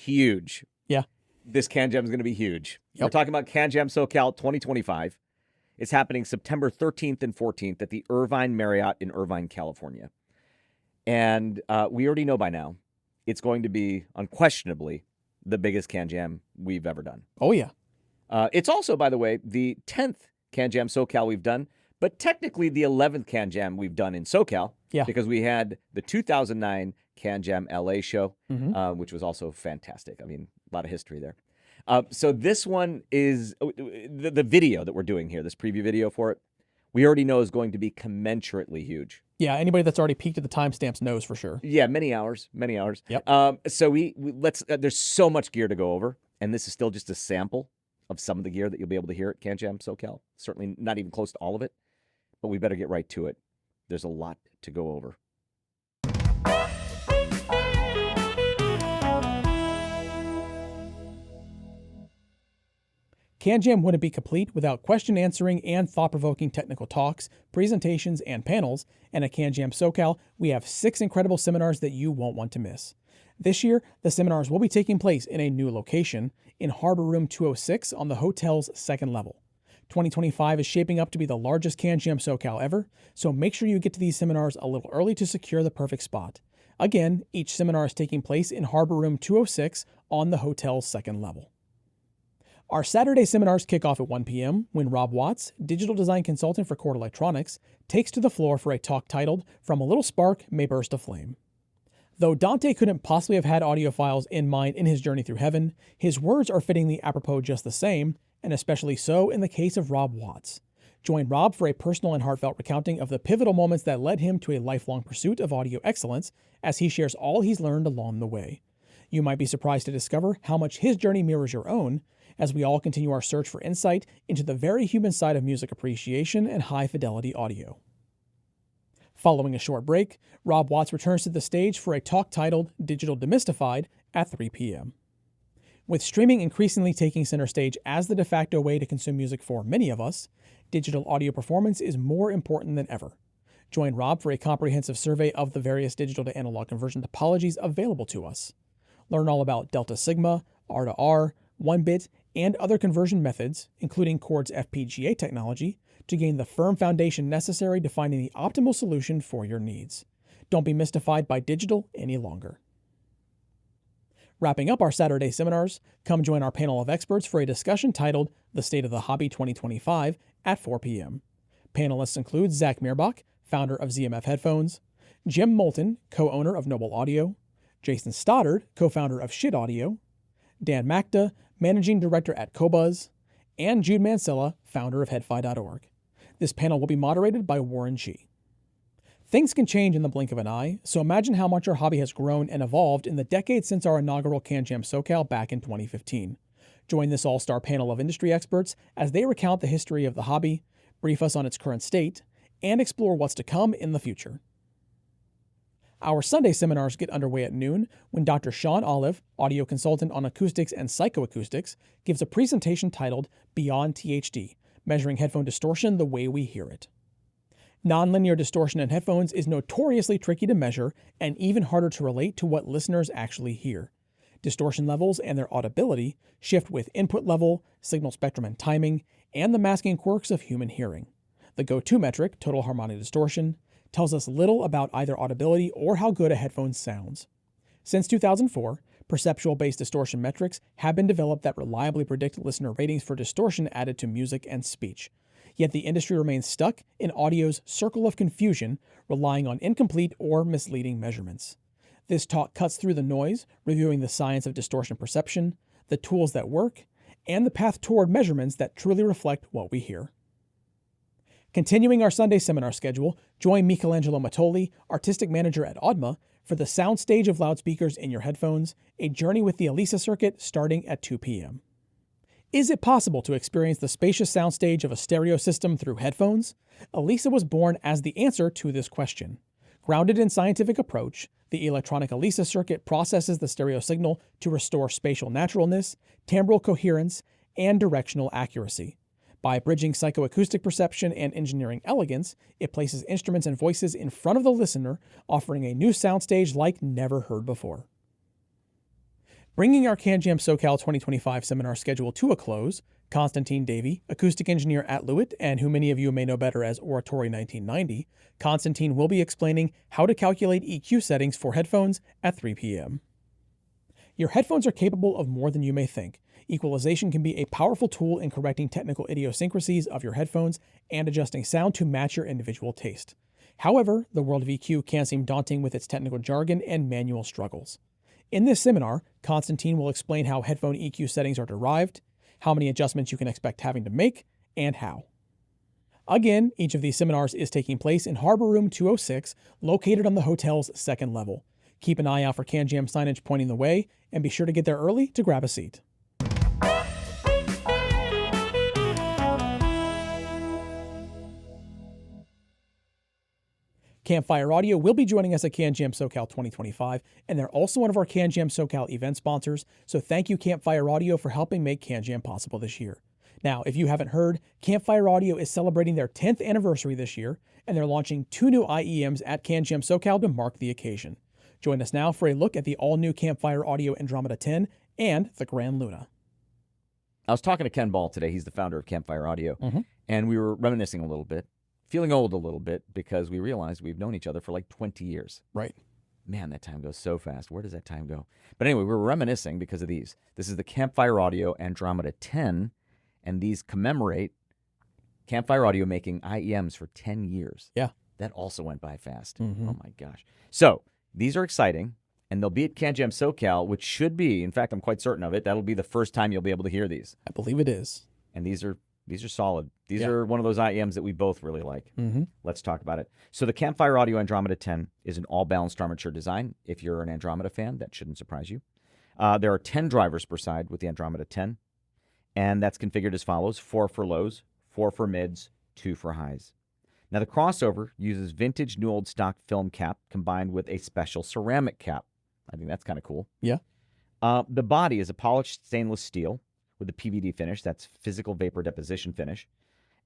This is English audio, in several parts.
huge. Yeah. This CanJam is going to be huge. Yep. We're talking about CanJam SoCal 2025. It's happening September 13th and 14th at the Irvine Marriott in Irvine, California. And we already know by now it's going to be unquestionably the biggest CanJam we've ever done. Oh, yeah. It's also, by the way, the 10th CanJam SoCal we've done, but technically the 11th CanJam we've done in SoCal. Yeah. Because we had the 2009 CanJam LA show, which was also fantastic. I mean, a lot of history there. So this one is the video that we're doing here, this preview video for it, we already know is going to be commensurately huge. Yeah, anybody that's already peeked at the timestamps knows for sure. Yeah, many hours. Yep. So let's there's so much gear to go over, and this is still just a sample of some of the gear that you'll be able to hear at CanJam SoCal. Certainly not even close to all of it, but we better get right to it. There's a lot to go over. CanJam wouldn't be complete without question answering and thought-provoking technical talks, presentations, and panels, and at CanJam SoCal, we have 6 incredible seminars that you won't want to miss. This year, the seminars will be taking place in a new location, in Harbor Room 206 on the hotel's 2nd level. 2025 is shaping up to be the largest CanJam SoCal ever, so make sure you get to these seminars a little early to secure the perfect spot. Again, each seminar is taking place in Harbor Room 206 on the hotel's 2nd level. Our Saturday seminars kick off at 1 p.m. when Rob Watts, digital design consultant for Chord Electronics, takes to the floor for a talk titled From a Little Spark May Burst a Flame. Though Dante couldn't possibly have had audiophiles in mind in his journey through heaven, his words are fittingly apropos just the same, and especially so in the case of Rob Watts. Join Rob for a personal and heartfelt recounting of the pivotal moments that led him to a lifelong pursuit of audio excellence as he shares all he's learned along the way. You might be surprised to discover how much his journey mirrors your own, as we all continue our search for insight into the very human side of music appreciation and high-fidelity audio. Following a short break, Rob Watts returns to the stage for a talk titled Digital Demystified at 3 p.m. With streaming increasingly taking center stage as the de facto way to consume music for many of us, digital audio performance is more important than ever. Join Rob for a comprehensive survey of the various digital to analog conversion topologies available to us. Learn all about Delta Sigma, R2R, 1-bit, and other conversion methods, including Chord's FPGA technology, to gain the firm foundation necessary to finding the optimal solution for your needs. Don't be mystified by digital any longer. Wrapping up our Saturday seminars, come join our panel of experts for a discussion titled The State of the Hobby 2025 at 4 p.m. Panelists include Zach Meerbach, founder of ZMF Headphones, Jim Moulton, co-owner of Noble Audio, Jason Stoddard, co-founder of Schiit Audio, Dan Makta, managing director at Qobuz, and Jude Mansella, founder of Headfi.org. This panel will be moderated by Warren G. Things can change in the blink of an eye, so imagine how much our hobby has grown and evolved in the decades since our inaugural CanJam SoCal back in 2015. Join this all-star panel of industry experts as they recount the history of the hobby, brief us on its current state, and explore what's to come in the future. Our Sunday seminars get underway at noon when Dr. Sean Olive, audio consultant on acoustics and psychoacoustics, gives a presentation titled Beyond THD, Measuring Headphone Distortion the Way We Hear It. Nonlinear distortion in headphones is notoriously tricky to measure and even harder to relate to what listeners actually hear. Distortion levels and their audibility shift with input level, signal spectrum and timing, and the masking quirks of human hearing. The go-to metric, total harmonic distortion, tells us little about either audibility or how good a headphone sounds. Since 2004, perceptual-based distortion metrics have been developed that reliably predict listener ratings for distortion added to music and speech. Yet the industry remains stuck in audio's circle of confusion, relying on incomplete or misleading measurements. This talk cuts through the noise, reviewing the science of distortion perception, the tools that work, and the path toward measurements that truly reflect what we hear. Continuing our Sunday seminar schedule, join Michelangelo Matoli, artistic manager at Audma, for the soundstage of loudspeakers in your headphones, a journey with the Elise circuit starting at 2 p.m. Is it possible to experience the spacious soundstage of a stereo system through headphones? Elise was born as the answer to this question. Grounded in scientific approach, the electronic Elise circuit processes the stereo signal to restore spatial naturalness, timbral coherence, and directional accuracy. By bridging psychoacoustic perception and engineering elegance, it places instruments and voices in front of the listener, offering a new soundstage like never heard before. Bringing our CanJam SoCal 2025 seminar schedule to a close, Constantine Davey, acoustic engineer at Lewitt, and who many of you may know better as Oratory 1990, Constantine will be explaining how to calculate EQ settings for headphones at 3 p.m. Your headphones are capable of more than you may think. Equalization can be a powerful tool in correcting technical idiosyncrasies of your headphones and adjusting sound to match your individual taste. However, the world of EQ can seem daunting with its technical jargon and manual struggles. In this seminar, Constantine will explain how headphone EQ settings are derived, how many adjustments you can expect having to make, and how. Again, each of these seminars is taking place in Harbor Room 206, located on the hotel's second level. Keep an eye out for CanJam signage pointing the way, and be sure to get there early to grab a seat. Campfire Audio will be joining us at CanJam SoCal 2025, and they're also one of our CanJam SoCal event sponsors, so thank you Campfire Audio for helping make CanJam possible this year. Now, if you haven't heard, Campfire Audio is celebrating their 10th anniversary this year, and they're launching 2 new IEMs at CanJam SoCal to mark the occasion. Join us now for a look at the all-new Campfire Audio Andromeda 10 and the Grand Luna. I was talking to Ken Ball today. He's the founder of Campfire Audio, and we were reminiscing a little bit. Feeling old a little bit because we realized we've known each other for like 20 years. Right. Man, that time goes so fast. Where does that time go? But anyway, we're reminiscing because of these. This is the Campfire Audio Andromeda 10, and these commemorate Campfire Audio making IEMs for 10 years. Yeah. That also went by fast. Oh my gosh. So these are exciting, and they'll be at CanJam SoCal, which should be, in fact, I'm quite certain of it, that'll be the first time you'll be able to hear these. I believe it is. And these are solid. These are one of those IEMs that we both really like. Let's talk about it. So the Campfire Audio Andromeda 10 is an all-balanced armature design. If you're an Andromeda fan, that shouldn't surprise you. There are 10 drivers per side with the Andromeda 10, and that's configured as follows: 4 for lows, 4 for mids, 2 for highs. Now the crossover uses vintage new old stock film cap combined with a special ceramic cap. I think that's kind of cool. Yeah. The body is a polished stainless steel with a PVD finish, that's physical vapor deposition finish,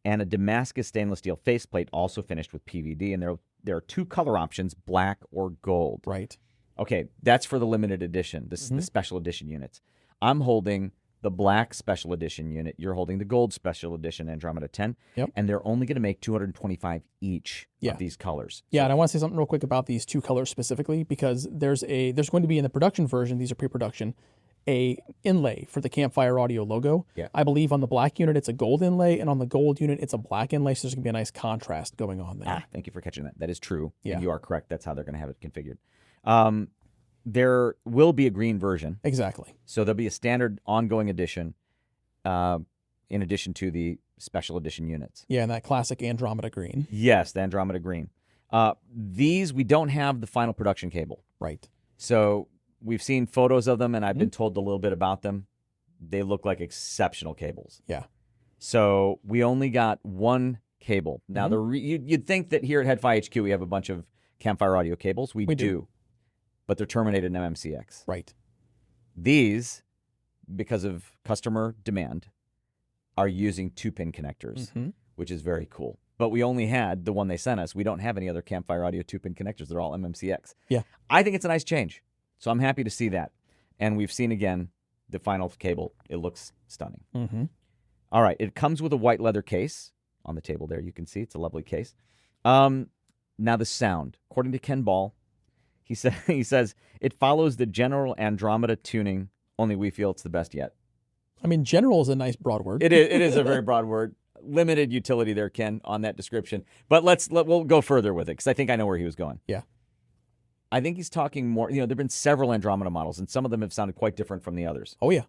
and a Damascus stainless steel faceplate also finished with PVD, and there are 2 color options, black or gold. Right. Okay, that's for the limited edition. This is the special edition units. I'm holding the black special edition unit. You're holding the gold special edition Andromeda 10, and they're only going to make 225 each of these colors. Yeah, and I want to say something real quick about these 2 colors specifically, because there's going to be in the production version, these are pre-production, a inlay for the Campfire Audio logo. Yeah. I believe on the black unit it's a gold inlay, and on the gold unit it's a black inlay, so there's going to be a nice contrast going on there. Thank you for catching that. That is true. Yeah. And you are correct. That's how they're going to have it configured. There will be a green version. Exactly. So there'll be a standard ongoing edition in addition to the special edition units. Yeah, and that classic Andromeda green. Yes, the Andromeda green. These, we don't have the final production cable. Right. So we've seen photos of them, and I've been told a little bit about them. They look like exceptional cables. Yeah. So we only got 1 cable. Now, you'd think that here at HeadFi HQ we have a bunch of Campfire Audio cables. We do. But they're terminated in MMCX. Right. These, because of customer demand, are using 2-pin connectors, which is very cool. But we only had the one they sent us. We don't have any other Campfire Audio 2-pin connectors. They're all MMCX. Yeah. I think it's a nice change. So I'm happy to see that. And we've seen, again, the final cable. It looks stunning. All right. It comes with a white leather case on the table there. You can see it's a lovely case. Now the sound. According to Ken Ball, he says it follows the general Andromeda tuning, only we feel it's the best yet. I mean, general is a nice broad word. It is a very broad word. Limited utility there, Ken, on that description. But we'll go further with it, because I think I know where he was going. Yeah. I think he's talking more, there have been several Andromeda models, and some of them have sounded quite different from the others. Oh, yeah.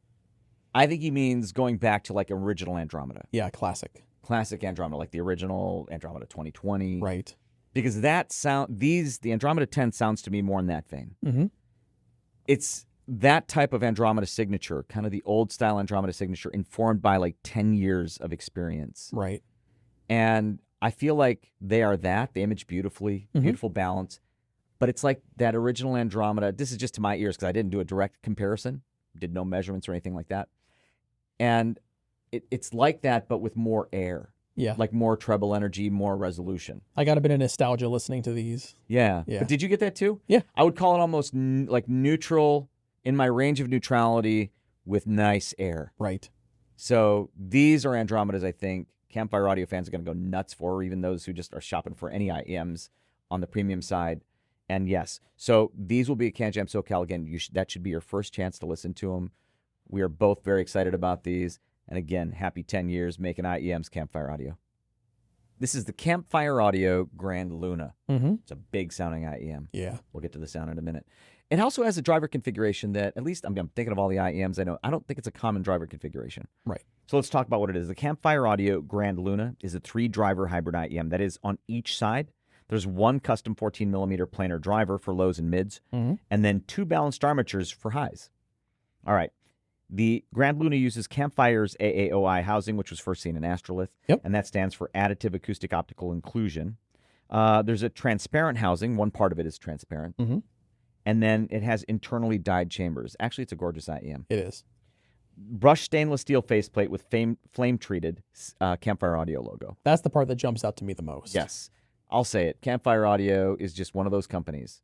I think he means going back to like original Andromeda. Yeah, classic. Classic Andromeda, like the original Andromeda 2020. Right. Because the Andromeda 10 sounds to me more in that vein. It's that type of Andromeda signature, kind of the old style Andromeda signature, informed by like 10 years of experience. Right. And I feel like they are that. They image beautifully, beautiful balance. But it's like that original Andromeda. This is just to my ears because I didn't do a direct comparison, did no measurements or anything like that. And it's like that, but with more air. Yeah. Like more treble energy, more resolution. I got a bit of nostalgia listening to these. Yeah. Yeah. But did you get that too? Yeah. I would call it almost like neutral in my range of neutrality with nice air. Right. So these are Andromedas I think Campfire Audio fans are going to go nuts for, or even those who just are shopping for any IEMs on the premium side. And yes, so these will be at CanJam SoCal again. That should be your first chance to listen to them. We are both very excited about these. And again, happy 10 years making IEMs Campfire Audio. This is the Campfire Audio Grand Luna. It's a big sounding IEM. Yeah. We'll get to the sound in a minute. It also has a driver configuration that, at least I'm thinking of all the IEMs I know, I don't think it's a common driver configuration. Right. So let's talk about what it is. The Campfire Audio Grand Luna is a 3-driver hybrid IEM. That is, on each side, there's one custom 14mm planar driver for lows and mids, and then 2 balanced armatures for highs. All right. The Grand Luna uses Campfire's AAOI housing, which was first seen in Astrolith, and that stands for Additive Acoustic Optical Inclusion. There's a transparent housing. One part of it is transparent. And then it has internally dyed chambers. Actually, it's a gorgeous IEM. It is. Brushed stainless steel faceplate with flame-treated Campfire Audio logo. That's the part that jumps out to me the most. Yes. I'll say it. Campfire Audio is just one of those companies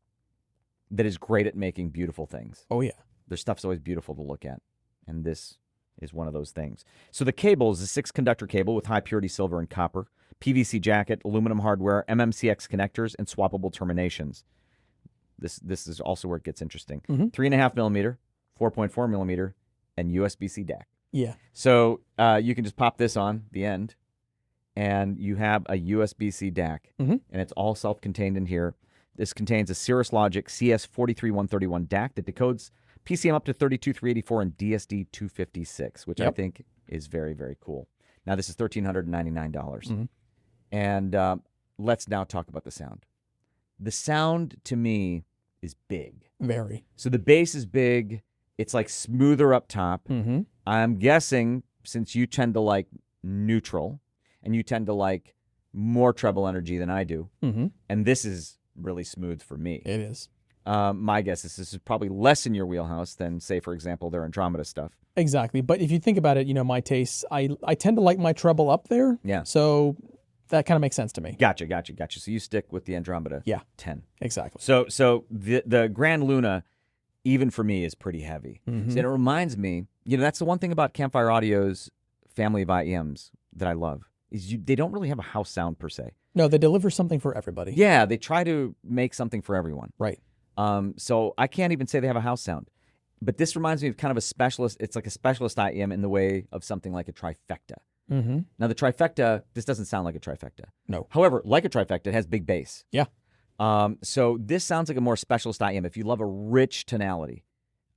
that is great at making beautiful things. Oh, yeah. Their stuff's always beautiful to look at. And this is one of those things. So the cable is a 6-conductor cable with high-purity silver and copper, PVC jacket, aluminum hardware, MMCX connectors, and swappable terminations. This is also where it gets interesting. 3.5mm, 4.4mm, and USB-C DAC. Yeah. So you can just pop this on the end, and you have a USB-C DAC, and it's all self-contained in here. This contains a Cirrus Logic CS43131 DAC that decodes PCM up to 32384 and DSD 256, which I think is very, very cool. Now, this is $1,399. And let's now talk about the sound. The sound, to me, is big. Very. So the bass is big. It's like smoother up top. I'm guessing, since you tend to like neutral, and you tend to like more treble energy than I do, and this is really smooth for me. It is. My guess is this is probably less in your wheelhouse than, say, for example, their Andromeda stuff. Exactly. But if you think about it, my tastes, I tend to like my treble up there. Yeah. So that kind of makes sense to me. Gotcha. So you stick with the Andromeda 10. Exactly. So the Grand Luna, even for me, is pretty heavy. So it reminds me, that's the one thing about Campfire Audio's family of IEMs that I love, is they don't really have a house sound per se. No, they deliver something for everybody. Yeah, they try to make something for everyone. Right. So I can't even say they have a house sound. But this reminds me of kind of a specialist. It's like a specialist IEM in the way of something like a trifecta. Now, the trifecta, this doesn't sound like a trifecta. No. However, like a trifecta, it has big bass. Yeah. So this sounds like a more specialist IEM. If you love a rich tonality,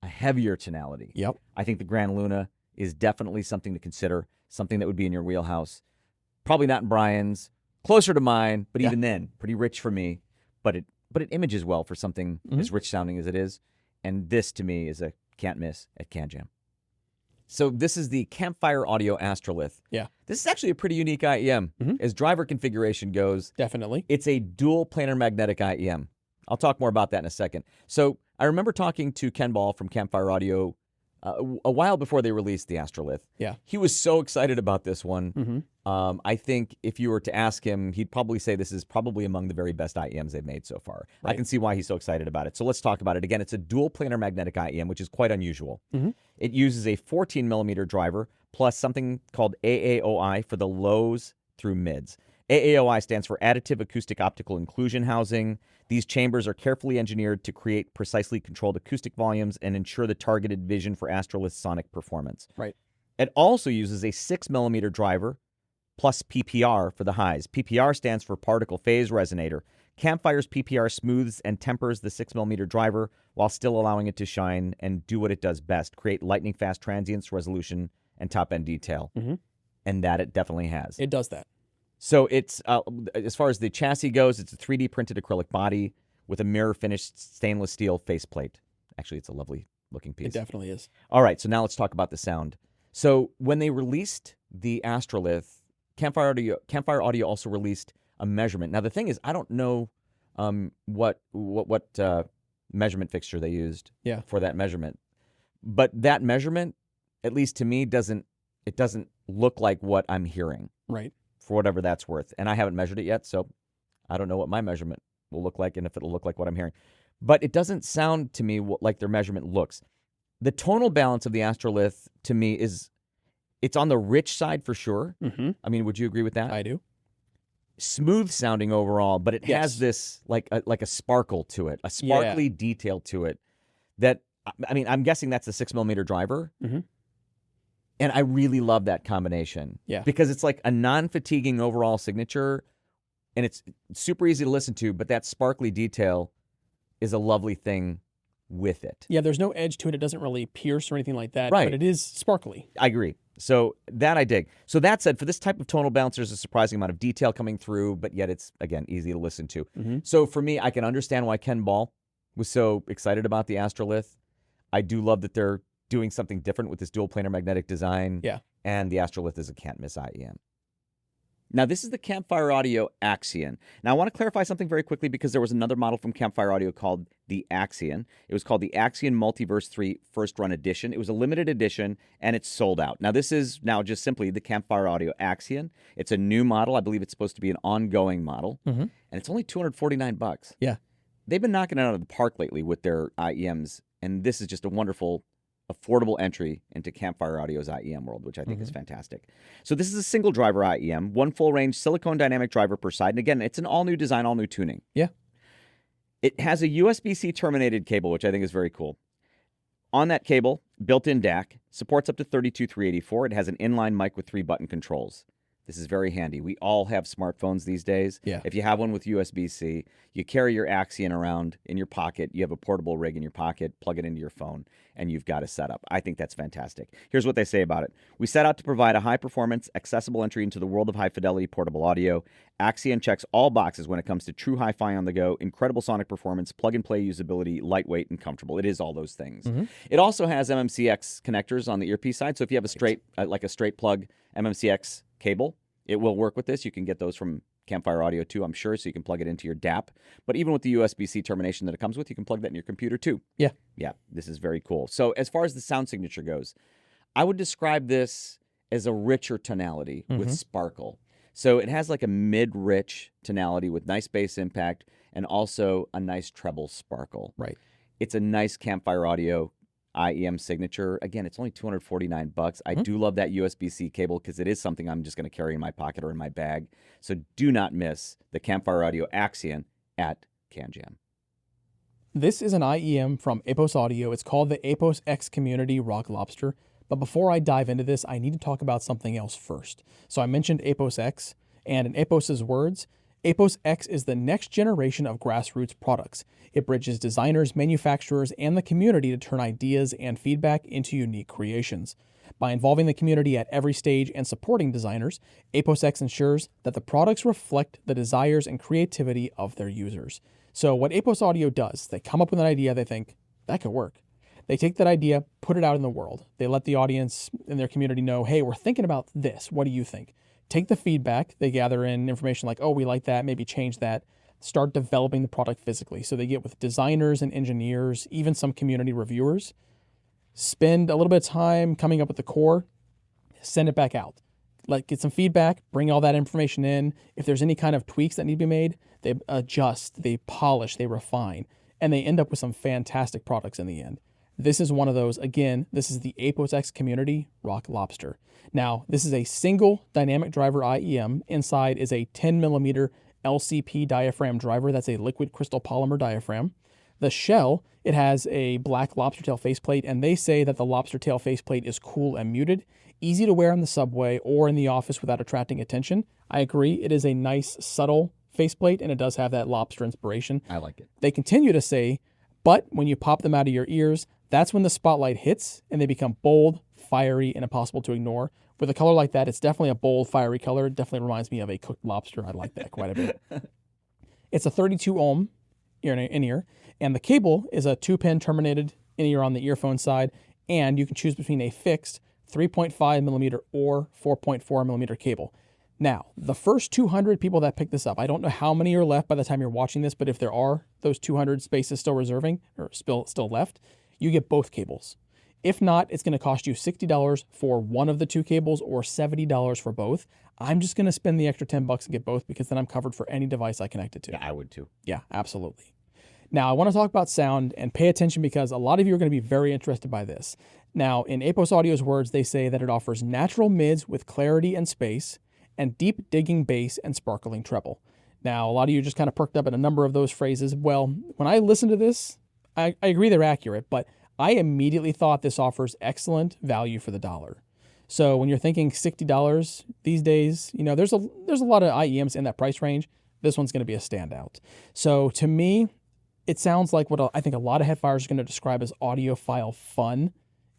a heavier tonality, I think the Grand Luna is definitely something to consider, something that would be in your wheelhouse. Probably not in Brian's, closer to mine, but even then, pretty rich for me. But it images well for something as rich sounding as it is. And this, to me, is a can't miss at CanJam. So this is the Campfire Audio Astrolith. Yeah. This is actually a pretty unique IEM. As driver configuration goes, Definitely. it's a dual planar magnetic IEM. I'll talk more about that in a second. So I remember talking to Ken Ball from Campfire Audio a while before they released the Astrolith. Yeah. He was so excited about this one. I think if you were to ask him, he'd probably say this is probably among the very best IEMs they've made so far. Right. I can see why he's so excited about it. So let's talk about it. Again, it's a dual planar magnetic IEM, which is quite unusual. It uses a 14mm driver plus something called AAOI for the lows through mids. AAOI stands for Additive Acoustic Optical Inclusion Housing. These chambers are carefully engineered to create precisely controlled acoustic volumes and ensure the targeted vision for Astrolith sonic performance. Right. It also uses a 6mm driver plus PPR for the highs. PPR stands for Particle Phase Resonator. Campfire's PPR smooths and tempers the 6mm driver while still allowing it to shine and do what it does best, create lightning-fast transients, resolution, and top-end detail. And that it definitely has. It does that. So it's, as far as the chassis goes, it's a 3D printed acrylic body with a mirror-finished stainless steel faceplate. Actually, it's a lovely looking piece. It definitely is. All right, so now let's talk about the sound. So when they released the Astrolith, Campfire Audio also released a measurement. Now the thing is, I don't know what measurement fixture they used for that measurement, but that measurement, at least to me, doesn't look like what I'm hearing. Right. For whatever that's worth. And I haven't measured it yet, so I don't know what my measurement will look like and if it'll look like what I'm hearing. But it doesn't sound to me like their measurement looks. the tonal balance of the Astrolith to me it's on the rich side for sure. Mm-hmm. I mean, would you agree with that? I do. Smooth sounding overall, but it has this like a sparkle to it, a sparkly detail to it that, I mean, I'm guessing that's a 6mm driver. Mm-hmm. And I really love that combination. Yeah. Because it's like a non-fatiguing overall signature, and it's super easy to listen to, but that sparkly detail is a lovely thing with it. Yeah, there's no edge to it. It doesn't really pierce or anything like that, Right. but it is sparkly. I agree. So that I dig. So that said, for this type of tonal bounce, there's a surprising amount of detail coming through, but yet it's, again, easy to listen to. Mm-hmm. So for me, I can understand why Ken Ball was so excited about the Astrolith. I do love that they're doing something different with this dual planar magnetic design. Yeah. And the Astrolith is a can't miss IEM. Now, this is the Campfire Audio Axion. Now, I want to clarify something very quickly because there was another model from Campfire Audio called the Axion. It was called the Axion Multiverse 3 First Run Edition. It was a limited edition, and it's sold out. Now, this is now just simply the Campfire Audio Axion. It's a new model. I believe it's supposed to be an ongoing model, Mm-hmm. and it's only $249. Yeah. They've been knocking it out of the park lately with their IEMs, and this is just a wonderful, affordable entry into Campfire Audio's IEM world, which I think is fantastic. So this is a single driver IEM, one full range silicone dynamic driver per side. And again, it's an all new design, all new tuning. Yeah. It has a USB-C terminated cable, which I think is very cool. On that cable, built-in DAC, supports up to 32,384. It has an inline mic with 3 button controls. This is very handy. We all have smartphones these days. Yeah. If you have one with USB-C, you carry your Axion around in your pocket. You have a portable rig in your pocket, plug it into your phone, and you've got a setup. I think that's fantastic. Here's what they say about it. We set out to provide a high-performance, accessible entry into the world of high-fidelity portable audio. Axion checks all boxes when it comes to true hi-fi on the go, incredible sonic performance, plug-and-play usability, lightweight, and comfortable. It is all those things. Mm-hmm. It also has MMCX connectors on the earpiece side, so if you have a straight, like a straight plug MMCX cable, it will work with this. You can get those from Campfire Audio too, I'm sure, so you can plug it into your DAP. But even with the USB-C termination that it comes with, you can plug that in your computer too. Yeah. Yeah, this is very cool. So as far as the sound signature goes, I would describe this as a richer tonality with sparkle. So it has like a mid-rich tonality with nice bass impact and also a nice treble sparkle. Right. It's a nice Campfire Audio IEM signature. Again, it's only $249. I do love that USB-C cable because it is something I'm just going to carry in my pocket or in my bag. So do not miss the Campfire Audio Axion at CanJam. This is an IEM from Apos Audio. It's called the Apos X Community Rock Lobster. But before I dive into this, I need to talk about something else first. So I mentioned Apos X, and in Apos's words, Apos X is the next generation of grassroots products. It bridges designers, manufacturers, and the community to turn ideas and feedback into unique creations. By involving the community at every stage and supporting designers, Apos X ensures that the products reflect the desires and creativity of their users. So what Apos Audio does, they come up with an idea, they think, that could work. They take that idea, put it out in the world. They let the audience in their community know, hey, we're thinking about this. What do you think? Take the feedback. They gather in information like, oh, we like that, maybe change that. Start developing the product physically. So they get with designers and engineers, even some community reviewers, spend a little bit of time coming up with the core, send it back out. Get some feedback, bring all that information in. If there's any kind of tweaks that need to be made, they adjust, they polish, they refine, and they end up with some fantastic products in the end. This is one of those. Again, this is the Apos X Community Rock Lobster. Now, this is a single dynamic driver IEM. Inside is a 10mm LCP diaphragm driver. That's a liquid crystal polymer diaphragm. The shell, it has a black lobster tail faceplate, and they say that the lobster tail faceplate is cool and muted, easy to wear on the subway or in the office without attracting attention. I agree. It is a nice, subtle faceplate, and it does have that lobster inspiration. I like it. They continue to say, but when you pop them out of your ears, that's when the spotlight hits and they become bold, fiery, and impossible to ignore. With a color like that, it's definitely a bold, fiery color. It definitely reminds me of a cooked lobster. I like that quite a bit. It's a 32 ohm in-ear, and the cable is a 2-pin terminated in-ear on the earphone side, and you can choose between a fixed 3.5mm or 4.4mm cable. Now, the first 200 people that pick this up, I don't know how many are left by the time you're watching this, but if there are those 200 spaces still reserving or still left, you get both cables. If not, it's going to cost you $60 for one of the two cables or $70 for both. I'm just going to spend the extra $10 and get both because then I'm covered for any device I connect it to. Yeah, I would too. Yeah, absolutely. Now, I want to talk about sound and pay attention because a lot of you are going to be very interested by this. Now, in Apos Audio's words, they say that it offers natural mids with clarity and space and deep digging bass and sparkling treble. Now, a lot of you just kind of perked up at a number of those phrases. Well, when I listened to this, I agree they're accurate, but I immediately thought this offers excellent value for the dollar. So when you're thinking $60 these days, you know, there's a lot of IEMs in that price range. This one's going to be a standout. So to me, it sounds like what I think a lot of headfires are going to describe as audiophile fun.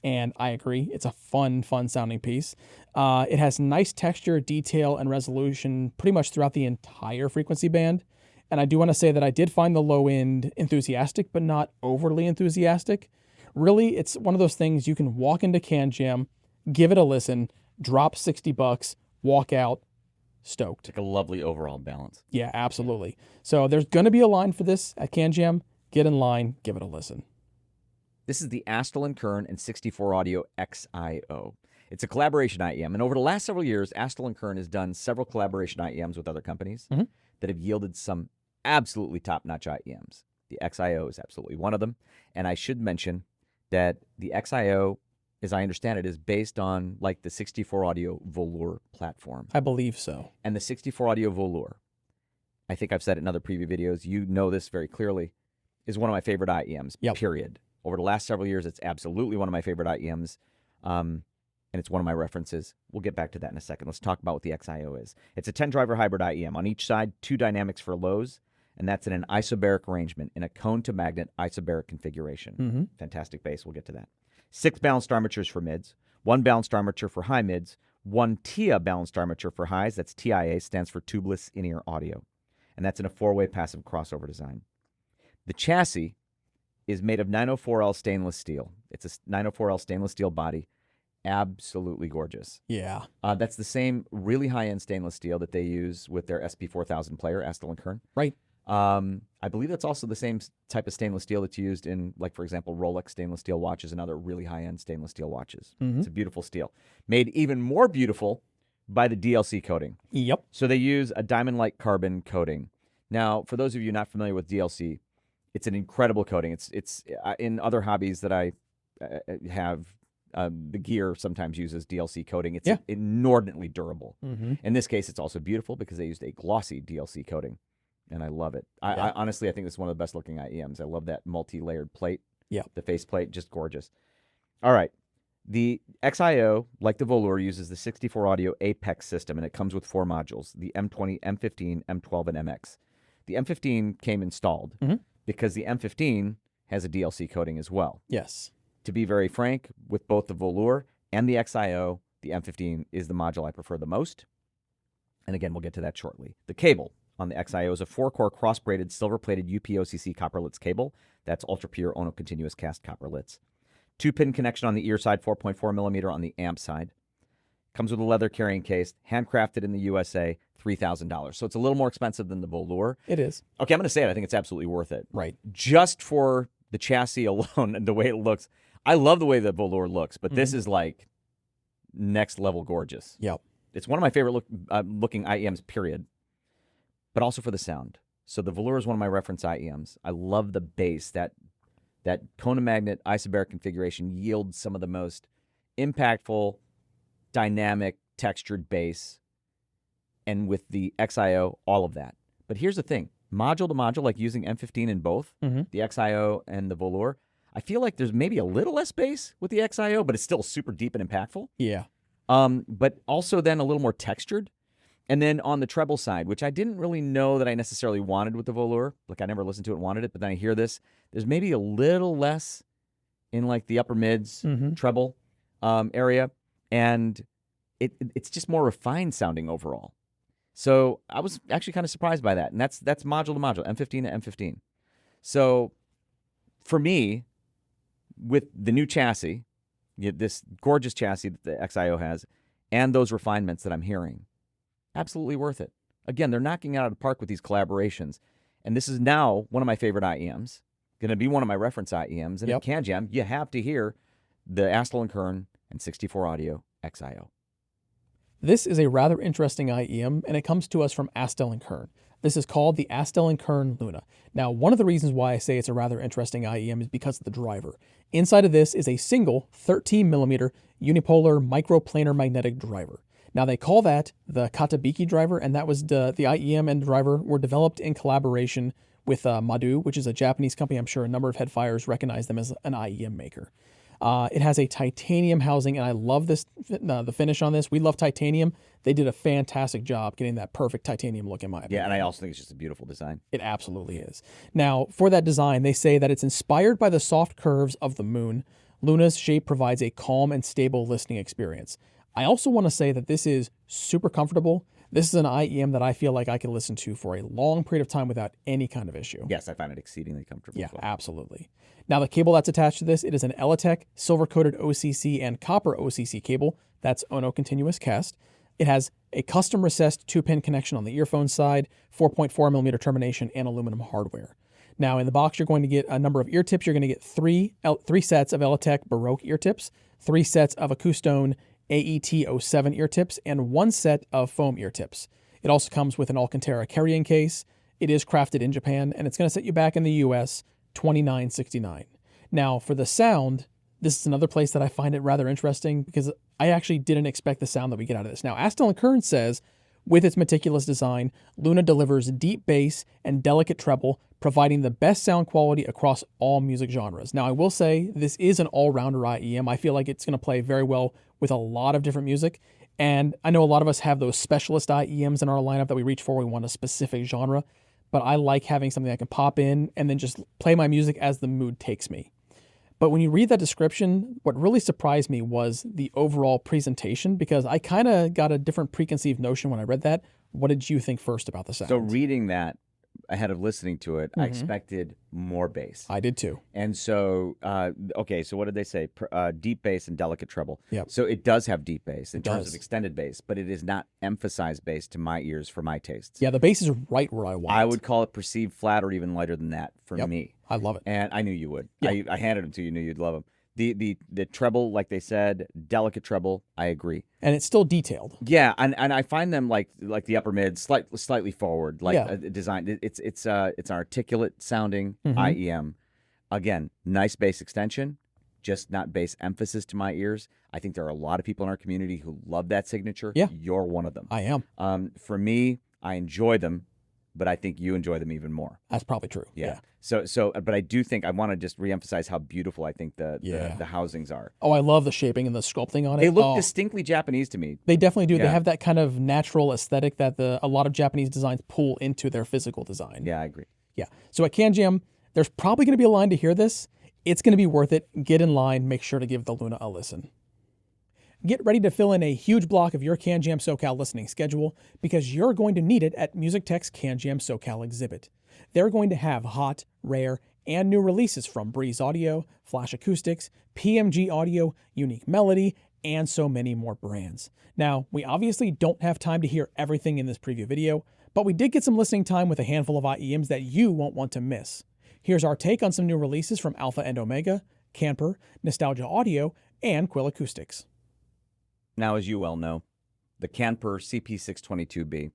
And I agree. It's a fun sounding piece. It has nice texture, detail, and resolution pretty much throughout the entire frequency band. And I do want to say that I did find the low end enthusiastic, but not overly enthusiastic. Really, it's one of those things you can walk into CanJam, give it a listen, drop $60, walk out, stoked. Like a lovely overall balance. Yeah, absolutely. So there's going to be a line for this at CanJam. Get in line, give it a listen. This is the Astell&Kern and 64 Audio XIO. It's a collaboration IEM, and over the last several years, Astell&Kern has done several collaboration IEMs with other companies that have yielded some absolutely top-notch IEMs. The XIO is absolutely one of them, and I should mention that the XIO, as I understand it, is based on like the 64 Audio Velour platform. I believe so. And the 64 Audio Velour, I think I've said it in other preview videos, you know this very clearly, is one of my favorite IEMs, period. Over the last several years, it's absolutely one of my favorite IEMs, and it's one of my references. We'll get back to that in a second. Let's talk about what the XIO is. It's a 10-driver hybrid IEM. On each side, 2 dynamics for lows, and that's in an isobaric arrangement, in a cone-to-magnet isobaric configuration. Fantastic bass. We'll get to that. 6 balanced armatures for mids, 1 balanced armature for high mids, 1 TIA balanced armature for highs. That's TIA, stands for tubeless in-ear audio, and that's in a 4-way passive crossover design. The chassis is made of 904L stainless steel. It's a 904L stainless steel body. Absolutely gorgeous. Yeah. That's the same really high-end stainless steel that they use with their SP4000 player, Astell&Kern. Right. I believe that's also the same type of stainless steel that's used in, like, for example, Rolex stainless steel watches and other really high-end stainless steel watches. It's a beautiful steel. Made even more beautiful by the DLC coating. Yep. So they use a diamond-like carbon coating. Now, for those of you not familiar with DLC, it's an incredible coating. It's in other hobbies that I have, the gear sometimes uses DLC coating. It's inordinately durable. In this case, it's also beautiful because they used a glossy DLC coating, and I love it. I honestly, I think it's one of the best looking IEMs. I love that multi-layered plate. Yeah, the face plate, just gorgeous. All right. The XIO, like the Velour, uses the 64 Audio Apex system, and it comes with 4 modules, the M20, M15, M12, and MX. The M15 came installed because the M15 has a DLC coating as well. Yes. To be very frank, with both the Velour and the XIO, the M15 is the module I prefer the most. And again, we'll get to that shortly. The cable on the XIO is a 4-core cross-braided silver-plated UPOCC copper Litz cable. That's ultra-pure Ono continuous cast copper Litz. 2-pin connection on the ear side, 4.4 millimeter on the amp side. Comes with a leather carrying case, handcrafted in the USA, $3,000. So it's a little more expensive than the Velour. It is. Okay, I'm going to say it. I think it's absolutely worth it. Right. Just for the chassis alone and the way it looks. I love the way the Velour looks, but this is like next level gorgeous. Yep. It's one of my favorite looking IEMs, period. But also for the sound. So the Velour is one of my reference IEMs. I love the bass. That cone-to-magnet isobaric configuration yields some of the most impactful, dynamic, textured bass. And with the XIO, all of that. But here's the thing. Module to module, like using M15 in both, the XIO and the Velour, I feel like there's maybe a little less bass with the XIO, but it's still super deep and impactful. Yeah. But also then a little more textured. And then on the treble side, which I didn't really know that I necessarily wanted with the Velour. Like, I never listened to it and wanted it, but then I hear this. There's maybe a little less in, like, the upper mids treble area. And it's just more refined sounding overall. So I was actually kind of surprised by that. And that's module to module, M15 to M15. So for me, with the new chassis, this gorgeous chassis that the XIO has, and those refinements that I'm hearing, absolutely worth it. Again, they're knocking it out of the park with these collaborations. And this is now one of my favorite IEMs, going to be one of my reference IEMs. And at CanJam, you have to hear the Astell&Kern and 64 Audio XIO. This is a rather interesting IEM, and it comes to us from Astell&Kern. This is called the Astell&Kern Luna. Now, one of the reasons why I say it's a rather interesting IEM is because of the driver. Inside of this is a single 13mm unipolar microplanar magnetic driver. Now, they call that the Katabiki driver, and that was the IEM and driver were developed in collaboration with Madu, which is a Japanese company. I'm sure a number of headfires recognize them as an IEM maker. It has a titanium housing, and I love this the finish on this. We love titanium. They did a fantastic job getting that perfect titanium look, in my opinion. Yeah, and I also think it's just a beautiful design. It absolutely is. Now, for that design, they say that it's inspired by the soft curves of the moon. Luna's shape provides a calm and stable listening experience. I also want to say that this is super comfortable. This is an IEM that I feel like I can listen to for a long period of time without any kind of issue. Yes, I find it exceedingly comfortable. Yeah, as well. absolutely. Now, the cable that's attached to this, it is an Eletech silver-coated OCC and copper OCC cable. That's Ono continuous cast. It has a custom recessed 2-pin connection on the earphone side, 4.4mm termination, and aluminum hardware. Now, in the box, you're going to get a number of ear tips. You're going to get three sets of Eletech Baroque ear tips, 3 sets of Acoustone AET07 ear tips, and 1 set of foam ear tips. It also comes with an Alcantara carrying case. It is crafted in Japan, and it's going to set you back in the US $29.69. Now, for the sound, this is another place that I find it rather interesting because I actually didn't expect the sound that we get out of this. Now, Astell&Kern says, with its meticulous design, Luna delivers deep bass and delicate treble, providing the best sound quality across all music genres. Now, I will say this is an all-rounder IEM. I feel like it's going to play very well with a lot of different music. And I know a lot of us have those specialist IEMs in our lineup that we reach for. We want a specific genre. But I like having something I can pop in and then just play my music as the mood takes me. But when you read that description, what really surprised me was the overall presentation, because I kind of got a different preconceived notion when I read that. What did you think first about the sound? So reading that ahead of listening to it, I expected more bass. I did too. And so, okay, so what did they say? Deep bass and delicate treble. Yep. So it does have deep bass in terms does. of extended bass, but it is not emphasized bass to my ears for my tastes. Yeah, the bass is right where I want I it. would call it perceived flat or even lighter than that for Yep. me. I love it. And I knew you would. Yeah. I handed them to you, knew you'd love them. The treble, like they said, delicate treble, I agree. And it's still detailed. Yeah, and I find them like the upper mid slightly forward, like Yeah. a design. It's an articulate sounding IEM. Again, nice bass extension, just not bass emphasis to my ears. I think there are a lot of people in our community who love that signature. Yeah. You're one of them. I am. For me, I enjoy them, but I think you enjoy them even more. That's probably true. Yeah. So, but I do think I want to just reemphasize how beautiful I think the housings are. Oh, I love the shaping and the sculpting on it. They look Oh, distinctly Japanese to me. They definitely do. They Yeah. have that kind of natural aesthetic that a lot of Japanese designs pull into their physical design. Yeah, I agree. Yeah. So at CanJam, there's probably going to be a line to hear this. It's going to be worth it. Get in line. Make sure to give the Luna a listen. Get ready to fill in a huge block of your CanJam SoCal listening schedule because you're going to need it at Musicteck's CanJam SoCal exhibit. They're going to have hot, rare, and new releases from Breeze Audio, Flash Acoustics, PMG Audio, Unique Melody, and so many more brands. Now, we obviously don't have time to hear everything in this preview video, but we did get some listening time with a handful of IEMs that you won't want to miss. Here's our take on some new releases from Alpha and Omega, Camper, Nostalgia Audio, and Quill Acoustics. Now, as you well know, the Camper CP622B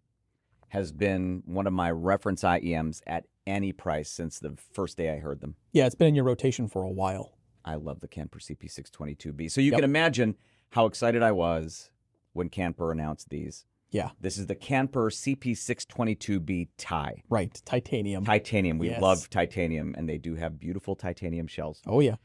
has been one of my reference IEMs at any price since the first day I heard them. Yeah, it's been in your rotation for a while. I love the Camper CP622B. So you can imagine how excited I was when Camper announced these. Yeah. This is the Camper CP622B Ti. Right, titanium. Titanium. We Yes. love titanium, and they do have beautiful titanium shells. Oh, yeah.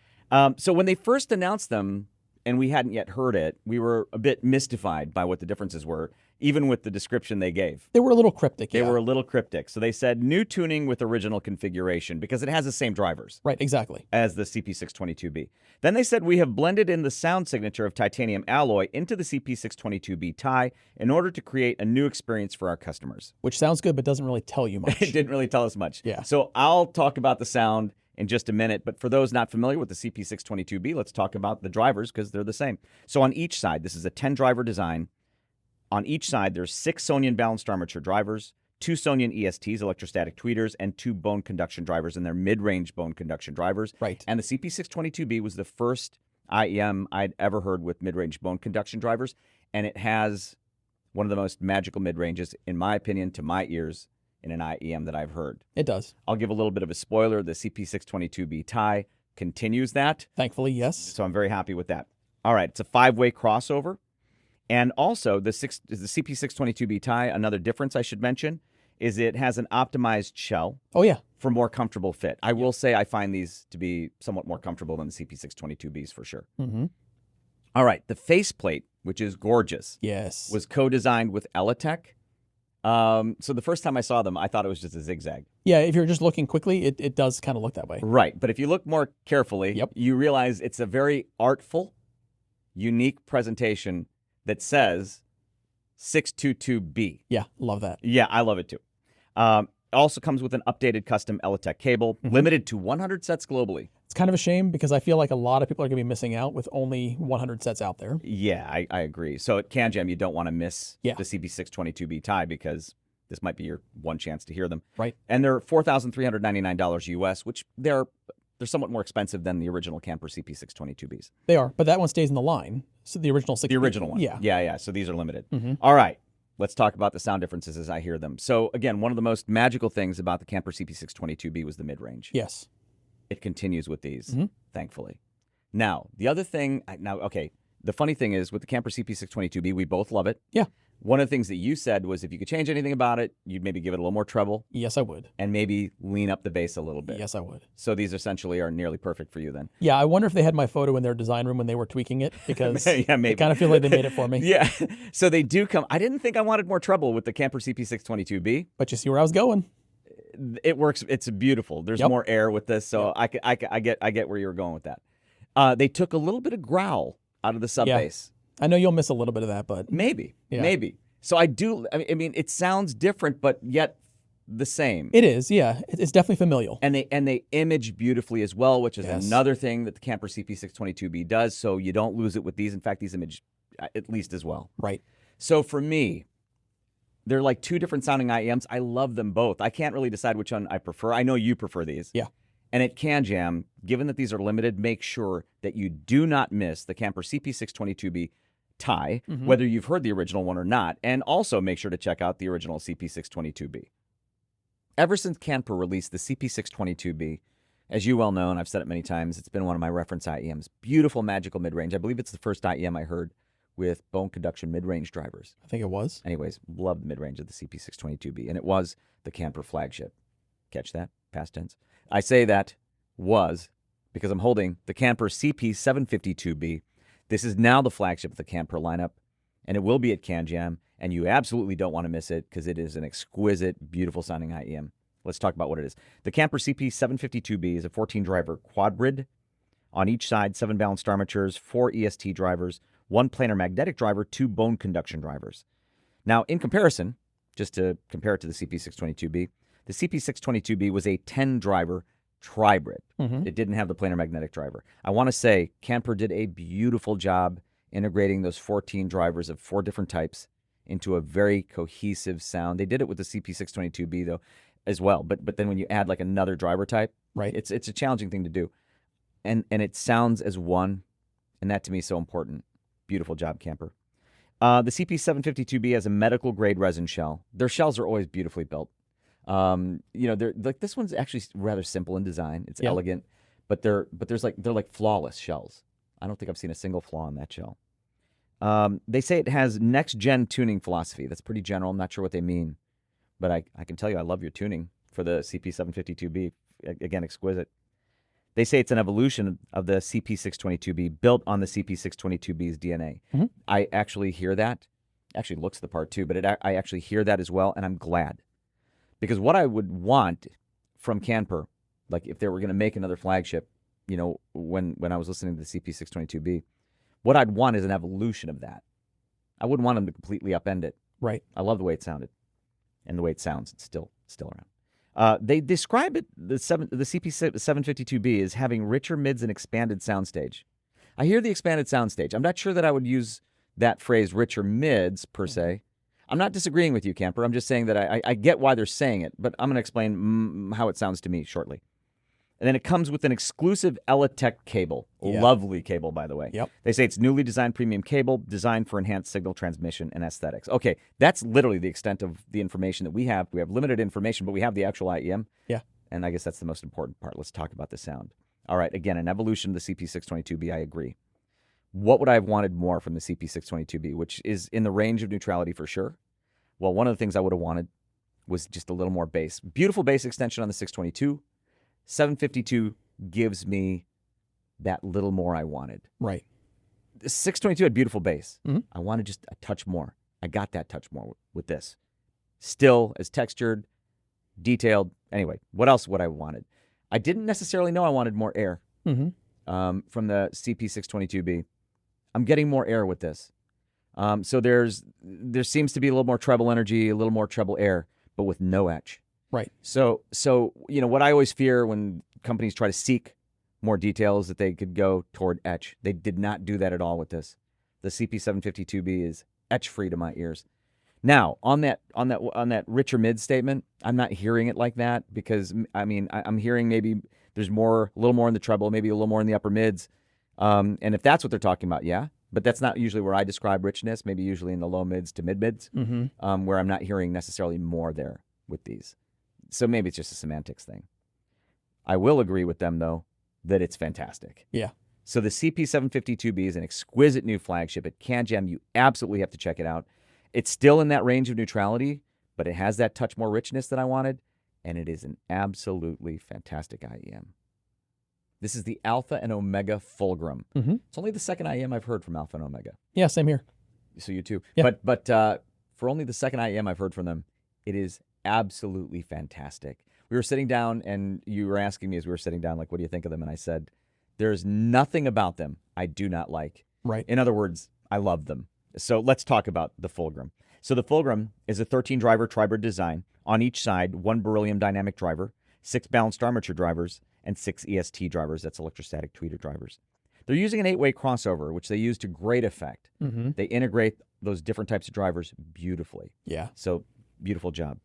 So when they first announced them, and we hadn't yet heard it, we were a bit mystified by what the differences were, even with the description they gave. They were a little cryptic, They were a little cryptic. So they said new tuning with original configuration because it has the same drivers Right, exactly. as the CP622B. Then they said we have blended in the sound signature of titanium alloy into the CP622B Ti in order to create a new experience for our customers. Which sounds good, but doesn't really tell you much. It didn't really tell us much. Yeah. So I'll talk about the sound in just a minute, but for those not familiar with the CP622B, let's talk about the drivers because they're the same. So on each side, this is a 10-driver design. On each side, there's 6 Sonian balanced armature drivers, 2 Sonian ESTs, electrostatic tweeters, and 2 bone conduction drivers, and they're mid-range bone conduction drivers. Right. And the CP622B was the first IEM I'd ever heard with mid-range bone conduction drivers, and it has one of the most magical mid-ranges, in my opinion, to my ears, in an IEM that I've heard. It does. I'll give a little bit of a spoiler. The CP622B tie continues that. Thankfully, yes. So I'm very happy with that. All right, it's a 5-way crossover. And also, the CP622B tie, another difference I should mention, is it has an optimized shell. Oh, yeah. For more comfortable fit. I will say I find these to be somewhat more comfortable than the CP622Bs for sure. Mm-hmm. All right, the faceplate, which is gorgeous, Yes, was co-designed with Eletech. So the first time I saw them, I thought it was just a zigzag. Yeah, if you're just looking quickly, it does kind of look that way. Right, but if you look more carefully, you realize it's a very artful, unique presentation that says 622B. Yeah, love that. Yeah, I love it too. Also comes with an updated custom Eletech cable, limited to 100 sets globally. It's kind of a shame because I feel like a lot of people are going to be missing out with only 100 sets out there. Yeah, I agree. So at CanJam, you don't want to miss the CP622B tie because this might be your one chance to hear them. Right. And they're $4,399 US, which they're somewhat more expensive than the original Camper CP622Bs. They are, but that one stays in the line. So the original 6. The original one. Yeah. Yeah. So these are limited. All right. Let's talk about the sound differences as I hear them. So again, one of the most magical things about the Camper CP622B was the mid-range. Yes. It continues with these, thankfully. Now, the other thing, the funny thing is with the Camper CP622B, we both love it. Yeah. One of the things that you said was if you could change anything about it, you'd maybe give it a little more treble. Yes, I would. And maybe lean up the bass a little bit. Yes, I would. So these essentially are nearly perfect for you then. Yeah, I wonder if they had my photo in their design room when they were tweaking it because yeah, maybe. I kind of feel like they made it for me. Yeah. So they do come. I didn't think I wanted more treble with the Camper CP622B. But you see where I was going. It works. It's beautiful. There's more air with this, so I get where you were going with that. They took a little bit of growl out of the sub bass. I know you'll miss a little bit of that, but maybe. So I do. I mean, it sounds different, but yet the same. It is. Yeah, it's definitely familial. And they image beautifully as well, which is another thing that the Camper CP622B does. So you don't lose it with these. In fact, these image at least as well. Right. So for me, they're like two different sounding IEMs. I love them both. I can't really decide which one I prefer. I know you prefer these. Yeah. And at CanJam, given that these are limited, make sure that you do not miss the Camper CP622B tie, whether you've heard the original one or not. And also make sure to check out the original CP622B. Ever since Camper released the CP622B, as you well know, and I've said it many times, it's been one of my reference IEMs. Beautiful, magical mid-range. I believe it's the first IEM I heard with bone conduction mid-range drivers. I think it was. Anyways, loved the mid-range of the CP622B, and it was the Camper flagship. Catch that? Past tense. I say that was because I'm holding the Camper CP752B. This is now the flagship of the Camper lineup, and it will be at CanJam, and you absolutely don't want to miss it because it is an exquisite, beautiful-sounding IEM. Let's talk about what it is. The Camper CP752B is a 14-driver quadbrid. On each side, 7 balanced armatures, 4 EST drivers, 1 planar magnetic driver, 2 bone conduction drivers. Now, in comparison, just to compare it to the CP622B, the CP622B was a 10-driver tribrid. It didn't have the planar magnetic driver. I want to say Camper did a beautiful job integrating those 14 drivers of 4 different types into a very cohesive sound. They did it with the CP622B, though, as well. But then when you add like another driver type, right, it's a challenging thing to do. And it sounds as one, and that to me is so important. Beautiful job, Camper. The CP752B has a medical grade resin shell. Their shells are always beautifully built. They're like, this one's actually rather simple in design. It's elegant, but they're like flawless shells. I don't think I've seen a single flaw in that shell. They say it has next gen tuning philosophy. That's pretty general. I'm not sure what they mean, but I can tell you I love your tuning for the CP752B. Again, exquisite. They say it's an evolution of the CP622B built on the CP622B's DNA. I actually hear that. Actually looks the part too, but I actually hear that as well, and I'm glad. Because what I would want from Camper, like if they were going to make another flagship, when I was listening to the CP622B, what I'd want is an evolution of that. I wouldn't want them to completely upend it. Right. I love the way it sounded. And the way it sounds, it's still around. They describe it, the CP752B, as having richer mids and expanded soundstage. I hear the expanded soundstage. I'm not sure that I would use that phrase, richer mids, per se. I'm not disagreeing with you, Camper. I'm just saying that I get why they're saying it, but I'm going to explain how it sounds to me shortly. And then it comes with an exclusive Eletech cable. Yeah. Lovely cable, by the way. Yep. They say it's newly designed premium cable designed for enhanced signal transmission and aesthetics. Okay, that's literally the extent of the information that we have. We have limited information, but we have the actual IEM. Yeah. And I guess that's the most important part. Let's talk about the sound. All right, again, an evolution of the CP622B, I agree. What would I have wanted more from the CP622B, which is in the range of neutrality for sure? Well, one of the things I would have wanted was just a little more bass. Beautiful bass extension on the 622. 752 gives me that little more I wanted. Right. The 622 had beautiful bass. Mm-hmm. I wanted just a touch more. I got that touch more with this. Still as textured, detailed. Anyway, what else would I wanted? I didn't necessarily know I wanted more air from the CP622B. I'm getting more air with this. So there seems to be a little more treble energy, a little more treble air, but with no etch. Right. So what I always fear when companies try to seek more details that they could go toward etch. They did not do that at all with this. The CP752B is etch free to my ears. Now, on that richer mid statement, I'm not hearing it like that because I'm hearing maybe there's a little more in the treble, maybe a little more in the upper mids. And if that's what they're talking about, yeah. But that's not usually where I describe richness, maybe usually in the low mids to mid mids, where I'm not hearing necessarily more there with these. So maybe it's just a semantics thing. I will agree with them, though, that it's fantastic. Yeah. So the CP752B is an exquisite new flagship at CanJam. You absolutely have to check it out. It's still in that range of neutrality, but it has that touch more richness that I wanted, and it is an absolutely fantastic IEM. This is the Alpha and Omega Fulgrim. It's only the second IEM I've heard from Alpha and Omega. Yeah, same here. So you too. Yeah. But for only the second IEM I've heard from them, it is absolutely fantastic. We were sitting down, and you were asking me as we were sitting down, like, what do you think of them? And I said, there's nothing about them I do not like. Right. In other words, I love them. So let's talk about the Fulgrim. So the Fulgrim is a 13-driver tri-bridge design. On each side, 1 beryllium dynamic driver, 6 balanced armature drivers, and 6 EST drivers. That's electrostatic tweeter drivers. They're using an 8-way crossover, which they use to great effect. They integrate those different types of drivers beautifully. Yeah. So beautiful job.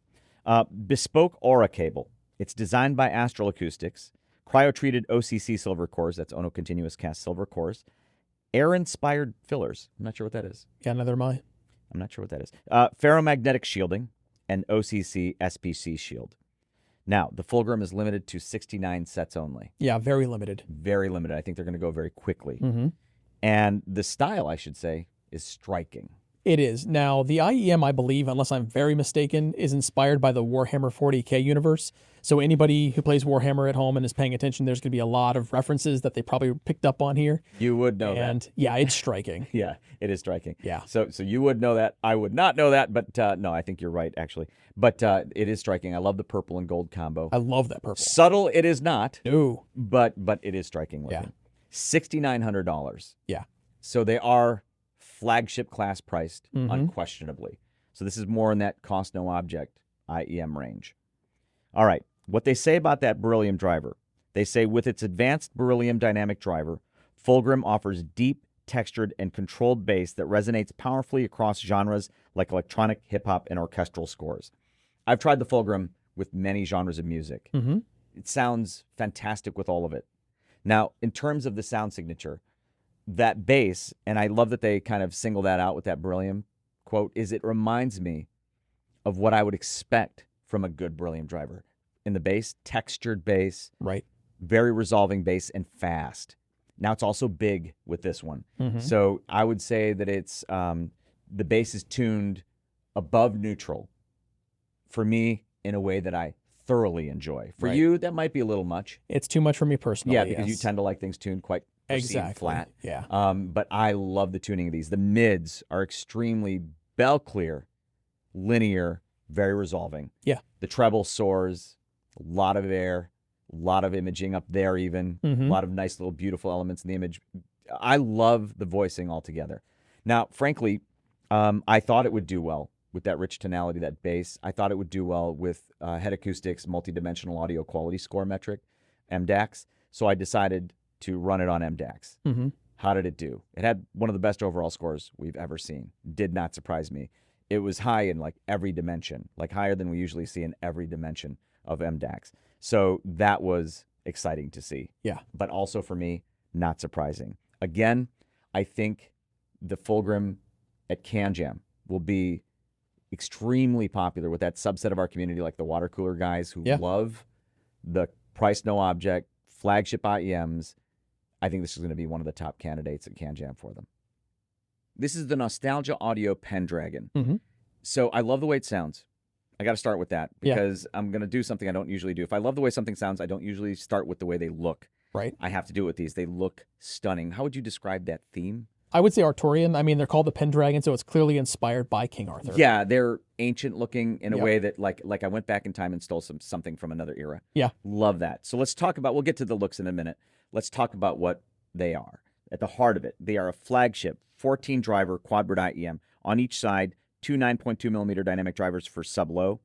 Bespoke Aura cable. It's designed by Astell&Acoustics. Cryo-treated OCC silver cores. That's Ono continuous cast silver cores. Air-inspired fillers. I'm not sure what that is. Yeah, neither am I. I'm not sure what that is. Ferromagnetic shielding and OCC SPC shield. Now, the Fulgrim is limited to 69 sets only. Yeah, very limited. Very limited. I think they're going to go very quickly. And the style, I should say, is striking. It is. Now, the IEM, I believe, unless I'm very mistaken, is inspired by the Warhammer 40K universe. So anybody who plays Warhammer at home and is paying attention, there's going to be a lot of references that they probably picked up on here. You would know that. And yeah, it's striking. Yeah, it is striking. Yeah. So you would know that. I would not know that, but no, I think you're right, actually. But it is striking. I love the purple and gold combo. I love that purple. Subtle it is not. No. But it is striking looking. Yeah. $6,900. Yeah. So they are flagship class priced, unquestionably. So this is more in that cost no object IEM range. All right. What they say about that beryllium driver, they say with its advanced beryllium dynamic driver, Fulgrim offers deep, textured, and controlled bass that resonates powerfully across genres like electronic, hip-hop, and orchestral scores. I've tried the Fulgrim with many genres of music. It sounds fantastic with all of it. Now, in terms of the sound signature, that bass, and I love that they kind of single that out with that beryllium quote, is it reminds me of what I would expect from a good beryllium driver. In the bass, textured bass, right? Very resolving bass and fast. Now it's also big with this one. So I would say that it's the bass is tuned above neutral for me in a way that I thoroughly enjoy. For you, that might be a little much. It's too much for me personally. Yeah, because you tend to like things tuned quite flat. Yeah. But I love the tuning of these. The mids are extremely bell clear, linear, very resolving. Yeah. The treble soars, a lot of air, a lot of imaging up there even, a lot of nice little beautiful elements in the image. I love the voicing altogether. Now, frankly, I thought it would do well with that rich tonality, that bass. I thought it would do well with Head Acoustics multidimensional audio quality score metric, MDAX. So I decided to run it on MDAX. How did it do? It had one of the best overall scores we've ever seen. Did not surprise me. It was high in like every dimension, like higher than we usually see in every dimension of MDAX. So that was exciting to see. Yeah. But also for me, not surprising. Again, I think the Fulgrim at CanJam will be extremely popular with that subset of our community, like the water cooler guys who love the price no object flagship IEMs. I think this is going to be one of the top candidates at CanJam for them. This is the Nostalgia Audio Pendragon. Mm-hmm. So I love the way it sounds. I got to start with that because I'm going to do something I don't usually do. If I love the way something sounds, I don't usually start with the way they look. Right. I have to do it with these. They look stunning. How would you describe that theme? I would say Arturian. I mean, they're called the Pendragon, so it's clearly inspired by King Arthur. Yeah, they're ancient looking in a way that like I went back in time and stole something from another era. Yeah. Love that. So let's talk about, we'll get to the looks in a minute. Let's talk about what they are. At the heart of it, they are a flagship 14 driver quadbird IEM. On each side, 2 9.2 millimeter dynamic drivers for sub-low,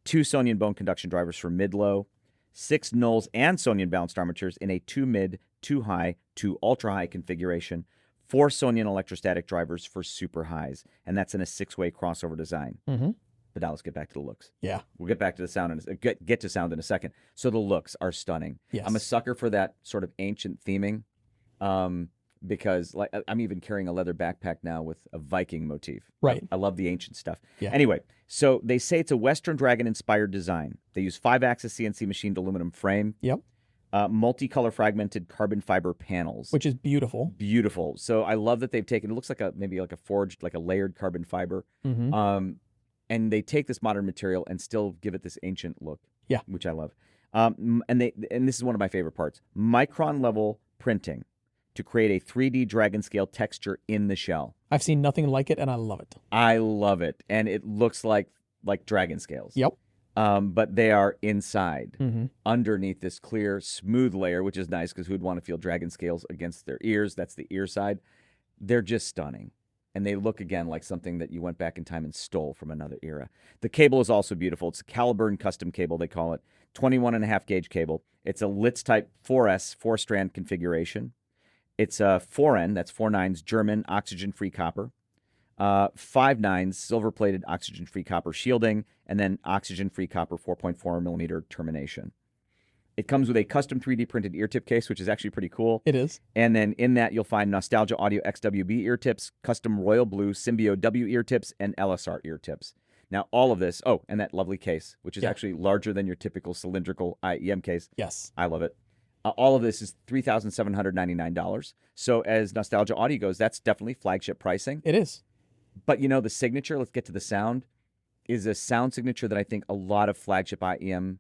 2 Sonian bone conduction drivers for mid-low, 6 Knowles and Sonian balanced armatures in a 2 mid, 2 high, 2 ultra high configuration, 4 Sonian electrostatic drivers for super highs, and that's in a 6-way crossover design. Mm-hmm. But now let's get back to the looks. Yeah. We'll get back to the sound and get to sound in a second. So the looks are stunning. Yes. I'm a sucker for that sort of ancient theming. Because like I'm even carrying a leather backpack now with a Viking motif. Right. I love the ancient stuff. Yeah. Anyway, so they say it's a Western Dragon inspired design. They use 5-axis CNC machined aluminum frame. Yep. Multicolor fragmented carbon fiber panels. Which is beautiful. Beautiful. So I love that they've taken, it looks like maybe like a forged, like a layered carbon fiber. Mm-hmm. And they take this modern material and still give it this ancient look. Yeah. Which I love. And this is one of my favorite parts. Micron level printing to create a 3D dragon scale texture in the shell. I've seen nothing like it, and I love it. I love it. And it looks like dragon scales. Yep. But they are inside, Mm-hmm. underneath this clear, smooth layer, which is nice because who'd want to feel dragon scales against their ears? That's the ear side. They're just stunning. And they look, again, like something that you went back in time and stole from another era. The cable is also beautiful. It's a Caliburn custom cable, they call it. 21.5 gauge cable. It's a Litz type 4S, 4-strand configuration. It's a 4N, that's 4 nines German oxygen-free copper, 5 nines silver-plated oxygen-free copper shielding, and then oxygen-free copper 4.4 millimeter termination. It comes with a custom 3D printed ear tip case, which is actually pretty cool. It is. And then in that, you'll find Nostalgia Audio XWB ear tips, custom Royal Blue Symbio W ear tips, and LSR ear tips. Now, all of this, and that lovely case, which is actually larger than your typical cylindrical IEM case. Yes. I love it. All of this is $3,799. So as Nostalgia Audio goes, that's definitely flagship pricing. It is. But, the signature, let's get to the sound, is a sound signature that I think a lot of flagship IEM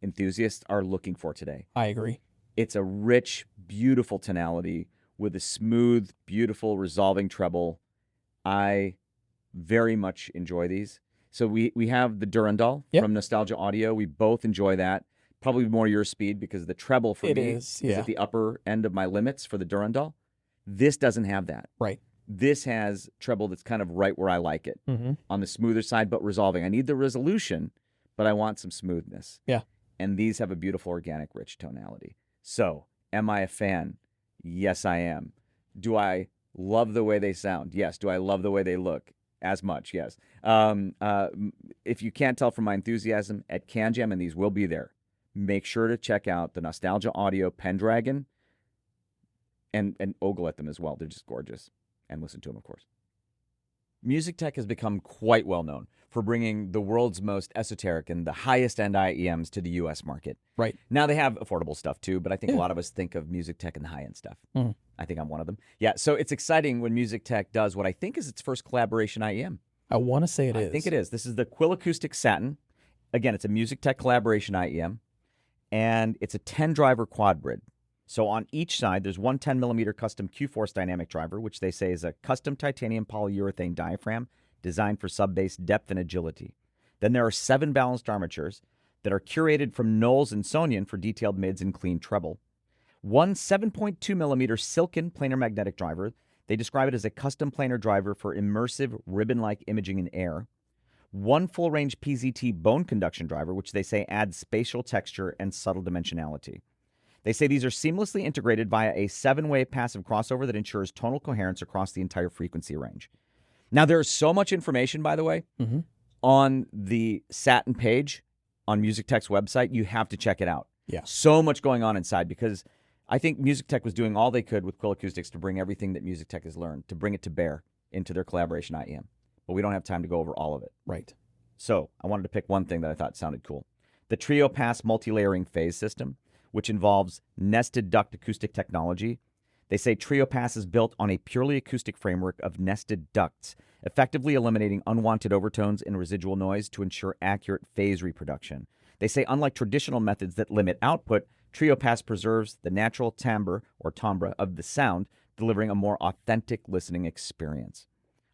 enthusiasts are looking for today. I agree. It's a rich, beautiful tonality with a smooth, beautiful, resolving treble. I very much enjoy these. So we have the Durandal from Nostalgia Audio. We both enjoy that. Probably more your speed because the treble for me is at the upper end of my limits for the Durandal. This doesn't have that. Right. This has treble that's kind of right where I like it, Mm-hmm. on the smoother side, but resolving. I need the resolution, but I want some smoothness. Yeah. And these have a beautiful, organic, rich tonality. So, am I a fan? Yes, I am. Do I love the way they sound? Yes. Do I love the way they look? As much, yes. If you can't tell from my enthusiasm, at CanJam, and these will be there, make sure to check out the Nostalgia Audio Pendragon and ogle at them as well. They're just gorgeous. And listen to them, of course. Musicteck has become quite well known for bringing the world's most esoteric and the highest end IEMs to the U.S. market. Right. Now they have affordable stuff too, but I think a lot of us think of Musicteck and the high-end stuff. Mm-hmm. I think I'm one of them. Yeah, so it's exciting when Musicteck does what I think is its first collaboration IEM. I want to say it is. I think it is. This is the Quill Acoustics Satin. Again, it's a Musicteck collaboration IEM, and it's a 10-driver quadbrid. So on each side, there's one 10-millimeter custom Q-Force dynamic driver, which they say is a custom titanium polyurethane diaphragm designed for sub-bass depth and agility. Then there are 7 balanced armatures that are curated from Knowles and Sonian for detailed mids and clean treble. One 7.2-millimeter silken planar magnetic driver. They describe it as a custom planar driver for immersive ribbon-like imaging in air. One full-range PZT bone conduction driver, which they say adds spatial texture and subtle dimensionality. They say these are seamlessly integrated via a 7-way passive crossover that ensures tonal coherence across the entire frequency range. Now, there is so much information, by the way, on the Satin page on Musicteck's website. You have to check it out. Yeah. So much going on inside because I think Musicteck was doing all they could with Quill Acoustics to bring everything that Musicteck has learned, to bring it to bear into their collaboration IEM. But we don't have time to go over all of it. Right. So I wanted to pick one thing that I thought sounded cool. The Trio Pass multi-layering phase system, which involves nested duct acoustic technology. They say Trio Pass is built on a purely acoustic framework of nested ducts, effectively eliminating unwanted overtones and residual noise to ensure accurate phase reproduction. They say unlike traditional methods that limit output, Trio Pass preserves the natural timbre or timbre of the sound, delivering a more authentic listening experience.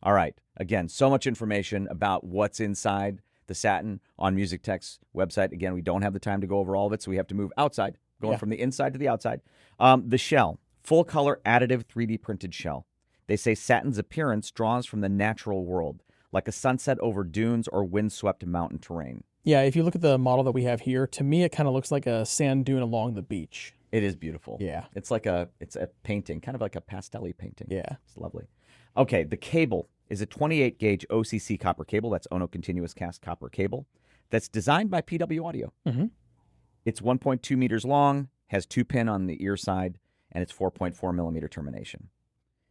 All right, again, so much information about what's inside the Satin on Musicteck's website. Again, we don't have the time to go over all of it, so we have to move outside, going from the inside to the outside. The shell, full color additive 3D printed shell. They say Satin's appearance draws from the natural world, like a sunset over dunes or windswept mountain terrain. Yeah, if you look at the model that we have here, to me it kind of looks like a sand dune along the beach. It is beautiful. Yeah. It's a painting, kind of like a pastel-y painting. Yeah. It's lovely. Okay, the cable is a 28-gauge OCC copper cable. That's Ono Continuous Cast Copper Cable. That's designed by PW Audio. Mm-hmm. It's 1.2 meters long, has 2-pin on the ear side, and it's 4.4 millimeter termination.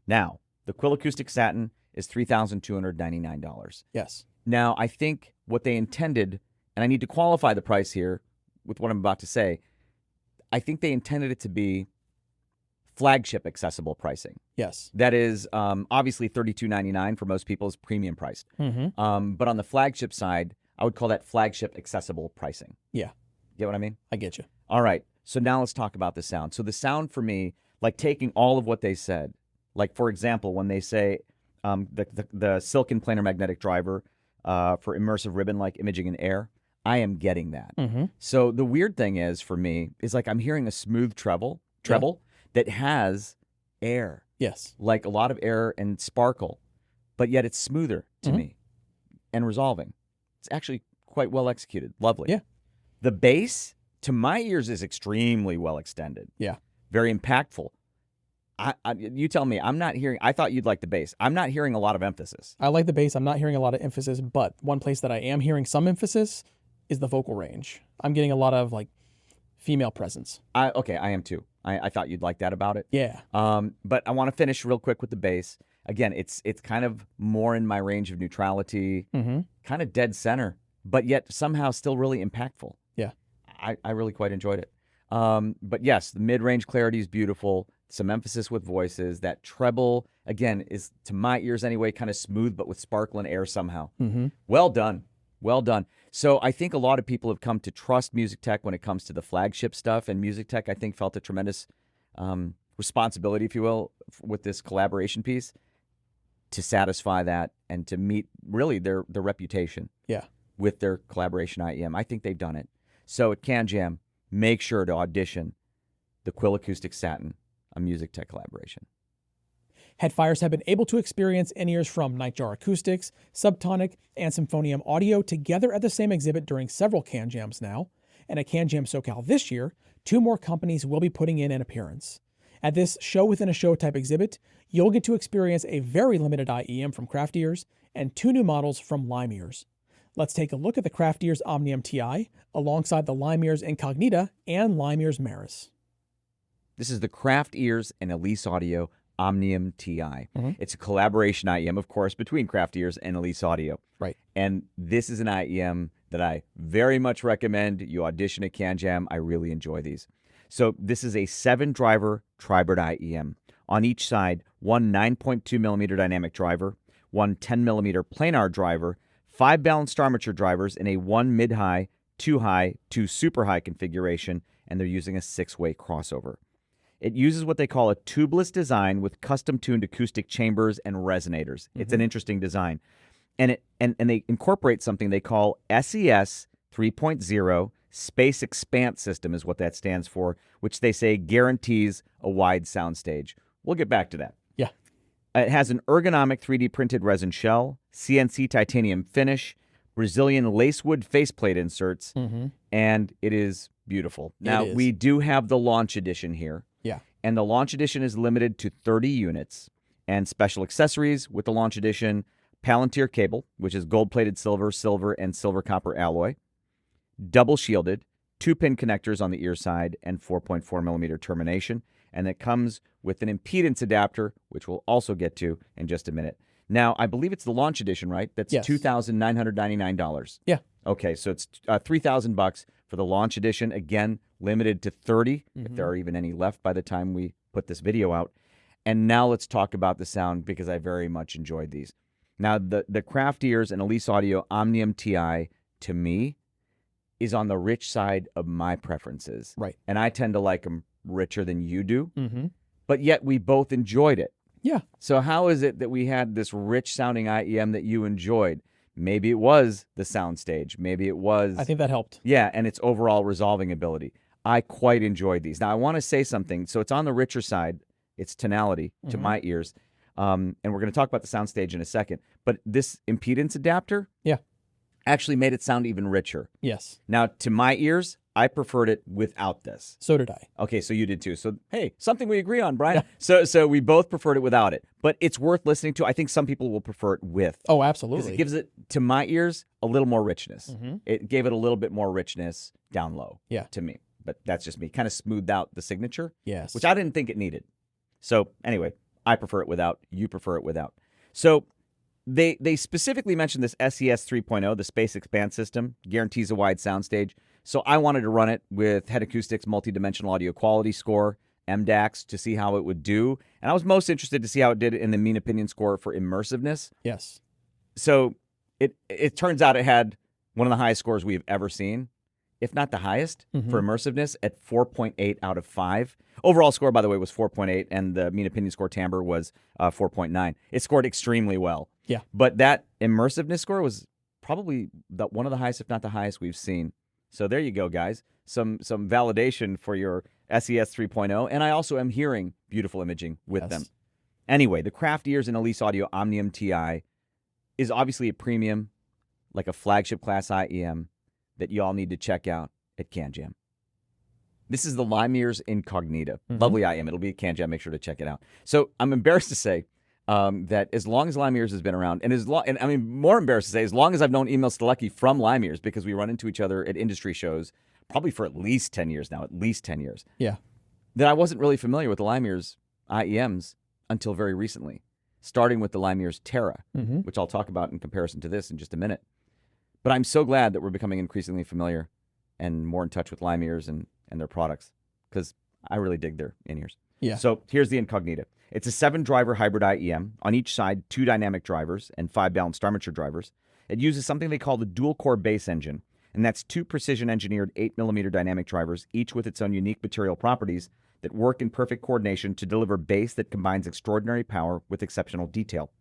Now, the Quill Acoustics Satin is $3,299. Yes. Now, I think what they intended, and I need to qualify the price here with what I'm about to say, I think they intended it to be flagship accessible pricing. Yes. That is obviously $32.99 for most people is premium priced. Mm-hmm. But on the flagship side, I would call that flagship accessible pricing. Yeah. Get what I mean? I get you. All right. So now let's talk about the sound. So the sound for me, like taking all of what they said, like for example, when they say the silken planar magnetic driver for immersive ribbon-like imaging in air, I am getting that. Mm-hmm. So the weird thing is for me is like I'm hearing a smooth treble that has air. Yes. Like a lot of air and sparkle, but yet it's smoother to me and resolving. It's actually quite well executed. Lovely. Yeah. The bass, to my ears, is extremely well extended. Yeah. Very impactful. You tell me, I'm not hearing, I thought you'd like the bass. I'm not hearing a lot of emphasis. I like the bass. I'm not hearing a lot of emphasis, but one place that I am hearing some emphasis is the vocal range. I'm getting a lot of like female presence. I am too. I thought you'd like that about it. Yeah. But I want to finish real quick with the bass. Again, it's kind of more in my range of neutrality, kind of dead center, but yet somehow still really impactful. Yeah. I really quite enjoyed it. But yes, the mid-range clarity is beautiful. Some emphasis with voices. That treble, again, is, to my ears anyway, kind of smooth, but with sparkle and air somehow. Mm-hmm. Well done. Well done. So I think a lot of people have come to trust Musicteck when it comes to the flagship stuff, and Musicteck, I think, felt a tremendous responsibility, if you will, with this collaboration piece to satisfy that and to meet, really, their reputation with their collaboration IEM. I think they've done it. So at CanJam, make sure to audition the Quill Acoustics Satin, a Musicteck collaboration. Headfires have been able to experience in-ears from Nightjar Acoustics, Subtonic, and Symphonium Audio together at the same exhibit during several CanJams now, and at CanJam SoCal this year, 2 more companies will be putting in an appearance. At this show-within-a-show type exhibit, you'll get to experience a very limited IEM from Craft Ears and 2 new models from Lime Ears. Let's take a look at the Craft Ears Omnium TI alongside the Lime Ears Incognita and Lime Ears Maris. This is the Craft Ears and Elise Audio Omnium TI. It's a collaboration IEM, of course, between Craft Ears and Elise Audio. Right. And this is an IEM that I very much recommend you audition at CanJam. I really enjoy these. So this is a 7-driver Tribird IEM. On each side, one 9.2 millimeter dynamic driver, one 10 millimeter planar driver, 5 balanced armature drivers in a 1 mid-high, 2 high, 2 super high configuration, and they're using a 6-way crossover. It uses what they call a tubeless design with custom-tuned acoustic chambers and resonators. It's an interesting design. And they incorporate something they call SES 3.0 Space Expanse System is what that stands for, which they say guarantees a wide soundstage. We'll get back to that. Yeah. It has an ergonomic 3D printed resin shell, CNC titanium finish, Brazilian lacewood faceplate inserts, and it is beautiful. Now, we do have the launch edition here. Yeah. And the launch edition is limited to 30 units. And special accessories with the launch edition, Palantir cable, which is gold-plated silver, and silver copper alloy, double shielded, 2-pin connectors on the ear side and 4.4 millimeter termination. And it comes with an impedance adapter, which we'll also get to in just a minute. Now, I believe it's the launch edition, right? That's Yes. $2,999. Yeah. Okay, so it's $3,000 for the launch edition. Again, limited to 30, if there are even any left by the time we put this video out. And now let's talk about the sound, because I very much enjoyed these. Now, the Craft Ears and Elise Audio Omnium TI, to me, is on the rich side of my preferences. Right. And I tend to like them richer than you do. Mm-hmm. But yet we both enjoyed it. Yeah. So how is it that we had this rich-sounding IEM that you enjoyed? Maybe it was the soundstage. Maybe it was... I think that helped. Yeah, and its overall resolving ability. I quite enjoyed these. Now, I want to say something. So it's on the richer side. It's tonality to my ears. And we're going to talk about the soundstage in a second. But this impedance adapter actually made it sound even richer. Yes. Now, to my ears, I preferred it without this. So did I. Okay, so you did too. So, hey, something we agree on, Brian. Yeah. So we both preferred it without it. But it's worth listening to. I think some people will prefer it with. Oh, Because absolutely. it gives it, to my ears, a little more richness. Mm-hmm. It gave it a little bit more richness down low Yeah. to me. But that's just me. Kind of smoothed out the signature, Yes. which I didn't think it needed. So anyway, I prefer it without. You prefer it without. So they specifically mentioned this SES 3.0, the Space Expand System, guarantees a wide soundstage. So I wanted to run it with Head Acoustics Multidimensional Audio Quality Score, MDAX, to see how it would do. And I was most interested to see how it did in the Mean Opinion score for immersiveness. Yes. So it turns out it had one of the highest scores we've ever seen, if not the highest, for immersiveness at 4.8 out of 5. Overall score, by the way, was 4.8, and the Mean Opinion score timbre was 4.9. It scored extremely well. Yeah. But that immersiveness score was probably one of the highest, if not the highest, we've seen. So there you go, guys. Some validation for your SES 3.0, and I also am hearing beautiful imaging with them. Anyway, the Craft Ears and Elise Audio Omnium TI is obviously a premium, like a flagship class IEM that you all need to check out at CanJam. This is the Lime Ears Incognita. Lovely IEM. It'll be at CanJam. Make sure to check it out. So I'm embarrassed to say that as long as Lime Ears has been around, and I mean, more embarrassed to say, as long as I've known Emil Stalecki from Lime Ears, because we run into each other at industry shows, probably for at least 10 years now, at least 10 years. Yeah. That I wasn't really familiar with the Lime Ears IEMs until very recently, starting with the Lime Ears Terra, which I'll talk about in comparison to this in just a minute. But I'm so glad that we're becoming increasingly familiar and more in touch with Lime Ears and their products, because I really dig their in-ears. Yeah. So here's the Incognita. It's a 7-driver hybrid IEM. On each side, 2 dynamic drivers and 5 balanced armature drivers. It uses something they call the dual-core bass engine, and that's 2 precision-engineered 8mm dynamic drivers, each with its own unique material properties that work in perfect coordination to deliver bass that combines extraordinary power with exceptional detail.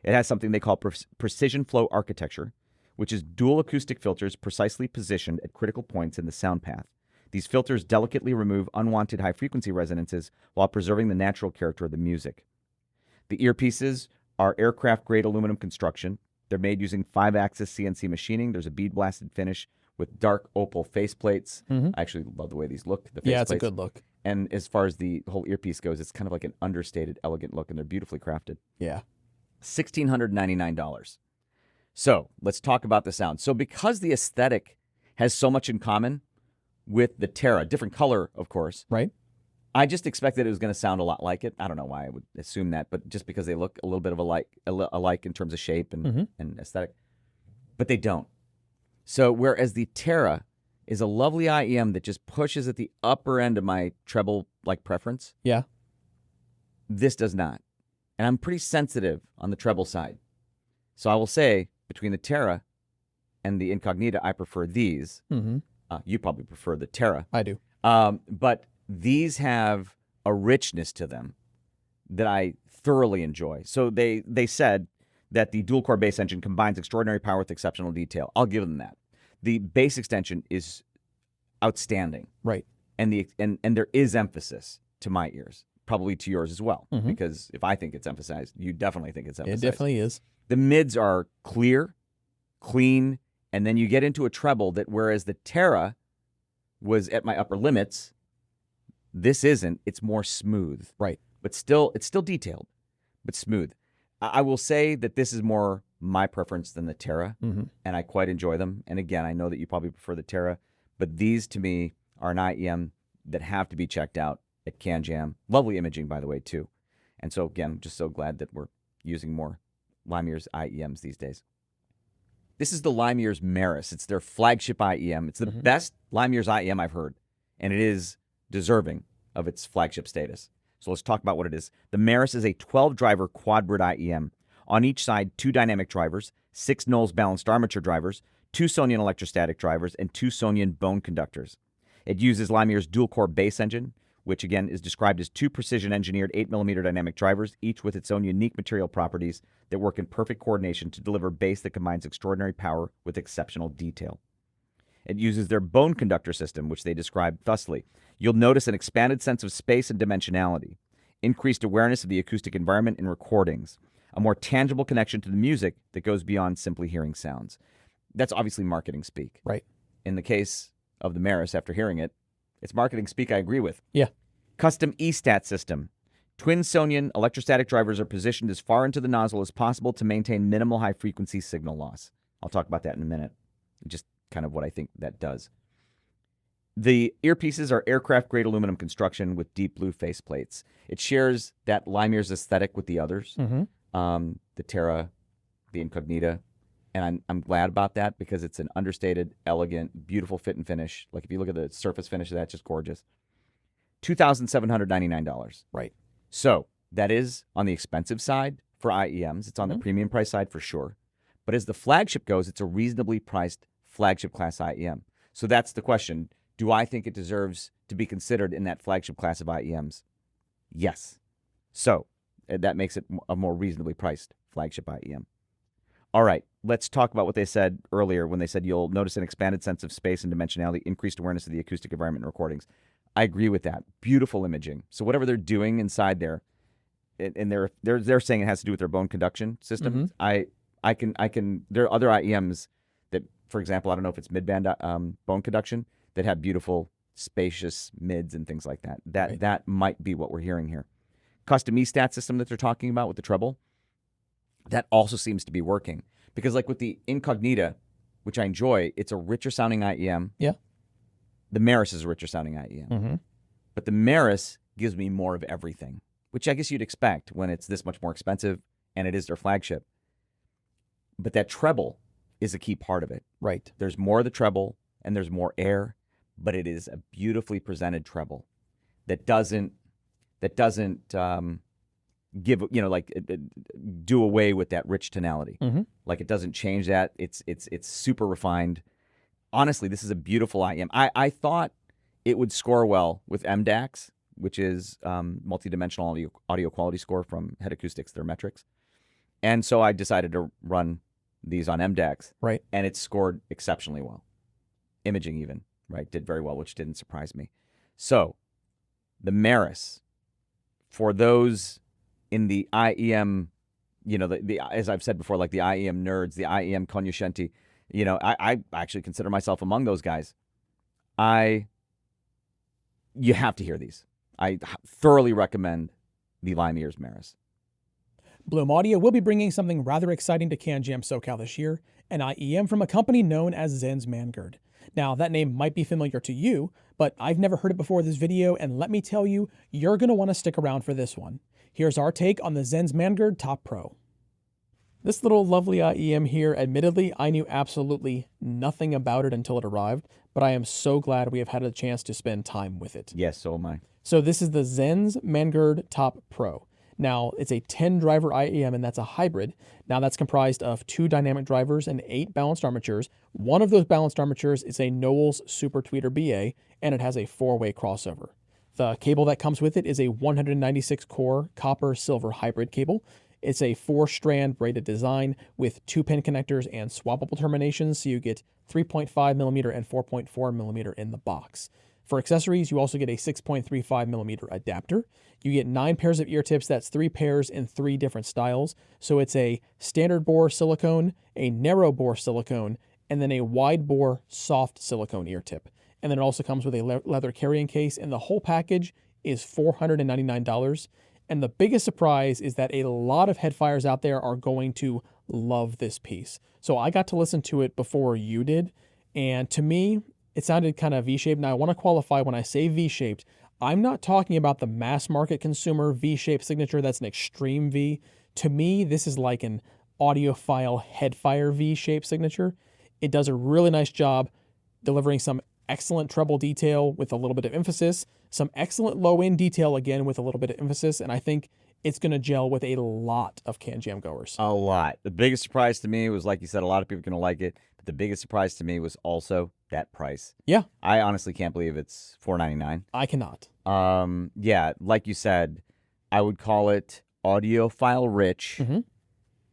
It has something they call precision flow architecture, which is dual acoustic filters precisely positioned at critical points in the sound path. These filters delicately remove unwanted high-frequency resonances while preserving the natural character of the music. The earpieces are aircraft-grade aluminum construction. They're made using 5-axis CNC machining. There's a bead-blasted finish with dark opal faceplates. I actually love the way these look, the faceplates. Yeah, it's a good look. And as far as the whole earpiece goes, it's kind of like an understated, elegant look, and they're beautifully crafted. Yeah. $1,699. So let's talk about the sound. So because the aesthetic has so much in common with the Terra, different color, of course. Right. I just expected it was going to sound a lot like it. I don't know why I would assume that, but just because they look a little bit of alike in terms of shape and aesthetic. But they don't. So whereas the Terra is a lovely IEM that just pushes at the upper end of my treble-like preference. Yeah. This does not. And I'm pretty sensitive on the treble side. So I will say, between the Terra and the Incognita, I prefer these. You probably prefer the Terra. I do. But these have a richness to them that I thoroughly enjoy. So they said that the dual-core bass engine combines extraordinary power with exceptional detail. I'll give them that. The bass extension is outstanding. Right. And there is emphasis to my ears, probably to yours as well, because if I think it's emphasized, you definitely think it's emphasized. It definitely is. The mids are clear, clean, and then you get into a treble that, whereas the Terra was at my upper limits, this isn't. It's more smooth. Right. But still, it's still detailed, but smooth. I will say that this is more my preference than the Terra, and I quite enjoy them. And again, I know that you probably prefer the Terra, But these, to me, are an IEM that have to be checked out at CanJam. Lovely imaging, by the way, too. And so, again, I'm just so glad that we're using more Lime-Ears IEMs these days. This is the Lime-Ears Maris. It's their flagship IEM. It's the best Lime-Ears IEM I've heard, and it is deserving of its flagship status. So let's talk about what it is. The Maris is a 12-driver quad-bridge IEM. On each side, 2 dynamic drivers, 6 Knowles balanced armature drivers, 2 Sonian electrostatic drivers, and 2 Sonian bone conductors. It uses Lime-Ears dual-core bass engine, which again is described as 2 precision-engineered 8mm dynamic drivers, each with its own unique material properties that work in perfect coordination to deliver bass that combines extraordinary power with exceptional detail. It uses their bone conductor system, which they describe thusly. You'll notice an expanded sense of space and dimensionality, increased awareness of the acoustic environment in recordings, a more tangible connection to the music that goes beyond simply hearing sounds. That's obviously marketing speak. Right. In the case of the Maris, after hearing it, it's marketing speak I agree with. Yeah. Custom ESTAT system. Twin Sonian electrostatic drivers are positioned as far into the nozzle as possible to maintain minimal high-frequency signal loss. I'll talk about that in a minute. Just kind of what I think that does. The earpieces are aircraft-grade aluminum construction with deep blue faceplates. It shares that Lime-Ears aesthetic with the others, the Terra, the Incognita, and I'm glad about that because it's an understated, elegant, beautiful fit and finish. Like if you look at the surface finish of that, just gorgeous. $2,799. Right. So that is on the expensive side for IEMs. It's on the premium price side for sure. But as the flagship goes, it's a reasonably priced flagship class IEM. So that's the question. Do I think it deserves to be considered in that flagship class of IEMs? Yes. So that makes it a more reasonably priced flagship IEM. All right, let's talk about what they said earlier when they said you'll notice an expanded sense of space and dimensionality, increased awareness of the acoustic environment in recordings. I agree with that. Beautiful imaging. So whatever they're doing inside there, and they're saying it has to do with their bone conduction system. I can. There are other IEMs that, for example, I don't know if it's midband bone conduction that have beautiful, spacious mids and things like that. That might be what we're hearing here. Custom ESTAT system that they're talking about with the treble. That also seems to be working because, like with the Incognita, which I enjoy, it's a richer sounding IEM. Yeah. The Maris is a richer sounding IEM. But the Maris gives me more of everything, which I guess you'd expect when it's this much more expensive and it is their flagship. But that treble is a key part of it. Right. There's more of the treble and there's more air, but it is a beautifully presented treble that doesn't give, do away with that rich tonality. Like it doesn't change that. It's super refined. Honestly, this is a beautiful IEM. I thought it would score well with MDAX, which is multidimensional audio quality score from Head Acoustics, their metrics. And so I decided to run these on MDAX. Right. And it scored exceptionally well. Imaging even, right, did very well, which didn't surprise me. So the Maris, for those in the IEM, the as I've said before, like the IEM nerds, the IEM cognoscenti, I actually consider myself among those guys. You have to hear these. I thoroughly recommend the Lime-Ears Maris. Bloom Audio will be bringing something rather exciting to CanJam SoCal this year, an IEM from a company known as XENNS Mangird. Now, that name might be familiar to you, but I've never heard it before this video, and let me tell you, you're going to want to stick around for this one. Here's our take on the XENNS Mangird Top Pro. This little lovely IEM here, admittedly, I knew absolutely nothing about it until it arrived, but I am so glad we have had a chance to spend time with it. Yes, so am I. So this is the XENNS Mangird Top Pro. Now, it's a 10-driver IEM, and that's a hybrid. Now, that's comprised of 2 dynamic drivers and 8 balanced armatures. One of those balanced armatures is a Knowles Super Tweeter BA, and it has a 4-way crossover. The cable that comes with it is a 196-core copper-silver hybrid cable. It's a 4-strand braided design with 2-pin connectors and swappable terminations, so you get 3.5mm and 4.4mm in the box. For accessories, you also get a 6.35mm adapter. You get 9 pairs of ear tips. That's 3 pairs in 3 different styles. So it's a standard bore silicone, a narrow bore silicone, and then a wide bore soft silicone ear tip. And then it also comes with a leather carrying case, and the whole package is $499. And the biggest surprise is that a lot of headfires out there are going to love this piece. So I got to listen to it before you did, and to me, It sounded kind of V-shaped. Now, I want to qualify when I say V-shaped, I'm not talking about the mass market consumer V-shaped signature. That's an extreme V. To me, this is like an audiophile headfire V-shaped signature. It does a really nice job delivering some excellent treble detail with a little bit of emphasis, some excellent low-end detail again with a little bit of emphasis, and I think it's going to gel with a lot of CanJam goers. A lot. The biggest surprise to me was, like you said, a lot of people are going to like it, but the biggest surprise to me was also that price. Yeah. I honestly can't believe it's $499. I cannot. Yeah, like you said, I would call it audiophile rich.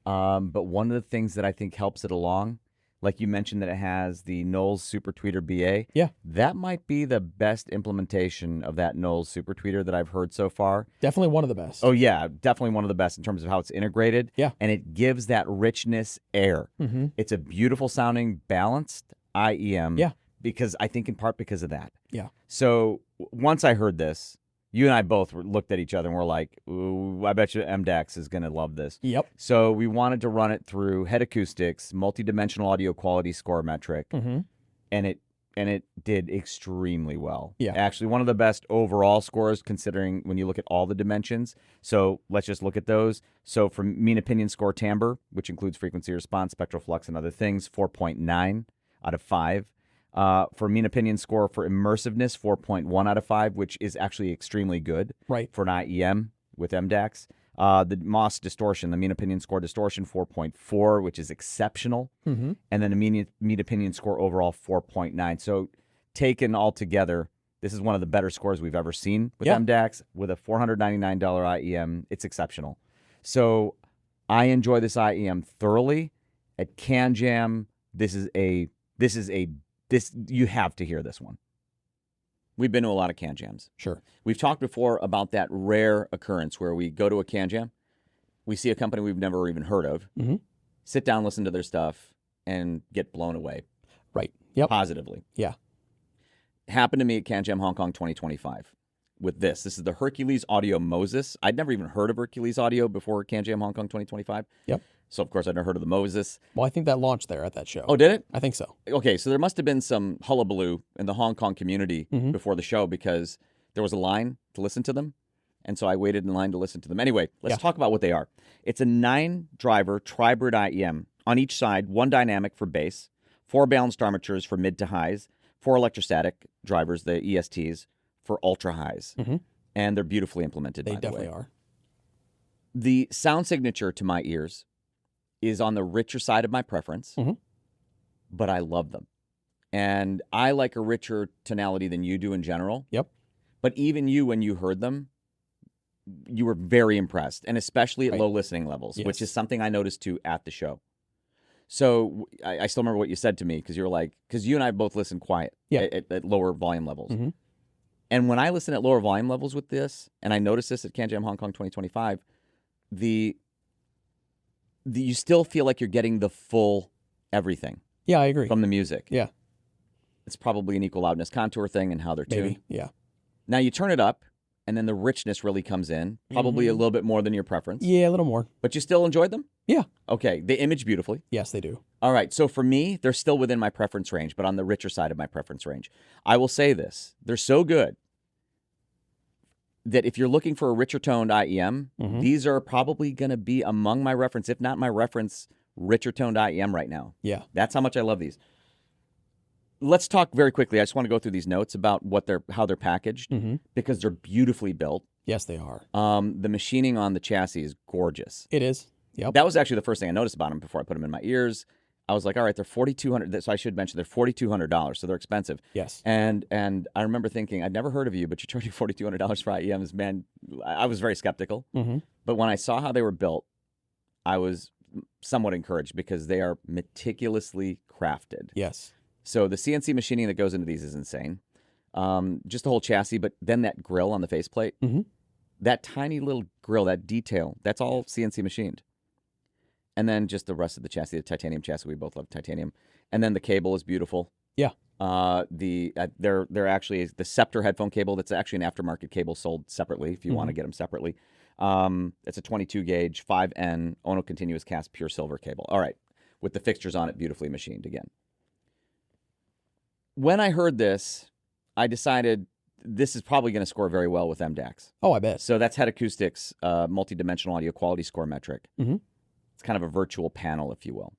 But one of the things that I think helps it along, like you mentioned that it has the Knowles Super Tweeter BA. Yeah. That might be the best implementation of that Knowles Super Tweeter that I've heard so far. Definitely one of the best. Oh, yeah. Definitely one of the best in terms of how it's integrated. Yeah. And it gives that richness air. It's a beautiful sounding, balanced IEM. Yeah. Because I think in part because of that. Yeah. So once I heard this, you and I both looked at each other and we're like, ooh, I bet you MDAX is going to love this. Yep. So we wanted to run it through Head Acoustics, multi-dimensional audio quality score metric, and it did extremely well. Yeah. Actually, one of the best overall scores considering when you look at all the dimensions. So let's just look at those. So for mean opinion score timbre, which includes frequency response, spectral flux, and other things, 4.9 out of 5. For mean opinion score for immersiveness, 4.1 out of 5, which is actually extremely good for an IEM with MDAX. The MOS distortion, the mean opinion score distortion, 4.4, which is exceptional. And then the mean opinion score overall, 4.9. So taken all together, this is one of the better scores we've ever seen with MDAX. With a $499 IEM, it's exceptional. So I enjoy this IEM thoroughly. At CanJam, you have to hear this one. We've been to a lot of CanJams. Sure. We've talked before about that rare occurrence where we go to a CanJam, we see a company we've never even heard of, sit down, listen to their stuff, and get blown away. Right. Yep. Positively. Yeah. Happened to me at CanJam Hong Kong 2025 with this. This is the Hercules Audio Moses. I'd never even heard of Hercules Audio before CanJam Hong Kong 2025. Yep. So, of course, I'd never heard of the Moses. Well, I think that launched there at that show. Oh, did it? I think so. Okay, so there must have been some hullabaloo in the Hong Kong community before the show because there was a line to listen to them. And so I waited in line to listen to them. Anyway, let's talk about what they are. It's a 9-driver tri-brid IEM. On each side, 1 dynamic for bass, 4 balanced armatures for mid to highs, 4 electrostatic drivers, the ESTs, for ultra highs. And they're beautifully implemented, by the way. They definitely are. The sound signature to my ears is on the richer side of my preference, but I love them. And I like a richer tonality than you do in general. Yep. But even you, when you heard them, you were very impressed, and especially at low listening levels, which is something I noticed too at the show. So I still remember what you said to me because you were like, because you and I both listen quiet at lower volume levels. And when I listen at lower volume levels with this, and I noticed this at CanJam Hong Kong 2025, you still feel like you're getting the full everything. Yeah, I agree. From the music. Yeah. It's probably an equal loudness contour thing and how they're tuned. Yeah. Now you turn it up, and then the richness really comes in, probably a little bit more than your preference. Yeah, a little more. But you still enjoyed them? Yeah. Okay, they image beautifully. Yes, they do. All right, so for me, they're still within my preference range, but on the richer side of my preference range. I will say this. They're so good that if you're looking for a richer toned IEM, these are probably going to be among my reference, if not my reference, richer toned IEM right now. Yeah. That's how much I love these. Let's talk very quickly. I just want to go through these notes about how they're packaged because they're beautifully built. Yes, they are. The machining on the chassis is gorgeous. It is. Yep. That was actually the first thing I noticed about them before I put them in my ears. I was like, all right, they're $4,200. So I should mention they're $4,200, so they're expensive. Yes. And I remember thinking, I'd never heard of you, but you're charging $4,200 for IEMs. Man, I was very skeptical. But when I saw how they were built, I was somewhat encouraged because they are meticulously crafted. Yes. So the CNC machining that goes into these is insane. Just the whole chassis, but then that grill on the faceplate, that tiny little grill, that detail, that's all CNC machined. And then just the rest of the chassis, the titanium chassis, we both love titanium. And then the cable is beautiful. Yeah. They're actually the Scepter headphone cable. That's actually an aftermarket cable sold separately if you want to get them separately. It's a 22 gauge 5N Ono continuous cast pure silver cable. All right, with the fixtures on it, beautifully machined again. when I heard this, I decided this is probably going to score very well with MDAX. Oh, I bet. So that's Head Acoustics multi-dimensional audio quality score metric. Mm-hmm. It's kind of a virtual panel, if you will.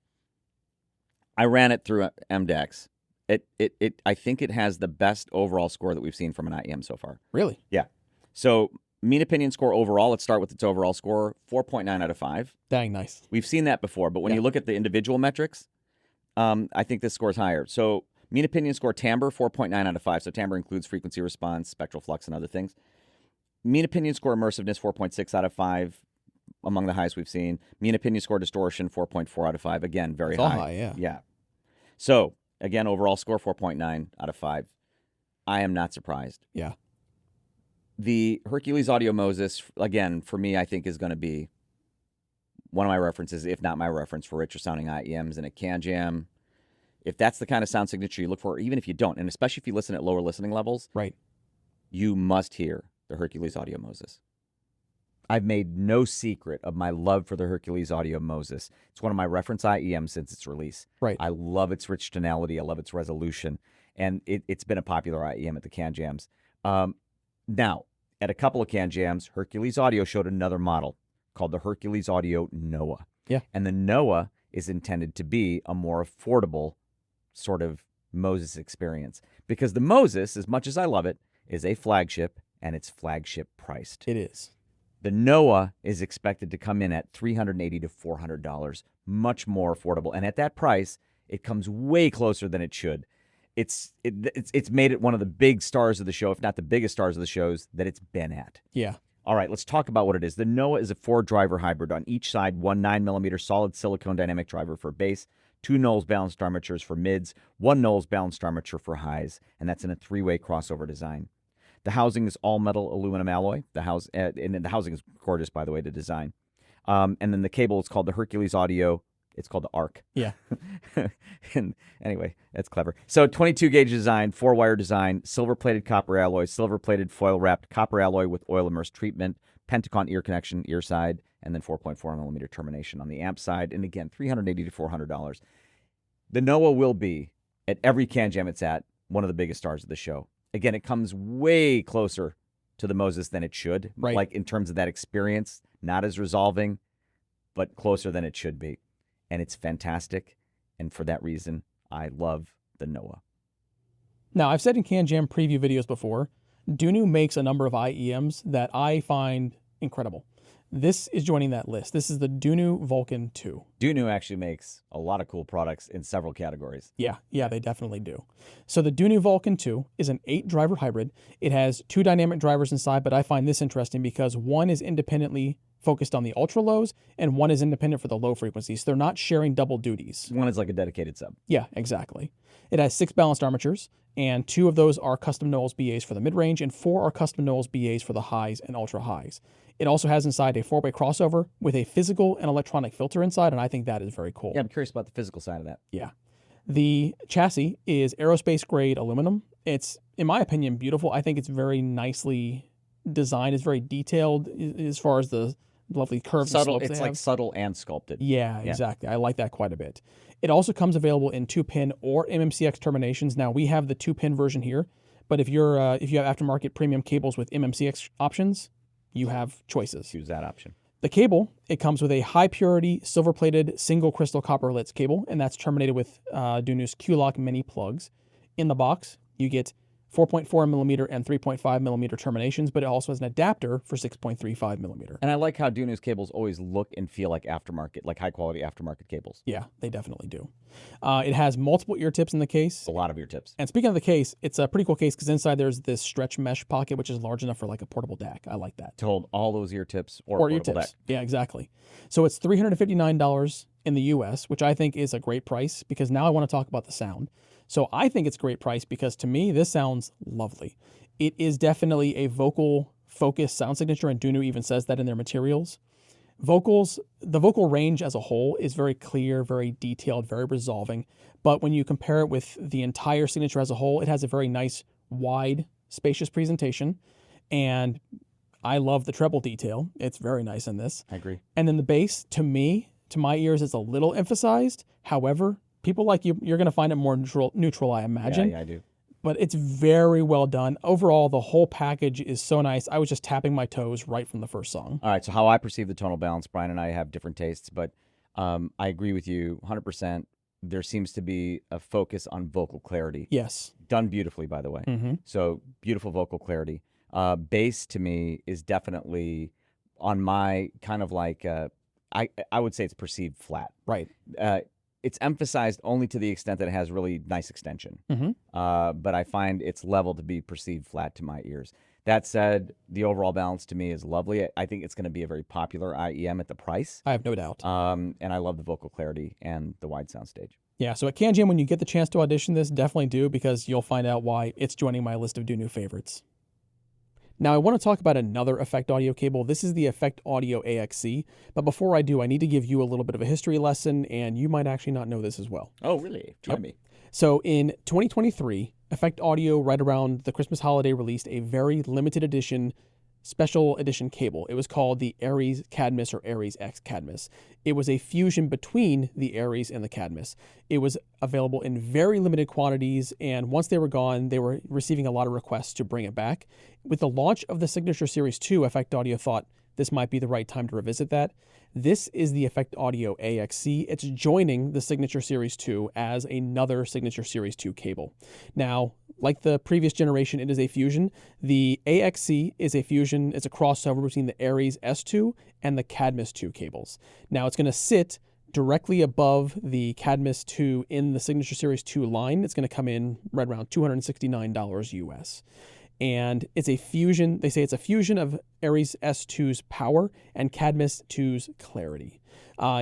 I ran it through MDAX. I think it has the best overall score that we've seen from an IEM so far. Really? Yeah. So mean opinion score overall, let's start with its overall score, 4.9 out of 5. Dang, nice. We've seen that before, but when you look at the individual metrics, I think this score's higher. So mean opinion score timbre, 4.9 out of 5. So timbre includes frequency response, spectral flux, and other things. Mean opinion score immersiveness, 4.6 out of 5, among the highest we've seen. Mean opinion score distortion, 4.4 out of 5. Again, very high. All high, yeah. Yeah. So, again, overall score, 4.9 out of 5. I am not surprised. Yeah. The Hercules Audio Moses, again, for me, I think is going to be one of my references, if not my reference, for richer sounding IEMs and a CanJam. If that's the kind of sound signature you look for, even if you don't, and especially if you listen at lower listening levels, right, you must hear the Hercules Audio Moses. I've made no secret of my love for the Hercules Audio Moses. It's one of my reference IEMs since its release. Right. I love its rich tonality. I love its resolution. And it's been a popular IEM at the CanJams. Now, at a couple of CanJams, Hercules Audio showed another model called the Hercules Audio Noah. Yeah. And the Noah is intended to be a more affordable sort of Moses experience. Because the Moses, as much as I love it, is a flagship, and it's flagship priced. It is. The Noah is expected to come in at $380 to $400, much more affordable. And at that price, it comes way closer than it should. It's made it one of the big stars of the show, if not the biggest stars of the shows that it's been at. Yeah. All right, let's talk about what it is. The Noah is a 4-driver hybrid. On each side, one 9mm solid silicone dynamic driver for bass, 2 Knowles balanced armatures for mids, 1 Knowles balanced armature for highs, and that's in a 3-way crossover design. The housing is all metal aluminum alloy. And the housing is gorgeous, by the way, to design. And then the cable is called the Hercules Audio. It's called the ARC. Yeah. And anyway, that's clever. So 22-gauge design, 4-wire design, silver-plated copper alloy, silver-plated foil-wrapped copper alloy with oil-immersed treatment, Pentacon ear connection, ear side, and then 4.4mm termination on the amp side. And again, $380 to $400. The Noah will be, at every CanJam it's at, one of the biggest stars of the show. Again, it comes way closer to the Moses than it should, right, like in terms of that experience, not as resolving, but closer than it should be. And it's fantastic. And for that reason, I love the Noah. Now, I've said in CanJam preview videos before, DUNU makes a number of IEMs that I find incredible. This is joining that list. This is the DUNU Vulcan 2. DUNU actually makes a lot of cool products in several categories. Yeah, they definitely do. So the DUNU Vulcan 2 is an 8-driver hybrid. It has 2 dynamic drivers inside, but I find this interesting because one is independently focused on the ultra lows and one is independent for the low frequencies. So they're not sharing double duties. One is like a dedicated sub. Yeah, exactly. It has 6 balanced armatures, and 2 of those are custom Knowles BAs for the mid-range, and 4 are custom Knowles BAs for the highs and ultra highs. It also has inside a 4-way crossover with a physical and electronic filter inside, and I think that is very cool. Yeah, I'm curious about the physical side of that. Yeah. The chassis is aerospace-grade aluminum. It's, in my opinion, beautiful. I think it's very nicely designed. It's very detailed as far as the lovely curves subtle, and slopes it's they like have. subtle and sculpted. Yeah, exactly. I like that quite a bit. It also comes available in 2-pin or MMCX terminations. Now, we have the 2-pin version here, but if you have aftermarket premium cables with MMCX options, you have choices. Choose that option. The cable, it comes with a high-purity, silver-plated, single crystal copper LITS cable, and that's terminated with DUNU's Q-Lock mini plugs. In the box, you get 4.4mm and 3.5mm terminations, but it also has an adapter for 6.35mm. And I like how DUNU's cables always look and feel like aftermarket, like high-quality aftermarket cables. Yeah, they definitely do. It has multiple ear tips in the case. A lot of ear tips. And speaking of the case, it's a pretty cool case because inside there's this stretch mesh pocket, which is large enough for like a portable DAC. I like that. To hold all those ear tips or ear portable tips. DAC. Yeah, exactly. So it's $359 in the US, which I think is a great price because now I want to talk about the sound. So I think it's a great price because to me, this sounds lovely. It is definitely a vocal focused sound signature, and DUNU even says that in their materials. The vocal range as a whole is very clear, very detailed, very resolving. But when you compare it with the entire signature as a whole, it has a very nice, wide, spacious presentation. And I love the treble detail. It's very nice in this. I agree. And then the bass, to me, to my ears, is a little emphasized. However, people like you're going to find it more neutral, I imagine. Yeah, I do. But it's very well done. Overall, the whole package is so nice. I was just tapping my toes right from the first song. All right, so how I perceive the tonal balance, Brian and I have different tastes, but I agree with you 100%. There seems to be a focus on vocal clarity. Yes. Done beautifully, by the way. Mm-hmm. So beautiful vocal clarity. Bass to me is definitely on my kind of like, I would say it's perceived flat. Right. It's emphasized only to the extent that it has really nice extension. Mm-hmm. But I find its level to be perceived flat to my ears. That said, the overall balance to me is lovely. I think it's going to be a very popular IEM at the price. I have no doubt. And I love the vocal clarity and the wide sound stage. Yeah, so at CanJam, when you get the chance to audition this, definitely do, because you'll find out why it's joining my list of DUNU favorites. Now, I want to talk about another Effect Audio cable. This is the Effect Audio AXC, but before I do, I need to give you a little bit of a history lesson, and you might actually not know this as well. Oh, really? Try me. So in 2023, Effect Audio, right around the Christmas holiday, released a very limited edition, special edition cable. It was called the Aries Cadmus or Aries X Cadmus. It was a fusion between the Aries and the Cadmus. It was available in very limited quantities, and once they were gone, they were receiving a lot of requests to bring it back. With the launch of the Signature Series 2, Effect Audio thought this might be the right time to revisit that. This is the Effect Audio AXC. It's joining the Signature Series 2 as another Signature Series 2 cable. Now, like the previous generation, it is a fusion. The AXC is a fusion. It's a crossover between the Aries S2 and the Cadmus 2 cables. Now, it's going to sit directly above the Cadmus 2 in the Signature Series 2 line. It's going to come in right around $269 US. And it's a fusion. They say it's a fusion of Aries S2's power and Cadmus 2's clarity.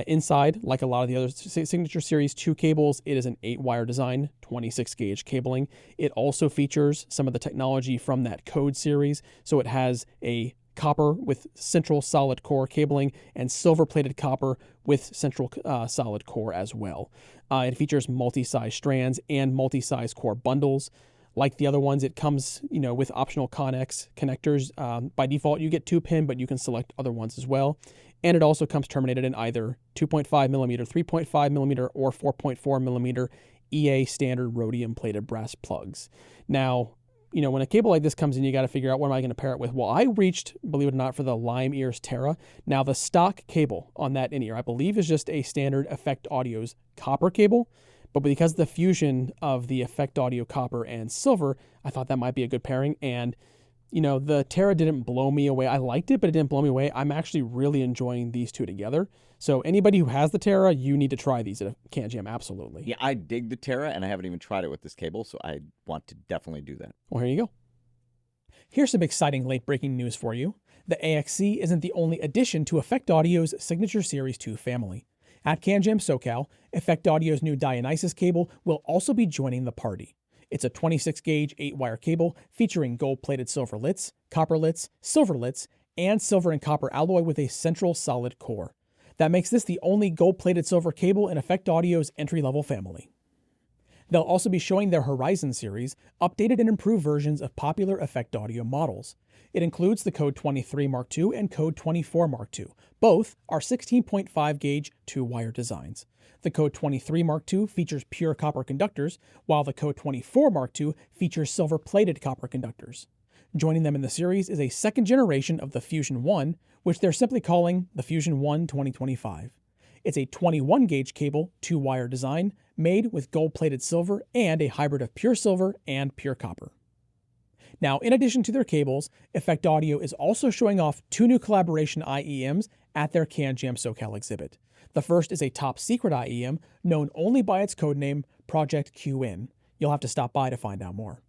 Inside, like a lot of the other Signature Series 2 cables, it is an 8-wire design, 26-gauge cabling. It also features some of the technology from that Code series. So it has a copper with central solid core cabling and silver-plated copper with central solid core as well. It features multi-size strands and multi-size core bundles. Like the other ones, it comes, with optional Connex connectors. By default, you get 2-pin, but you can select other ones as well. And it also comes terminated in either 2.5 millimeter, 3.5 millimeter, or 4.4 millimeter EA standard rhodium plated brass plugs. Now, when a cable like this comes in, you got to figure out what am I going to pair it with. Well, I reached, believe it or not, for the Lime Ears Terra. Now, the stock cable on that in-ear, I believe, is just a standard Effect Audio's copper cable. But because of the fusion of the Effect Audio copper and silver, I thought that might be a good pairing. And, the Terra didn't blow me away. I liked it, but it didn't blow me away. I'm actually really enjoying these two together. So anybody who has the Terra, you need to try these at CanJam, absolutely. Yeah, I dig the Terra, and I haven't even tried it with this cable, so I want to definitely do that. Well, here you go. Here's some exciting late-breaking news for you. The AXC isn't the only addition to Effect Audio's Signature Series 2 family. At CanJam SoCal, Effect Audio's new Digi&Aesth cable will also be joining the party. It's a 26-gauge 8-wire cable featuring gold-plated silver lits, copper lits, silver lits, and silver and copper alloy with a central solid core. That makes this the only gold-plated silver cable in Effect Audio's entry-level family. They'll also be showing their Horizon series, updated and improved versions of popular Effect Audio models. It includes the Code 23 Mark II and Code 24 Mark II. Both are 16.5 gauge 2-wire designs. The Code 23 Mark II features pure copper conductors, while the Code 24 Mark II features silver-plated copper conductors. Joining them in the series is a second generation of the Fusion 1, which they're simply calling the Fusion 1 2025. It's a 21-gauge cable, 2-wire design, made with gold-plated silver and a hybrid of pure silver and pure copper. Now, in addition to their cables, Effect Audio is also showing off 2 new collaboration IEMs at their CanJam SoCal exhibit. The first is a top-secret IEM known only by its codename Project QN. You'll have to stop by to find out more.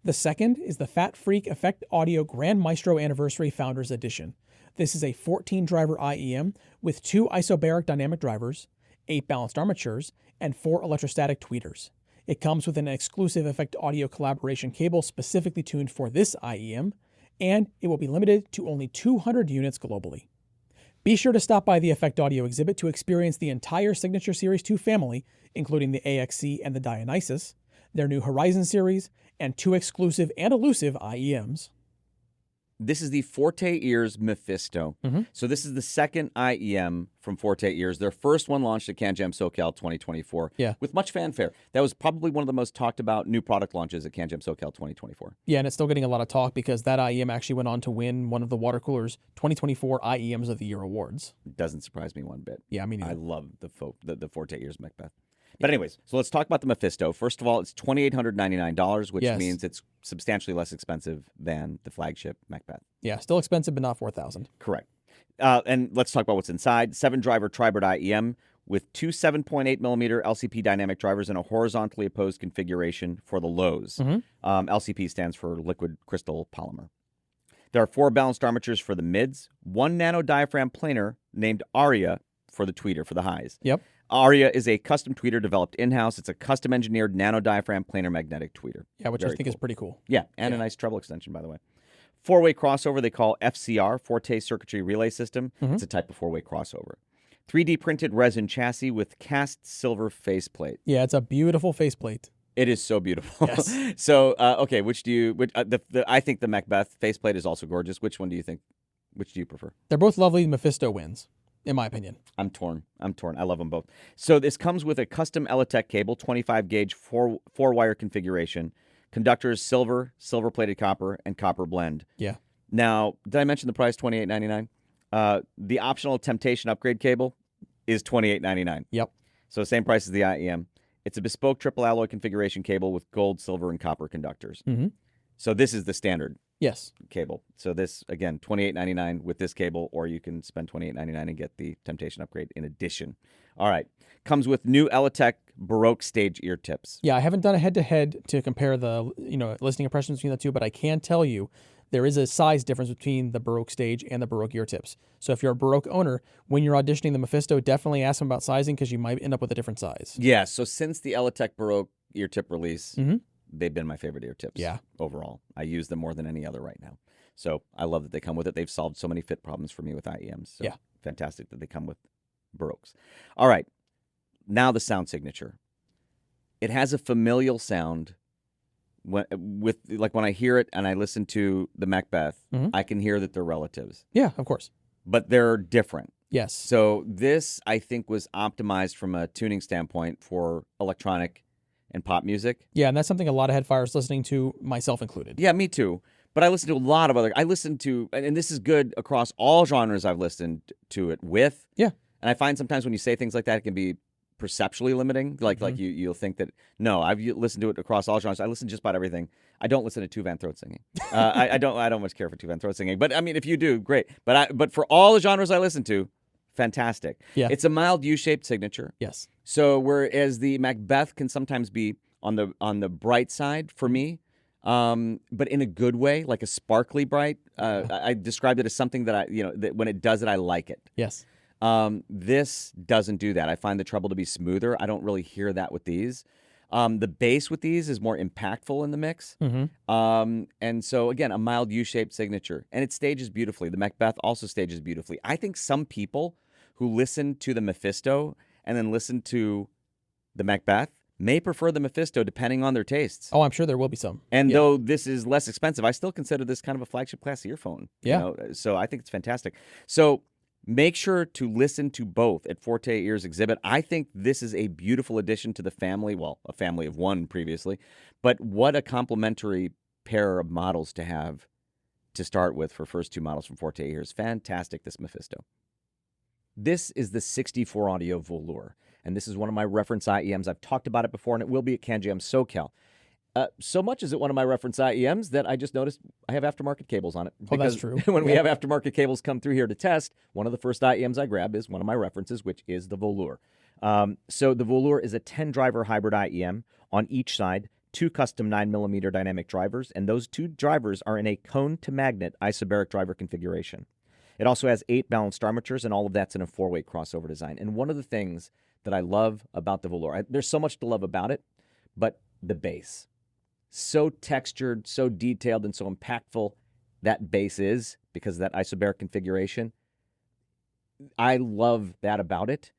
The second is the Fat Freak Effect Audio Grand Maestro Anniversary Founders Edition. This is a 14-driver IEM with 2 isobaric dynamic drivers, 8 balanced armatures, and 4 electrostatic tweeters. It comes with an exclusive Effect Audio collaboration cable specifically tuned for this IEM, and it will be limited to only 200 units globally. Be sure to stop by the Effect Audio exhibit to experience the entire Signature Series 2 family, including the AXC and the Digi&Aesth, their new Horizon series, and 2 exclusive and elusive IEMs. This is the Forte Ears Mephisto. So this is the second IEM from Forte Ears. Their first one launched at CanJam SoCal 2024 with much fanfare. That was probably one of the most talked about new product launches at CanJam SoCal 2024. Yeah, and it's still getting a lot of talk because that IEM actually went on to win one of the Water Cooler's 2024 IEMs of the Year awards. It doesn't surprise me one bit. Yeah, I mean, I love the Forte Ears Macbeth. But anyways, so let's talk about the Mephisto. First of all, it's $2,899, which means it's substantially less expensive than the flagship Macbeth. Yeah, still expensive, but not $4,000. Correct. And let's talk about what's inside. 7-driver tri-bird IEM with two 7.8mm LCP dynamic drivers and a horizontally opposed configuration for the lows. LCP stands for liquid crystal polymer. There are 4 balanced armatures for the mids, 1 nano diaphragm planar named Aria for the tweeter, for the highs. Yep. Aria is a custom tweeter developed in-house. It's a custom-engineered nano diaphragm planar magnetic tweeter. Yeah, which I think is pretty cool. Yeah, and a nice treble extension, by the way. 4-way crossover they call FCR, Forte Circuitry Relay System. It's a type of 4-way crossover. 3D printed resin chassis with cast silver faceplate. Yeah, it's a beautiful faceplate. It is so beautiful. Yes. So, okay, I think the Macbeth faceplate is also gorgeous. Which one do you think? Which do you prefer? They're both lovely. Mephisto wins, in my opinion. I'm torn. I love them both. So this comes with a custom Eletech cable, 25-gauge, 4-wire configuration. Conductors, silver-plated copper, and copper blend. Yeah. Now, did I mention the price, $28.99? The optional Temptation upgrade cable is $28.99. Yep. So same price as the IEM. It's a bespoke triple alloy configuration cable with gold, silver, and copper conductors. So this is the standard cable. So this, again, $28.99 with this cable, or you can spend $28.99 and get the Temptation upgrade in addition. All right. Comes with new Eletech Baroque stage ear tips. Yeah, I haven't done a head-to-head to compare the listening impressions between the two, but I can tell you there is a size difference between the Baroque stage and the Baroque ear tips. So if you're a Baroque owner, when you're auditioning the Mephisto, definitely ask them about sizing because you might end up with a different size. Yeah, so since the Eletech Baroque ear tip release, they've been my favorite ear tips overall. I use them more than any other right now. So I love that they come with it. They've solved so many fit problems for me with IEMs. So fantastic that they come with Baroques. All right, now the sound signature. It has a familial sound. When I hear it and I listen to the Macbeth, I can hear that they're relatives. Yeah, of course. But they're different. Yes. So this, I think, was optimized from a tuning standpoint for electronic and pop music. Yeah, and that's something a lot of headfires listening to, myself included. Yeah, me too. But I listen to a lot of other. I listen to, and this is good across all genres I've listened to it with. Yeah. And I find sometimes when you say things like that, it can be perceptually limiting. Like you'll think that, no, I've listened to it across all genres. I listen to just about everything. I don't listen to Two Van Throat singing. I don't much care for Two Van Throat singing. But I mean, if you do, great. But for all the genres I listen to, fantastic. Yeah. It's a mild U-shaped signature. Yes. So whereas the Macbeth can sometimes be on the bright side for me, but in a good way, like a sparkly bright. I described it as something that that when it does it, I like it. Yes. This doesn't do that. I find the treble to be smoother. I don't really hear that with these. The bass with these is more impactful in the mix. And so, again, a mild U-shaped signature. And it stages beautifully. The Macbeth also stages beautifully. I think some people who listen to the Mephisto and then listen to the Macbeth may prefer the Mephisto depending on their tastes. Oh, I'm sure there will be some. And though this is less expensive, I still consider this kind of a flagship class earphone. Yeah. So I think it's fantastic. So make sure to listen to both at Forte Ears exhibit. I think this is a beautiful addition to the family. Well, a family of one previously. But what a complementary pair of models to have to start with for first two models from Forte Ears. Fantastic, this Mephisto. This is the 64 audio Velour. And this is one of my reference IEMs. I've talked about it before, and it will be at CanJam SoCal. So much is it one of my reference IEMs that I just noticed I have aftermarket cables on it. Oh, that's true. When we have aftermarket cables come through here to test, one of the first IEMs I grab is one of my references, which is the Velour. So the Velour is a 10-driver hybrid IEM on each side, 2 custom 9mm dynamic drivers, and those 2 drivers are in a cone-to-magnet isobaric driver configuration. It also has 8 balanced armatures, and all of that's in a 4-way crossover design. And one of the things that I love about the Velour, there's so much to love about it, but the bass. So textured, so detailed, and so impactful that bass is because of that isobaric configuration. I love that about it,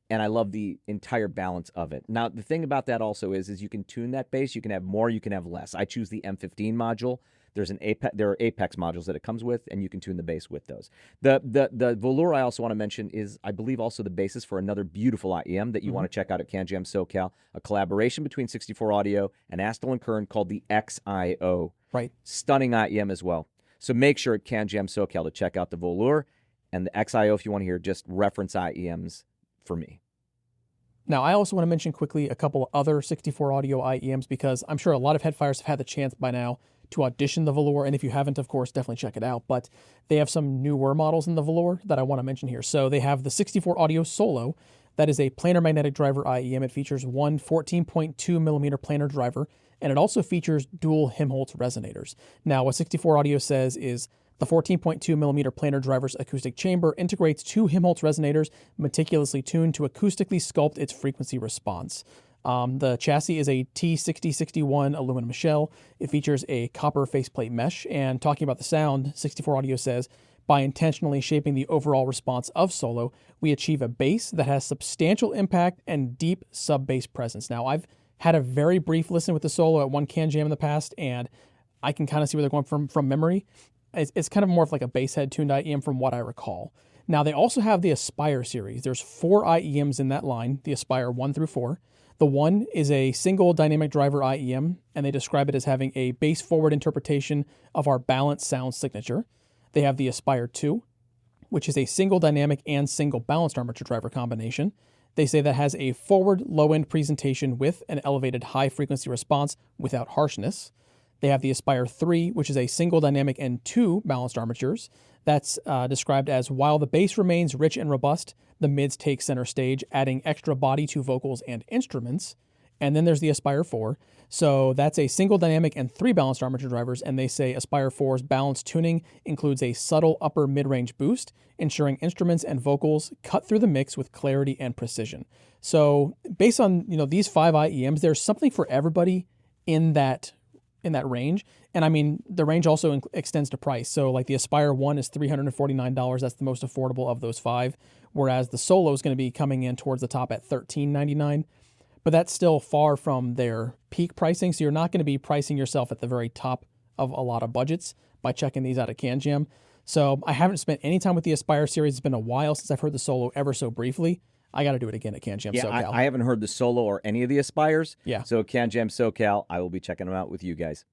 and I love the entire balance of it. Now, the thing about that also is you can tune that bass. You can have more, you can have less. I choose the M15 module There are Apex modules that it comes with, and you can tune the bass with those. The velour I also want to mention is, I believe, also the basis for another beautiful IEM that you want to check out at CanJam SoCal, a collaboration between 64Audio and Astell&Kern called the XIO. Right. Stunning IEM as well. So make sure at CanJam SoCal to check out the velour and the XIO if you want to hear just reference IEMs for me. Now, I also want to mention quickly a couple of other 64Audio IEMs, because I'm sure a lot of headfires have had the chance by now to audition the velour, and if you haven't, of course, definitely check it out. But they have some newer models in the velour that I want to mention here. So they have the 64Audio Solo. That is a planar magnetic driver IEM. It features one 14.2 millimeter planar driver, and it also features dual Helmholtz resonators. Now, what 64Audio says is the 14.2 millimeter planar driver's acoustic chamber integrates two Helmholtz resonators meticulously tuned to acoustically sculpt its frequency response. The chassis is a T6061 aluminum shell. It features a copper faceplate mesh. And talking about the sound, 64Audio says, by intentionally shaping the overall response of Solo, we achieve a bass that has substantial impact and deep sub-bass presence. Now, I've had a very brief listen with the Solo at one CanJam in the past, and I can kind of see where they're going from memory. It's kind of more of like a bass head tuned IEM from what I recall. Now, they also have the Aspire series. There's 4 IEMs in that line, the Aspire 1 through 4. The 1 is a single dynamic driver IEM, and they describe it as having a bass forward interpretation of our balanced sound signature. They have the Aspire 2, which is a single dynamic and single balanced armature driver combination. They say that has a forward low-end presentation with an elevated high-frequency response without harshness. They have the Aspire 3, which is a single dynamic and 2 balanced armatures. That's described as, while the bass remains rich and robust, the mids take center stage, adding extra body to vocals and instruments. And then there's the Aspire 4. So that's a single dynamic and 3 balanced armature drivers, and they say Aspire 4's balanced tuning includes a subtle upper mid-range boost, ensuring instruments and vocals cut through the mix with clarity and precision. So based on these 5 IEMs, there's something for everybody in that range. And I mean, the range also extends to price. So like the Aspire 1 is $349. That's the most affordable of those 5. Whereas the Solo is going to be coming in towards the top at $1399. But that's still far from their peak pricing. So you're not going to be pricing yourself at the very top of a lot of budgets by checking these out at CanJam. So I haven't spent any time with the Aspire series. It's been a while since I've heard the Solo ever so briefly. I got to do it again at CanJam SoCal. I haven't heard the Solo or any of the Aspires. Yeah. So CanJam SoCal, I will be checking them out with you guys.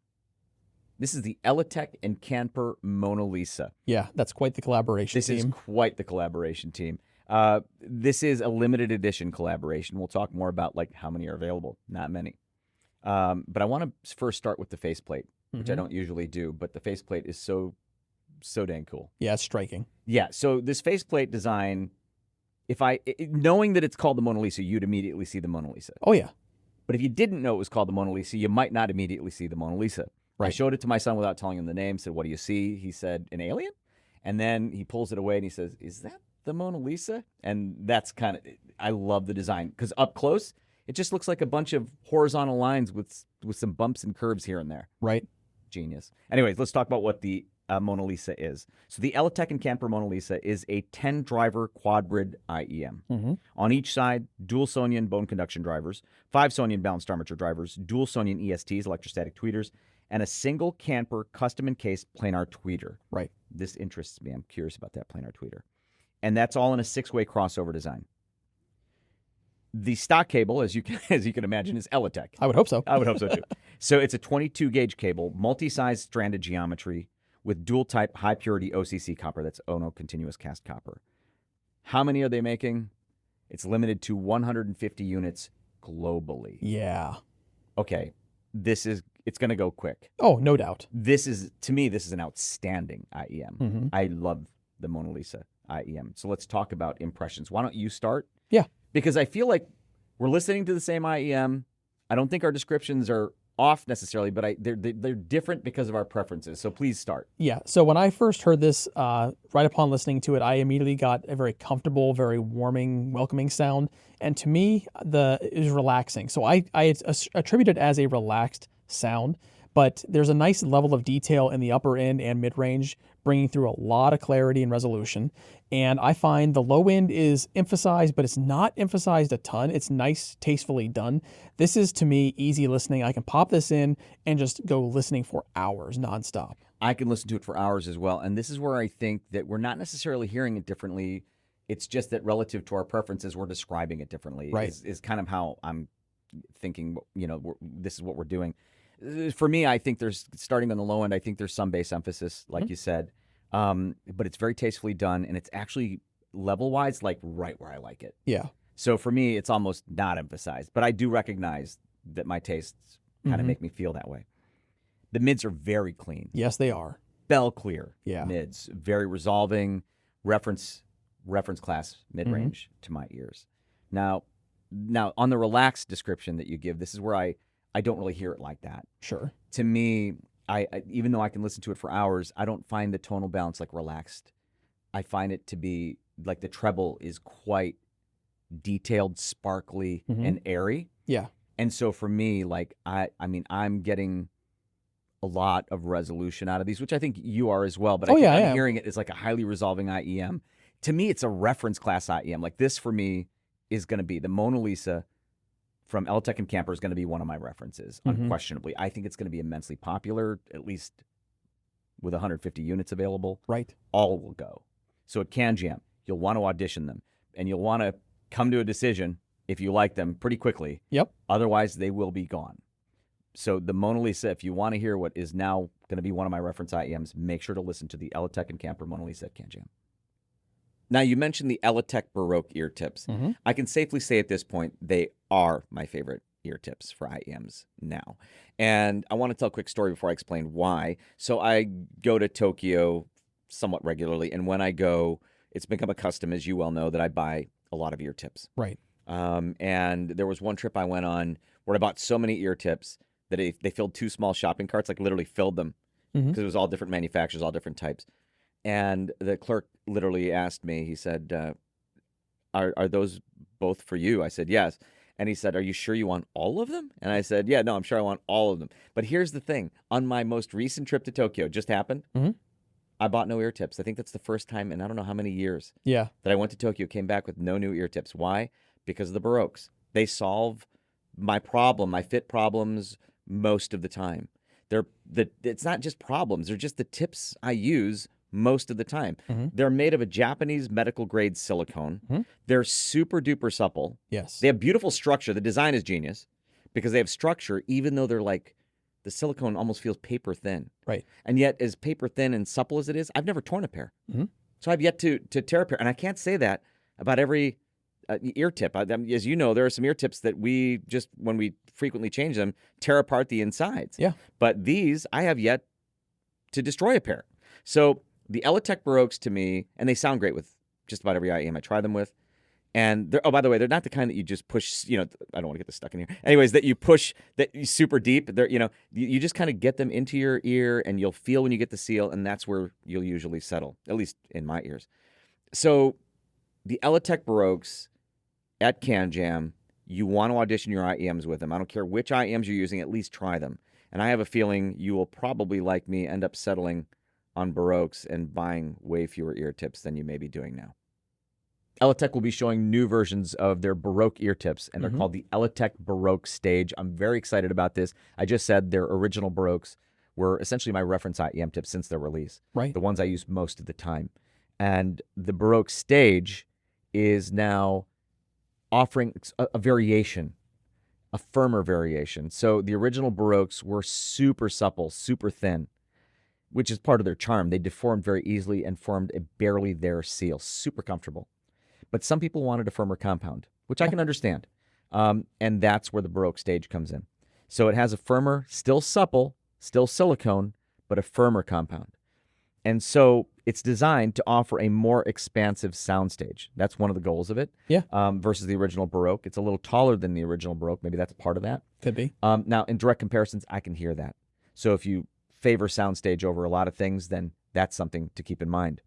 This is the Eletech and Camper Mona Lisa. Yeah, that's quite the collaboration team. This is quite the collaboration team. This is a limited edition collaboration. We'll talk more about like how many are available. Not many. But I want to first start with the faceplate, which I don't usually do, but the faceplate is so dang cool. Yeah, it's striking. Yeah, so this faceplate design, knowing that it's called the Mona Lisa, you'd immediately see the Mona Lisa. Oh, yeah. But if you didn't know it was called the Mona Lisa, you might not immediately see the Mona Lisa. Right. I showed it to my son without telling him the name, said, "What do you see?" He said, "An alien?" And then he pulls it away and he says, "Is that the Mona Lisa?" And that's I love the design, because up close, it just looks like a bunch of horizontal lines with some bumps and curves here and there. Right. Genius. Anyways, let's talk about what the Mona Lisa is. So the Eletech and Camper Mona Lisa is a 10-driver quad-brid IEM. On each side, dual Sonian bone conduction drivers, 5 Sonian balanced armature drivers, dual Sonian ESTs, electrostatic tweeters, and a single Camper custom-encased planar tweeter. Right. This interests me. I'm curious about that planar tweeter. And that's all in a 6-way crossover design. The stock cable, as you can imagine, is Eletech. I would hope so. I would hope so too. So it's a 22-gauge cable, multi-size stranded geometry with dual-type high-purity OCC copper. That's Ono continuous cast copper. How many are they making? It's limited to 150 units globally. Yeah. Okay, it's going to go quick. Oh, no doubt. To me, this is an outstanding IEM. I love the Mona Lisa IEM. So let's talk about impressions. Why don't you start? Yeah. Because I feel like we're listening to the same IEM. I don't think our descriptions are off necessarily, but they're different because of our preferences. So please start. Yeah. So when I first heard this, right upon listening to it, I immediately got a very comfortable, very warming, welcoming sound. And to me, it was relaxing. So I attribute it as a relaxed sound, but there's a nice level of detail in the upper end and mid-range, bringing through a lot of clarity and resolution. And I find the low end is emphasized, but it's not emphasized a ton. It's nice, tastefully done. This is, to me, easy listening. I can pop this in and just go listening for hours nonstop. I can listen to it for hours as well. And this is where I think that we're not necessarily hearing it differently. It's just that relative to our preferences, we're describing it differently. Right. Is kind of how I'm thinking, this is what we're doing. For me, I think there's, starting on the low end, I think there's some bass emphasis, like you said. But it's very tastefully done, and it's actually level-wise, like right where I like it. Yeah. So for me, it's almost not emphasized. But I do recognize that my tastes kind of make me feel that way. The mids are very clean. Yes, they are. Bell clear Yeah. mids. Very resolving, reference class mid-range to my ears. Now, on the relaxed description that you give, this is where I don't really hear it like that. Sure. To me, I even though I can listen to it for hours, I don't find the tonal balance like relaxed. I find it to be like the treble is quite detailed, sparkly, and airy. Yeah. And so for me, like I mean, I'm getting a lot of resolution out of these, which I think you are as well. But I'm hearing it as like a highly resolving IEM. To me, it's a reference class IEM. Like this for me is going to be the Mona Lisa from Eletech and Camper is going to be one of my references, unquestionably. I think it's going to be immensely popular, at least with 150 units available. Right. All will go. So at CanJam, you'll want to audition them, and you'll want to come to a decision if you like them pretty quickly. Yep. Otherwise, they will be gone. So the Mona Lisa, if you want to hear what is now going to be one of my reference IEMs, make sure to listen to the Eletech and Camper Mona Lisa at CanJam. Now, you mentioned the Eletech Baroque ear tips. I can safely say at this point they are my favorite ear tips for IEMs now. And I want to tell a quick story before I explain why. So I go to Tokyo somewhat regularly, and when I go, it's become a custom, as you well know, that I buy a lot of ear tips. Right. And there was one trip I went on where I bought so many ear tips that they filled 2 small shopping carts, like literally filled them, because it was all different manufacturers, all different types. And the clerk literally asked me, he said, are those both for you? I said, yes. And he said, are you sure you want all of them? And I said, yeah, no, I'm sure I want all of them. But here's the thing. On my most recent trip to Tokyo, just happened, I bought no ear tips. I think that's the first time in I don't know how many years that I went to Tokyo, came back with no new ear tips. Why? Because of the Baroques. They solve my problem, my fit problems most of the time. It's not just problems. They're just the tips I use most of the time. They're made of a Japanese medical grade silicone. They're super duper supple. Yes. They have beautiful structure. The design is genius because they have structure, even though they're like, the silicone almost feels paper thin. Right. And yet, as paper thin and supple as it is, I've never torn a pair. So I've yet to tear a pair. And I can't say that about every ear tip. As you know, there are some ear tips that we just, when we frequently change them, tear apart the insides. Yeah. But these, I have yet to destroy a pair. So the Eletech Baroques to me, and they sound great with just about every IEM I try them with. And they're, oh, by the way, they're not the kind that you just push, I don't want to get this stuck in here. Anyways, that you push that super deep. They're, you just kind of get them into your ear and you'll feel when you get the seal, and that's where you'll usually settle, at least in my ears. So the Eletech Baroques at CanJam, you want to audition your IEMs with them. I don't care which IEMs you're using, at least try them. And I have a feeling you will probably, like me, end up settling on Baroques and buying way fewer ear tips than you may be doing now. Eletech will be showing new versions of their Baroque ear tips, and they're called the Eletech Baroque Stage. I'm very excited about this. I just said their original Baroques were essentially my reference IEM tips since their release. Right. The ones I use most of the time. And the Baroque Stage is now offering a variation, a firmer variation. So the original Baroques were super supple, super thin, which is part of their charm. They deformed very easily and formed a barely there seal. Super comfortable. But some people wanted a firmer compound, which I can understand. And that's where the Baroque Stage comes in. So it has a firmer, still supple, still silicone, but a firmer compound. And so it's designed to offer a more expansive soundstage. That's one of the goals of it. Yeah. Versus the original Baroque. It's a little taller than the original Baroque. Maybe that's part of that. Could be. Now, in direct comparisons, I can hear that. So if you favor soundstage over a lot of things, then that's something to keep in mind.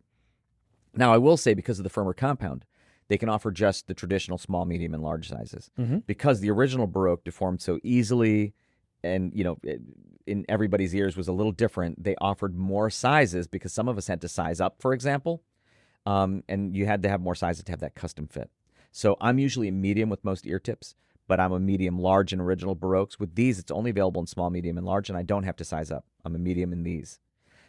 Now, I will say, because of the firmer compound, they can offer just the traditional small, medium, and large sizes. Because the original Baroque deformed so easily, and in everybody's ears was a little different. They offered more sizes because some of us had to size up, for example, and you had to have more sizes to have that custom fit. So I'm usually a medium with most ear tips, but I'm a medium large in original Baroques. With these, it's only available in small, medium, and large, and I don't have to size up. I'm a medium in these.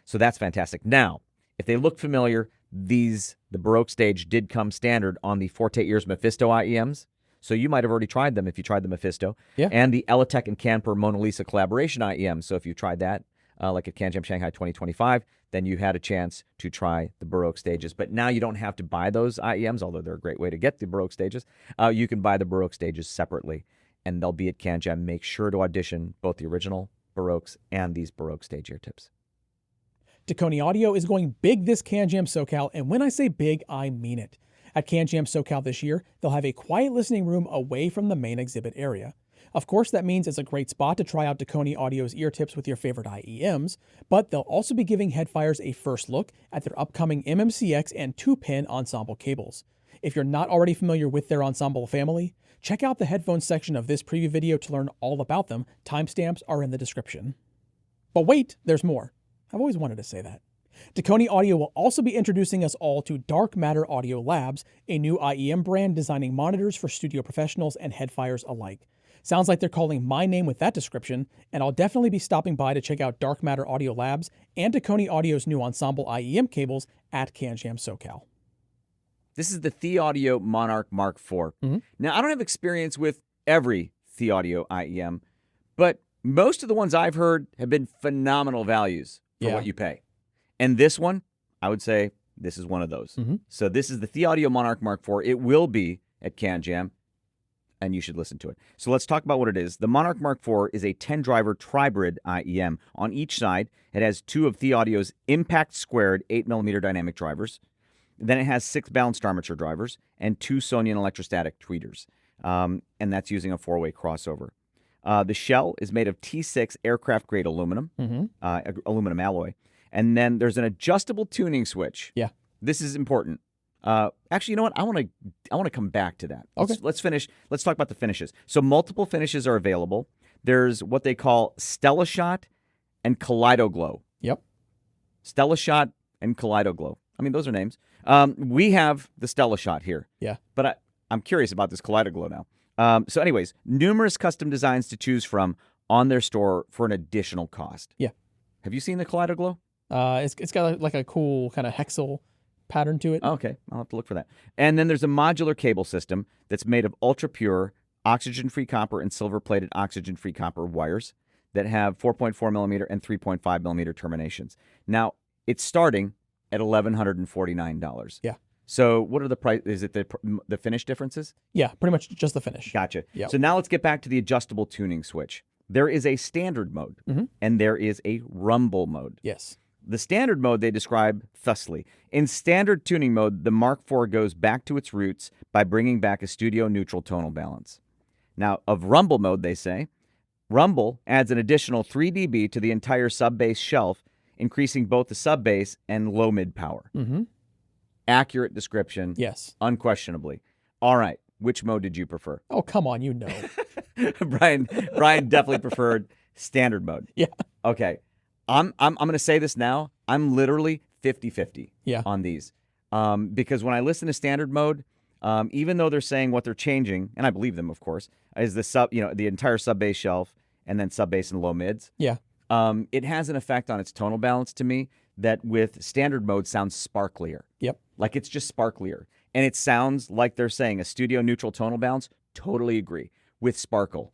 So that's fantastic. Now, if they look familiar, the Baroque stage did come standard on the Forte Ears Mephisto IEMs. So you might have already tried them if you tried the Mephisto. Yeah. And the Eletech and Campfire Mona Lisa collaboration IEM. So if you tried that, like at CanJam Shanghai 2025, then you had a chance to try the Baroque stages. But now you don't have to buy those IEMs, although they're a great way to get the Baroque stages. You can buy the Baroque stages separately, and they'll be at CanJam. Make sure to audition both the original Baroques and these Baroque stage ear tips. Dekoni Audio is going big this CanJam SoCal, and when I say big, I mean it. At CanJam SoCal this year, they'll have a quiet listening room away from the main exhibit area. Of course, that means it's a great spot to try out Dekoni Audio's ear tips with your favorite IEMs, but they'll also be giving headfires a first look at their upcoming MMCX and 2-pin ensemble cables. If you're not already familiar with their ensemble family, check out the headphones section of this preview video to learn all about them. Timestamps are in the description. But wait, there's more. I've always wanted to say that. Dekoni Audio will also be introducing us all to Dark Matter Audio Labs, a new IEM brand designing monitors for studio professionals and headfires alike. Sounds like they're calling my name with that description, and I'll definitely be stopping by to check out Dark Matter Audio Labs and Dekoni Audio's new ensemble IEM cables at CanJam SoCal. This is the Thieaudio Monarch Mark IV. Now, I don't have experience with every Thieaudio IEM, but most of the ones I've heard have been phenomenal values for what you pay. And this one, I would say this is one of those. So this is the Thieaudio Monarch Mark IV. It will be at CanJam, and you should listen to it. So let's talk about what it is. The Monarch Mark IV is a 10-driver tribrid IEM. On each side, it has 2 of Thieaudio's Impact Squared 8mm dynamic drivers. Then it has 6 balanced armature drivers and 2 Sonian electrostatic tweeters. And that's using a 4-way crossover. The shell is made of T6 aircraft-grade aluminum, aluminum alloy. And then there's an adjustable tuning switch. Yeah. This is important. Actually, you know what? I want to come back to that. Okay. Let's finish. Let's talk about the finishes. So multiple finishes are available. There's what they call Stella Shot and Kaleido Glow. Yep. Stella Shot and Kaleido Glow. I mean, those are names. We have the Stella Shot here. Yeah. But I'm curious about this Kaleido Glow now. So anyways, numerous custom designs to choose from on their store for an additional cost. Yeah. Have you seen the Kaleido Glow? It's got like a cool kind of hexel pattern to it. Okay, I'll have to look for that. And then there's a modular cable system that's made of ultra-pure, oxygen-free copper and silver-plated oxygen-free copper wires that have 4.4mm and 3.5mm terminations. Now, it's starting at $1,149. Yeah. So what are the price? Is it the finish differences? Yeah, pretty much just the finish. Gotcha. Yep. So now let's get back to the adjustable tuning switch. There is a standard mode, and there is a rumble mode. Yes. The standard mode they describe thusly. In standard tuning mode, the Mark IV goes back to its roots by bringing back a studio-neutral tonal balance. Now, of rumble mode, they say, rumble adds an additional 3 dB to the entire sub-bass shelf, increasing both the sub-bass and low-mid power. Accurate description. Yes. Unquestionably. All right. Which mode did you prefer? Oh, come on, you know. Brian definitely preferred standard mode. Yeah. Okay. I'm going to say this now. I'm literally 50-50 on these. Because when I listen to standard mode, even though they're saying what they're changing, and I believe them, of course, is the entire sub-bass shelf and then sub-bass and low mids. Yeah. It has an effect on its tonal balance to me that with standard mode sounds sparklier. Yep. Like it's just sparklier. And it sounds like they're saying a studio neutral tonal balance. Totally agree. With sparkle.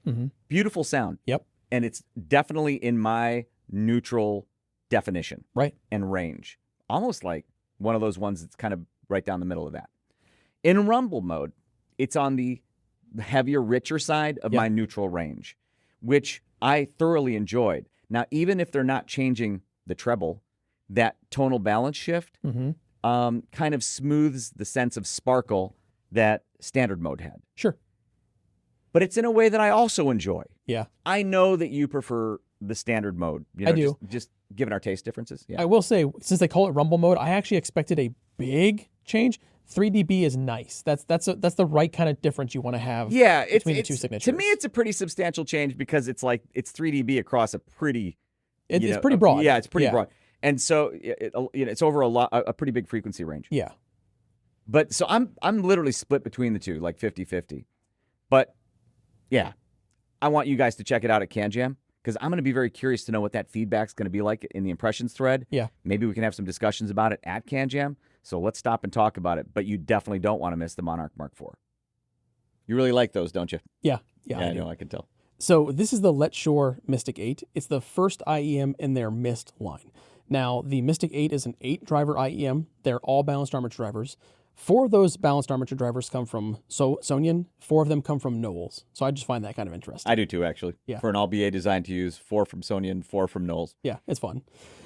Beautiful sound. Yep. And it's definitely in my neutral definition. Right. And range. Almost like one of those ones that's kind of right down the middle of that. In rumble mode, it's on the heavier, richer side of my neutral range, which I thoroughly enjoyed. Now, even if they're not changing the treble, that tonal balance shift kind of smooths the sense of sparkle that standard mode had. Sure. But it's in a way that I also enjoy. Yeah. I know that you prefer the standard mode. You know, I do. Just given our taste differences. Yeah. I will say, since they call it rumble mode, I actually expected a big change. 3 dB is nice. That's the right kind of difference you want to have. Yeah, between the two signatures. To me, it's a pretty substantial change because it's 3 dB across a pretty It's pretty broad. Yeah, it's pretty broad. And so it's over a pretty big frequency range. Yeah. But so I'm literally split between the two, like 50-50. But yeah, I want you guys to check it out at CanJam because I'm going to be very curious to know what that feedback's going to be like in the impressions thread. Yeah. Maybe we can have some discussions about it at CanJam. So let's stop and talk about it. But you definitely don't want to miss the Monarch Mark IV. You really like those, don't you? Yeah. I know. I can tell. So this is the LETSHUOER Mystic 8. It's the first IEM in their Mist line. Now, the Mystic 8 is an 8-driver IEM. They're all balanced armature drivers. 4 of those balanced armature drivers come from Sonyin. 4 of them come from Knowles. So I just find that kind of interesting. I do too, actually. Yeah. For an all-BA design to use, 4 from Sonyin, 4 from Knowles. Yeah, it's fun.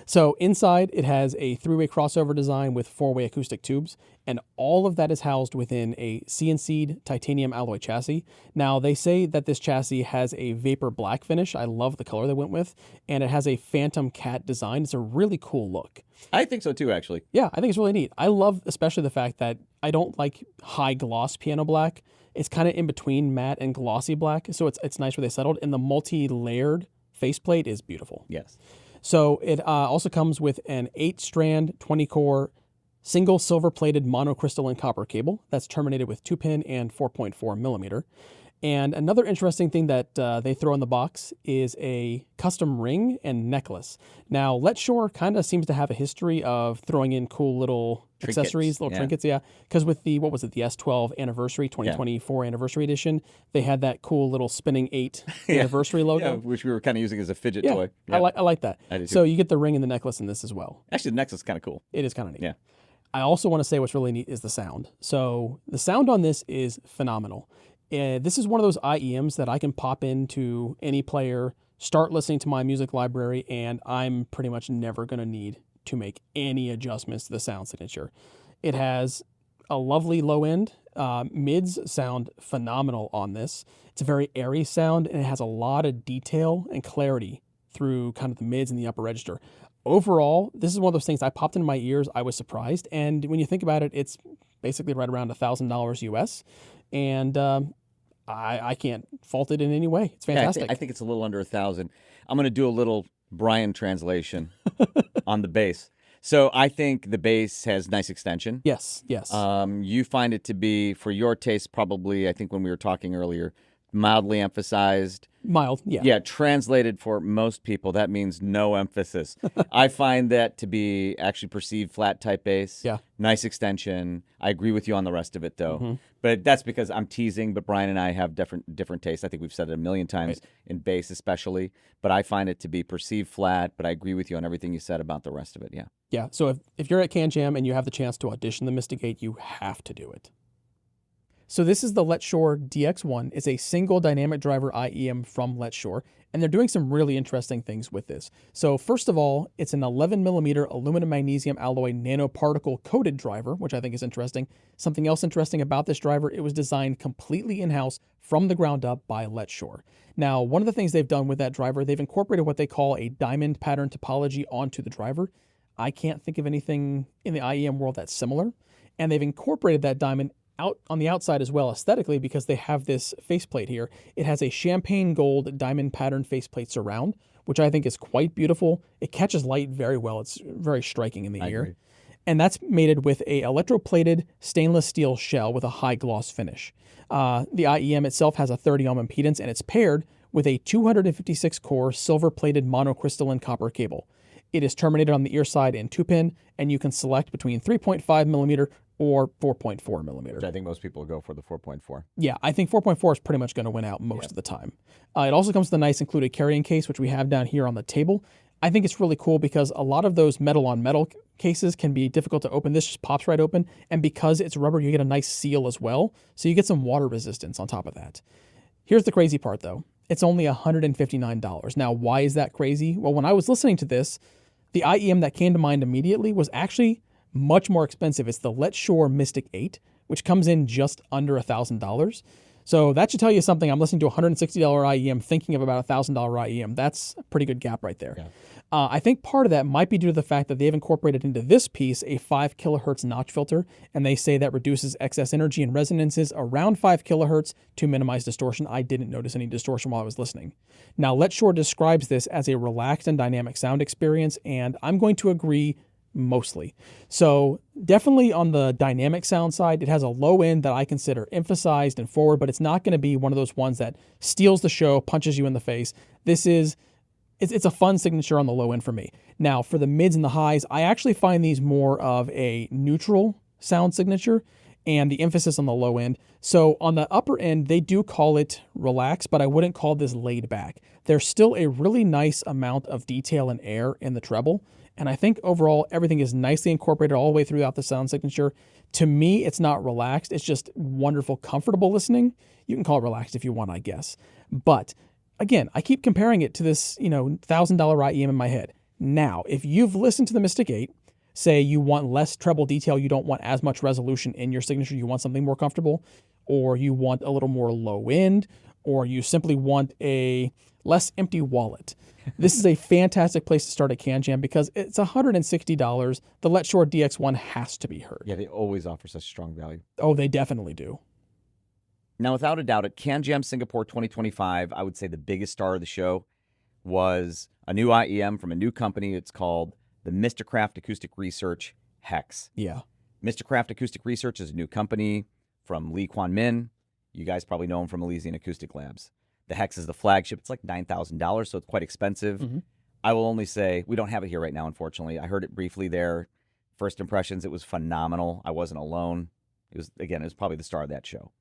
So inside, it has a 3-way crossover design with 4-way acoustic tubes, and all of that is housed within a CNC'd titanium alloy chassis. Now, they say that this chassis has a vapor black finish. I love the color they went with, and it has a phantom cat design. It's a really cool look. I think so too, actually. Yeah, I think it's really neat. I love especially the fact that I don't like high gloss piano black. It's kind of in between matte and glossy black, so it's nice where they settled, and the multi-layered faceplate is beautiful. Yes. So it also comes with an 8-strand, 20-core, single silver-plated monocrystalline copper cable that's terminated with 2-pin and 4.4 millimeter. And another interesting thing that they throw in the box is a custom ring and necklace. Now, LETSHUOER kind of seems to have a history of throwing in cool little accessories, little trinkets, yeah. Because with the, the S12 anniversary, 2024 anniversary edition, they had that cool little spinning 8 anniversary logo. Yeah, which we were kind of using as a fidget toy. Yeah. I like that. I do too. So you get the ring and the necklace in this as well. Actually, the necklace is kind of cool. It is kind of neat. Yeah. I also want to say what's really neat is the sound. So the sound on this is phenomenal. This is one of those IEMs that I can pop into any player, start listening to my music library, and I'm pretty much never going to need to make any adjustments to the sound signature. It has a lovely low end. Mids sound phenomenal on this. It's a very airy sound, and it has a lot of detail and clarity through kind of the mids and the upper register. Overall, this is one of those things I popped in my ears. I was surprised. And when you think about it, it's basically right around $1,000 US. And I can't fault it in any way. It's fantastic. Yeah, I think it's a little under 1,000. I'm going to do a little Brian translation on the bass. So I think the bass has nice extension. Yes. You find it to be, for your taste, probably, I think when we were talking earlier, mildly emphasized. Mild, yeah. Yeah, translated for most people, that means no emphasis. I find that to be actually perceived flat type bass. Yeah. Nice extension. I agree with you on the rest of it, though. But that's because I'm teasing, but Brian and I have different tastes. I think we've said it a million times, in bass especially. But I find it to be perceived flat, but I agree with you on everything you said about the rest of it, yeah. Yeah, so if you're at CanJam and you have the chance to audition the Mystic 8, you have to do it. So this is the LETSHUOER DX1. It's a single dynamic driver IEM from LETSHUOER, and they're doing some really interesting things with this. So first of all, it's an 11mm aluminum magnesium alloy nanoparticle coated driver, which I think is interesting. Something else interesting about this driver, it was designed completely in-house from the ground up by LETSHUOER. Now, one of the things they've done with that driver, they've incorporated what they call a diamond pattern topology onto the driver. I can't think of anything in the IEM world that's similar, and they've incorporated that diamond out on the outside as well aesthetically because they have this faceplate here. It has a champagne gold diamond pattern faceplate surround, which I think is quite beautiful. It catches light very well. It's very striking in the ear. Agree. And that's mated with a electroplated stainless steel shell with a high gloss finish. The IEM itself has a 30 ohm impedance, and it's paired with a 256 core silver plated monocrystalline copper cable. It is terminated on the ear side in 2-pin, and you can select between 3.5 millimeter or 4.4 millimeter. Which I think most people will go for the 4.4. Yeah, I think 4.4 is pretty much going to win out most of the time. It also comes with a nice included carrying case, which we have down here on the table. I think it's really cool because a lot of those metal-on-metal cases can be difficult to open. This just pops right open, and because it's rubber, you get a nice seal as well, so you get some water resistance on top of that. Here's the crazy part, though. It's only $159. Now, why is that crazy? Well, when I was listening to this, the IEM that came to mind immediately was actually much more expensive. It's the LETSHUOER Mystic 8, which comes in just under $1,000. So that should tell you something. I'm listening to a $160 IEM thinking of about a $1,000 IEM. That's a pretty good gap right there. I think part of that might be due to the fact that they've incorporated into this piece a 5 kilohertz notch filter, and they say that reduces excess energy and resonances around 5 kilohertz to minimize distortion. I didn't notice any distortion while I was listening. Now, LETSHUOER describes this as a relaxed and dynamic sound experience, and I'm going to agree mostly. So definitely on the dynamic sound side, it has a low end that I consider emphasized and forward, but it's not going to be one of those ones that steals the show, punches you in the face. It's a fun signature on the low end for me. Now, for the mids and the highs, I actually find these more of a neutral sound signature and the emphasis on the low end. So on the upper end, they do call it relaxed, but I wouldn't call this laid back. There's still a really nice amount of detail and air in the treble, and I think overall everything is nicely incorporated all the way throughout the sound signature. To me, it's not relaxed. It's just wonderful, comfortable listening. You can call it relaxed if you want, I guess. But again, I keep comparing it to this, $1,000 IEM in my head. Now, if you've listened to the Mystic 8, say you want less treble detail, you don't want as much resolution in your signature, you want something more comfortable, or you want a little more low end, or you simply want a less empty wallet. This is a fantastic place to start at CanJam because it's $160. The LETSHUOER DX1 has to be heard. Yeah, they always offer such strong value. Oh, they definitely do. Now, without a doubt, at CanJam Singapore 2025, I would say the biggest star of the show was a new IEM from a new company. It's called the Musicteck Acoustic Research HEX. Yeah. Musicteck Acoustic Research is a new company from Lee Kwan Min. You guys probably know him from Elise and Acoustic Labs. The HEX is the flagship. It's like $9,000, so it's quite expensive. Mm-hmm. I will only say, we don't have it here right now, unfortunately. I heard it briefly there. First impressions, it was phenomenal. I wasn't alone. It was probably the star of that show.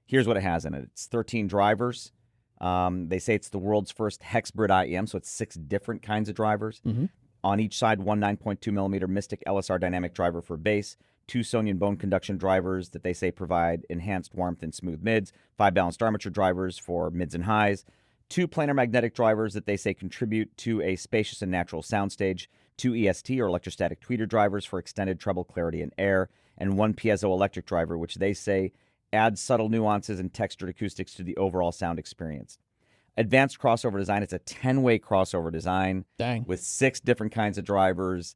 Here's what it has in it. It's 13 drivers. They say it's the world's first hex brid IEM, so it's 6 different kinds of drivers. Mm-hmm. On each side, one 9.2 millimeter Mystic LSR dynamic driver for bass, 2 Sonian bone conduction drivers that they say provide enhanced warmth and smooth mids, 5 balanced armature drivers for mids and highs, 2 planar magnetic drivers that they say contribute to a spacious and natural soundstage, 2 EST or electrostatic tweeter drivers for extended treble clarity and air, and 1 piezoelectric driver, which they say adds subtle nuances and textured acoustics to the overall sound experience. Advanced crossover design. It's a 10-way crossover design. Dang. With 6 different kinds of drivers.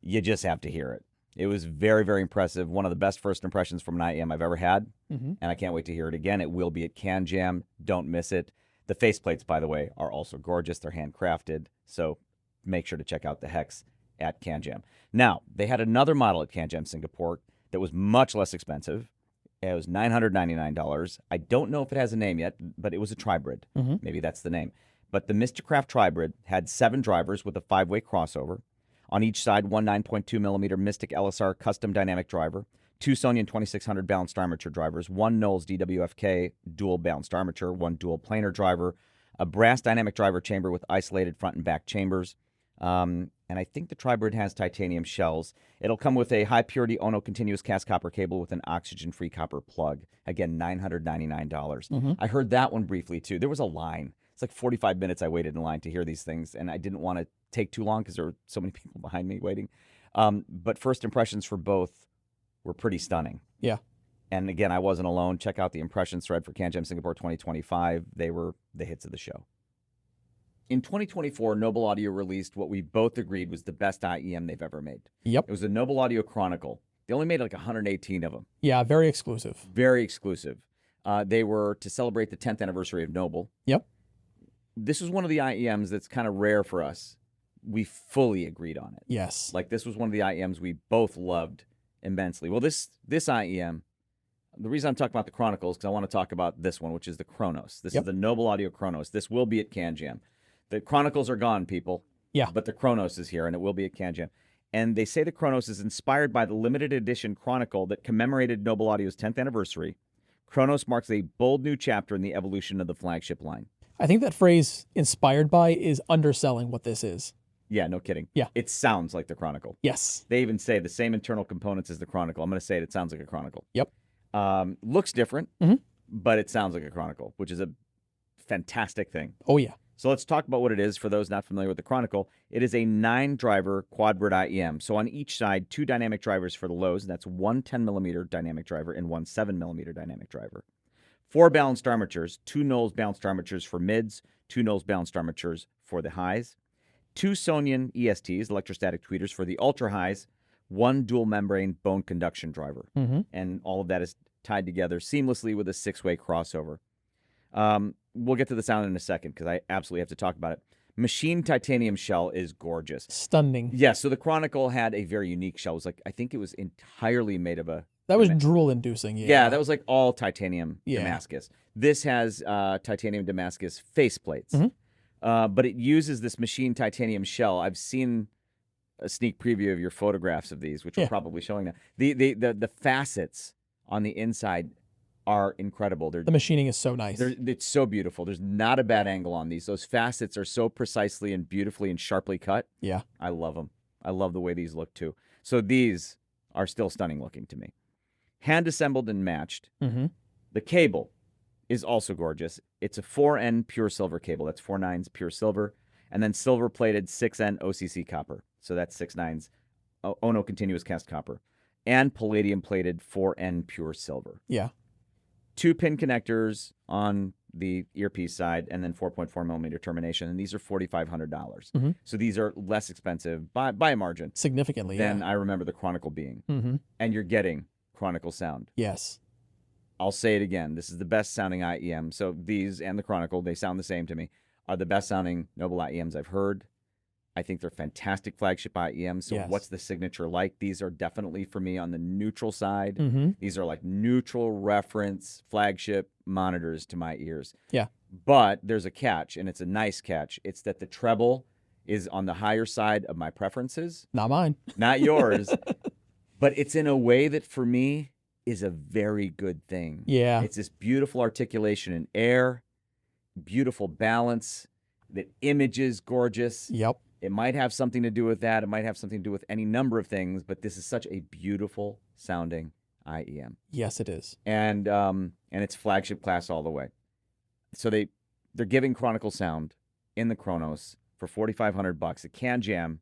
You just have to hear it. It was very, very impressive. One of the best first impressions from an IEM I've ever had, and I can't wait to hear it again. It will be at CanJam. Don't miss it. The faceplates, by the way, are also gorgeous. They're handcrafted, so make sure to check out the HEX at CanJam. Now, they had another model at CanJam Singapore that was much less expensive. It was $999. I don't know if it has a name yet, but it was a tribrid. Mm-hmm. Maybe that's the name. But the Musicteck tribrid had 7 drivers with a 5-way crossover. On each side, one 9.2 millimeter Mystic LSR custom dynamic driver, 2 Sonian 2600 balanced armature drivers, 1 Knowles DWFK dual balanced armature, 1 dual planar driver, a brass dynamic driver chamber with isolated front and back chambers. And I think the tribrid has titanium shells. It'll come with a high-purity Ono continuous cast copper cable with an oxygen-free copper plug. Again, $999. Mm-hmm. I heard that one briefly, too. There was a line. It's like 45 minutes I waited in line to hear these things, and I didn't want to take too long because there were so many people behind me waiting. But first impressions for both were pretty stunning. Yeah. And again, I wasn't alone. Check out the impressions thread for CanJam Singapore 2025. They were the hits of the show. In 2024, Noble Audio released what we both agreed was the best IEM they've ever made. Yep. It was the Noble Audio Chronicle. They only made like 118 of them. Yeah, very exclusive. Very exclusive. They were to celebrate the 10th anniversary of Noble. Yep. This was one of the IEMs that's kind of rare for us. We fully agreed on it. Yes. Like, this was one of the IEMs we both loved immensely. Well, this IEM, the reason I'm talking about the Chronicles, because I want to talk about this one, which is the Kronos. This is the Noble Audio Kronos. This will be at CanJam. The Chronicles are gone, people. Yeah. But the Kronos is here, and it will be at CanJam. And they say the Kronos is inspired by the limited edition Chronicle that commemorated Noble Audio's 10th anniversary. Kronos marks a bold new chapter in the evolution of the flagship line. I think that phrase, inspired by, is underselling what this is. Yeah, no kidding. Yeah. It sounds like the Chronicle. Yes. They even say the same internal components as the Chronicle. I'm going to say it sounds like a Chronicle. Yep. Looks different, Mhm. but it sounds like a Chronicle, which is a fantastic thing. Oh, yeah. So let's talk about what it is for those not familiar with the Chronicle. It is a 9-driver quadbrid IEM. So on each side, 2 dynamic drivers for the lows, and that's one 10-millimeter dynamic driver and one 7-millimeter dynamic driver. 4 balanced armatures, 2 Knowles balanced armatures for mids, 2 Knowles balanced armatures for the highs. 2 Sonian ESTs, electrostatic tweeters, for the ultra highs, 1 dual membrane bone conduction driver. And all of that is tied together seamlessly with a 6-way crossover. We'll get to the sound in a second because I absolutely have to talk about it. Machined titanium shell is gorgeous. Stunning. Yeah, so the Chronicle had a very unique shell. It was like, I think it was entirely made of a... That was drool-inducing, yeah. Yeah, that was like all titanium Yeah. Damascus. This has titanium Damascus faceplates. But it uses this machined titanium shell. I've seen a sneak preview of your photographs of these, which we're probably showing now. The facets on the inside are incredible. The machining is so nice. It's so beautiful. There's not a bad angle on these. Those facets are so precisely and beautifully and sharply cut. Yeah. I love them. I love the way these look too. So these are still stunning looking to me. Hand assembled and matched. The cable is also gorgeous. It's a 4N pure silver cable. That's 4 nines pure silver. And then silver plated 6N OCC copper. So that's 6 nines Ono continuous cast copper. And palladium plated 4N pure silver. Yeah. 2 pin connectors on the earpiece side, and then 4.4 millimeter termination, and these are $4,500. So these are less expensive by a margin, significantly, than I remember the Chronicle being. And you're getting Chronicle sound. Yes. I'll say it again. This is the best sounding IEM. So these and the Chronicle, they sound the same to me, are the best sounding Noble IEMs I've heard. I think they're fantastic flagship IEMs. So what's the signature like? These are definitely, for me, on the neutral side. These are like neutral reference flagship monitors to my ears. Yeah. But there's a catch, and it's a nice catch. It's that the treble is on the higher side of my preferences. Not mine. Not yours. But it's in a way that, for me, is a very good thing. Yeah. It's this beautiful articulation in air, beautiful balance, the image is gorgeous. Yep. It might have something to do with that. It might have something to do with any number of things, but this is such a beautiful sounding IEM. Yes, it is. And it's flagship class all the way. So they're giving Chronicle sound in the Kronos for $4,500 at CanJam.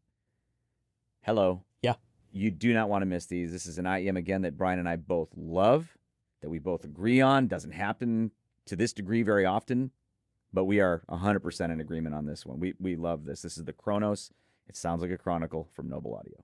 Hello. Yeah. You do not want to miss these. This is an IEM, again, that Brian and I both love, that we both agree on. Doesn't happen to this degree very often, but we are 100% in agreement on this one. We love this. This is the Kronos. It sounds like a Chronicle from Noble Audio.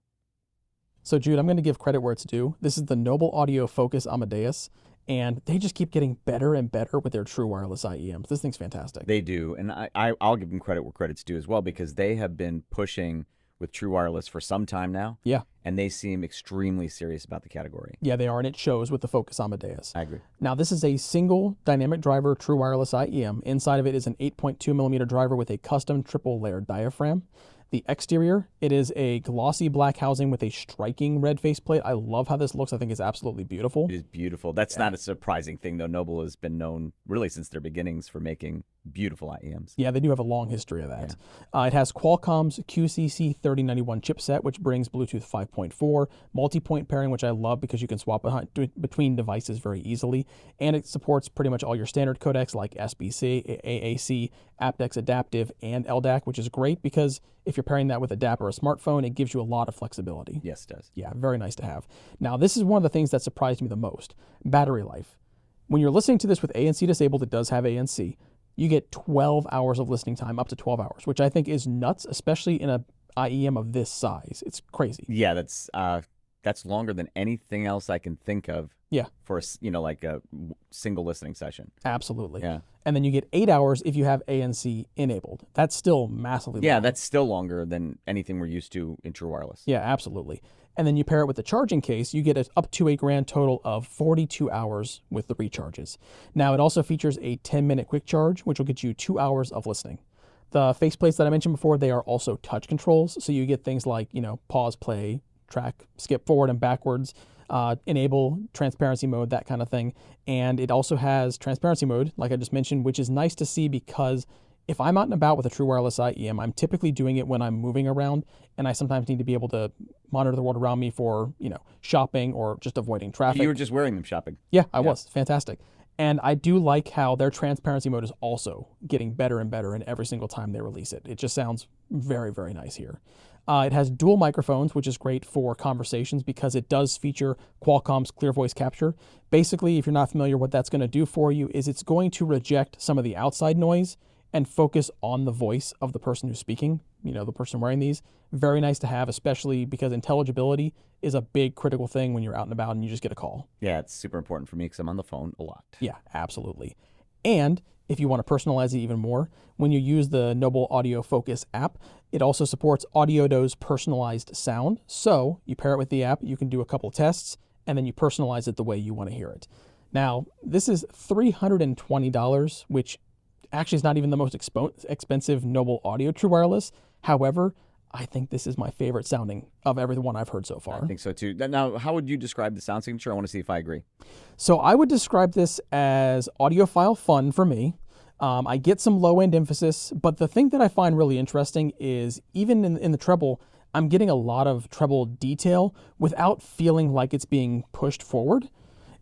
So, Jude, I'm going to give credit where it's due. This is the Noble Audio Focus Amadeus, and they just keep getting better and better with their true wireless IEMs. This thing's fantastic. They do, and I'll give them credit where credit's due as well, because they have been pushing with true wireless for some time now. Yeah. And they seem extremely serious about the category. Yeah, they are, and it shows with the Focus Amadeus. I agree. Now, this is a single dynamic driver true wireless IEM. Inside of it is an 8.2 millimeter driver with a custom triple layered diaphragm. The exterior, it is a glossy black housing with a striking red faceplate. I love how this looks. I think it's absolutely beautiful. It is beautiful. That's not a surprising thing, though. Noble has been known really since their beginnings for making beautiful IEMs. Yeah, they do have a long history of that. Yeah. It has Qualcomm's QCC3091 chipset, which brings Bluetooth 5.4, multi-point pairing, which I love because you can swap between devices very easily, and it supports pretty much all your standard codecs like SBC, AAC, aptX Adaptive, and LDAC, which is great because if you're pairing that with a DAP or a smartphone, it gives you a lot of flexibility. Yes, it does. Yeah, very nice to have. Now, this is one of the things that surprised me the most. Battery life. When you're listening to this with ANC disabled, it does have ANC. You get 12 hours of listening time, up to 12 hours, which I think is nuts, especially in a IEM of this size. It's crazy. Yeah, that's longer than anything else I can think of. Yeah. For like a single listening session. Absolutely. Yeah. And then you get 8 hours if you have ANC enabled. That's still massively Yeah, long. that's still longer than anything we're used to in true wireless. Yeah, absolutely. And then you pair it with the charging case, you get up to a grand total of 42 hours with the recharges. Now, it also features a 10-minute quick charge, which will get you 2 hours of listening. The faceplates that I mentioned before, they are also touch controls, so you get things like, pause, play, track, skip forward and backwards, enable transparency mode, that kind of thing. And it also has transparency mode, like I just mentioned, which is nice to see because if I'm out and about with a true wireless IEM, I'm typically doing it when I'm moving around, and I sometimes need to be able to monitor the world around me for, shopping or just avoiding traffic. You were just wearing them shopping. Yeah, I was. Fantastic. And I do like how their transparency mode is also getting better and better in every single time they release it. It just sounds very, very nice here. It has dual microphones, which is great for conversations because it does feature Qualcomm's clear voice capture. Basically, if you're not familiar, what that's going to do for you is it's going to reject some of the outside noise and focus on the voice of the person who's speaking, the person wearing these. Very nice to have, especially because intelligibility is a big critical thing when you're out and about and you just get a call. Yeah, it's super important for me because I'm on the phone a lot. Yeah, absolutely. And if you want to personalize it even more, when you use the Noble Audio Focus app, it also supports Audiodo's personalized sound. So you pair it with the app, you can do a couple tests, and then you personalize it the way you want to hear it. Now, this is $320, which actually is not even the most expensive Noble Audio True Wireless. However, I think this is my favorite sounding of every one I've heard so far. I think so too. Now, how would you describe the sound signature? I want to see if I agree. So I would describe this as audiophile fun for me. I get some low-end emphasis, but the thing that I find really interesting is even in the treble, I'm getting a lot of treble detail without feeling like it's being pushed forward.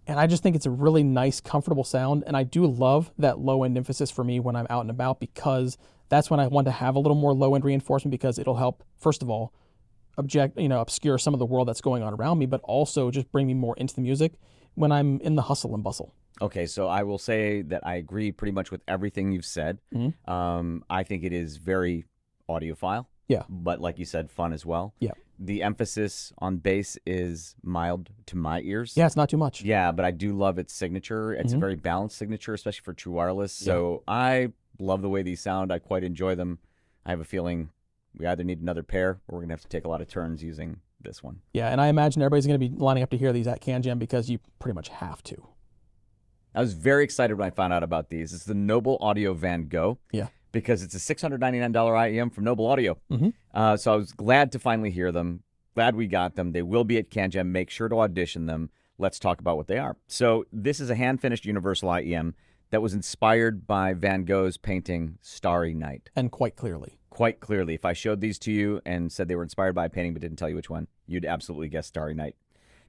And I just think it's a really nice, comfortable sound. And I do love that low-end emphasis for me when I'm out and about, because that's when I want to have a little more low-end reinforcement, because it'll help, first of all, obscure some of the world that's going on around me, but also just bring me more into the music when I'm in the hustle and bustle. Okay, so I will say that I agree pretty much with everything you've said. Mm-hmm. I think it is very audiophile. Yeah. But like you said, fun as well. Yeah. The emphasis on bass is mild to my ears. Yeah, it's not too much. Yeah, but I do love its signature. It's a very balanced signature, especially for true wireless. So I love the way these sound. I quite enjoy them. I have a feeling we either need another pair or we're going to have to take a lot of turns using this one. Yeah, and I imagine everybody's going to be lining up to hear these at CanJam because you pretty much have to. I was very excited when I found out about these. It's the Noble Audio Van Go. Yeah. Because it's a $699 IEM from Noble Audio. Mm-hmm. So I was glad to finally hear them. Glad we got them. They will be at CanJam. Make sure to audition them. Let's talk about what they are. So this is a hand-finished universal IEM that was inspired by Van Gogh's painting Starry Night. And quite clearly. Quite clearly. If I showed these to you and said they were inspired by a painting but didn't tell you which one, you'd absolutely guess Starry Night.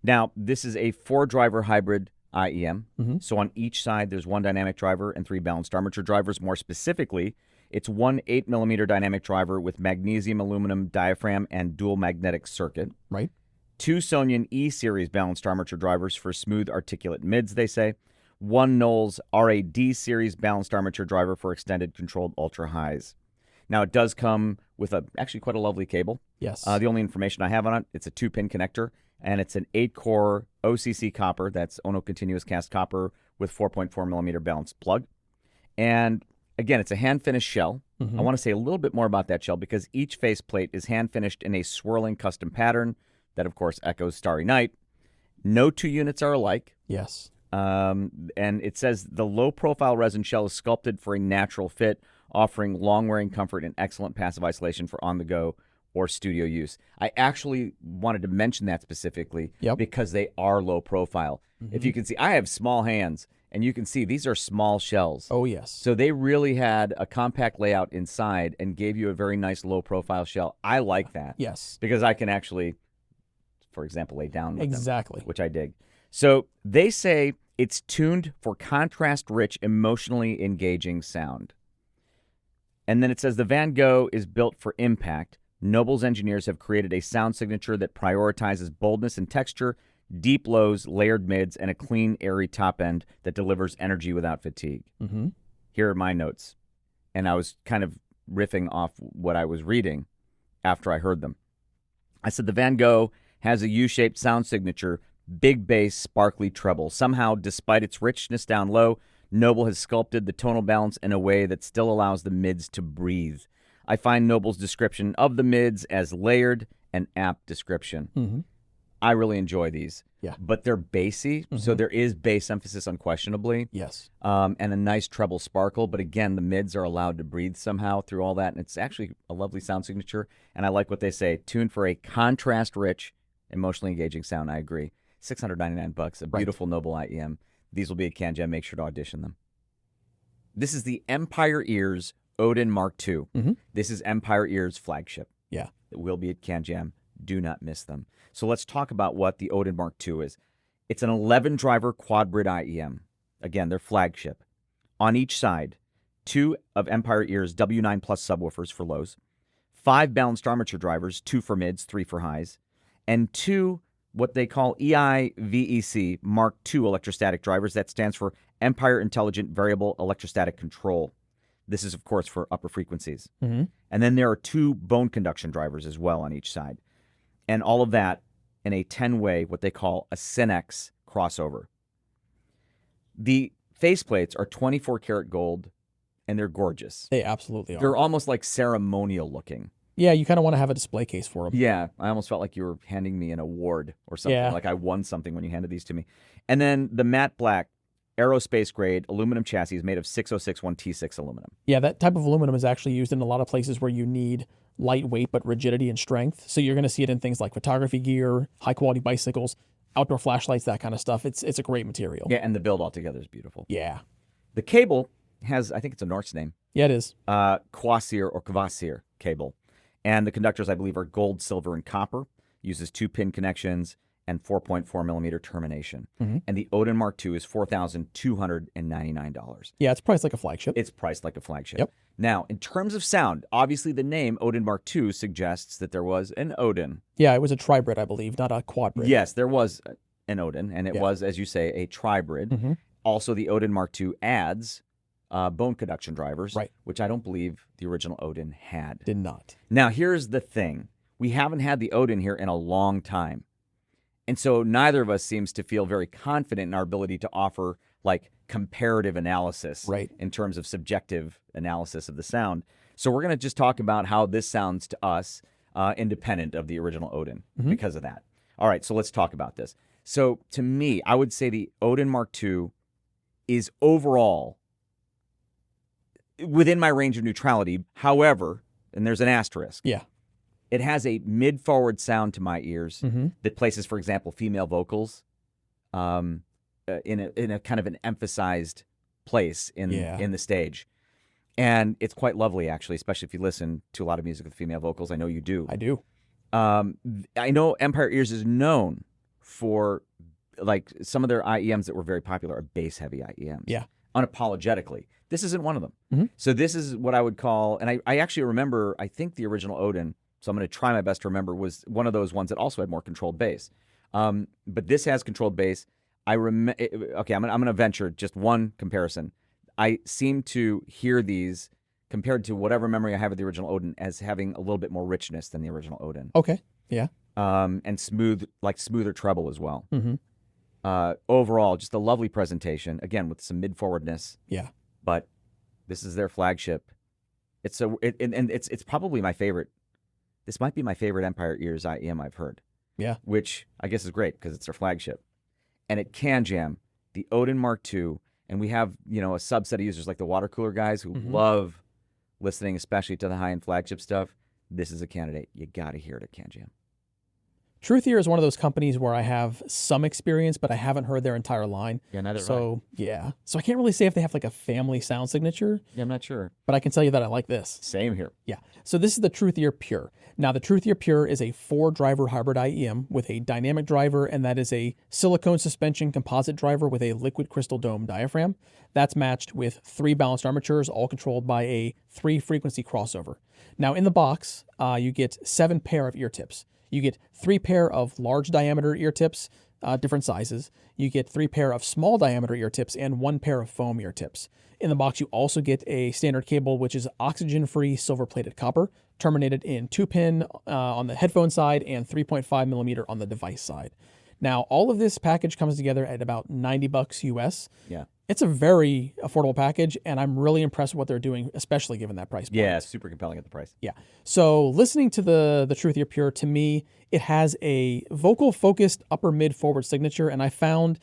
Now, this is a 4-driver hybrid IEM. Mm-hmm. So on each side, there's 1 dynamic driver and 3 balanced armature drivers. More specifically, it's 1 8mm dynamic driver with magnesium aluminum diaphragm and dual magnetic circuit. Right. 2 Sonyan E-series balanced armature drivers for smooth articulate mids, they say. 1 Knowles RAD series balanced armature driver for extended controlled ultra highs. Now, it does come with actually quite a lovely cable. Yes. The only information I have on it, it's a 2-pin connector, and it's an 8-core OCC copper, that's Ono continuous cast copper, with 4.4mm balanced plug. And again, it's a hand-finished shell. Mm-hmm. I want to say a little bit more about that shell because each faceplate is hand-finished in a swirling custom pattern that, of course, echoes Starry Night. No 2 units are alike. Yes. And it says the low-profile resin shell is sculpted for a natural fit, offering long-wearing comfort and excellent passive isolation for on-the-go or studio use. I actually wanted to mention that specifically because they are low-profile. Mm-hmm. If you can see, I have small hands. And you can see these are small shells. Oh, yes. So they really had a compact layout inside and gave you a very nice low-profile shell. I like that. Yes. Because I can actually, for example, lay down with exactly them, which I dig. So they say it's tuned for contrast-rich, emotionally engaging sound. And then it says the Van Gogh is built for impact. Noble's engineers have created a sound signature that prioritizes boldness and texture, deep lows, layered mids, and a clean, airy top end that delivers energy without fatigue. Mm-hmm. Here are my notes. And I was kind of riffing off what I was reading after I heard them. I said the Van Gogh has a U-shaped sound signature, big bass, sparkly treble. Somehow, despite its richness down low, Noble has sculpted the tonal balance in a way that still allows the mids to breathe. I find Noble's description of the mids as layered and apt description. Mm-hmm. I really enjoy these. Yeah. But they're bassy, so there is bass emphasis unquestionably. Yes. And a nice treble sparkle. But again, the mids are allowed to breathe somehow through all that. And it's actually a lovely sound signature. And I like what they say, tuned for a contrast-rich, emotionally engaging sound. I agree. $699, a beautiful Noble IEM. These will be at CanJam. Make sure to audition them. This is the Empire Ears Odin Mark II. Mm-hmm. This is Empire Ears' flagship. Yeah. It will be at CanJam. Do not miss them. So let's talk about what the Odin Mark II is. It's an 11-driver quad-brid IEM. Again, their flagship. On each side, 2 of Empire Ears W9 Plus subwoofers for lows, 5 balanced armature drivers, 2 for mids, 3 for highs, and 2 what they call EIVEC Mark II electrostatic drivers. That stands for Empire Intelligent Variable Electrostatic Control. This is, of course, for upper frequencies. Mm-hmm. And then there are 2 bone conduction drivers as well on each side. And all of that in a 10-way, what they call a SNX crossover. The faceplates are 24 karat gold, and they're gorgeous. They absolutely are. They're almost like ceremonial looking. Yeah, you kind of want to have a display case for them. Yeah, I almost felt like you were handing me an award or something. Yeah. Like I won something when you handed these to me. And then the matte black aerospace grade aluminum chassis made of 6061 T6 aluminum. Yeah, that type of aluminum is actually used in a lot of places where you need lightweight but rigidity and strength. So you're going to see it in things like photography gear, high quality bicycles, outdoor flashlights, that kind of stuff. It's a great material. Yeah, and the build altogether is beautiful. Yeah. The cable has, I think it's a Norse name, Yeah, it is. Kvasir or Kvasir cable. And the conductors, I believe, are gold, silver, and copper. Uses 2-pin connections and 4.4 millimeter termination. Mm-hmm. And the Odin Mark II is $4,299. Yeah, it's priced like a flagship. It's priced like a flagship. Yep. Now, in terms of sound, obviously the name Odin Mark II suggests that there was an Odin. Yeah, it was a tribrid, I believe, not a quadbrid. Yes, there was an Odin, and it Yeah. was, as you say, a tribrid. Mm-hmm. Also, the Odin Mark II adds bone conduction drivers, Right. which I don't believe the original Odin had. Did not. Now, here's the thing. We haven't had the Odin here in a long time. And so neither of us seems to feel very confident in our ability to offer like comparative analysis Right. in terms of subjective analysis of the sound. So we're going to just talk about how this sounds to us independent of the original Odin because of that. All right, so let's talk about this. So to me, I would say the Odin Mark II is overall within my range of neutrality. However, and there's an asterisk. Yeah. It has a mid-forward sound to my ears that places, for example, female vocals in a kind of an emphasized place in the stage. And it's quite lovely, actually, especially if you listen to a lot of music with female vocals. I know you do. I do. I know Empire Ears is known for, like, some of their IEMs that were very popular are bass-heavy IEMs. Yeah. Unapologetically. This isn't one of them. Mm-hmm. So this is what I would call, and I actually remember, I think the original Odin, so I'm going to try my best to remember, was one of those ones that also had more controlled bass. But this has controlled bass. Okay, I'm going to venture just one comparison. I seem to hear these compared to whatever memory I have of the original Odin as having a little bit more richness than the original Odin. Okay. Yeah. And smoother treble as well. Mm-hmm. Overall, just a lovely presentation. Again, with some mid-forwardness. Yeah. But this is their flagship. It's probably my favorite. This might be my favorite Empire Ears IEM I've heard. Yeah. Which I guess is great because it's their flagship. And at CanJam, the Odin Mark II, and we have, a subset of users like the water cooler guys who love listening, especially to the high-end flagship stuff. This is a candidate. You got to hear it at CanJam. Truth-Ear is one of those companies where I have some experience, but I haven't heard their entire line. Yeah, neither So, yeah. So I can't really say if they have like a family sound signature. Yeah, I'm not sure. But I can tell you that I like this. Same here. Yeah. So this is the Truth-Ear Pure. Now, the Truth-Ear Pure is a 4-driver hybrid IEM with a dynamic driver, and that is a silicone suspension composite driver with a liquid crystal dome diaphragm. That's matched with 3 balanced armatures, all controlled by a 3-frequency crossover. Now, in the box, you get 7 pair of ear tips. You get 3 pair of large diameter ear tips, different sizes. You get 3 pair of small diameter ear tips and 1 pair of foam ear tips. In the box, you also get a standard cable, which is oxygen-free silver-plated copper, terminated in 2-pin on the headphone side and 3.5 millimeter on the device side. Now, all of this package comes together at about $90 US. Yeah. It's a very affordable package, and I'm really impressed with what they're doing, especially given that price point. Yeah, super compelling at the price. Yeah. So listening to the Truth-Ear Pure, to me, it has a vocal-focused upper mid-forward signature, and I found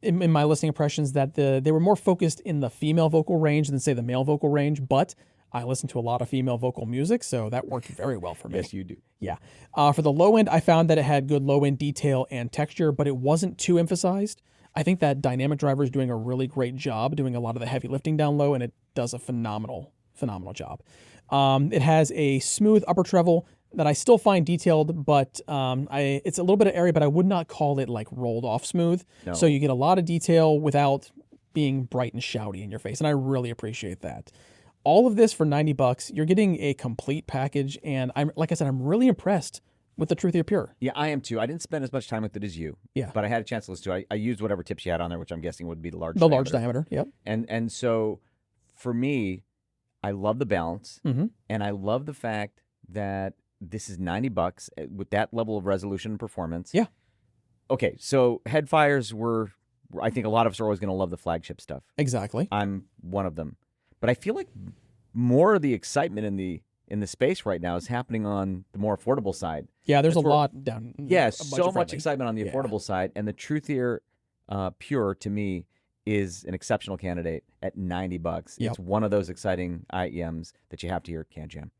in my listening impressions that they were more focused in the female vocal range than, say, the male vocal range, but I listen to a lot of female vocal music, so that worked very well for me. Yes, you do. Yeah. For the low end, I found that it had good low-end detail and texture, but it wasn't too emphasized. I think that dynamic driver is doing a really great job doing a lot of the heavy lifting down low, and it does a phenomenal job. It has a smooth upper treble that I still find detailed, but it's a little bit of area, but I would not call it like rolled off smooth. No. So you get a lot of detail without being bright and shouty in your face, and I really appreciate that. All of this for $90, you're getting a complete package, and like I said, I'm really impressed with the Truth-Ear Pure. Yeah, I am too. I didn't spend as much time with it as you. Yeah. But I had a chance to listen to it. I used whatever tips you had on there, which I'm guessing would be the large The large diameter, yep. And so for me, I love the balance, Mm-hmm. and I love the fact that this is $90 with that level of resolution and performance. Yeah. Okay, so Headfires were, I think a lot of us are always going to love the flagship stuff. Exactly. I'm one of them. But I feel like more of the excitement in the space right now is happening on the more affordable side. Yeah, there's That's a where- lot down. Yeah, so much budget-friendly. excitement on the Yeah. affordable side. And the Truthier Pure, to me, is an exceptional candidate at $90. Yep. It's one of those exciting IEMs that you have to hear at CanJam.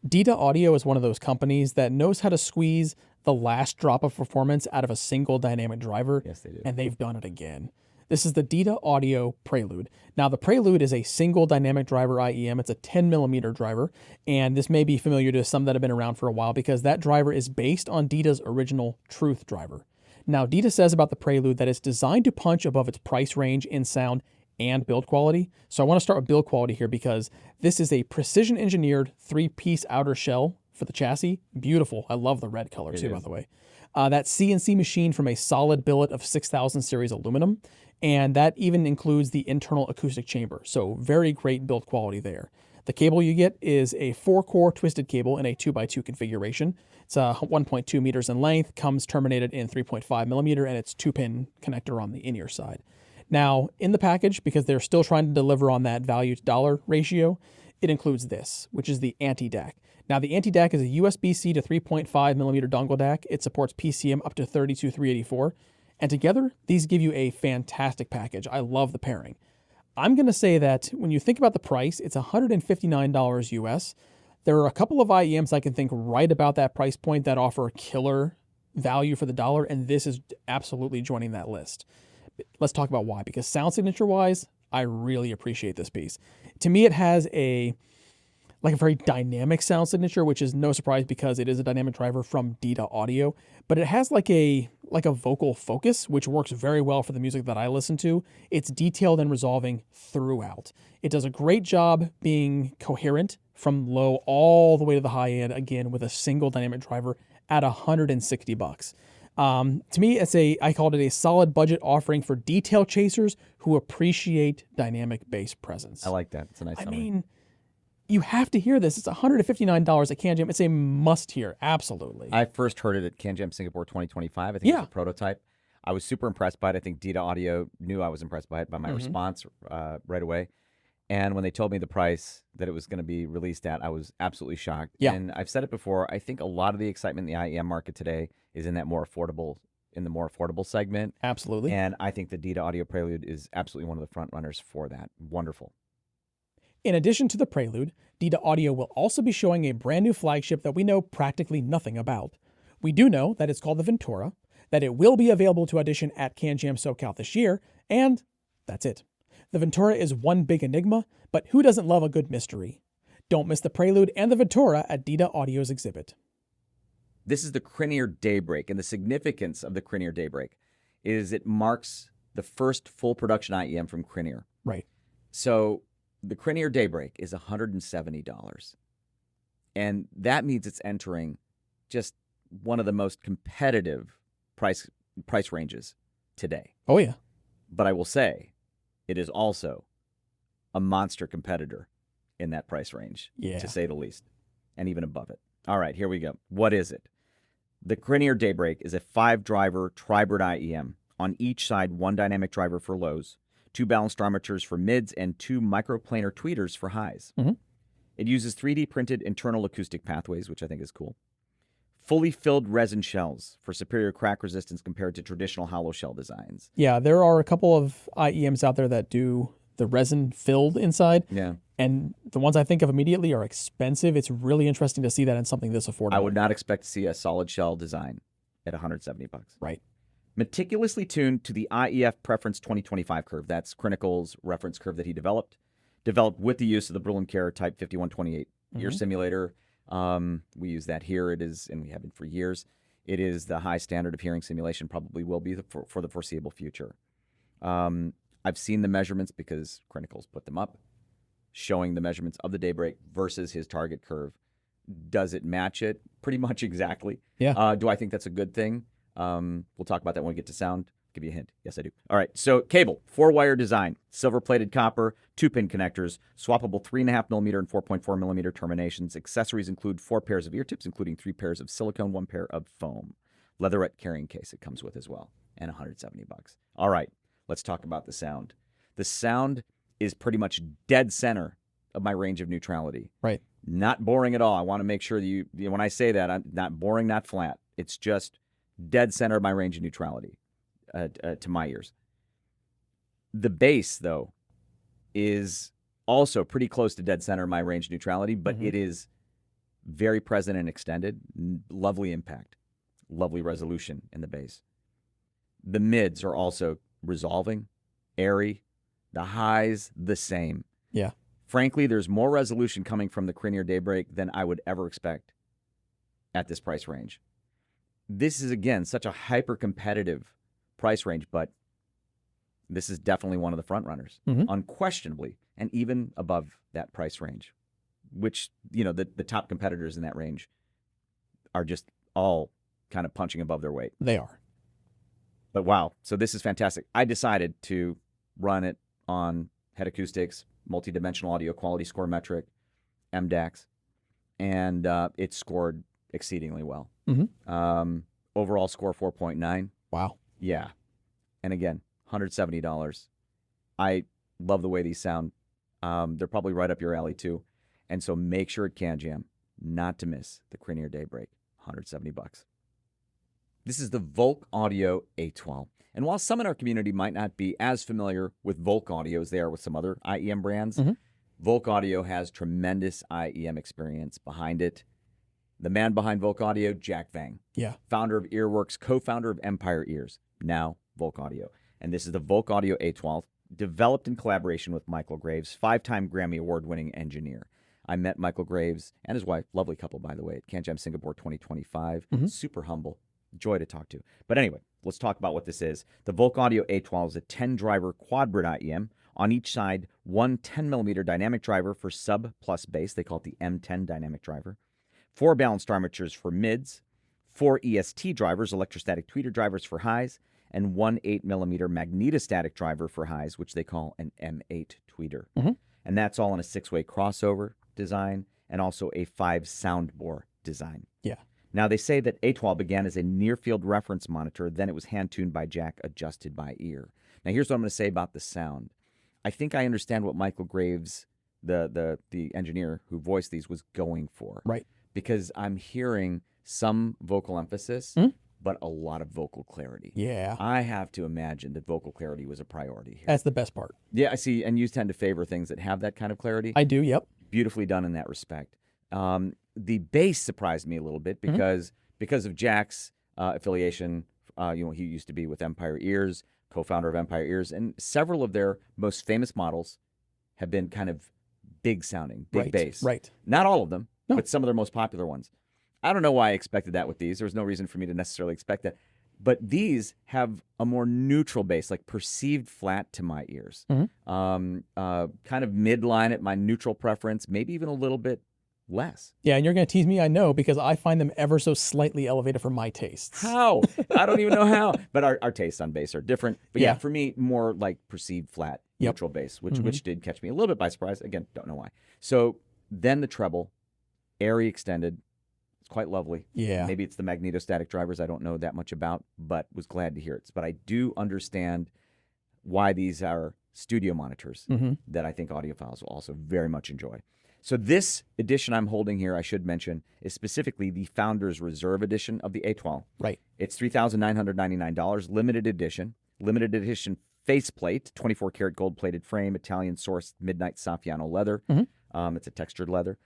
Thieaudio is one of those companies that knows how to squeeze the last drop of performance out of a single dynamic driver, Yes, they do. and they've done it again. This is the Thieaudio Prelude. Now, the Prelude is a single dynamic driver IEM. It's a 10mm driver, and this may be familiar to some that have been around for a while because that driver is based on Dita's original Truth driver. Now, Dita says about the Prelude that it's designed to punch above its price range in sound and build quality. So I want to start with build quality here because this is a precision engineered 3-piece outer shell for the chassis. Beautiful. I love the red color too, by the way. That CNC machine from a solid billet of 6000 series aluminum. And that even includes the internal acoustic chamber. So very great build quality there. The cable you get is a 4-core twisted cable in a 2x2 configuration. It's 1.2 meters in length, comes terminated in 3.5mm, and it's 2-pin connector on the in-ear side. Now, in the package, because they're still trying to deliver on that value to dollar ratio, it includes this, which is the anti-DAC. Now, the anti-DAC is a USB-C to 3.5mm dongle DAC. It supports PCM up to 32384. And together, these give you a fantastic package. I love the pairing. I'm going to say that when you think about the price, it's $159 US. There are a couple of IEMs I can think right about that price point that offer killer value for the dollar, and this is absolutely joining that list. Let's talk about why, because sound signature wise, I really appreciate this piece. To me, it has a very dynamic sound signature, which is no surprise because it is a dynamic driver from Thieaudio, but it has like a vocal focus, which works very well for the music that I listen to. It's detailed and resolving throughout. It does a great job being coherent from low all the way to the high end, again, with a single dynamic driver at $160. To me, I called it a solid budget offering for detail chasers who appreciate dynamic bass presence. I like that. It's a nice summary. I mean, you have to hear this. It's $159 at CanJam. It's a must hear. Absolutely. I first heard it at CanJam Singapore 2025. I think it's a prototype. I was super impressed by it. I think Thieaudio knew I was impressed by it, by my response right away. And when they told me the price that it was going to be released at, I was absolutely shocked. Yeah. And I've said it before, I think a lot of the excitement in the IEM market today is in the more affordable segment. Absolutely. And I think the Thieaudio Prelude is absolutely one of the front runners for that. Wonderful. In addition to the Prelude, Thieaudio will also be showing a brand new flagship that we know practically nothing about. We do know that it's called the Ventura, that it will be available to audition at CanJam SoCal this year, and that's it. The Ventura is one big enigma, but who doesn't love a good mystery? Don't miss the Prelude and the Ventura at Thieaudio's exhibit. This is the Crinier Daybreak, and the significance of the Crinier Daybreak is it marks the first full production IEM from Crinier. Right. So the Crinier Daybreak is $170. And that means it's entering just one of the most competitive price ranges today. Oh, yeah. But I will say, it is also a monster competitor in that price range, to say the least, and even above it. All right, here we go. What is it? The Crinier Daybreak is a 5-driver tri-bird IEM. On each side, 1 dynamic driver for lows, 2 balanced armatures for mids, and 2 microplanar tweeters for highs. Mm-hmm. It uses 3D printed internal acoustic pathways, which I think is cool. Fully filled resin shells for superior crack resistance compared to traditional hollow shell designs. Yeah, there are a couple of IEMs out there that do the resin filled inside. Yeah. And the ones I think of immediately are expensive. It's really interesting to see that in something this affordable. I would not expect to see a solid shell design at $170. Right. Meticulously tuned to the IEF Preference 2025 curve. That's Crinical's reference curve that he developed with the use of the Brüel & Type 5128 ear simulator. We use that here. It is, and we have it for years. It is the high standard of hearing simulation, probably will be for the foreseeable future. I've seen the measurements because Crinical's put them up, showing the measurements of the Daybreak versus his target curve. Does it match it? Pretty much exactly. Yeah. Do I think that's a good thing? We'll talk about that when we get to sound. Give you a hint. Yes, I do. All right. So cable, 4-wire design, silver-plated copper, 2-pin connectors, swappable 3.5mm and 4.4mm terminations. Accessories include 4 pairs of ear tips, including 3 pairs of silicone, 1 pair of foam. Leatherette carrying case it comes with as well, and $170. All right. Let's talk about the sound. The sound is pretty much dead center of my range of neutrality. Right. Not boring at all. I want to make sure that when I say that, I'm not boring, not flat. It's just dead center of my range of neutrality to my ears. The bass, though, is also pretty close to dead center of my range of neutrality, but it is very present and extended. Lovely impact. Lovely resolution in the bass. The mids are also resolving, airy. The highs, the same. Yeah. Frankly, there's more resolution coming from the Cranier Daybreak than I would ever expect at this price range. This is, again, such a hyper-competitive price range, but this is definitely one of the front runners, unquestionably, and even above that price range, which, the top competitors in that range are just all kind of punching above their weight. They are. But wow, so this is fantastic. I decided to run it on Head Acoustics, multi-dimensional audio quality score metric, MDAX, and it scored exceedingly well. Overall score 4.9. Wow. Yeah. And again, $170. I love the way these sound. They're probably right up your alley too. And so make sure at CanJam not to miss the Cranier Daybreak, $170. This is the Volk Audio A12. And while some in our community might not be as familiar with Volk Audio as they are with some other IEM brands, Volk Audio has tremendous IEM experience behind it. The man behind Volk Audio, Jack Vang. Yeah. Founder of Earworks, co-founder of Empire Ears, now Volk Audio. And this is the Volk Audio A12, developed in collaboration with Michael Graves, 5-time Grammy Award-winning engineer. I met Michael Graves and his wife, lovely couple, by the way, at CanJam Singapore 2025. Super humble. Joy to talk to. But anyway, let's talk about what this is. The Volk Audio A12 is a 10-driver quad-bridge IEM. On each side, one 10mm dynamic driver for sub plus bass. They call it the M10 dynamic driver. 4 balanced armatures for mids. 4 EST drivers, electrostatic tweeter drivers for highs. And 1 8mm magnetostatic driver for highs, which they call an M8 tweeter. And that's all in a 6-way crossover design and also a 5 soundbore design. Yeah. Now, they say that A12 began as a near-field reference monitor, then it was hand-tuned by Jack, adjusted by ear. Now, here's what I'm going to say about the sound. I think I understand what Michael Graves, the engineer who voiced these, was going for. Right. Because I'm hearing some vocal emphasis, but a lot of vocal clarity. Yeah. I have to imagine that vocal clarity was a priority here. That's the best part. Yeah, I see, and you tend to favor things that have that kind of clarity. I do, yep. Beautifully done in that respect. The bass surprised me a little bit because of Jack's affiliation. He used to be with Empire Ears, co-founder of Empire Ears, and several of their most famous models have been kind of big sounding, big bass. Right. Not all of them, No. but some of their most popular ones. I don't know why I expected that with these. There was no reason for me to necessarily expect that. But these have a more neutral bass, like perceived flat to my ears. Kind of midline at my neutral preference, maybe even a little bit less. Yeah, and you're going to tease me, I know, because I find them ever so slightly elevated for my tastes. How? I don't even know how. But our tastes on bass are different. But yeah, for me, more like perceived flat, neutral bass, which did catch me a little bit by surprise. Again, don't know why. So then the treble, airy extended. It's quite lovely. Yeah. Maybe it's the magnetostatic drivers I don't know that much about, but was glad to hear it. But I do understand why these are studio monitors that I think audiophiles will also very much enjoy. So this edition I'm holding here, I should mention, is specifically the Founders Reserve edition of the A12. Right. It's $3,999, limited edition faceplate, 24-karat gold-plated frame, Italian-sourced midnight Saffiano leather. It's a textured leather.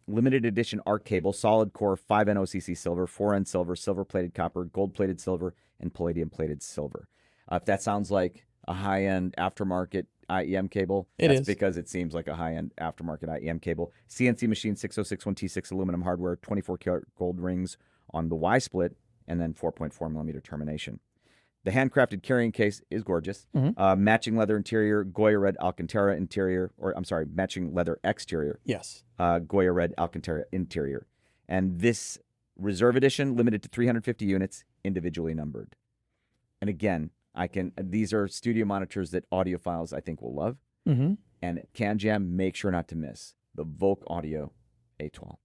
Limited edition ARC cable, solid core, 5N OCC silver, 4N silver, silver-plated copper, gold-plated silver, and palladium-plated silver. If that sounds like a high-end aftermarket IEM cable, that's because it seems like a high-end aftermarket IEM cable. CNC machine 6061T6 aluminum hardware, 24-karat gold rings on the Y-split, and then 4.4mm termination. The handcrafted carrying case is gorgeous. Matching leather interior, Goya red Alcantara interior, matching leather exterior. Yes. Goya red Alcantara interior. And this Reserve Edition, limited to 350 units, individually numbered. And again, these are studio monitors that audiophiles I think will love. Mm-hmm. And at CanJam, make sure not to miss the Volk Audio A12.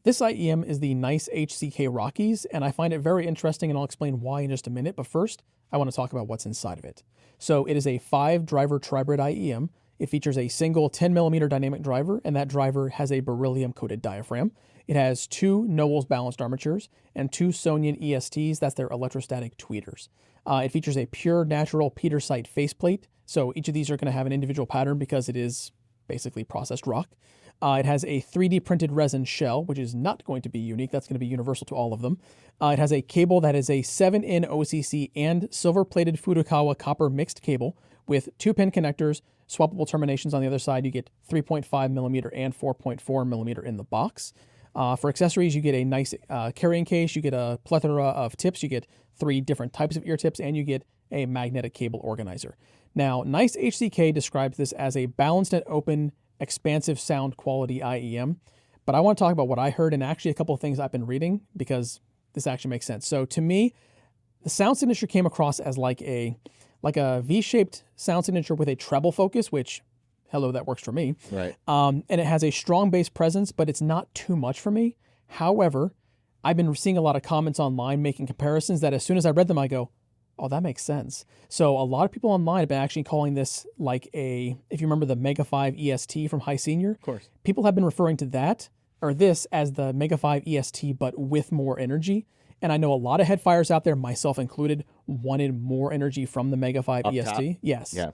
This IEM is the Nice HCK Rockies, and I find it very interesting, and I'll explain why in just a minute. But first, I want to talk about what's inside of it. So it is a 5-driver tribrid IEM. It features a single 10mm dynamic driver, and that driver has a beryllium-coated diaphragm. It has 2 Knowles balanced armatures and 2 Sonian ESTs, that's their electrostatic tweeters. It features a pure natural Petersite faceplate, so each of these are going to have an individual pattern because it is basically processed rock. It has a 3D printed resin shell, which is not going to be unique. That's going to be universal to all of them. It has a cable that is a 7-in OCC and silver-plated Furukawa copper mixed cable with 2-pin connectors, swappable terminations on the other side. You get 3.5mm and 4.4mm in the box. For accessories, you get a nice carrying case. You get a plethora of tips. You get 3 different types of ear tips, and you get a magnetic cable organizer. Now, Nice HCK describes this as a balanced and open, expansive sound quality IEM, but I want to talk about what I heard and actually a couple of things I've been reading because this actually makes sense. So to me, the sound signature came across as like a V-shaped sound signature with a treble focus, which, hello, that works for me. Right. And it has a strong bass presence, but it's not too much for me. However, I've been seeing a lot of comments online making comparisons that as soon as I read them, I go, oh, that makes sense. So a lot of people online have been actually calling this like if you remember the Mega 5 EST from High Senior, Of course. people have been referring to that or this as the Mega 5 EST, but with more energy. And I know a lot of headfires out there, myself included, wanted more energy from the Mega 5 Up EST. top? Yes. Yeah.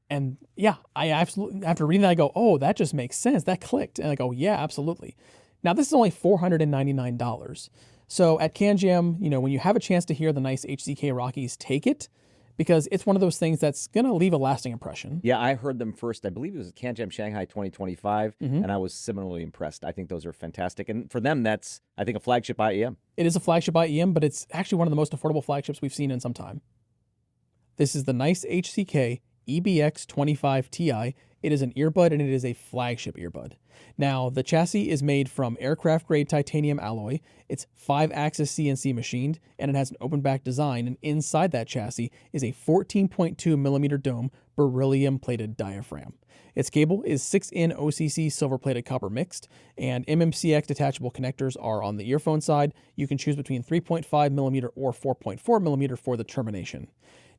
And yeah, I absolutely, after reading that, I go, oh, that just makes sense. That clicked. And I go, yeah, absolutely. Now, this is only $499. So at CanJam, when you have a chance to hear the Nice HCK Rockies, take it because it's one of those things that's going to leave a lasting impression. Yeah, I heard them first. I believe it was at CanJam Shanghai 2025, and I was similarly impressed. I think those are fantastic. And for them, that's, I think, a flagship IEM. It is a flagship IEM, but it's actually one of the most affordable flagships we've seen in some time. This is the Nice HCK EBX25 Ti. It is an earbud, and it is a flagship earbud. Now, the chassis is made from aircraft-grade titanium alloy. It's 5-axis CNC machined, and it has an open-back design, and inside that chassis is a 14.2mm dome beryllium-plated diaphragm. Its cable is 6-in OCC silver-plated copper mixed, and MMCX detachable connectors are on the earphone side. You can choose between 3.5mm or 4.4mm for the termination.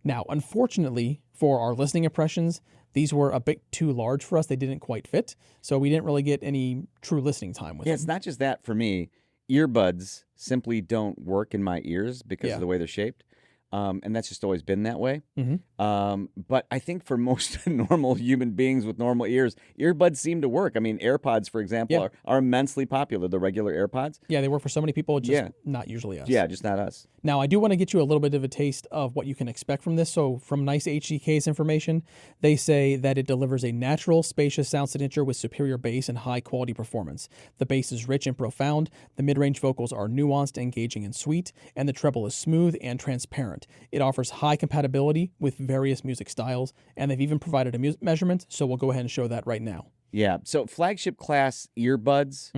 Now, unfortunately, for our listening impressions, these were a bit too large for us. They didn't quite fit, so we didn't really get any true listening time with them. It's not just that for me. Earbuds simply don't work in my ears because of the way they're shaped. And that's just always been that way. But I think for most normal human beings with normal ears, earbuds seem to work. I mean, AirPods, for example, are immensely popular, the regular AirPods. Yeah, they work for so many people, just not usually us. Yeah, just not us. Now, I do want to get you a little bit of a taste of what you can expect from this. So from Nice HCK's information, they say that it delivers a natural, spacious sound signature with superior bass and high-quality performance. The bass is rich and profound, the mid-range vocals are nuanced, engaging, and sweet, and the treble is smooth and transparent. It offers high compatibility with various music styles, and they've even provided a measurement, so we'll go ahead and show that right now. Yeah, so flagship class earbuds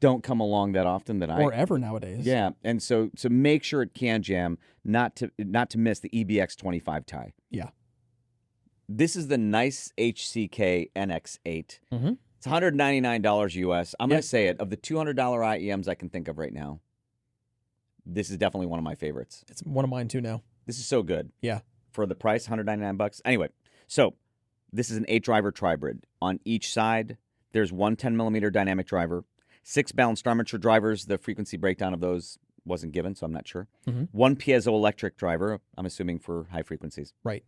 don't come along that often or ever nowadays. Yeah, and so make sure at CanJam not to miss the EBX25 Ti. Yeah. This is the Nice HCK NX8. It's $199 US. I'm going to say it. Of the $200 IEMs I can think of right now, this is definitely one of my favorites. It's one of mine too now. This is so good. Yeah. For the price, $199. Anyway, so this is an 8-driver tribrid. On each side, there's one 10mm dynamic driver, 6 balanced armature drivers. The frequency breakdown of those wasn't given, so I'm not sure. One piezoelectric driver, I'm assuming for high frequencies. Right.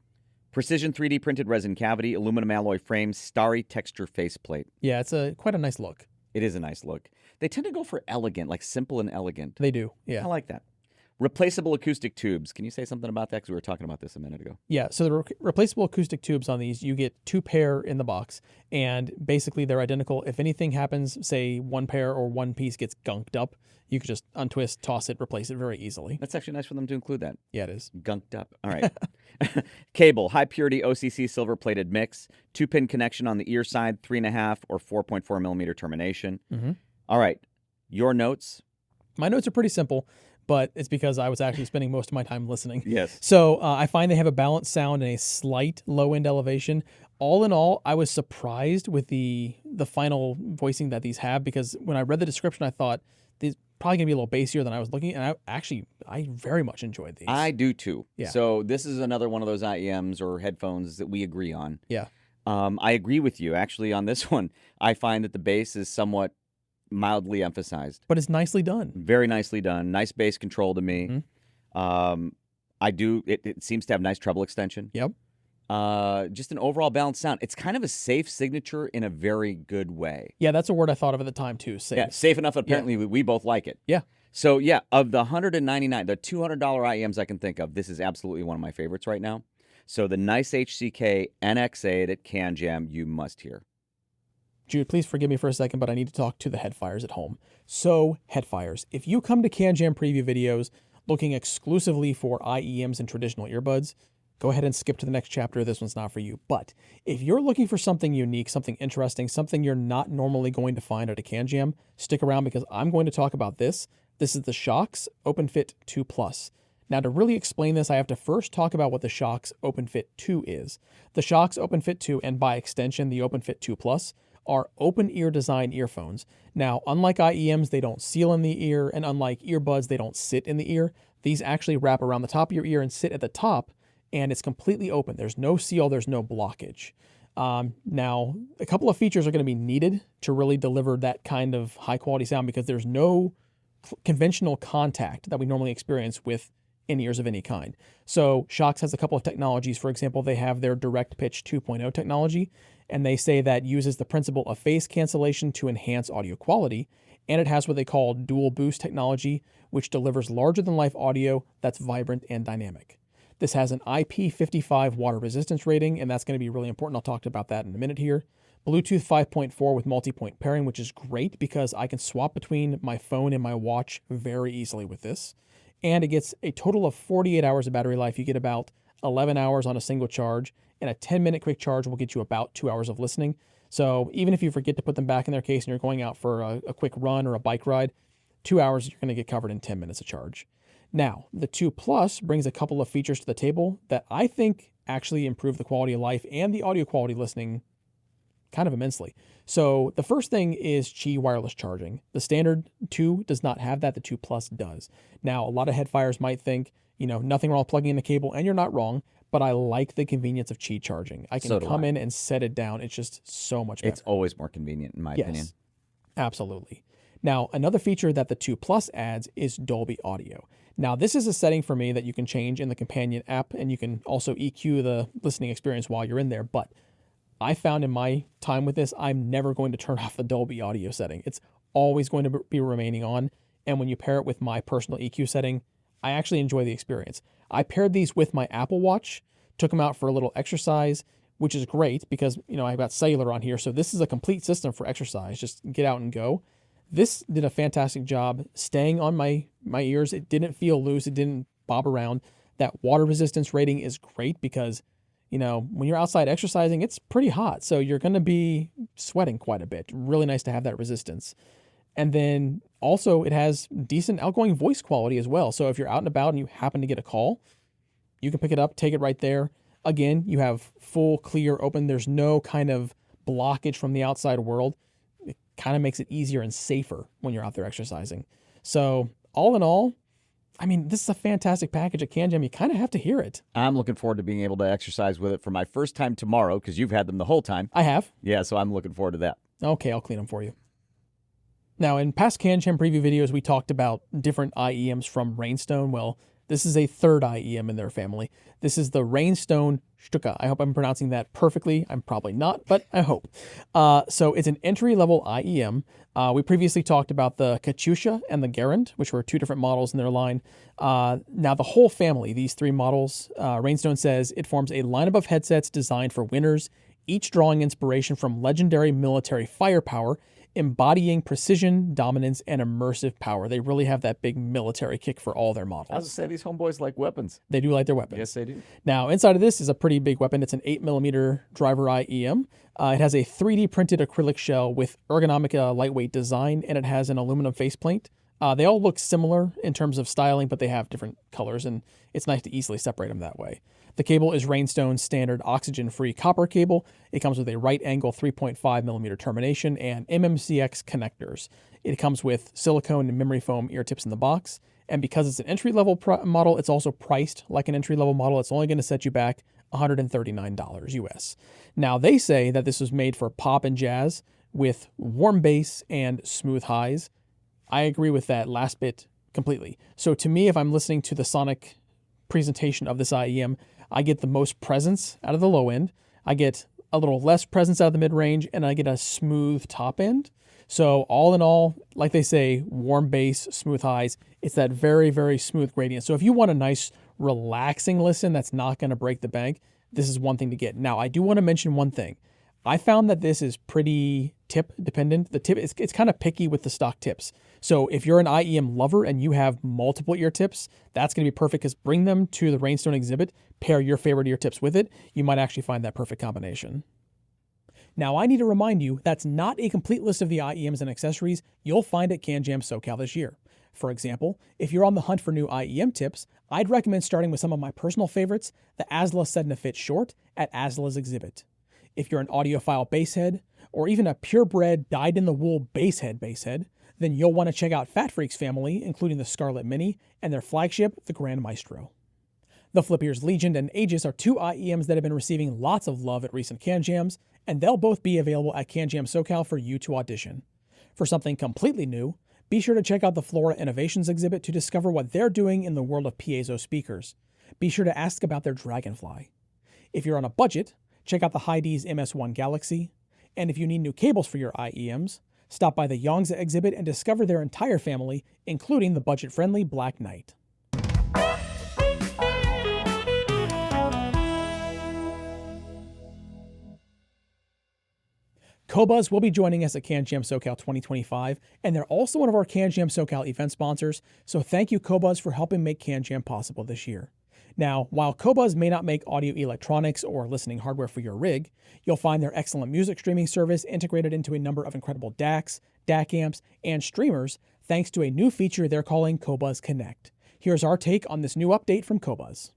Precision 3D printed resin cavity, aluminum alloy frame, starry texture faceplate. Yeah, it's quite a nice look. It is a nice look. They tend to go for elegant, like simple and elegant. They do, yeah. I like that. Replaceable acoustic tubes. Can you say something about that? Because we were talking about this a minute ago. Yeah, so the replaceable acoustic tubes on these, you get 2 pair in the box, and basically they're identical. If anything happens, say one pair or one piece gets gunked up, you could just untwist, toss it, replace it very easily. That's actually nice for them to include that. Yeah, it is. Gunked up. All right. Cable, high purity OCC silver plated mix, 2-pin connection on the ear side, 3.5 or 4.4mm termination. All right. Your notes? My notes are pretty simple, but it's because I was actually spending most of my time listening. Yes. So I find they have a balanced sound and a slight low end elevation. All in all, I was surprised with the final voicing that these have, because when I read the description, I thought these probably gonna be a little bassier than I was looking, and I very much enjoyed these. I do too. Yeah. So this is another one of those IEMs or headphones that we agree on. Yeah. I agree with you actually on this one. I find that the bass is somewhat mildly emphasized. But it's nicely done. Very nicely done. Nice bass control to me. It seems to have nice treble extension. Yep. Just an overall balanced sound. It's kind of a safe signature in a very good way. Yeah, that's a word I thought of at the time too. Safe. Yeah, safe enough. Apparently, we both like it. Yeah. So yeah, of the $199, the $200 IEMs I can think of, this is absolutely one of my favorites right now. So the nice HCK NX8 at CanJam, you must hear. Jude, please forgive me for a second, but I need to talk to the headfires at home. So, headfires, if you come to CanJam preview videos looking exclusively for IEMs and traditional earbuds, go ahead and skip to the next chapter. This one's not for you. But if you're looking for something unique, something interesting, something you're not normally going to find at a CanJam, stick around because I'm going to talk about this. This is the Shokz OpenFit 2 Plus. Now, to really explain this, I have to first talk about what the Shokz OpenFit 2 is. The Shokz OpenFit 2, and by extension, the OpenFit 2 Plus, are open ear design earphones. Now, unlike IEMs, they don't seal in the ear, and unlike earbuds, they don't sit in the ear. These actually wrap around the top of your ear and sit at the top, and it's completely open. There's no seal, there's no blockage. Now, a couple of features are going to be needed to really deliver that kind of high quality sound, because there's no conventional contact that we normally experience with in-ears of any kind. So Shokz has a couple of technologies. For example, they have their Direct Pitch 2.0 technology, and they say that uses the principle of phase cancellation to enhance audio quality, and it has what they call dual boost technology, which delivers larger-than-life audio that's vibrant and dynamic. This has an IP55 water resistance rating, and that's going to be really important. I'll talk about that in a minute here. Bluetooth 5.4 with multi-point pairing, which is great because I can swap between my phone and my watch very easily with this. And it gets a total of 48 hours of battery life. You get about 11 hours on a single charge, and a 10-minute quick charge will get you about 2 hours of listening. So even if you forget to put them back in their case and you're going out for a quick run or a bike ride, 2 hours you're going to get covered in 10 minutes of charge. Now, the 2 Plus brings a couple of features to the table that I think actually improve the quality of life and the audio quality listening kind of immensely. So the first thing is Qi wireless charging. The standard 2 does not have that, the 2 Plus does. Now, a lot of headfires might think, nothing wrong with plugging in the cable, and you're not wrong, but I like the convenience of Qi charging. I can come in and set it down. It's just so much better. It's always more convenient, in my opinion. Absolutely. Now, another feature that the 2 Plus adds is Dolby Audio. Now, this is a setting for me that you can change in the companion app, and you can also EQ the listening experience while you're in there, but I found in my time with this, I'm never going to turn off the Dolby Audio setting. It's always going to be remaining on, and when you pair it with my personal EQ setting, I actually enjoy the experience. I paired these with my Apple Watch, took them out for a little exercise, which is great because, I've got cellular on here, so this is a complete system for exercise. Just get out and go. This did a fantastic job staying on my ears. It didn't feel loose. It didn't bob around. That water resistance rating is great because, when you're outside exercising, it's pretty hot. So you're going to be sweating quite a bit. Really nice to have that resistance. And then also it has decent outgoing voice quality as well. So if you're out and about and you happen to get a call, you can pick it up, take it right there. Again, you have full, clear, open. There's no kind of blockage from the outside world. It kind of makes it easier and safer when you're out there exercising. So all in all, this is a fantastic package at CanJam. You kind of have to hear it. I'm looking forward to being able to exercise with it for my first time tomorrow because you've had them the whole time. I have. Yeah, so I'm looking forward to that. Okay, I'll clean them for you. Now, in past CanJam preview videos, we talked about different IEMs from Rainstone. Well, this is a third IEM in their family. This is the Rainstone Stuka. I hope I'm pronouncing that perfectly. I'm probably not, but I hope. So it's an entry-level IEM. We previously talked about the Katyusha and the Garand, which were two different models in their line. Now, the whole family, these three models, Rainstone says it forms a lineup of headsets designed for winners, each drawing inspiration from legendary military firepower, embodying precision, dominance, and immersive power. They really have that big military kick for all their models. I was going to say, these homeboys like weapons. They do like their weapons. Yes, they do. Now, inside of this is a pretty big weapon. It's an 8mm driver IEM. It has a 3D printed acrylic shell with ergonomic lightweight design, and it has an aluminum faceplate They all look similar in terms of styling, but they have different colors, and it's nice to easily separate them that way. The cable is Rainstone's standard oxygen-free copper cable. It comes with a right-angle 3.5mm termination and MMCX connectors. It comes with silicone and memory foam ear tips in the box, and because it's an entry-level model, it's also priced like an entry-level model. It's only going to set you back $139 US. Now, they say that this was made for pop and jazz with warm bass and smooth highs. I agree with that last bit completely. So to me, if I'm listening to the sonic presentation of this IEM, I get the most presence out of the low end, I get a little less presence out of the mid-range, and I get a smooth top end. So all in all, like they say, warm bass, smooth highs, it's that very, very smooth gradient. So if you want a nice, relaxing listen that's not going to break the bank, this is one thing to get. Now, I do want to mention one thing. I found that this is pretty tip dependent. The tip, it's kind of picky with the stock tips. So if you're an IEM lover and you have multiple ear tips, that's going to be perfect, because bring them to the Rainstone exhibit, pair your favorite ear tips with it. You might actually find that perfect combination. Now, I need to remind you, that's not a complete list of the IEMs and accessories you'll find at CanJam SoCal this year. For example, if you're on the hunt for new IEM tips, I'd recommend starting with some of my personal favorites, the ASLA Sedna Fit Short at ASLA's exhibit. If you're an audiophile basshead, or even a purebred dyed-in-the-wool basshead, then you'll want to check out Fat Freak's family, including the Scarlett Mini and their flagship, the Grand Maestro. The Flip Ears Legend and Aegis are two IEMs that have been receiving lots of love at recent CanJams, and they'll both be available at CanJam SoCal for you to audition. For something completely new, be sure to check out the Flora Innovations exhibit to discover what they're doing in the world of piezo speakers. Be sure to ask about their Dragonfly. If you're on a budget, check out the Heidi's MS-1 Galaxy. And if you need new cables for your IEMs, stop by the Yongza exhibit and discover their entire family, including the budget-friendly Black Knight. Qobuz will be joining us at CanJam SoCal 2025, and they're also one of our CanJam SoCal event sponsors, so thank you, Qobuz, for helping make CanJam possible this year. Now, while Qobuz may not make audio electronics or listening hardware for your rig, you'll find their excellent music streaming service integrated into a number of incredible DACs, DAC amps, and streamers thanks to a new feature they're calling Qobuz Connect. Here's our take on this new update from Qobuz.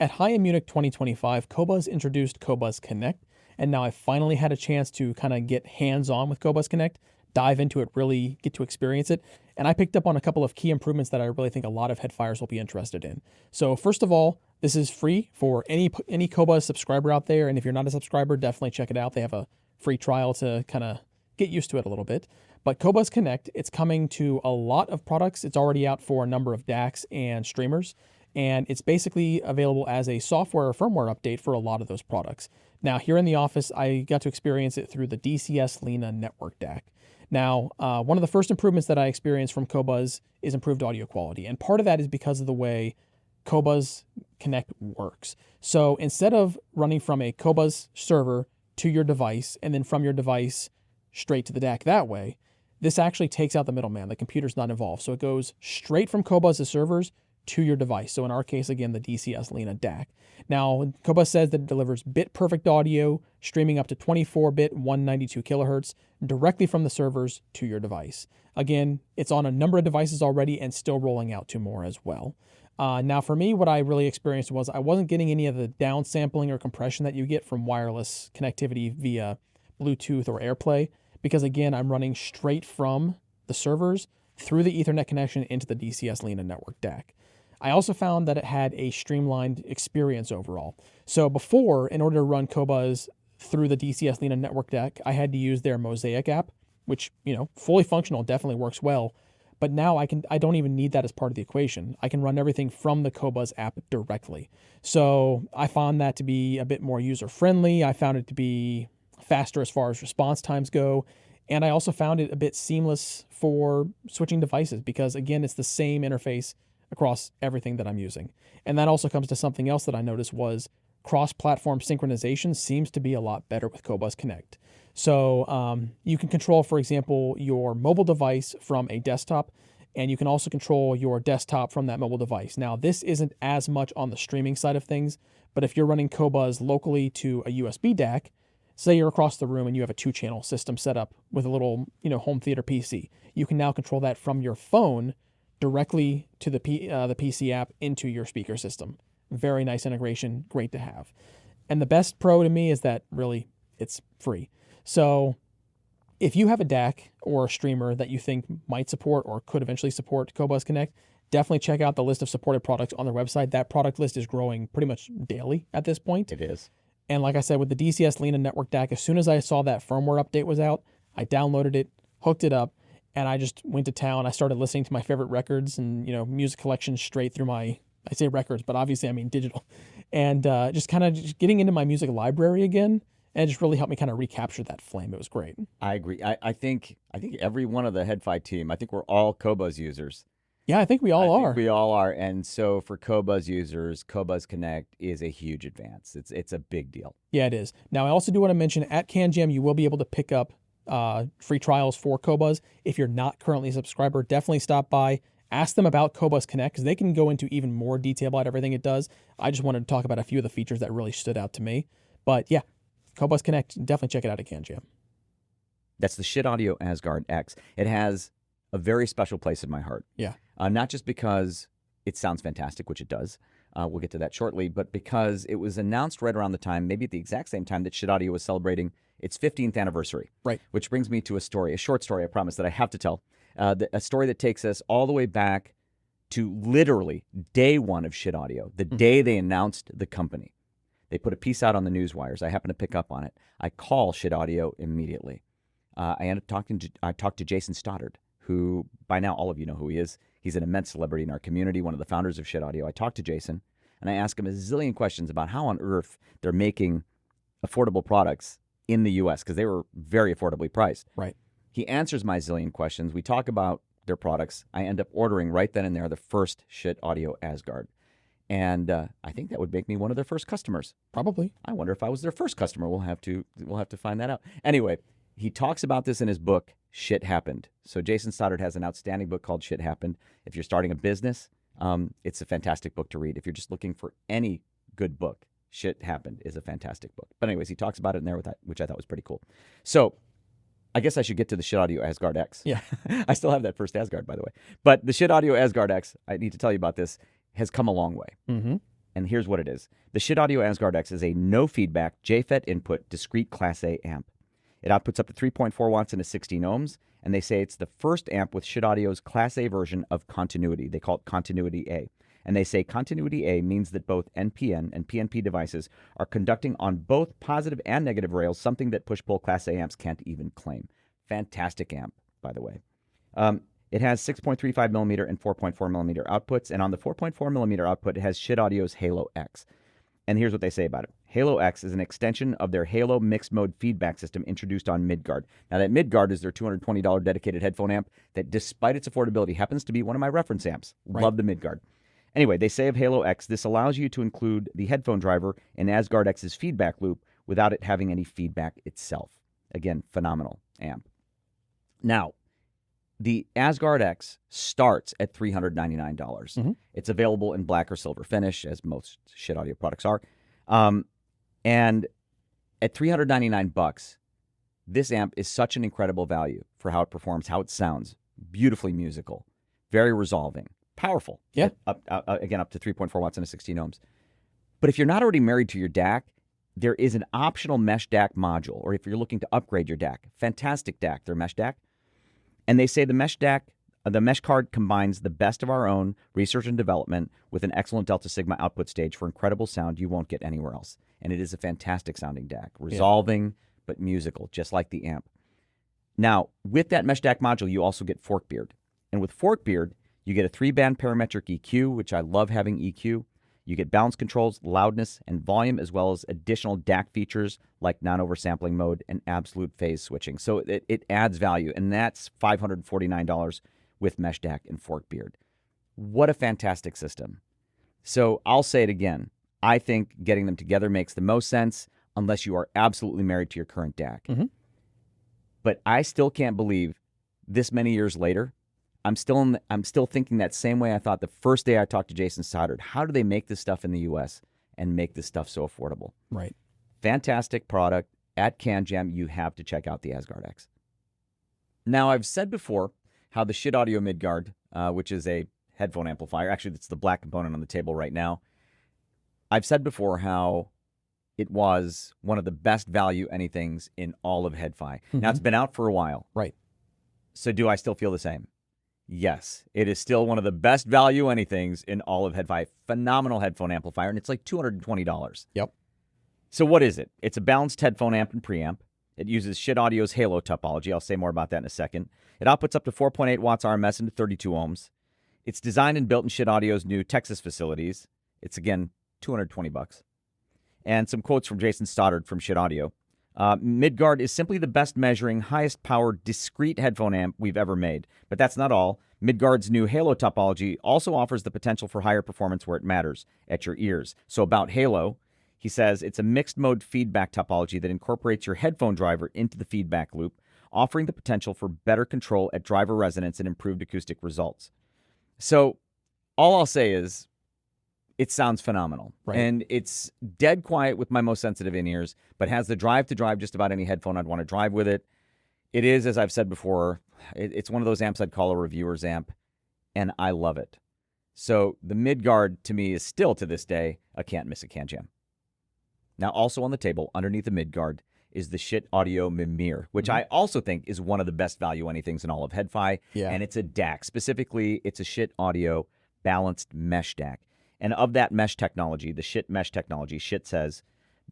At IEM Munich 2025, Qobuz introduced Qobuz Connect, and now I've finally had a chance to kind of get hands-on with Qobuz Connect, dive into it, really get to experience it. And I picked up on a couple of key improvements that I really think a lot of headfires will be interested in. So first of all, this is free for any Qobuz subscriber out there. And if you're not a subscriber, definitely check it out. They have a free trial to kind of get used to it a little bit. But Qobuz Connect, it's coming to a lot of products. It's already out for a number of DACs and streamers. And it's basically available as a software or firmware update for a lot of those products. Now, here in the office, I got to experience it through the DCS Lena network DAC. Now, one of the first improvements that I experienced from Qobuz is improved audio quality. And part of that is because of the way Qobuz Connect works. So instead of running from a Qobuz server to your device and then from your device straight to the DAC that way, this actually takes out the middleman. The computer's not involved. So it goes straight from Qobuz's servers to your device. So in our case, again, the DCS Lena DAC. Now, Qobuz says that it delivers bit-perfect audio, streaming up to 24-bit 192 kilohertz directly from the servers to your device. Again, it's on a number of devices already and still rolling out to more as well. Now, for me, what I really experienced was I wasn't getting any of the downsampling or compression that you get from wireless connectivity via Bluetooth or AirPlay, because again, I'm running straight from the servers through the Ethernet connection into the DCS Lena network DAC. I also found that it had a streamlined experience overall. So before, in order to run Qobuz through the DCS Lena network DAC, I had to use their Mosaic app, which, fully functional, definitely works well. But now I don't even need that as part of the equation. I can run everything from the Qobuz app directly. So I found that to be a bit more user-friendly. I found it to be faster as far as response times go. And I also found it a bit seamless for switching devices because, again, it's the same interface across everything that I'm using. And that also comes to something else that I noticed was cross-platform synchronization seems to be a lot better with Qobuz Connect. So you can control, for example, your mobile device from a desktop, and you can also control your desktop from that mobile device. Now, this isn't as much on the streaming side of things, but if you're running Qobuz locally to a USB DAC, Say you're across the room and you have a 2-channel system set up with a little, home theater PC. You can now control that from your phone directly to the PC app into your speaker system. Very nice integration, great to have. And the best pro to me is that really it's free. So if you have a DAC or a streamer that you think might support or could eventually support Qobuz Connect, definitely check out the list of supported products on their website. That product list is growing pretty much daily at this point. It is. And like I said, with the DCS Lena Network DAC, as soon as I saw that firmware update was out, I downloaded it, hooked it up, and I just went to town. I started listening to my favorite records and, music collections straight through I say records, but obviously I mean digital. And just kind of getting into my music library again. And it just really helped me kind of recapture that flame. It was great. I agree. I think every one of the HeadFi team, I think we're all Qobuz users. Yeah, I think we all are. We all are. And so for Qobuz users, Qobuz Connect is a huge advance. It's a big deal. Yeah, it is. Now, I also do want to mention at CanJam, you will be able to pick up free trials for Qobuz. If you're not currently a subscriber, definitely stop by. Ask them about Qobuz Connect because they can go into even more detail about everything it does. I just wanted to talk about a few of the features that really stood out to me. But yeah, Qobuz Connect, definitely check it out at CanJam. That's the Schiit Asgard X. It has a very special place in my heart. Yeah. Not just because it sounds fantastic, which it does. We'll get to that shortly, but because it was announced right around the time, maybe at the exact same time that Schiit was celebrating its 15th anniversary. Right. Which brings me to a short story, I promise, that I have to tell. A story that takes us all the way back to literally day one of Schiit, the day they announced the company. They put a piece out on the news wires. I happened to pick up on it. I call Schiit immediately. I talked to Jason Stoddard, who by now all of you know who he is. He's an immense celebrity in our community, one of the founders of Schiit. I talked to Jason, and I asked him a zillion questions about how on earth they're making affordable products in the U.S., because they were very affordably priced. Right. He answers my zillion questions. We talk about their products. I end up ordering right then and there the first Schiit Asgard. And I think that would make me one of their first customers. Probably. I wonder if I was their first customer. We'll have to find that out. Anyway, he talks about this in his book, Shit Happened. So Jason Stoddard has an outstanding book called Shit Happened. If you're starting a business, it's a fantastic book to read. If you're just looking for any good book, Shit Happened is a fantastic book. But anyways, he talks about it in there, which I thought was pretty cool. So I guess I should get to the Schiit Asgard X. Yeah. I still have that first Asgard, by the way. But the Schiit Asgard X, I need to tell you about this, has come a long way. Mm-hmm. And here's what it is. The Schiit Asgard X is a no-feedback JFET input discrete Class A amp. It outputs up to 3.4 watts into 16 ohms, and they say it's the first amp with Schiit Class A version of continuity. They call it Continuity A. And they say Continuity A means that both NPN and PNP devices are conducting on both positive and negative rails, something that push-pull Class A amps can't even claim. Fantastic amp, by the way. It has 6.35 millimeter and 4.4 millimeter outputs, and on the 4.4 millimeter output, it has Schiit Halo X. And here's what they say about it. Halo X is an extension of their Halo mixed mode feedback system introduced on Midgard. Now, that Midgard is their $220 dedicated headphone amp that, despite its affordability, happens to be one of my reference amps. Right. Love the Midgard. Anyway, they say of Halo X, this allows you to include the headphone driver in Asgard X's feedback loop without it having any feedback itself. Again, phenomenal amp. Now, the Asgard X starts at $399. Mm-hmm. It's available in black or silver finish, as most Schiit products are. And at $399, this amp is such an incredible value for how it performs, how it sounds. Beautifully musical, very resolving, powerful. Yeah. Up to 3.4 watts into 16 ohms. But if you're not already married to your DAC, there is an optional mesh DAC module, or if you're looking to upgrade your DAC, fantastic DAC, their mesh DAC. And they say the mesh DAC, the mesh card combines the best of our own research and development with an excellent Delta Sigma output stage for incredible sound you won't get anywhere else. And it is a fantastic sounding DAC, resolving but musical, just like the amp. Now, with that mesh DAC module, you also get Forkbeard. And with Forkbeard, you get a 3-band parametric EQ, which I love having EQ. You get balance controls, loudness, and volume, as well as additional DAC features like non-oversampling mode and absolute phase switching. So it adds value, and that's $549 with Mesh DAC and Forkbeard. What a fantastic system. So I'll say it again. I think getting them together makes the most sense unless you are absolutely married to your current DAC. Mm-hmm. But I still can't believe this many years later, I'm still thinking that same way I thought the first day I talked to Jason Stoddard. How do they make this stuff in the U.S. and make this stuff so affordable? Right. Fantastic product. at CanJam, you have to check out the Asgard X. Now, I've said before how the Thieaudio Midgard, which is a headphone amplifier, actually, it's the black component on the table right now. I've said before how it was one of the best value anythings in all of HeadFi. Now, it's been out for a while. Right. So do I still feel the same? Yes, it is still one of the best value anythings in all of HeadFi. Phenomenal headphone amplifier, and it's like $220. Yep. So what is it? It's a balanced headphone amp and preamp. It uses Schiitaudio's Halo topology. I'll say more about that in a second. It outputs up to 4.8 watts RMS into 32 ohms. It's designed and built in Schiitaudio's new Texas facilities. It's, again, $220. And some quotes from Jason Stoddard from Schiitaudio. Midgard is simply the best measuring, highest powered, discrete headphone amp we've ever made. But that's not all. Midgard's new Halo topology also offers the potential for higher performance where it matters, at your ears. So about Halo, he says it's a mixed mode feedback topology that incorporates your headphone driver into the feedback loop, offering the potential for better control at driver resonance and improved acoustic results. So all I'll say is it sounds phenomenal. Right. And it's dead quiet with my most sensitive in-ears, but has the drive to drive just about any headphone I'd want to drive with it. It is, as I've said before, it's one of those amps I'd call a reviewer's amp, and I love it. So the Midgard, to me, is still, to this day, a can't miss a CanJam. Now, also on the table, underneath the Midgard, is the Schiitaudio Mimir, which I also think is one of the best value anythings in all of HeadFi. Yeah. And it's a DAC. Specifically, it's a Schiitaudio balanced mesh DAC. And of that mesh technology, the Schiit mesh technology, Schiit says,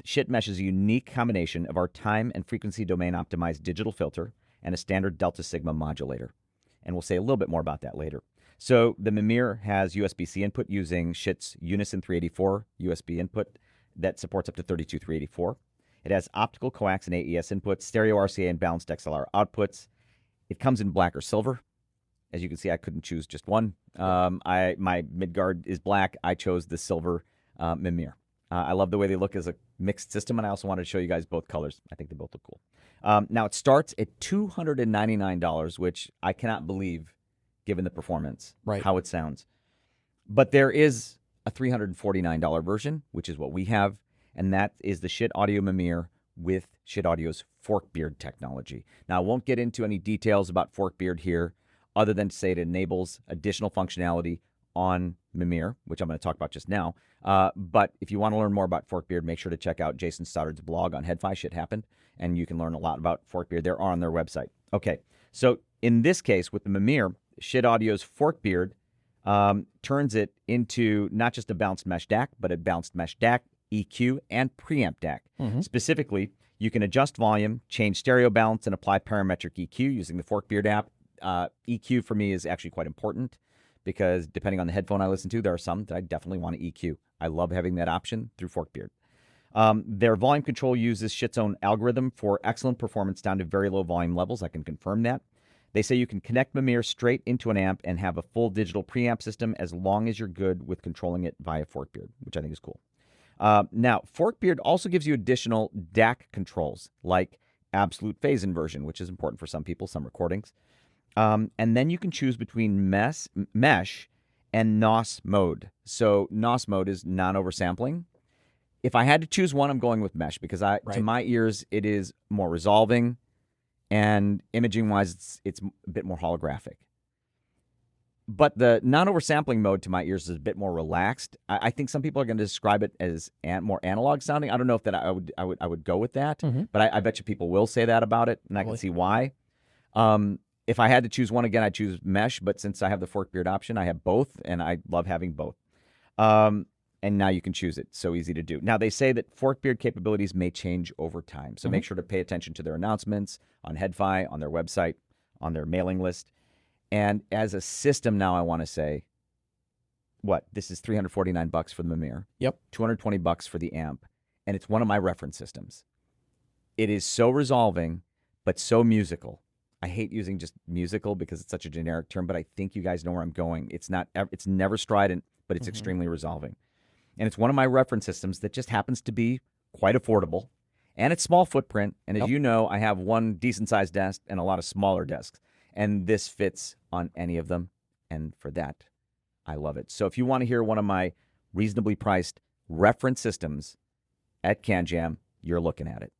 Schiit mesh is a unique combination of our time and frequency domain optimized digital filter and a standard delta sigma modulator. And we'll say a little bit more about that later. So the Mimir has USB-C input using Schiit's Unison 384 USB input that supports up to 38384. It has optical coax and AES inputs, stereo RCA and balanced XLR outputs. It comes in black or silver. As you can see, I couldn't choose just one. My Midgard is black. I chose the silver Mimir. I love the way they look as a mixed system, and I also wanted to show you guys both colors. I think they both look cool. Now, it starts at $299, which I cannot believe, given the performance, how it sounds. But there is a $349 version, which is what we have, and that is the Schiitaudio Mimir with Schiitaudio's Forkbeard technology. Now, I won't get into any details about Forkbeard here, other than to say it enables additional functionality on Mimir, which I'm going to talk about just now. But if you want to learn more about Forkbeard, make sure to check out Jason Stoddard's blog on HeadFi, Shit Happened, and you can learn a lot about Forkbeard there on their website. Okay, so in this case, with the Mimir, Schiitaudio's Forkbeard turns it into not just a balanced mesh DAC, but a balanced mesh DAC, EQ, and preamp DAC. Specifically, you can adjust volume, change stereo balance, and apply parametric EQ using the Forkbeard app. EQ for me is actually quite important because depending on the headphone I listen to, there are some that I definitely want to EQ. I love having that option through Forkbeard. Their volume control uses Schiit's own algorithm for excellent performance down to very low volume levels. I can confirm that. They say you can connect Mimir straight into an amp and have a full digital preamp system as long as you're good with controlling it via Forkbeard, which I think is cool. Now, Forkbeard also gives you additional DAC controls like absolute phase inversion, which is important for some people, some recordings. And then you can choose between mesh and NOS mode. So NOS mode is non-oversampling. If I had to choose one, I'm going with mesh because to my ears, it is more resolving, and imaging-wise, it's a bit more holographic. But the non-oversampling mode to my ears is a bit more relaxed. I think some people are going to describe it as more analog sounding. I don't know if that I would go with that, but I bet you people will say that about it, and I can see why. If I had to choose one again, I'd choose mesh, but since I have the Forkbeard option, I have both, and I love having both. And now you can choose it. So easy to do. Now, they say that Forkbeard capabilities may change over time, so make sure to pay attention to their announcements on HeadFi, on their website, on their mailing list. And as a system now, I want to say, this is $349 for the Mimir. Yep. $220 for the amp, and it's one of my reference systems. It is so resolving, but so musical. I hate using just musical because it's such a generic term, but I think you guys know where I'm going. It's never strident, but it's extremely resolving. And it's one of my reference systems that just happens to be quite affordable, and it's small footprint. And as you know, I have one decent-sized desk and a lot of smaller desks, and this fits on any of them. And for that, I love it. So if you want to hear one of my reasonably priced reference systems at CanJam, you're looking at it.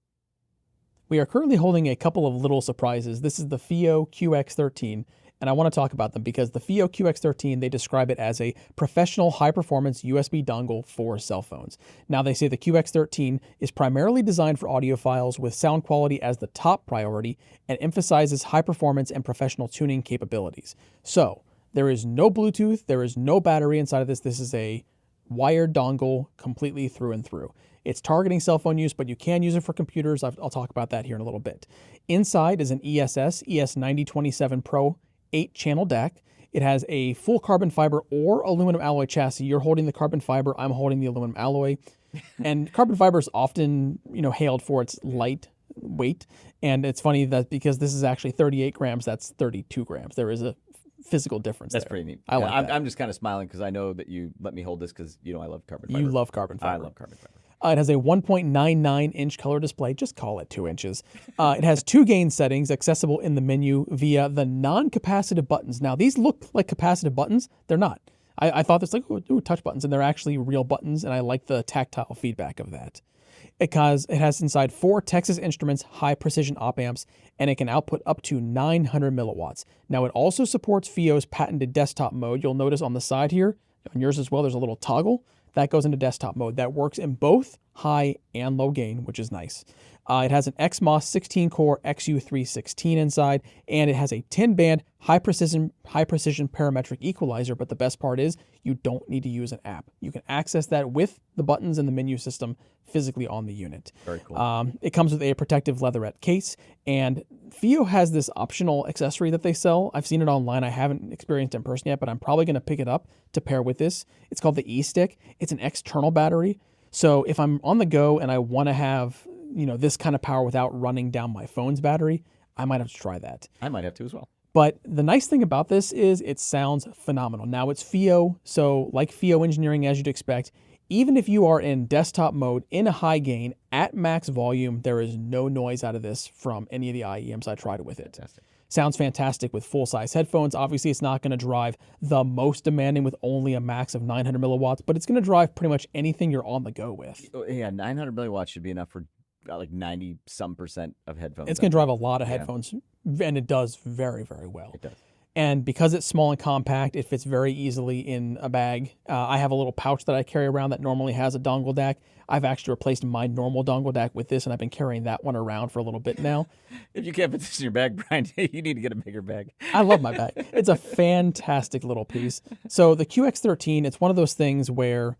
We are currently holding a couple of little surprises. This is the FIIO QX13, and I want to talk about them because the FIIO QX13, they describe it as a professional high-performance USB dongle for cell phones. Now, they say the QX13 is primarily designed for audiophiles with sound quality as the top priority and emphasizes high performance and professional tuning capabilities. So, there is no Bluetooth, there is no battery inside of this. This is a wired dongle completely through and through. It's targeting cell phone use, but you can use it for computers. I'll talk about that here in a little bit. Inside is an ESS ES9027 Pro 8-channel DAC. It has a full carbon fiber or aluminum alloy chassis. You're holding the carbon fiber, I'm holding the aluminum alloy. And carbon fiber is often, hailed for its light weight. And it's funny that because this is actually 38 grams, that's 32 grams. There is a physical difference. That's there. pretty neat. I like that. I'm just kind of smiling because I know that you let me hold this because I love carbon fiber. You love carbon fiber. I love carbon fiber. It has a 1.99-inch color display. Just call it 2 inches. It has 2 gain settings accessible in the menu via the non-capacitive buttons. Now, these look like capacitive buttons. They're not. I thought this like, touch buttons, and they're actually real buttons, and I like the tactile feedback of that. It has inside 4 Texas Instruments high-precision op amps, and it can output up to 900 milliwatts. Now, it also supports FIIO's patented desktop mode. You'll notice on the side here, on yours as well, there's a little toggle. That goes into desktop mode. That works in both high and low gain, which is nice. It has an XMOS 16-core XU316 inside, and it has a 10-band high-precision parametric equalizer, but the best part is you don't need to use an app. You can access that with the buttons in the menu system physically on the unit. Very cool. It comes with a protective leatherette case, and FIIO has this optional accessory that they sell. I've seen it online. I haven't experienced it in person yet, but I'm probably going to pick it up to pair with this. It's called the E-Stick. It's an external battery. So if I'm on the go and I want to have this kind of power without running down my phone's battery, I might have to try that. I might have to as well. But the nice thing about this is it sounds phenomenal. Now it's FIIO, so like FIIO engineering as you'd expect, even if you are in desktop mode in a high gain at max volume, there is no noise out of this from any of the IEMs I tried with it. Fantastic. Sounds fantastic with full-size headphones. Obviously, it's not going to drive the most demanding with only a max of 900 milliwatts, but it's going to drive pretty much anything you're on the go with. Yeah, 900 milliwatts should be enough for like 90-some% of headphones. It's going to drive a lot of headphones, and it does very, very well. It does. And because it's small and compact, it fits very easily in a bag. I have a little pouch that I carry around that normally has a dongle DAC. I've actually replaced my normal dongle DAC with this, and I've been carrying that one around for a little bit now. If you can't fit this in your bag, Brian, you need to get a bigger bag. I love my bag. It's a fantastic little piece. So the QX13, it's one of those things where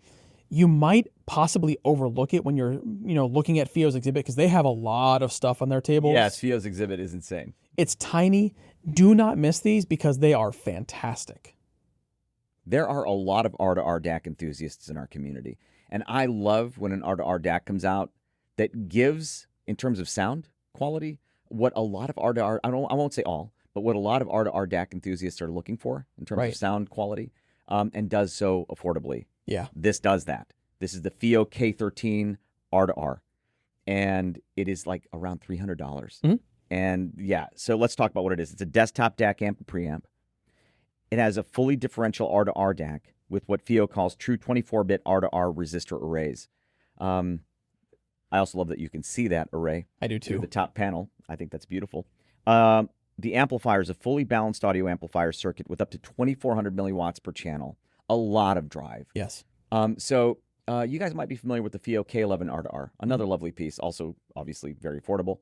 you might possibly overlook it when you're, looking at FIIO's exhibit because they have a lot of stuff on their tables. Yes, FIIO's exhibit is insane. It's tiny. Do not miss these because they are fantastic. There are a lot of R2R DAC enthusiasts in our community, and I love when an R2R DAC comes out that gives, in terms of sound quality, what a lot of R2R, I won't say all, but what a lot of R2R DAC enthusiasts are looking for in terms of sound quality, and does so affordably. Yeah. This does that. This is the FIIO K13 R2R, and it is like around $300. Mm-hmm. And yeah, so let's talk about what it is. It's a desktop DAC amp and preamp. It has a fully differential R2R DAC with what FIIO calls true 24-bit R2R resistor arrays. I also love that you can see that array. I do too. Through the top panel. I think that's beautiful. The amplifier is a fully balanced audio amplifier circuit with up to 2,400 milliwatts per channel. A lot of drive. Yes. So you guys might be familiar with the FIIO K11 R2R. Another lovely piece, also obviously very affordable.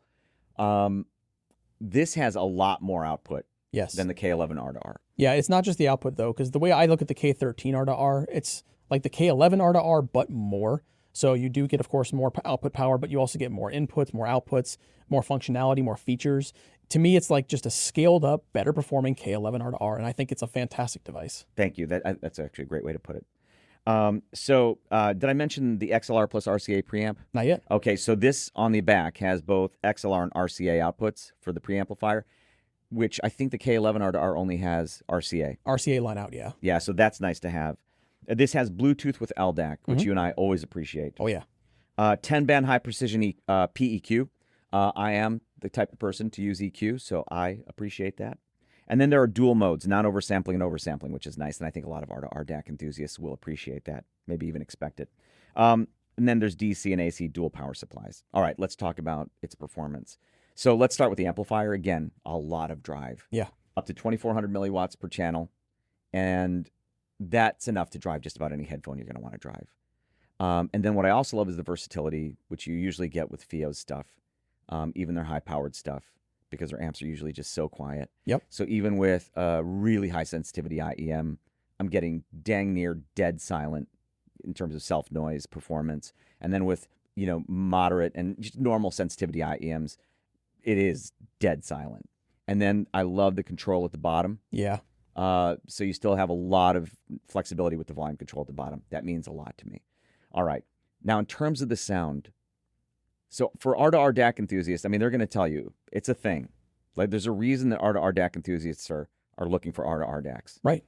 This has a lot more output than the K11 R2R. Yeah, it's not just the output, though, because the way I look at the K13 R2R, it's like the K11 R2R, but more. So you do get, of course, more output power, but you also get more inputs, more outputs, more functionality, more features. To me, it's like just a scaled-up, better-performing K11 R2R, and I think it's a fantastic device. Thank you. That's actually a great way to put it. Did I mention the XLR plus RCA preamp? Not yet. Okay, so this on the back has both XLR and RCA outputs for the preamplifier, which I think the K11 R2R only has RCA. RCA line out, yeah. Yeah, so that's nice to have. This has Bluetooth with LDAC, which you and I always appreciate. Oh, yeah. 10-band high-precision PEQ. I am the type of person to use EQ, so I appreciate that. And then there are dual modes, non-oversampling and oversampling, which is nice, and I think a lot of R2R DAC enthusiasts will appreciate that, maybe even expect it. And then there's DC and AC dual power supplies. All right, let's talk about its performance. So let's start with the amplifier. Again, a lot of drive. Yeah. Up to 2,400 milliwatts per channel. And that's enough to drive just about any headphone you're going to want to drive. And then what I also love is the versatility, which you usually get with FIIO's stuff, even their high-powered stuff, because their amps are usually just so quiet. Yep. So even with really high-sensitivity IEM, I'm getting dang near dead silent in terms of self-noise performance. And then with, moderate and just normal sensitivity IEMs, it is dead silent. And then I love the control at the bottom. Yeah. So you still have a lot of flexibility with the volume control at the bottom. That means a lot to me. All right. Now, in terms of the sound, so for R2R DAC enthusiasts, I mean, they're going to tell you it's a thing. Like, there's a reason that R2R DAC enthusiasts are looking for R2R DACs. Right.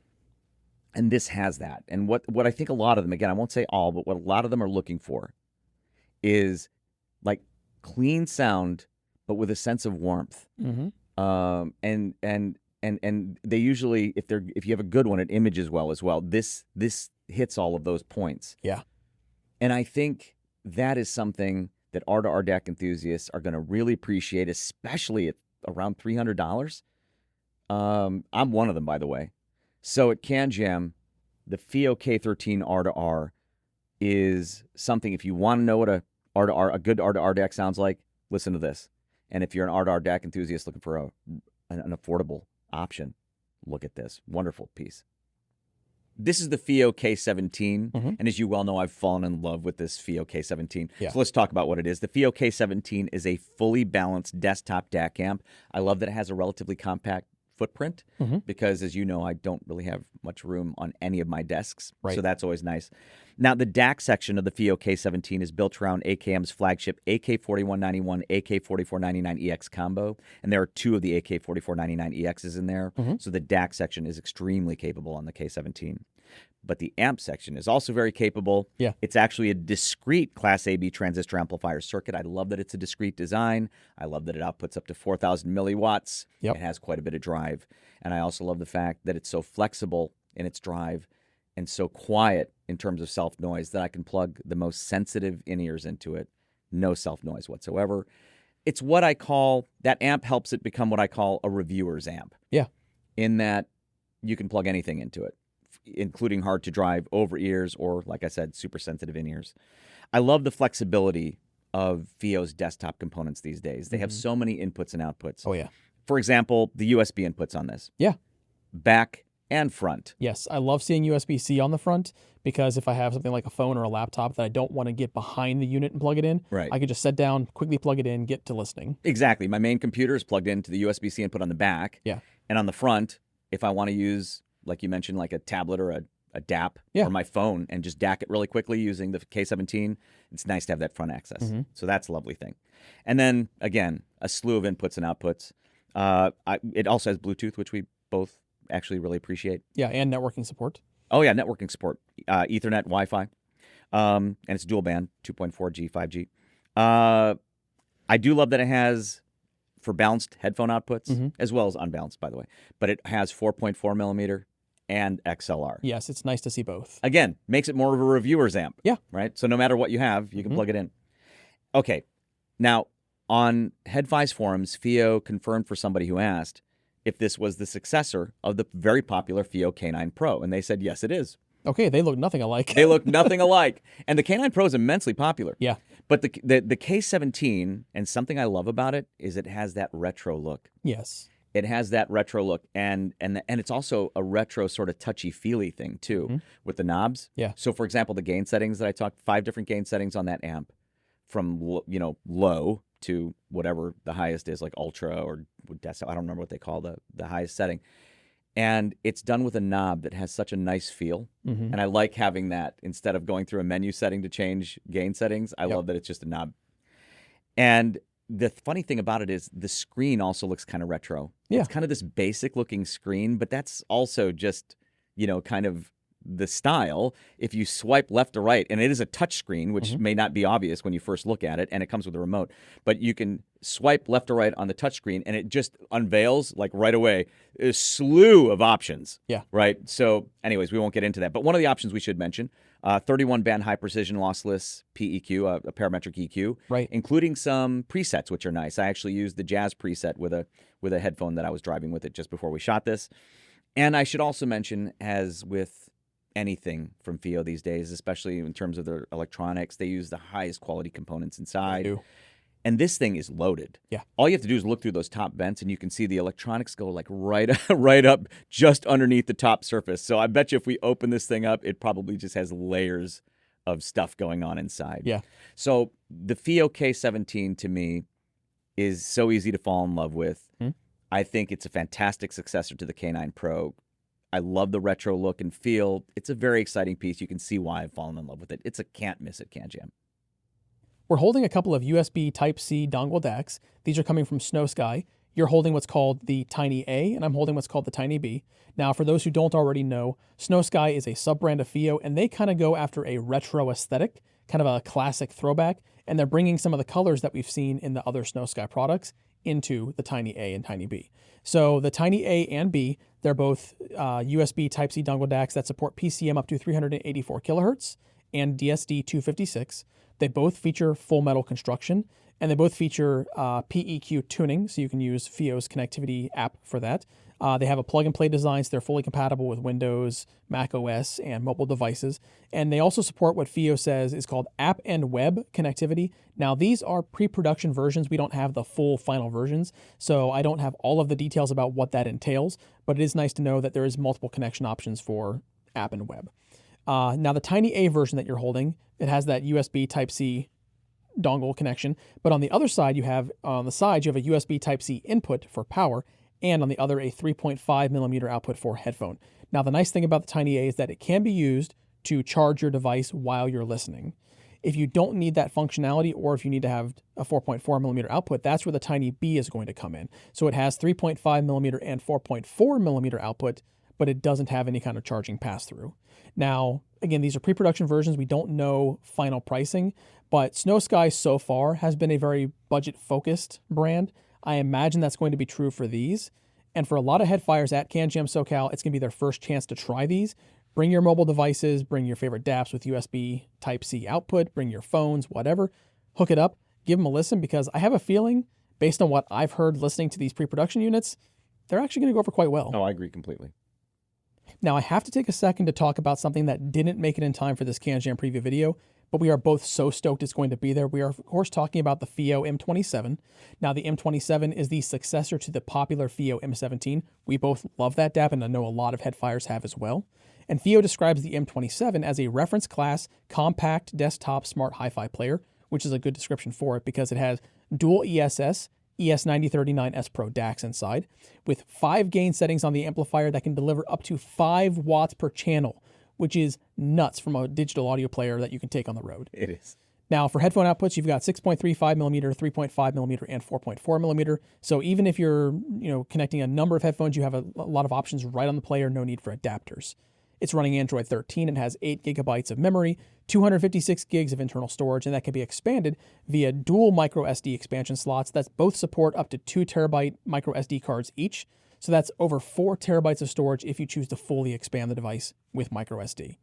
And this has that. And what I think a lot of them, again, I won't say all, but what a lot of them are looking for is like clean sound, but with a sense of warmth. Mm-hmm. And they usually, if you have a good one, it images well as well. This hits all of those points. Yeah. And I think that is something that R2R DAC enthusiasts are going to really appreciate, especially at around $300. I'm one of them, by the way. So at CanJam, the FIIO K13 R2R is something, if you want to know what a good R2R DAC sounds like, listen to this. And if you're an R2R DAC enthusiast looking for an affordable option, look at this wonderful piece. This is the FIIO K17, and as you well know, I've fallen in love with this FIIO K17. Yeah. So let's talk about what it is. The FIIO K17 is a fully balanced desktop DAC amp. I love that it has a relatively compact footprint because, as you know, I don't really have much room on any of my desks, so that's always nice. Now, the DAC section of the FIIO K17 is built around AKM's flagship AK4191, AK4499EX combo, and there are two of the AK4499EXs in there, so the DAC section is extremely capable on the K17. But the amp section is also very capable. Yeah. It's actually a discrete Class AB transistor amplifier circuit. I love that it's a discrete design. I love that it outputs up to 4,000 milliwatts. Yep. It has quite a bit of drive. And I also love the fact that it's so flexible in its drive and so quiet in terms of self-noise that I can plug the most sensitive in-ears into it. No self-noise whatsoever. It's what I call, that amp helps it become what I call a reviewer's amp. Yeah. In that you can plug anything into it, including hard to drive over ears or, like I said, super sensitive in ears. I love the flexibility of FIIO's desktop components these days. They have so many inputs and outputs. Oh, yeah. For example, the USB inputs on this. Yeah. Back and front. Yes, I love seeing USB-C on the front because if I have something like a phone or a laptop that I don't want to get behind the unit and plug it in, I can just sit down, quickly plug it in, get to listening. Exactly. My main computer is plugged into the USB-C input on the back. Yeah. And on the front, if I want to use, like you mentioned, like a tablet or a DAP or my phone and just DAC it really quickly using the K17, it's nice to have that front access. So that's a lovely thing. And then, again, a slew of inputs and outputs. It also has Bluetooth, which we both actually really appreciate. Yeah, and networking support. Oh, yeah, networking support. Ethernet, Wi-Fi. And it's dual band, 2.4G, 5G. I do love that it has, for balanced headphone outputs, as well as unbalanced, by the way, but it has 4.4 millimeter and XLR. Yes, it's nice to see both. Again, makes it more of a reviewer's amp. Yeah. Right? So no matter what you have, you can plug it in. Okay. Now, on HeadFi's forums, FIIO confirmed for somebody who asked if this was the successor of the very popular FIIO K9 Pro, and they said, yes, it is. Okay, they look nothing alike. They look nothing alike. And the K9 Pro is immensely popular. Yeah. But the K17, and something I love about it, is it has that retro look. Yes. It has that retro look, and it's also a retro sort of touchy-feely thing, too, with the knobs. Yeah. So, for example, the gain settings that I talked, 5 different gain settings on that amp, from low to whatever the highest is, like ultra or decibel. I don't remember what they call the highest setting. And it's done with a knob that has such a nice feel. And I like having that instead of going through a menu setting to change gain settings. I love that it's just a knob. And the funny thing about it is the screen also looks kind of retro. Yeah. It's kind of this basic looking screen, but that's also just, kind of the style. If you swipe left to right, and it is a touch screen, which may not be obvious when you first look at it, and it comes with a remote, but you can swipe left to right on the touch screen, and it just unveils, like right away, a slew of options. Yeah. Right? So anyways, we won't get into that. But one of the options we should mention 31 band high precision lossless PEQ, a parametric EQ, Right. including some presets, which are nice. I actually used the jazz preset with a headphone that I was driving with it just before we shot this. And I should also mention, as with anything from FIIO these days, especially in terms of their electronics, they use the highest quality components inside. They do. And this thing is loaded. Yeah. All you have to do is look through those top vents, and you can see the electronics go like right up just underneath the top surface. So I bet you if we open this thing up, it probably just has layers of stuff going on inside. Yeah. So the FIIO K17 to me is so easy to fall in love with. I think it's a fantastic successor to the K9 Pro. I love the retro look and feel. It's a very exciting piece. You can see why I've fallen in love with it. It's a can't miss it CanJam. We're holding a couple of USB Type-C dongle DACs. These are coming from SnowSky. You're holding what's called the Tiny A, and I'm holding what's called the Tiny B. Now, for those who don't already know, SnowSky is a sub-brand of FIIO, and they kind of go after a retro aesthetic, kind of a classic throwback, and they're bringing some of the colors that we've seen in the other SnowSky products into the Tiny A and Tiny B. So the Tiny A and B, they're both USB Type-C dongle DACs that support PCM up to 384 kilohertz and DSD 256. They both feature full metal construction, and they both feature PEQ tuning, so you can use FIIO's connectivity app for that. They have a plug-and-play design, so they're fully compatible with Windows, Mac OS, and mobile devices. And they also support what FIIO says is called app and web connectivity. Now, these are pre-production versions. We don't have the full final versions, so I don't have all of the details about what that entails, but it is nice to know that there is multiple connection options for app and web. Now, the Tiny A version that you're holding, it has that USB Type-C dongle connection, but on the other side, you have a USB Type-C input for power, and on the other, a 3.5 millimeter output for headphone. Now, the nice thing about the Tiny A is that it can be used to charge your device while you're listening. If you don't need that functionality, or if you need to have a 4.4 millimeter output, that's where the Tiny B is going to come in. So it has 3.5 millimeter and 4.4 millimeter output, but it doesn't have any kind of charging pass-through. Now, again, these are pre-production versions. We don't know final pricing, but SnowSky so far has been a very budget-focused brand. I imagine that's going to be true for these. And for a lot of headfires at CanJam SoCal, it's going to be their first chance to try these. Bring your mobile devices, bring your favorite DAPs with USB Type-C output, bring your phones, whatever. Hook it up, give them a listen, because I have a feeling, based on what I've heard listening to these pre-production units, they're actually going to go over quite well. Oh, I agree completely. Now, I have to take a second to talk about something that didn't make it in time for this CanJam preview video, but we are both so stoked it's going to be there. We are, of course, talking about the FIIO M27. Now, the M27 is the successor to the popular FIIO M17. We both love that DAP, and I know a lot of headfires have as well. And FIIO describes the M27 as a reference class compact desktop smart hi-fi player, which is a good description for it because it has dual ESS, ES9039S Pro DACs inside, with 5 gain settings on the amplifier that can deliver up to 5 watts per channel, which is nuts from a digital audio player that you can take on the road. It is. Now, for headphone outputs, you've got 6.35 millimeter, 3.5 millimeter, and 4.4 millimeter. So even if you're connecting a number of headphones, you have a lot of options right on the player, no need for adapters. It's running Android 13 and has 8 gigabytes of memory, 256 gigs of internal storage, and that can be expanded via dual micro SD expansion slots that both support up to 2 terabyte micro SD cards each. So that's over 4 terabytes of storage if you choose to fully expand the device with micro SD.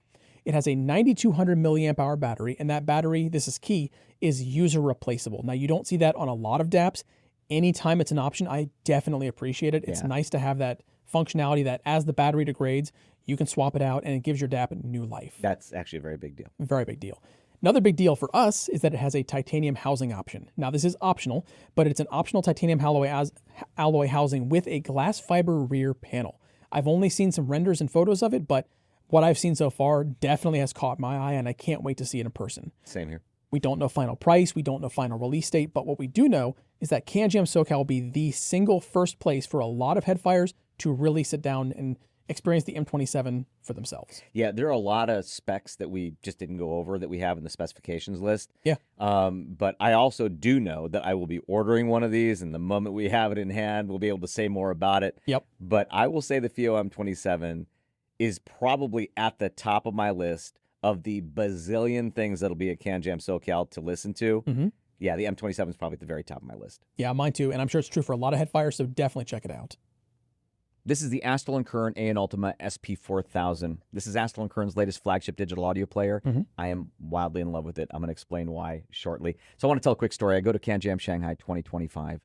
It has a 9200 milliamp hour battery, and that battery, this is key, is user replaceable. Now, you don't see that on a lot of DAPs. Anytime it's an option, I definitely appreciate it. It's nice to have that functionality that as the battery degrades, you can swap it out and it gives your DAP a new life. That's actually a very big deal. Very big deal. Another big deal for us is that it has a titanium housing option. Now, this is optional, but it's an optional titanium alloy housing with a glass fiber rear panel. I've only seen some renders and photos of it, but what I've seen so far definitely has caught my eye, and I can't wait to see it in person. Same here. We don't know final price, we don't know final release date, but what we do know is that CanJam SoCal will be the single first place for a lot of headfires to really sit down and experience the M27 for themselves. Yeah, there are a lot of specs that we just didn't go over that we have in the specifications list. Yeah. But I also do know that I will be ordering one of these, and the moment we have it in hand, we'll be able to say more about it. Yep. But I will say the FIIO M27 is probably at the top of my list of the bazillion things that'll be at CanJam SoCal to listen to. Mm-hmm. Yeah, the M27 is probably at the very top of my list. Yeah, mine too, and I'm sure it's true for a lot of headfires, so definitely check it out. This is the Astell&Kern A&Ultima SP4000. This is Astell&Kern's latest flagship digital audio player. I am wildly in love with it. I'm going to explain why shortly. So I want to tell a quick story. I go to CanJam Shanghai 2025,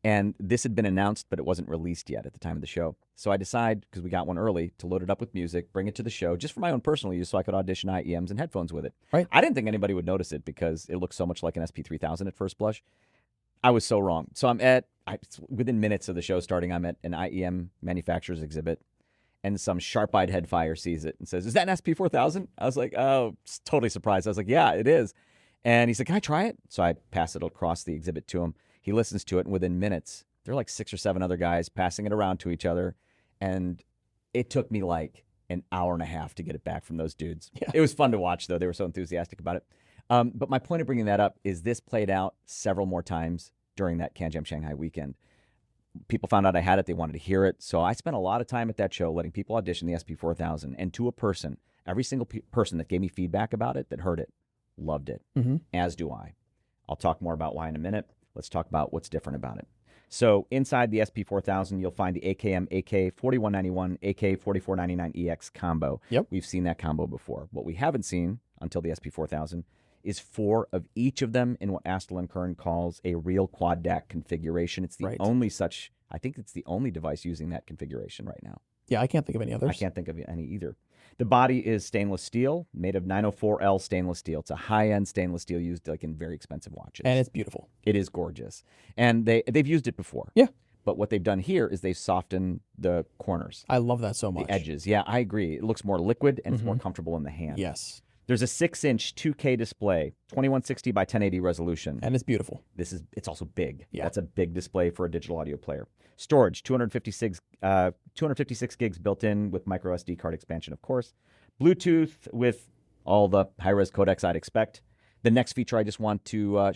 and this had been announced, but it wasn't released yet at the time of the show. So I decide, because we got one early, to load it up with music, bring it to the show, just for my own personal use so I could audition IEMs and headphones with it. Right. I didn't think anybody would notice it because it looks so much like an SP3000 at first blush. I was so wrong. So within minutes of the show starting, I'm at an IEM manufacturer's exhibit, and some sharp-eyed headfire sees it and says, "Is that an SP4000?" I was like, oh, totally surprised. I was like, yeah, it is. And he said, "Can I try it?" So I pass it across the exhibit to him. He listens to it, and within minutes, there are like 6 or 7 other guys passing it around to each other. And it took me like an hour and a half to get it back from those dudes. Yeah. It was fun to watch, though. They were so enthusiastic about it. But my point of bringing that up is this played out several more times during that CanJam Shanghai weekend. People found out I had it. They wanted to hear it. So I spent a lot of time at that show letting people audition the SP4000. And to a person, every single person that gave me feedback about it, that heard it, loved it, as do I. I'll talk more about why in a minute. Let's talk about what's different about it. So inside the SP4000, you'll find the AKM AK4191, AK4499EX combo. Yep. We've seen that combo before. What we haven't seen until the SP4000 is 4 of each of them in what Astell&Kern calls a real quad DAC configuration. It's the only such, I think it's the only device using that configuration right now. Yeah, I can't think of any others. I can't think of any either. The body is stainless steel, made of 904L stainless steel. It's a high-end stainless steel used like in very expensive watches. And it's beautiful. It is gorgeous. And they've used it before. Yeah. But what they've done here is they've softened the corners. I love that so much. The edges. Yeah, I agree. It looks more liquid and it's more comfortable in the hand. Yes. There's a 6-inch 2K display, 2160 by 1080 resolution. And it's beautiful. It's also big. Yeah. That's a big display for a digital audio player. Storage, 256 gigs built in with micro SD card expansion, of course. Bluetooth with all the high-res codecs I'd expect. The next feature I just want to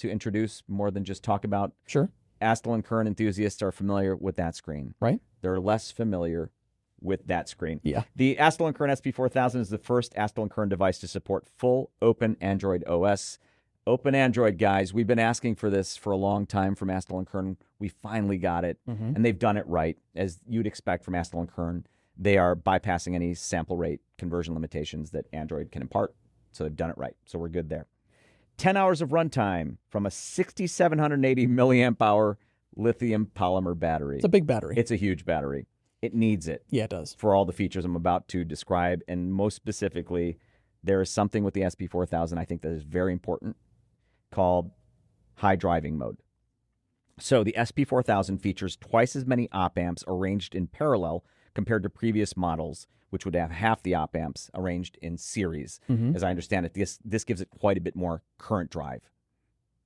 introduce more than just talk about. Sure. Astell&Kern enthusiasts are familiar with that screen. Right. They're less familiar with that screen. Yeah. The Astell&Kern SP4000 is the first Astell&Kern device to support full open Android OS. Open Android, guys. We've been asking for this for a long time from Astell&Kern. We finally got it, and they've done it right, as you'd expect from Astell&Kern. They are bypassing any sample rate conversion limitations that Android can impart, so they've done it right. So we're good there. 10 hours of runtime from a 6,780 milliamp hour lithium polymer battery. It's a big battery. It's a huge battery. It needs it. Yeah, it does. For all the features I'm about to describe, and most specifically, there is something with the SP4000 I think that is very important called high driving mode. So the SP4000 features twice as many op amps arranged in parallel compared to previous models, which would have half the op amps arranged in series. As I understand it, this gives it quite a bit more current drive.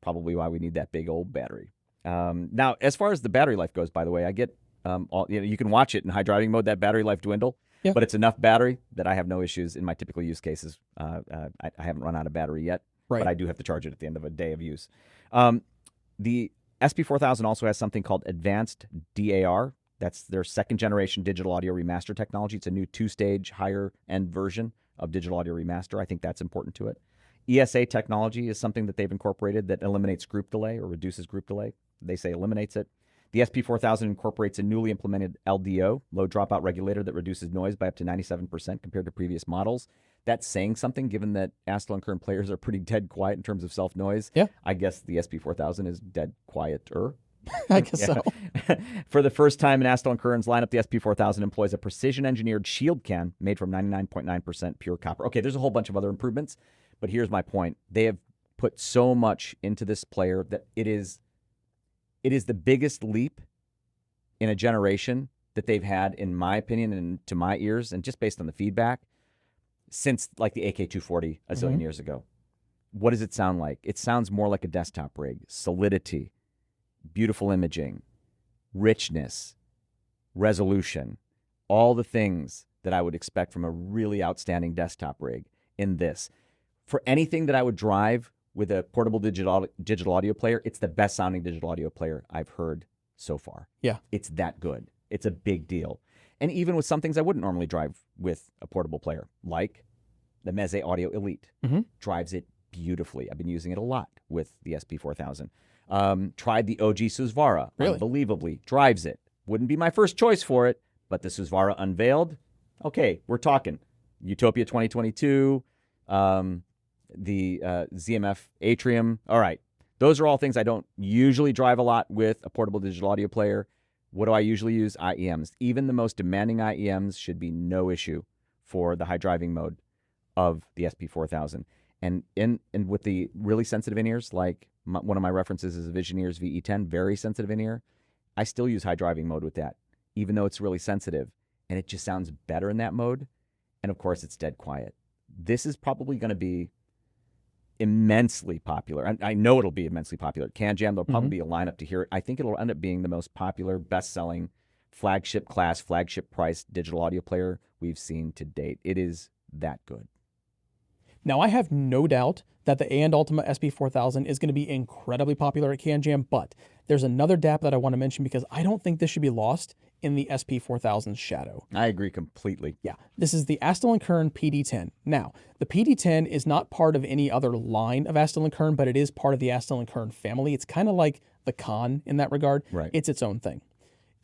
Probably why we need that big old battery. Now, as far as the battery life goes, by the way, I get you can watch it in high driving mode, that battery life dwindle. Yeah. But it's enough battery that I have no issues in my typical use cases. I haven't run out of battery yet, but I do have to charge it at the end of a day of use. The SP4000 also has something called Advanced DAR. That's their second generation digital audio remaster technology. It's a new 2-stage higher end version of digital audio remaster. I think that's important to it. ESA technology is something that they've incorporated that eliminates group delay or reduces group delay. They say eliminates it. The SP4000 incorporates a newly implemented LDO, low dropout regulator, that reduces noise by up to 97% compared to previous models. That's saying something, given that Astell&Kern players are pretty dead quiet in terms of self-noise. Yeah. I guess the SP4000 is dead quieter. I guess so. For the first time in Astell&Kern's lineup, the SP4000 employs a precision-engineered shield can made from 99.9% pure copper. Okay, there's a whole bunch of other improvements, but here's my point. They have put so much into this player that it is the biggest leap in a generation that they've had, in my opinion, and to my ears, and just based on the feedback, since like the AK240 a zillion years ago. What does it sound like? It sounds more like a desktop rig. Solidity, beautiful imaging, richness, resolution, all the things that I would expect from a really outstanding desktop rig in this. For anything that I would drive with a portable digital audio player, it's the best sounding digital audio player I've heard so far. Yeah. It's that good. It's a big deal. And even with some things I wouldn't normally drive with a portable player, like the Meze Audio Elite, drives it beautifully. I've been using it a lot with the SP4000. Tried the OG Susvara, Really? unbelievably, drives it Wouldn't be my first choice for it, but the Susvara unveiled. Okay, we're talking. Utopia 2022, the ZMF Atrium. All right. Those are all things I don't usually drive a lot with a portable digital audio player. What do I usually use? IEMs. Even the most demanding IEMs should be no issue for the high driving mode of the SP4000. And with the really sensitive in-ears, like one of my references is a Visioneers VE10, very sensitive in-ear, I still use high driving mode with that, even though it's really sensitive. And it just sounds better in that mode. And of course, it's dead quiet. This is probably going to be immensely popular. I know it'll be immensely popular. CanJam, there'll probably be a lineup to hear it. I think it'll end up being the most popular, best-selling, flagship class, flagship price digital audio player we've seen to date. It is that good. Now, I have no doubt that the Ultima SP4000 is going to be incredibly popular at CanJam, but there's another DAP that I want to mention because I don't think this should be lost in the SP4000's shadow. I agree completely. Yeah, this is the Astell&Kern PD10. Now, the PD10 is not part of any other line of Astell&Kern, but it is part of the Astell&Kern family. It's kind of like the Con in that regard. Right. It's its own thing.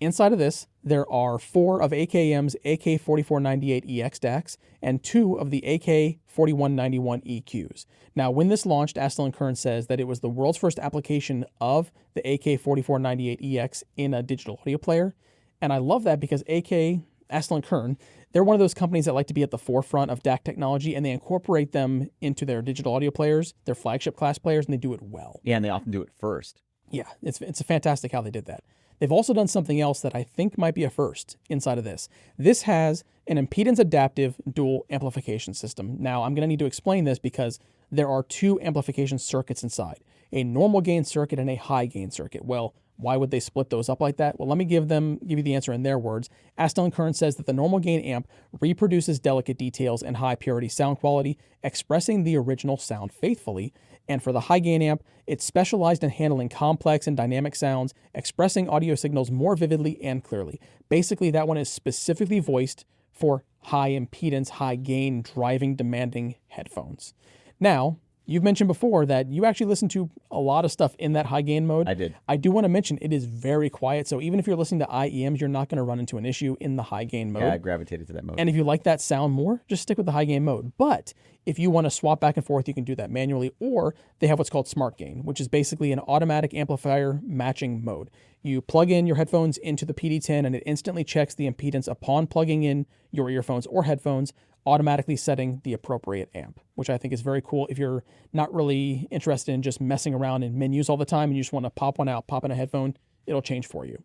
Inside of this, there are 4 of AKM's AK4498EX DACs and 2 of the AK4191 EQs. Now, when this launched, Astell&Kern says that it was the world's first application of the AK4498EX in a digital audio player. And I love that because Astell&Kern, they're one of those companies that like to be at the forefront of DAC technology, and they incorporate them into their digital audio players, their flagship class players, and they do it well. Yeah, and they often do it first. Yeah, it's fantastic how they did that. They've also done something else that I think might be a first inside of this. This has an impedance adaptive dual amplification system. Now, I'm going to need to explain this because there are 2 amplification circuits inside, a normal gain circuit and a high gain circuit. Well, why would they split those up like that? Well, let me give you the answer in their words. Astell&Kern says that the normal gain amp reproduces delicate details and high purity sound quality, expressing the original sound faithfully. And for the high gain amp, it's specialized in handling complex and dynamic sounds, expressing audio signals more vividly and clearly. Basically, that one is specifically voiced for high impedance, high gain, driving, demanding headphones. Now, you've mentioned before that you actually listen to a lot of stuff in that high gain mode. I did. I do want to mention it is very quiet. So even if you're listening to IEMs, you're not going to run into an issue in the high gain mode. Yeah, I gravitated to that mode. And if you like that sound more, just stick with the high gain mode. But if you want to swap back and forth, you can do that manually, or they have what's called smart gain, which is basically an automatic amplifier matching mode. You plug in your headphones into the PD10 and it instantly checks the impedance upon plugging in your earphones or headphones, automatically setting the appropriate amp, which I think is very cool if you're not really interested in just messing around in menus all the time and you just want to pop one out, pop in a headphone, it'll change for you.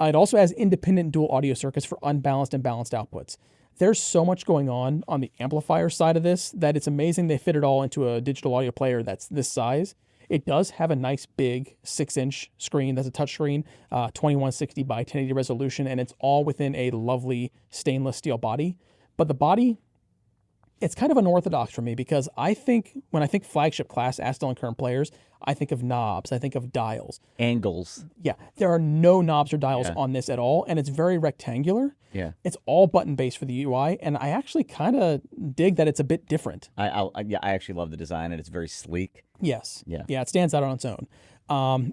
It also has independent dual audio circuits for unbalanced and balanced outputs. There's so much going on the amplifier side of this that it's amazing they fit it all into a digital audio player that's this size. It does have a nice big 6-inch screen that's a touch screen, 2160 by 1080 resolution, and it's all within a lovely stainless steel body. But the body, it's kind of unorthodox for me because when I think flagship class Astell&Kern players, I think of knobs, I think of dials. Angles. Yeah, there are no knobs or dials on this at all, and it's very rectangular. Yeah. It's all button-based for the UI, and I actually kind of dig that it's a bit different. I actually love the design, and it's very sleek. Yes. Yeah. Yeah, it stands out on its own.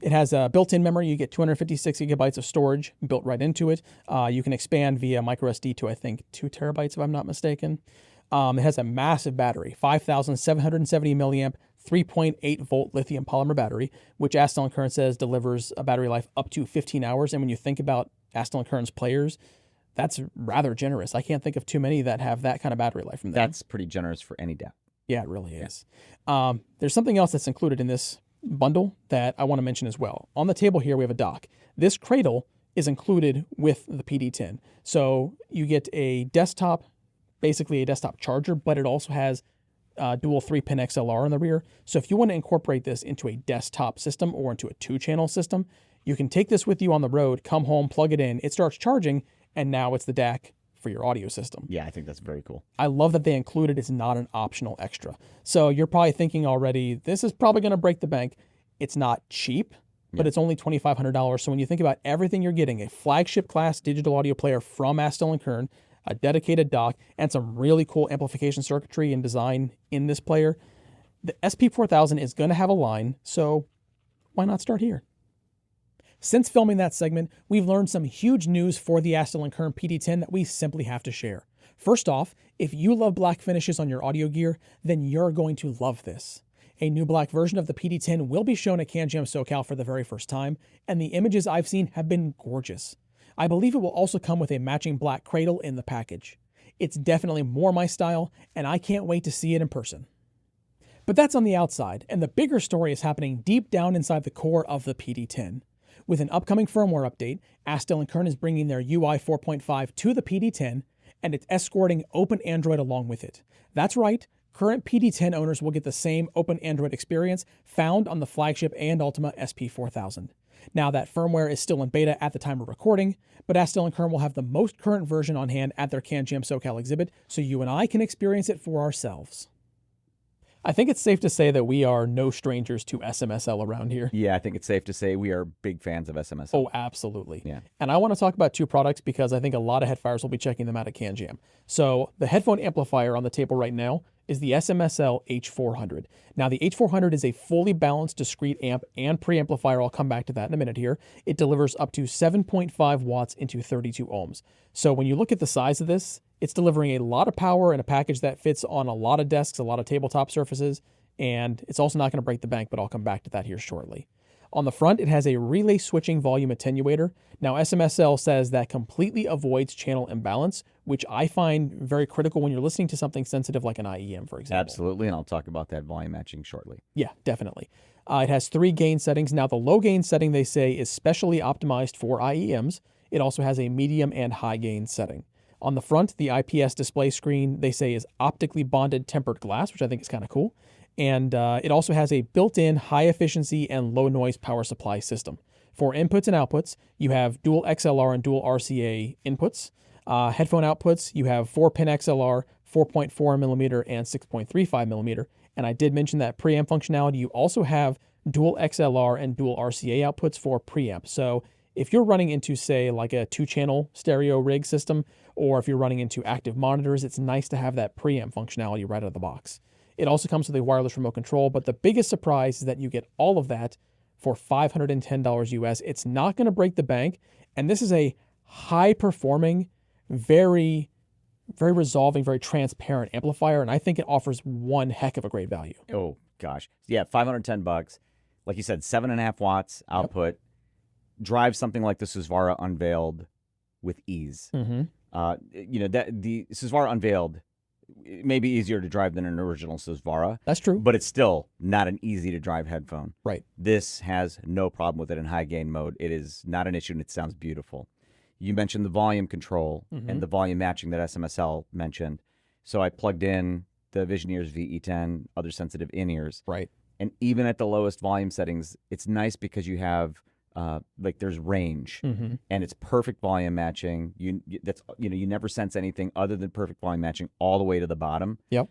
It has a built-in memory. You get 256 gigabytes of storage built right into it. You can expand via microSD to, I think, 2 terabytes, if I'm not mistaken. It has a massive battery, 5,770 milliamp, 3.8 volt lithium polymer battery, which Astell&Kern says delivers a battery life up to 15 hours. And when you think about Astell&Kern's players, that's rather generous. I can't think of too many that have that kind of battery life from them. That's pretty generous for any DAP. Yeah, it really is. There's something else that's included in this bundle that I want to mention as well. On the table here, we have a dock. This cradle is included with the PD10. So you get a desktop, basically a desktop charger, but it also has dual 3-pin XLR in the rear. So if you want to incorporate this into a desktop system or into a 2-channel system, you can take this with you on the road, come home, plug it in, it starts charging, and now it's the DAC for your audio system. Yeah, I think that's very cool. I love that they include it. It's not an optional extra. So you're probably thinking already, this is probably going to break the bank. It's not cheap, but it's only $2,500. So when you think about everything you're getting, a flagship class digital audio player from Astell&Kern, a dedicated dock, and some really cool amplification circuitry and design in this player, the SP4000 is going to have a line, so why not start here? Since filming that segment, we've learned some huge news for the Astell&Kern PD10 that we simply have to share. First off, if you love black finishes on your audio gear, then you're going to love this. A new black version of the PD10 will be shown at CanJam SoCal for the very first time, and the images I've seen have been gorgeous. I believe it will also come with a matching black cradle in the package. It's definitely more my style, and I can't wait to see it in person. But that's on the outside, and the bigger story is happening deep down inside the core of the PD10. With an upcoming firmware update, Astell&Kern is bringing their UI 4.5 to the PD10, and it's escorting Open Android along with it. That's right, current PD10 owners will get the same Open Android experience found on the flagship and Ultima SP4000. Now, that firmware is still in beta at the time of recording, but Astell&Kern will have the most current version on hand at their CanJam SoCal exhibit, so you and I can experience it for ourselves. I think it's safe to say that we are no strangers to S.M.S.L around here. Yeah, I think it's safe to say we are big fans of S.M.S.L. Oh, absolutely. Yeah. And I want to talk about two products because I think a lot of headfires will be checking them out at CanJam. So the headphone amplifier on the table right now is the S.M.S.L H400. Now, the H400 is a fully balanced discrete amp and preamplifier. I'll come back to that in a minute here. It delivers up to 7.5 watts into 32 ohms. So when you look at the size of this, it's delivering a lot of power in a package that fits on a lot of desks, a lot of tabletop surfaces, and it's also not going to break the bank, but I'll come back to that here shortly. On the front, it has a relay switching volume attenuator. Now, S.M.S.L says that completely avoids channel imbalance, which I find very critical when you're listening to something sensitive like an IEM, for example. Absolutely, and I'll talk about that volume matching shortly. Yeah, definitely. It has 3 gain settings. Now, the low gain setting, they say, is specially optimized for IEMs. It also has a medium and high gain setting. On the front, the IPS display screen, they say, is optically bonded tempered glass, which I think is kind of cool. And it also has a built-in high-efficiency and low-noise power supply system. For inputs and outputs, you have dual XLR and dual RCA inputs. Headphone outputs, you have 4-pin XLR, 4.4mm, and 6.35mm. And I did mention that preamp functionality. You also have dual XLR and dual RCA outputs for preamp. So if you're running into, say, like a 2-channel stereo rig system, or if you're running into active monitors, it's nice to have that preamp functionality right out of the box. It also comes with a wireless remote control, but the biggest surprise is that you get all of that for $510 US. It's not going to break the bank, and this is a high-performing, very resolving, very transparent amplifier, and I think it offers one heck of a great value. Oh, gosh. Yeah, $510. Like you said, 7.5 watts output. Yep. Drive something like the Susvara Unveiled with ease. Mm-hmm. That the Susvara Unveiled, it may be easier to drive than an original Susvara. That's true. But it's still not an easy to drive headphone. Right. This has no problem with it in high gain mode. It is not an issue, and it sounds beautiful. You mentioned the volume control and the volume matching that S.M.S.L mentioned. So I plugged in the Visioneers VE10, other sensitive in-ears. Right. And even at the lowest volume settings, it's nice because you have there's range, and it's perfect volume matching. You never sense anything other than perfect volume matching all the way to the bottom. Yep.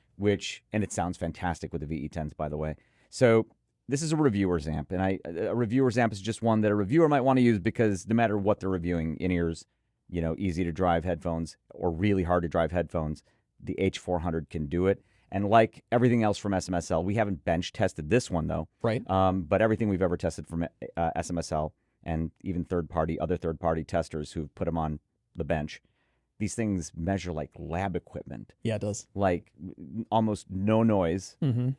And it sounds fantastic with the VE10s, by the way. So this is a reviewer's amp, and a reviewer's amp is just one that a reviewer might want to use because no matter what they're reviewing, in-ears, easy to drive headphones or really hard to drive headphones, the H400 can do it. And like everything else from S.M.S.L, we haven't bench tested this one though. Right. But everything we've ever tested from S.M.S.L and even other third-party testers who've put them on the bench, these things measure like lab equipment. Yeah, it does. Like almost no noise, Mm-hmm.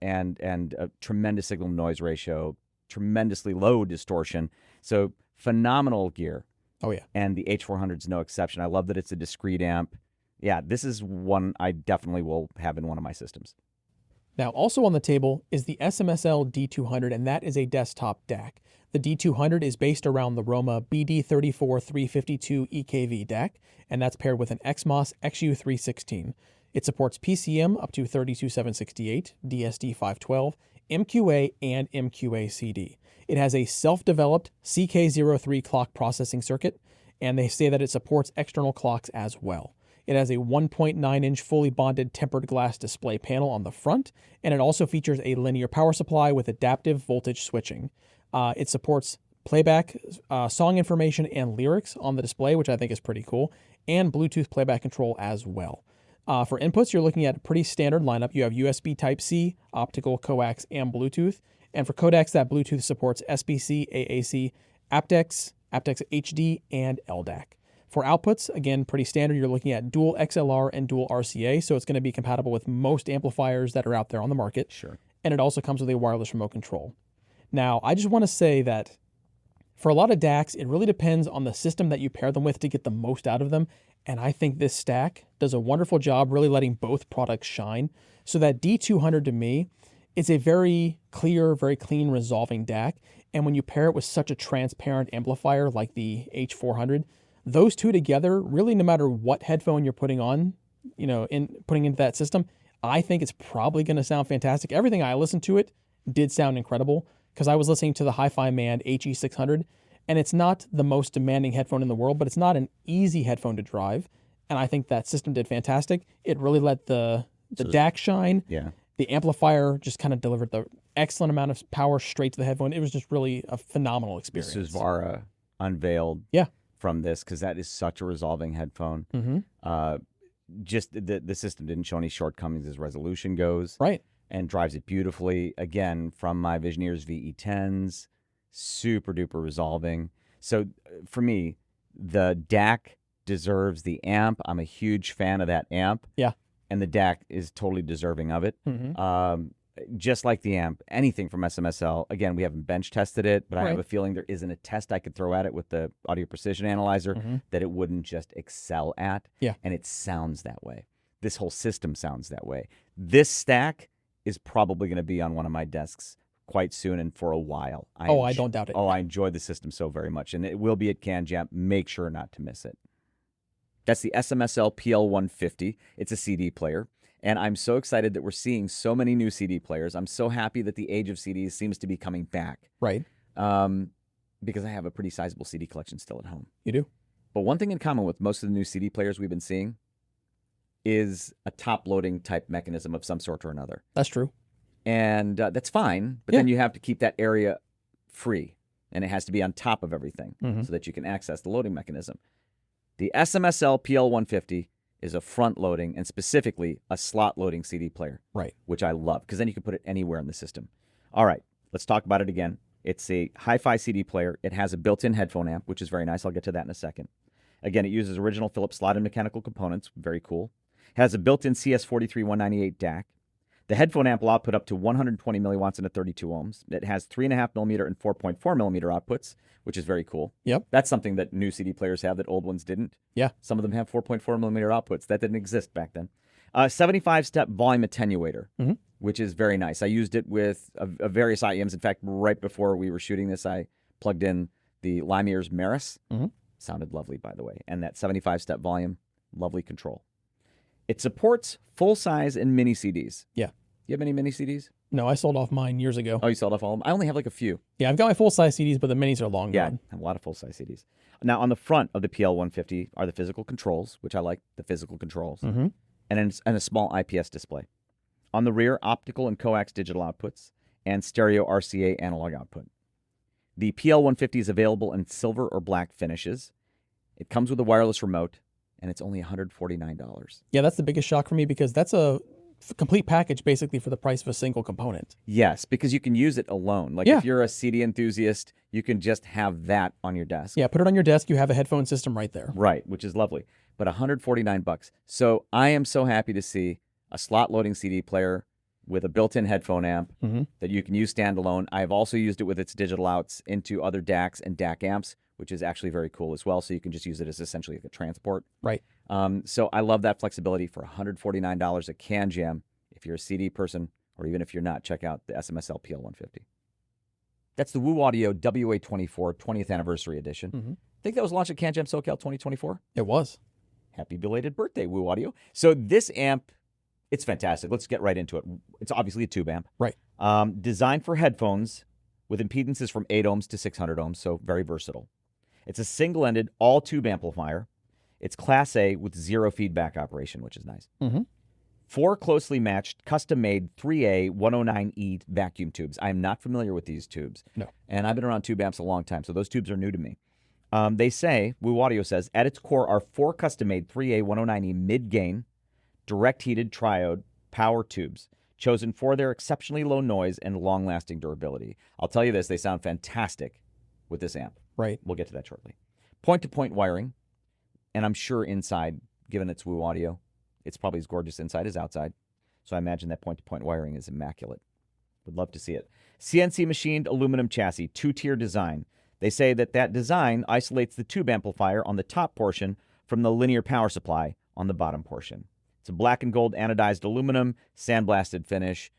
and a tremendous signal-to-noise ratio, tremendously low distortion. So phenomenal gear. Oh yeah. And the H400's no exception. I love that it's a discrete amp. Yeah, this is one I definitely will have in one of my systems. Now, also on the table is the S.M.S.L D200, and that is a desktop DAC. The D200 is based around the Roma BD34352 EKV DAC, and that's paired with an XMOS XU316. It supports PCM up to 32768, DSD512, MQA, and MQA-CD. It has a self-developed CK03 clock processing circuit, and they say that it supports external clocks as well. It has a 1.9-inch fully bonded tempered glass display panel on the front, and it also features a linear power supply with adaptive voltage switching. It supports playback, song information, and lyrics on the display, which I think is pretty cool, and Bluetooth playback control as well. For inputs, you're looking at a pretty standard lineup. You have USB Type-C, optical, coax, and Bluetooth. And for codecs, that Bluetooth supports SBC, AAC, aptX, aptX HD, and LDAC. For outputs, again, pretty standard. You're looking at dual XLR and dual RCA, so it's going to be compatible with most amplifiers that are out there on the market. Sure. And it also comes with a wireless remote control. Now, I just want to say that for a lot of DACs, it really depends on the system that you pair them with to get the most out of them. And I think this stack does a wonderful job really letting both products shine. So that D200 to me, it's a very clear, very clean resolving DAC. And when you pair it with such a transparent amplifier like the H400, those two together, really no matter what headphone you're putting on, putting into that system, I think it's probably going to sound fantastic. Everything I listened to it did sound incredible because I was listening to the Hi-Fi Man HE600, and it's not the most demanding headphone in the world, but it's not an easy headphone to drive. And I think that system did fantastic. It really let the DAC shine. Yeah. The amplifier just kind of delivered the excellent amount of power straight to the headphone. It was just really a phenomenal experience. This is Vara unveiled from this because that is such a resolving headphone. Just the system didn't show any shortcomings as resolution goes. Right. And drives it beautifully. Again, from my Visioneers VE10s, super duper resolving. So for me, the DAC deserves the amp. I'm a huge fan of that amp. Yeah. And the DAC is totally deserving of it. Just like the amp, anything from S.M.S.L. Again, we haven't bench tested it, but I have a feeling there isn't a test I could throw at it with the audio precision analyzer that it wouldn't just excel at. Yeah. And it sounds that way. This whole system sounds that way. This stack is probably going to be on one of my desks quite soon and for a while. I don't doubt it. Oh, I enjoy the system so very much. And it will be at CanJam. Make sure not to miss it. That's the S.M.S.L. PL150. It's a CD player. And I'm so excited that we're seeing so many new CD players. I'm so happy that the age of CDs seems to be coming back. Right. Because I have a pretty sizable CD collection still at home. You do? But one thing in common with most of the new CD players we've been seeing is a top-loading type mechanism of some sort or another. That's true. And that's fine, but then you have to keep that area free. And it has to be on top of everything so that you can access the loading mechanism. The S.M.S.L. PL150 is a front-loading and specifically a slot-loading CD player. Right. Which I love, because then you can put it anywhere in the system. All right, let's talk about it again. It's a hi-fi CD player. It has a built-in headphone amp, which is very nice. I'll get to that in a second. Again, it uses original Philips slotted mechanical components. Very cool. It has a built-in CS43198 DAC. The headphone amp will output up to 120 milliwatts into 32 ohms. It has 3.5 millimeter and 4.4 millimeter outputs, which is very cool. Yep. That's something that new CD players have that old ones didn't. Yeah. Some of them have 4.4 millimeter outputs. That didn't exist back then. 75-step volume attenuator, which is very nice. I used it with various IEMs. In fact, right before we were shooting this, I plugged in the Limeere's Maris. Sounded lovely, by the way. And that 75-step volume, lovely control. It supports full-size and mini CDs. Yeah. You have any mini CDs? No, I sold off mine years ago. Oh, you sold off all of them? I only have like a few. Yeah, I've got my full-size CDs, but the minis are long gone. I have a lot of full-size CDs. Now, on the front of the PL150 are the physical controls, which I like, the physical controls, and a small IPS display. On the rear, optical and coax digital outputs, and stereo RCA analog output. The PL150 is available in silver or black finishes. It comes with a wireless remote, and it's only $149. Yeah, that's the biggest shock for me because that's a complete package basically for the price of a single component. Yes, because you can use it alone. Like if you're a CD enthusiast, you can just have that on your desk. Yeah, put it on your desk. You have a headphone system right there. Right, which is lovely. But $149. So I am so happy to see a slot loading CD player with a built-in headphone amp that you can use standalone. I've also used it with its digital outs into other DACs and DAC amps, which is actually very cool as well. So you can just use it as essentially like a transport. Right. So I love that flexibility for $149 at CanJam. If you're a CD person, or even if you're not, check out the S.M.S.L. PL150. That's the Thieaudio WA24 20th Anniversary Edition. I think that was launched at CanJam SoCal 2024. It was. Happy belated birthday, Thieaudio. So this amp, it's fantastic. Let's get right into it. It's obviously a tube amp. Right. Designed for headphones with impedances from 8 ohms to 600 ohms, so very versatile. It's a single-ended, all-tube amplifier. It's Class A with 0 feedback operation, which is nice. 4 closely matched, custom-made 3A 109E vacuum tubes. I am not familiar with these tubes. No. And I've been around tube amps a long time, so those tubes are new to me. They say, Thieaudio says, at its core are 4 custom-made 3A 109E mid-gain, direct-heated triode power tubes, chosen for their exceptionally low noise and long-lasting durability. I'll tell you this, they sound fantastic with this amp. Right. We'll get to that shortly. Point-to-point wiring, and I'm sure inside, given its Woo audio, it's probably as gorgeous inside as outside. So I imagine that point-to-point wiring is immaculate. Would love to see it. CNC machined aluminum chassis, 2-tier design. They say that design isolates the tube amplifier on the top portion from the linear power supply on the bottom portion. It's a black and gold anodized aluminum, sandblasted finish,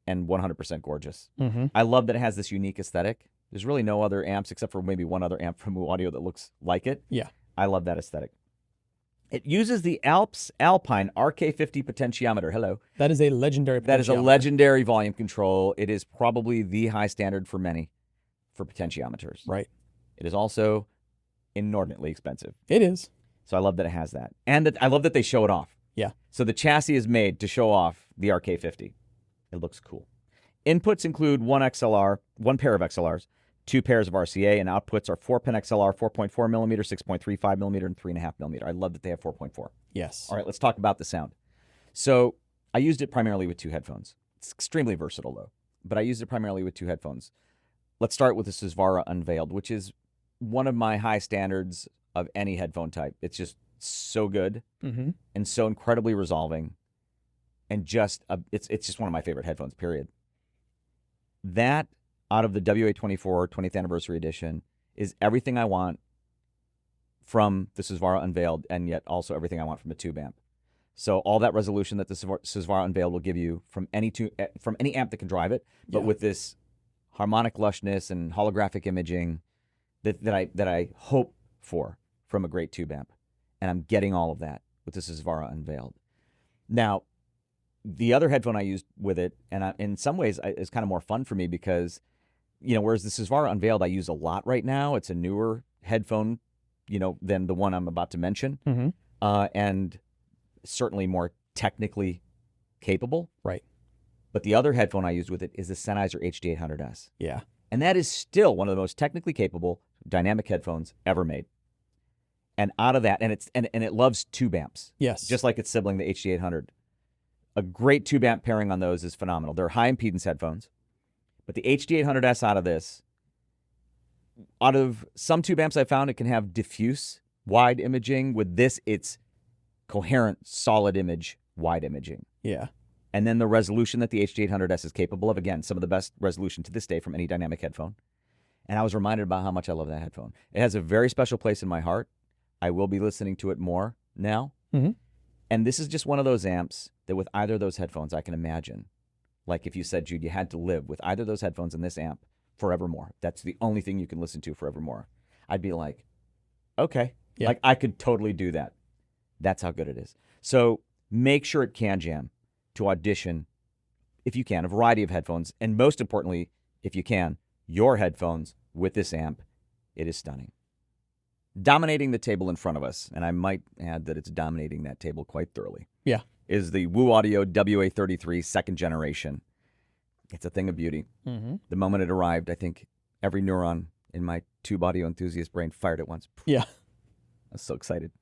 and 100% gorgeous. I love that it has this unique aesthetic. There's really no other amps except for maybe one other amp from Woo Audio that looks like it. Yeah. I love that aesthetic. It uses the Alps Alpine RK50 potentiometer. Hello. That is a legendary potentiometer. That is a legendary volume control. It is probably the high standard for many for potentiometers. Right. It is also inordinately expensive. It is. So I love that it has that. And that I love that they show it off. Yeah. So the chassis is made to show off the RK50. It looks cool. Inputs include one pair of XLRs, 2 pairs of RCA, and outputs are 4-pin XLR, 4.4 millimeter, 6.35 millimeter, and 3.5 millimeter. I love that they have 4.4. Yes. All right, let's talk about the sound. So I used it primarily with 2 headphones. It's extremely versatile, though, but I used it primarily with 2 headphones. Let's start with the Susvara Unveiled, which is one of my high standards of any headphone type. It's just so good and so incredibly resolving, and just it's just one of my favorite headphones, period. That, out of the WA24 20th Anniversary Edition, is everything I want from the Susvara Unveiled, and yet also everything I want from a tube amp. So all that resolution that the Susvara Unveiled will give you from any amp that can drive it, but with this harmonic lushness and holographic imaging that I hope for from a great tube amp. And I'm getting all of that with the Susvara Unveiled. Now, the other headphone I used with it, and in some ways is kind of more fun for me because, whereas the Susvara Unveiled I use a lot right now, it's a newer headphone, than the one I'm about to mention, and certainly more technically capable. Right. But the other headphone I used with it is the Sennheiser HD800S. Yeah. And that is still one of the most technically capable dynamic headphones ever made. And out of that, and it loves tube amps. Yes. Just like its sibling, the HD800. A great tube amp pairing on those is phenomenal. They're high impedance headphones. But the HD800S out of some tube amps I found, it can have diffuse wide imaging. With this, it's coherent, solid image, wide imaging. Yeah. And then the resolution that the HD800S is capable of, again, some of the best resolution to this day from any dynamic headphone. And I was reminded about how much I love that headphone. It has a very special place in my heart. I will be listening to it more now. And this is just one of those amps that with either of those headphones, I can imagine, like if you said, Jude, you had to live with either of those headphones and this amp forevermore. That's the only thing you can listen to forevermore. I'd be like, okay. Yeah. Like I could totally do that. That's how good it is. So make sure at CanJam to audition, if you can, a variety of headphones. And most importantly, if you can, your headphones with this amp. It is stunning. Dominating the table in front of us, and I might add that it's dominating that table quite thoroughly. Yeah. Is the Woo Audio WA33 second generation. It's a thing of beauty. The moment it arrived, I think every neuron in my tube audio enthusiast brain fired at once. Yeah. I was so excited.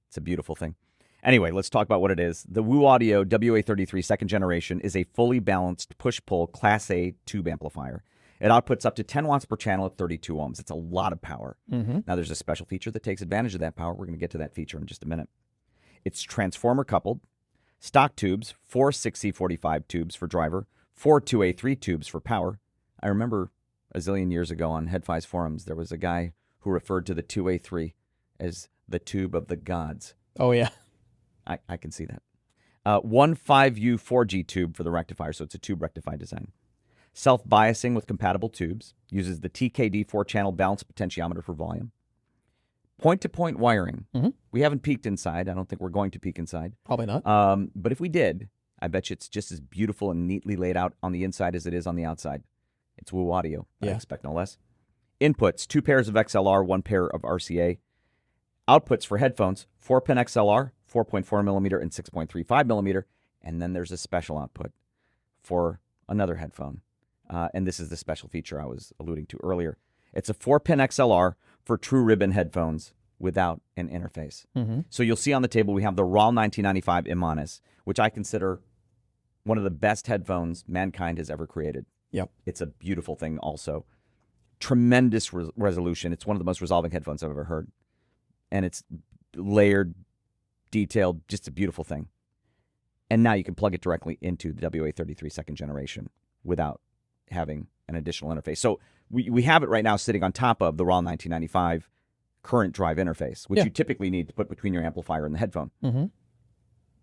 It's a beautiful thing. Anyway, let's talk about what it is. The Woo Audio WA33 second generation is a fully balanced push-pull Class A tube amplifier. It outputs up to 10 watts per channel at 32 ohms. It's a lot of power. Now, there's a special feature that takes advantage of that power. We're going to get to that feature in just a minute. It's transformer coupled, stock tubes, 4 6C45 tubes for driver, 4 2A3 tubes for power. I remember a zillion years ago on HeadFi's forums, there was a guy who referred to the 2A3 as the tube of the gods. Oh, yeah. I can see that. One 5U 4G tube for the rectifier, so it's a tube rectified design. Self-biasing with compatible tubes. Uses the TKD 4-channel balanced potentiometer for volume. Point-to-point wiring. We haven't peeked inside. I don't think we're going to peek inside. Probably not. But if we did, I bet you it's just as beautiful and neatly laid out on the inside as it is on the outside. It's Woo Audio. I expect no less. Inputs, 2 pairs of XLR, 1 pair of RCA. Outputs for headphones, 4-pin XLR, 4.4 millimeter and 6.35 millimeter. And then there's a special output for another headphone. And this is the special feature I was alluding to earlier. It's a 4-pin XLR for true ribbon headphones without an interface. So you'll see on the table we have the RAW 1995 Imanis, which I consider one of the best headphones mankind has ever created. Yep. It's a beautiful thing also. tremendous resolution. It's one of the most resolving headphones I've ever heard. And it's layered, detailed, just a beautiful thing. And now you can plug it directly into the WA33 second generation without having an additional interface. So we have it right now sitting on top of the raw 1995 current drive interface, which you typically need to put between your amplifier and the headphone. Mm-hmm.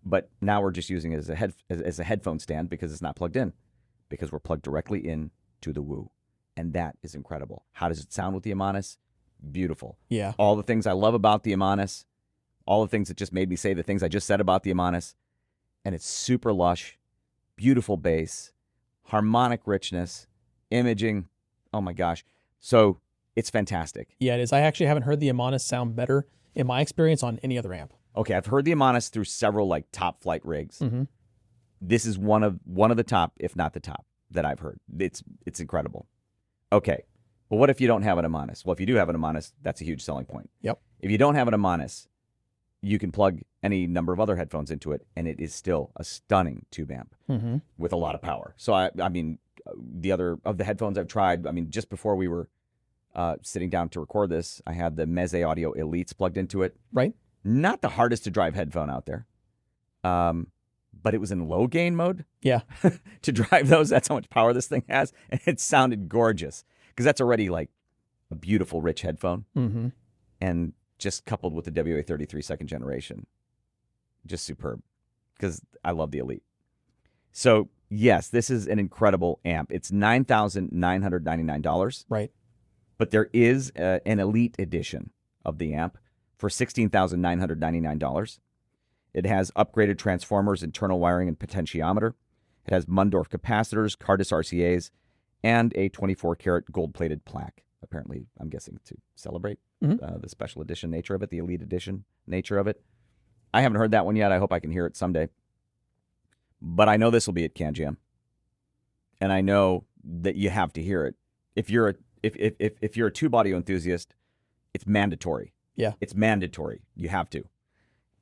But now we're just using it as a headphone stand because it's not plugged in, because we're plugged directly in to the Woo. And that is incredible. How does it sound with the Imanis? Beautiful. Yeah. All the things I love about the Imanis, all the things that just made me say the things I just said about the Imanis. And it's super lush, beautiful bass, harmonic richness, imaging. Oh my gosh. So it's fantastic. Yeah, it is. I actually haven't heard the Imanis sound better in my experience on any other amp. Okay, I've heard the Imanis through several like top flight rigs. Mm-hmm. This is one of the top, if not the top, that I've heard. It's incredible. Okay, well, what if you don't have an Imanis? Well, if you do have an Imanis, that's a huge selling point. Yep. If you don't have an Imanis, you can plug any number of other headphones into it, and it is still a stunning tube amp with a lot of power. So I mean, the other of the headphones I've tried, I mean, just before we were sitting down to record this, I had the MASS-Kobo Elites plugged into it. Right. Not the hardest to drive headphone out there. But it was in low gain mode. Yeah. To drive those, that's how much power this thing has. And it sounded gorgeous because that's already like a beautiful, rich headphone. Mm-hmm. And just coupled with the WA33 second generation, just superb because I love the Elite. So, yes, this is an incredible amp. It's $9,999. Right. But there is an Elite edition of the amp for $16,999. It has upgraded transformers, internal wiring, and potentiometer. It has Mundorf capacitors, Cardis RCAs, and a 24-karat gold-plated plaque. Apparently, I'm guessing to celebrate the special edition nature of it, the Elite edition nature of it. I haven't heard that one yet. I hope I can hear it someday. But I know this will be at CanJam, and I know that you have to hear it. If you're a tube audio enthusiast, it's mandatory. Yeah, it's mandatory. You have to.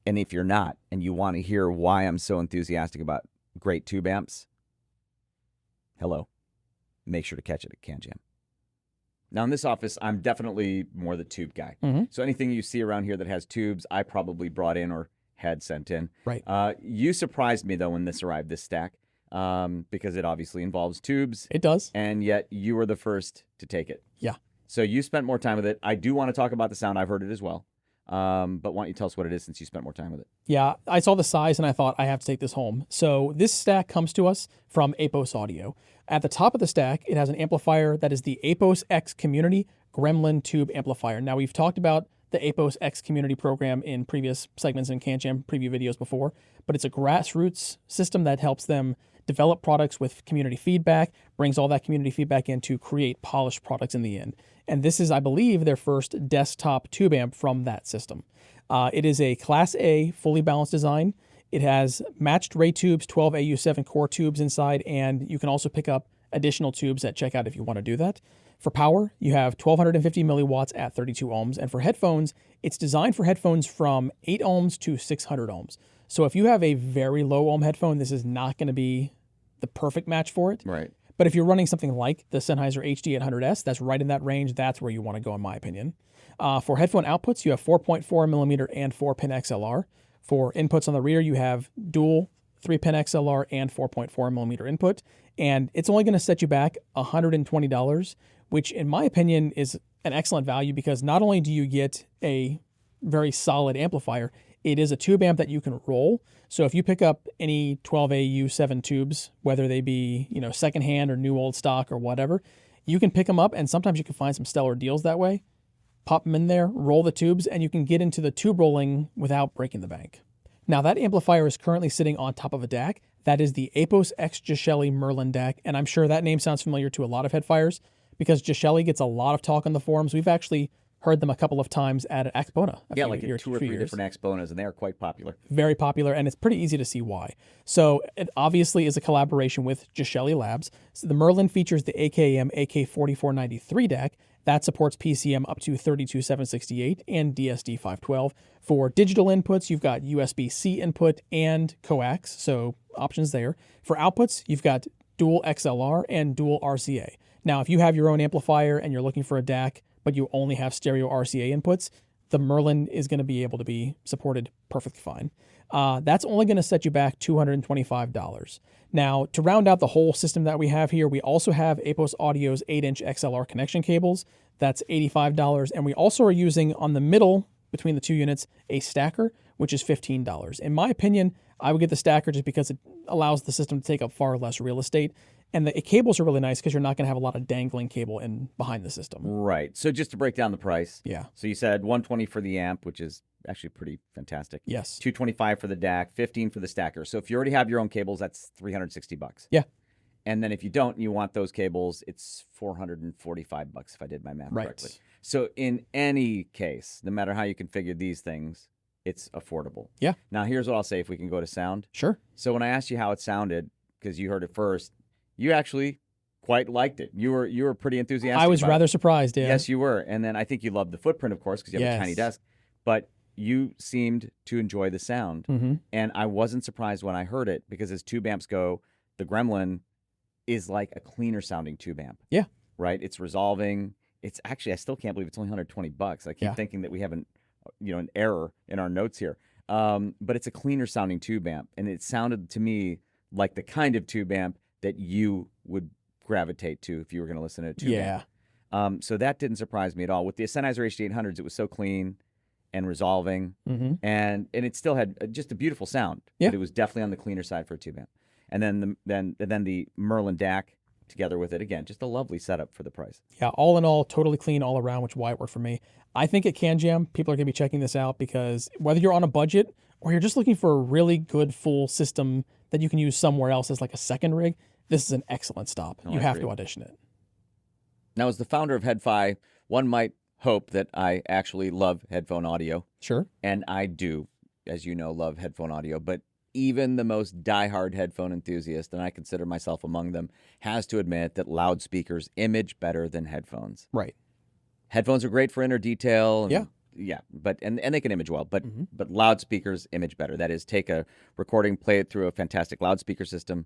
And if you're not, and you want to hear why I'm so enthusiastic about great tube amps, hello, make sure to catch it at CanJam. Now, in this office, I'm definitely more the tube guy. Mm-hmm. So anything you see around here that has tubes, I probably brought in or had sent in. Right. You surprised me, though, when this arrived, this stack, because it obviously involves tubes. It does. And yet you were the first to take it. Yeah. So you spent more time with it. I do want to talk about the sound. I've heard it as well. But why don't you tell us what it is since you spent more time with it? Yeah, I saw the size and I thought I have to take this home. So this stack comes to us from Apos Audio. At the top of the stack, it has an amplifier that is the Apos X Community Gremlin Tube Amplifier. Now, we've talked about the Apos X Community program in previous segments in CanJam preview videos before, but it's a grassroots system that helps them develop products with community feedback, brings all that community feedback in to create polished products in the end. And this is, I believe, their first desktop tube amp from that system. It is a Class A fully balanced design. It has matched Ray tubes, 12 AU7 core tubes inside, and you can also pick up additional tubes at checkout if you want to do that. For power, you have 1250 milliwatts at 32 ohms, and for headphones, it's designed for headphones from 8 ohms to 600 ohms. So if you have a very low ohm headphone, this is not going to be the perfect match for it. Right. But if you're running something like the Sennheiser HD800S, that's right in that range. That's where you want to go, in my opinion. For headphone outputs, you have 4.4 millimeter and 4-pin XLR. For inputs on the rear, you have dual 3-pin XLR and 4.4 millimeter input. And it's only going to set you back $120, which in my opinion is an excellent value because not only do you get a very solid amplifier, it is a tube amp that you can roll. So if you pick up any 12AU7 tubes, whether they be, secondhand or new old stock or whatever, you can pick them up and sometimes you can find some stellar deals that way. Pop them in there, roll the tubes, and you can get into the tube rolling without breaking the bank. Now that amplifier is currently sitting on top of a DAC. That is the Apos X Gishelli Merlin DAC, and I'm sure that name sounds familiar to a lot of headfires because Gishelli gets a lot of talk on the forums. We've actually heard them a couple of times at Axpona. Like 2 or 3 different Axponas, and they are quite popular. Very popular, and it's pretty easy to see why. So it obviously is a collaboration with Gishelli Labs. So the Merlin features the AKM AK4493 DAC. That supports PCM up to 32768 and DSD512. For digital inputs, you've got USB-C input and coax, so options there. For outputs, you've got dual XLR and dual RCA. Now, if you have your own amplifier and you're looking for a DAC, but you only have stereo RCA inputs, the Merlin is going to be able to be supported perfectly fine. That's only going to set you back $225. Now, to round out the whole system that we have here, we also have Apos Audio's 8-inch XLR connection cables. That's $85. And we also are using, on the middle between the two units, a stacker, which is $15. In my opinion, I would get the stacker just because it allows the system to take up far less real estate. And the cables are really nice because you're not going to have a lot of dangling cable in behind the system. Right. So just to break down the price. Yeah. So you said $120 for the amp, which is actually pretty fantastic. Yes. $225 for the DAC, $15 for the stacker. So if you already have your own cables, that's $360. Yeah. And then if you don't, and you want those cables, it's $445 if I did my math correctly. So in any case, no matter how you configure these things, it's affordable. Yeah. Now here's what I'll say if we can go to sound. Sure. So when I asked you how it sounded, because you heard it first, you actually quite liked it. You were pretty enthusiastic. I was rather it. surprised, yeah. Yes, you were. And then I think you loved the footprint, of course, because you have a tiny desk. But you seemed to enjoy the sound. Mm-hmm. And I wasn't surprised when I heard it, because as tube amps go, the Gremlin is like a cleaner sounding tube amp. Yeah. Right? It's resolving. It's actually, I still can't believe it's only $120. I keep thinking that we have an error in our notes here. But it's a cleaner sounding tube amp. And it sounded to me like the kind of tube amp that you would gravitate to if you were going to listen to a tube amp. So that didn't surprise me at all. With the Sennheiser HD800s, it was so clean and resolving, and it still had just a beautiful sound. Yeah. But it was definitely on the cleaner side for a tube amp. And then the Merlin DAC together with it, again, just a lovely setup for the price. Yeah, all in all, totally clean all around, which is why it worked for me. I think at CanJam, people are going to be checking this out because whether you're on a budget or you're just looking for a really good full system that you can use somewhere else as like a second rig, this is an excellent stop. You have to audition it. Now, as the founder of HeadFi, one might hope that I actually love headphone audio. Sure. And I do, as you know, love headphone audio. But even the most diehard headphone enthusiast, and I consider myself among them, has to admit that loudspeakers image better than headphones. Right. Headphones are great for inner detail. And, yeah. Yeah, but and they can image well, but loudspeakers image better. That is, take a recording, play it through a fantastic loudspeaker system.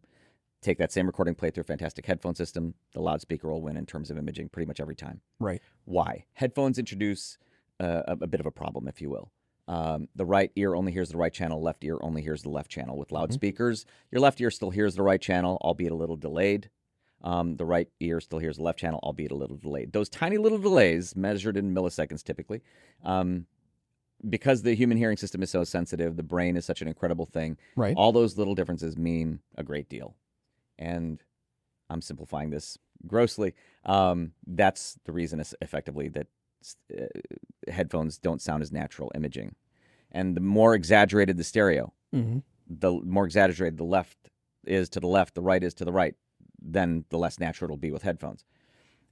Take that same recording, play it through a fantastic headphone system. The loudspeaker will win in terms of imaging pretty much every time. Right. Why? Headphones introduce a bit of a problem, if you will. The right ear only hears the right channel, left ear only hears the left channel. With loudspeakers, your left ear still hears the right channel, albeit a little delayed. The right ear still hears the left channel, albeit a little delayed. Those tiny little delays, measured in milliseconds typically, because the human hearing system is so sensitive, the brain is such an incredible thing. Right. All those little differences mean a great deal. And I'm simplifying this grossly. That's the reason, effectively, that headphones don't sound as natural imaging. And the more exaggerated the stereo, the more exaggerated the left is to the left, the right is to the right, then the less natural it'll be with headphones.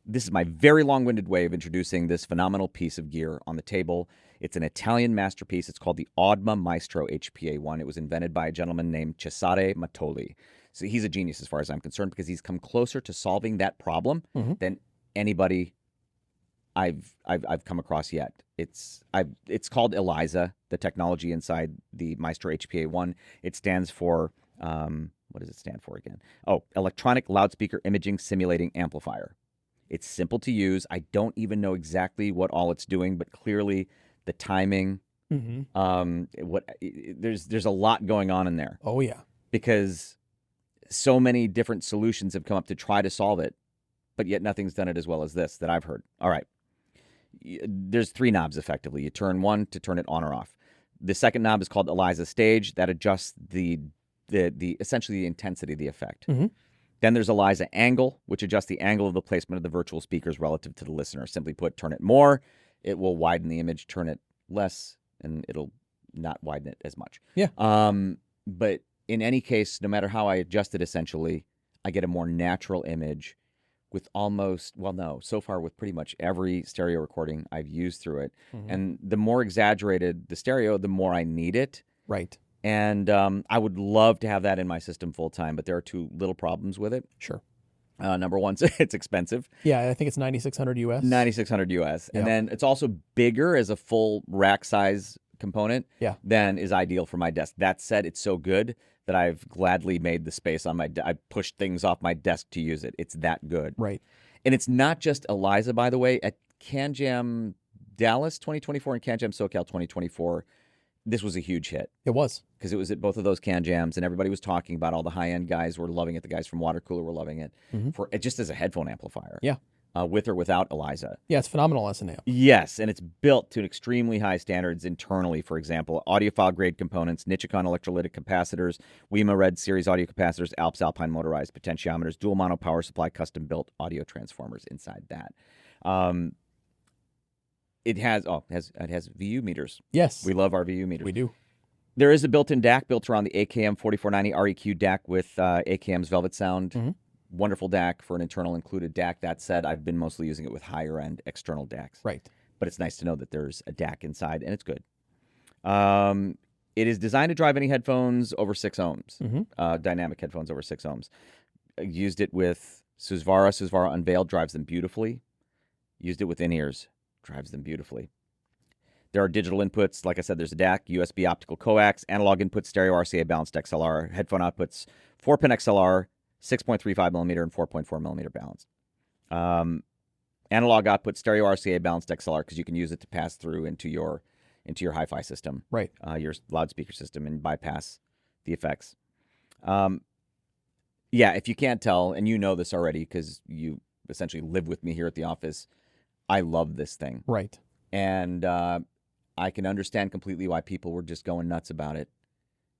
This is my very long-winded way of introducing this phenomenal piece of gear on the table. It's an Italian masterpiece. It's called the Audma Maestro HPA-1. It was invented by a gentleman named Cesare Mattoli. So he's a genius as far as I'm concerned, because he's come closer to solving that problem than anybody I've come across yet. It's called ELISA, the technology inside the Maestro HPA-1. It stands for what does it stand for again? Oh, Electronic Loudspeaker Imaging Simulating Amplifier. It's simple to use. I don't even know exactly what all it's doing, but clearly the timing. There's a lot going on in there. Oh yeah, because so many different solutions have come up to try to solve it, but yet nothing's done it as well as this that I've heard. All right. There's three knobs, effectively. You turn one to turn it on or off. The second knob is called ELISA Stage. That adjusts the essentially the intensity of the effect. Then there's ELISA Angle, which adjusts the angle of the placement of the virtual speakers relative to the listener. Simply put, turn it more, it will widen the image. Turn it less, and it'll not widen it as much. Yeah. But in any case, no matter how I adjust it, essentially, I get a more natural image with so far with pretty much every stereo recording I've used through it. And the more exaggerated the stereo, the more I need it. Right. And I would love to have that in my system full time, but there are two little problems with it. Sure. Number one, it's expensive. Yeah, I think it's $9,600 US. $9,600 US. And then it's also bigger as a full rack size component than is ideal for my desk. That said, it's so good that I've gladly made the space on I pushed things off my desk to use it. It's that good. Right. And it's not just Eliza, by the way. At CanJam Dallas 2024 and CanJam SoCal 2024, this was a huge hit. It was. Because it was at both of those CanJams, and everybody was talking about. All the high-end guys were loving it. The guys from Water Cooler were loving it for just as a headphone amplifier. Yeah. With or without Eliza. Yeah, it's phenomenal as an amp. Yes, and it's built to extremely high standards internally. For example, audiophile grade components, Nichicon electrolytic capacitors, WEMA Red Series audio capacitors, Alps Alpine motorized potentiometers, dual mono power supply, custom built audio transformers inside that. It has VU meters. Yes, We love our VU meters. we do. There is a built-in DAC built around the AKM 4490 REQ DAC with AKM's Velvet Sound. Wonderful DAC for an internal included DAC. That said, I've been mostly using it with higher-end external DACs. Right. But it's nice to know that there's a DAC inside, and it's good. It is designed to drive any headphones over 6 ohms, dynamic headphones over 6 ohms. I used it with Susvara. Susvara Unveiled drives them beautifully. Used it with in-ears. Drives them beautifully. There are digital inputs. Like I said, there's a DAC, USB optical coax, analog input, stereo RCA, balanced XLR, headphone outputs, 4-pin XLR, 6.35 millimeter and 4.4 millimeter balanced. Analog output, stereo RCA, balanced XLR, because you can use it to pass through into your hi-fi system, right? Your loudspeaker system, and bypass the effects. Yeah, if you can't tell, and you know this already because you essentially live with me here at the office, I love this thing. Right. And I can understand completely why people were just going nuts about it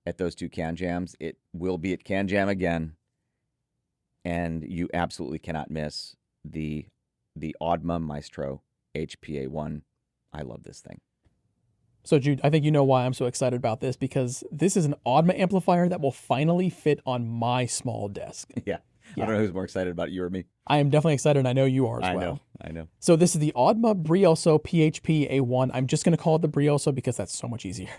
at those 2 CanJams. It will be at CanJam again. And you absolutely cannot miss the Audma Maestro HPA1. I love this thing. So, Jude, I think you know why I'm so excited about this, because this is an Audma amplifier that will finally fit on my small desk. Yeah. I don't know who's more excited about it, you or me. I am definitely excited, and I know you are as well. I know. So this is the Audma Brioso PHP A1. I'm just going to call it the Brioso because that's so much easier.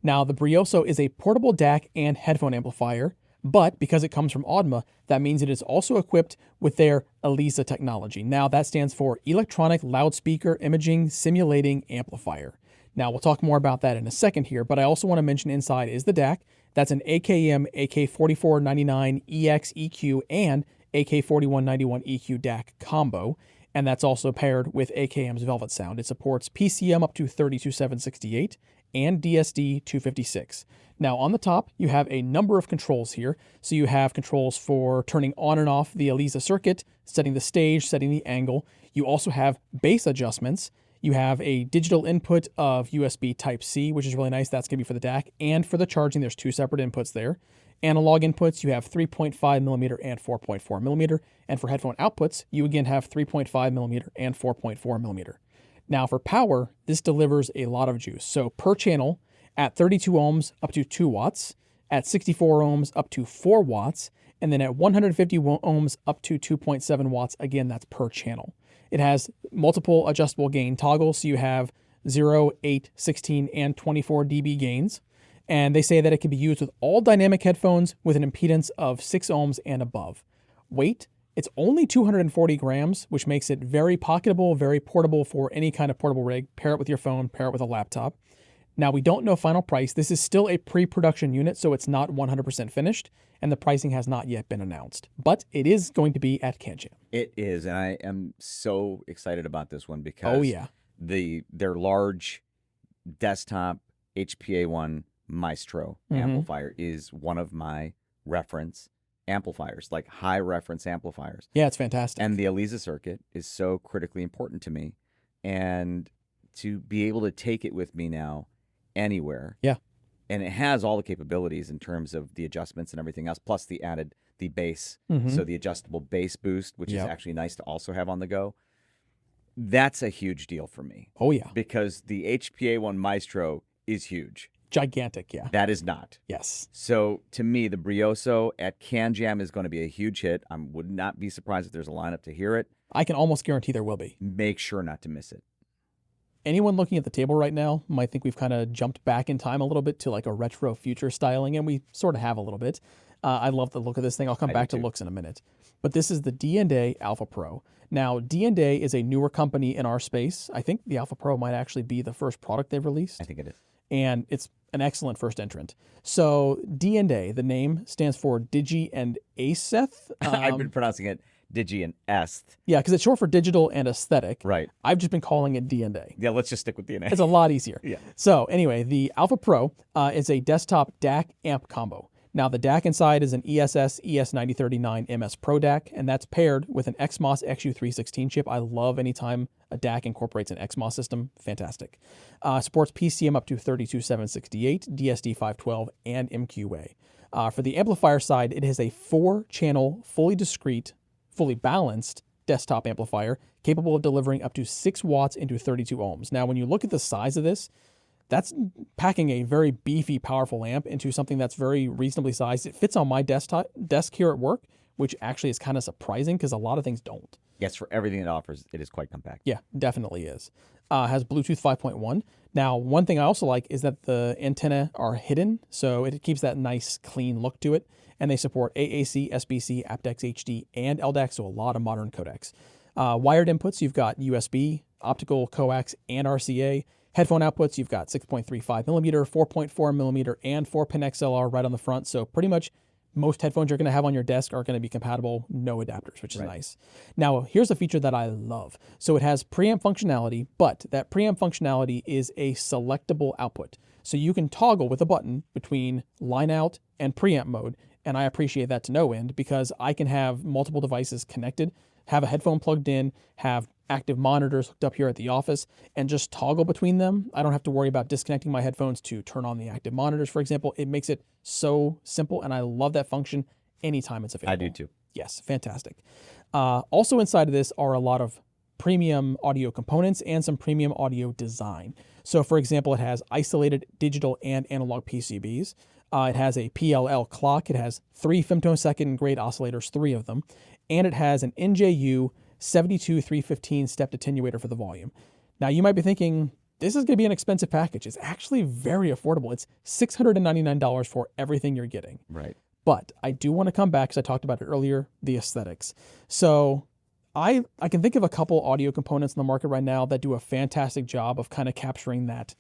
Now, the Brioso is a portable DAC and headphone amplifier, but because it comes from Audma, that means it is also equipped with their Elise technology. Now, that stands for Electronic Loudspeaker Imaging Simulating Amplifier. Now, we'll talk more about that in a second here, but I also want to mention inside is the DAC. That's an AKM AK4499 EX EQ and AK4191 EQ DAC combo, and that's also paired with AKM's Velvet Sound. It supports PCM up to 32768 and DSD 256. Now, on the top, you have a number of controls here. So you have controls for turning on and off the Elise circuit, setting the stage, setting the angle. You also have bass adjustments. You have a digital input of USB Type-C, which is really nice. That's going to be for the DAC. And for the charging, there's 2 separate inputs there. Analog inputs, you have 3.5 millimeter and 4.4 millimeter. And for headphone outputs, you again have 3.5 millimeter and 4.4 millimeter. Now for power, this delivers a lot of juice. So per channel, at 32 ohms up to 2 watts, at 64 ohms up to 4 watts, and then at 150 ohms up to 2.7 watts. Again, that's per channel. It has multiple adjustable gain toggles, so you have 0, 8, 16, and 24 dB gains. And they say that it can be used with all dynamic headphones with an impedance of 6 ohms and above. Weight, it's only 240 grams, which makes it very pocketable, very portable for any kind of portable rig. Pair it with your phone, pair it with a laptop. Now, we don't know final price. This is still a pre-production unit, so it's not 100% finished, and the pricing has not yet been announced. But it is going to be at CanJam. It is, and I am so excited about this one because their large desktop HPA1 Maestro amplifier is one of my reference amplifiers, like high reference amplifiers. Yeah, it's fantastic. And the Elise circuit is so critically important to me, and to be able to take it with me now anywhere. Yeah. And it has all the capabilities in terms of the adjustments and everything else, plus the bass. So the adjustable bass boost, which is actually nice to also have on the go. That's a huge deal for me. Oh, yeah. Because the HPA1 Maestro is huge. Gigantic, yeah. That is not. Yes. So to me, the Brioso at CanJam is going to be a huge hit. I would not be surprised if there's a lineup to hear it. I can almost guarantee there will be. Make sure not to miss it. Anyone looking at the table right now might think we've kind of jumped back in time a little bit to like a retro future styling, and we sort of have a little bit. I love the look of this thing. I'll come back to looks in a minute. But this is the D&A Alpha Pro. Now, D&A is a newer company in our space. I think the Alpha Pro might actually be the first product they've released. I think it is. And it's an excellent first entrant. So D&A, the name stands for Digi&Aesth. I've been pronouncing it Digi&Aesth. Yeah, because it's short for digital and aesthetic. Right. I've just been calling it D&A. Yeah, let's just stick with DNA. It's a lot easier. Yeah. So anyway, the Alpha Pro is a desktop DAC amp combo. Now the DAC inside is an ESS ES9039 MS Pro DAC, and that's paired with an XMOS XU316 chip. I love anytime a DAC incorporates an XMOS system. Fantastic. Supports PCM up to 32768, DSD512, and MQA. For the amplifier side, it is a 4-channel, fully discrete, fully balanced desktop amplifier capable of delivering up to 6 watts into 32 ohms. Now, when you look at the size of this, that's packing a very beefy, powerful amp into something that's very reasonably sized. It fits on my desk here at work, which actually is kind of surprising because a lot of things don't. Yes, for everything it offers, it is quite compact. Yeah, definitely is. Has Bluetooth 5.1. Now, one thing I also like is that the antennae are hidden, so it keeps that nice, clean look to it. And they support AAC, SBC, aptX HD, and LDAC, so a lot of modern codecs. Wired inputs, you've got USB, optical, coax, and RCA. Headphone outputs, you've got 6.35 millimeter, 4.4 millimeter, and 4-pin XLR right on the front. So pretty much most headphones you're going to have on your desk are going to be compatible, no adapters, which is nice. Now, here's a feature that I love. So it has preamp functionality, but that preamp functionality is a selectable output. So you can toggle with a button between line out and preamp mode. And I appreciate that to no end because I can have multiple devices connected, have a headphone plugged in, have active monitors hooked up here at the office, and just toggle between them. I don't have to worry about disconnecting my headphones to turn on the active monitors, for example. It makes it so simple, and I love that function anytime it's available. I do too. Yes, fantastic. Also inside of this are a lot of premium audio components and some premium audio design. So for example, it has isolated digital and analog PCBs. It has a PLL clock. It has 3 femtosecond grade oscillators, 3 of them. And it has an NJU 72315 stepped attenuator for the volume. Now you might be thinking, this is going to be an expensive package. It's actually very affordable. It's $699 for everything you're getting. Right. But I do want to come back, because I talked about it earlier, the aesthetics. So I can think of a couple audio components in the market right now that do a fantastic job of kind of capturing that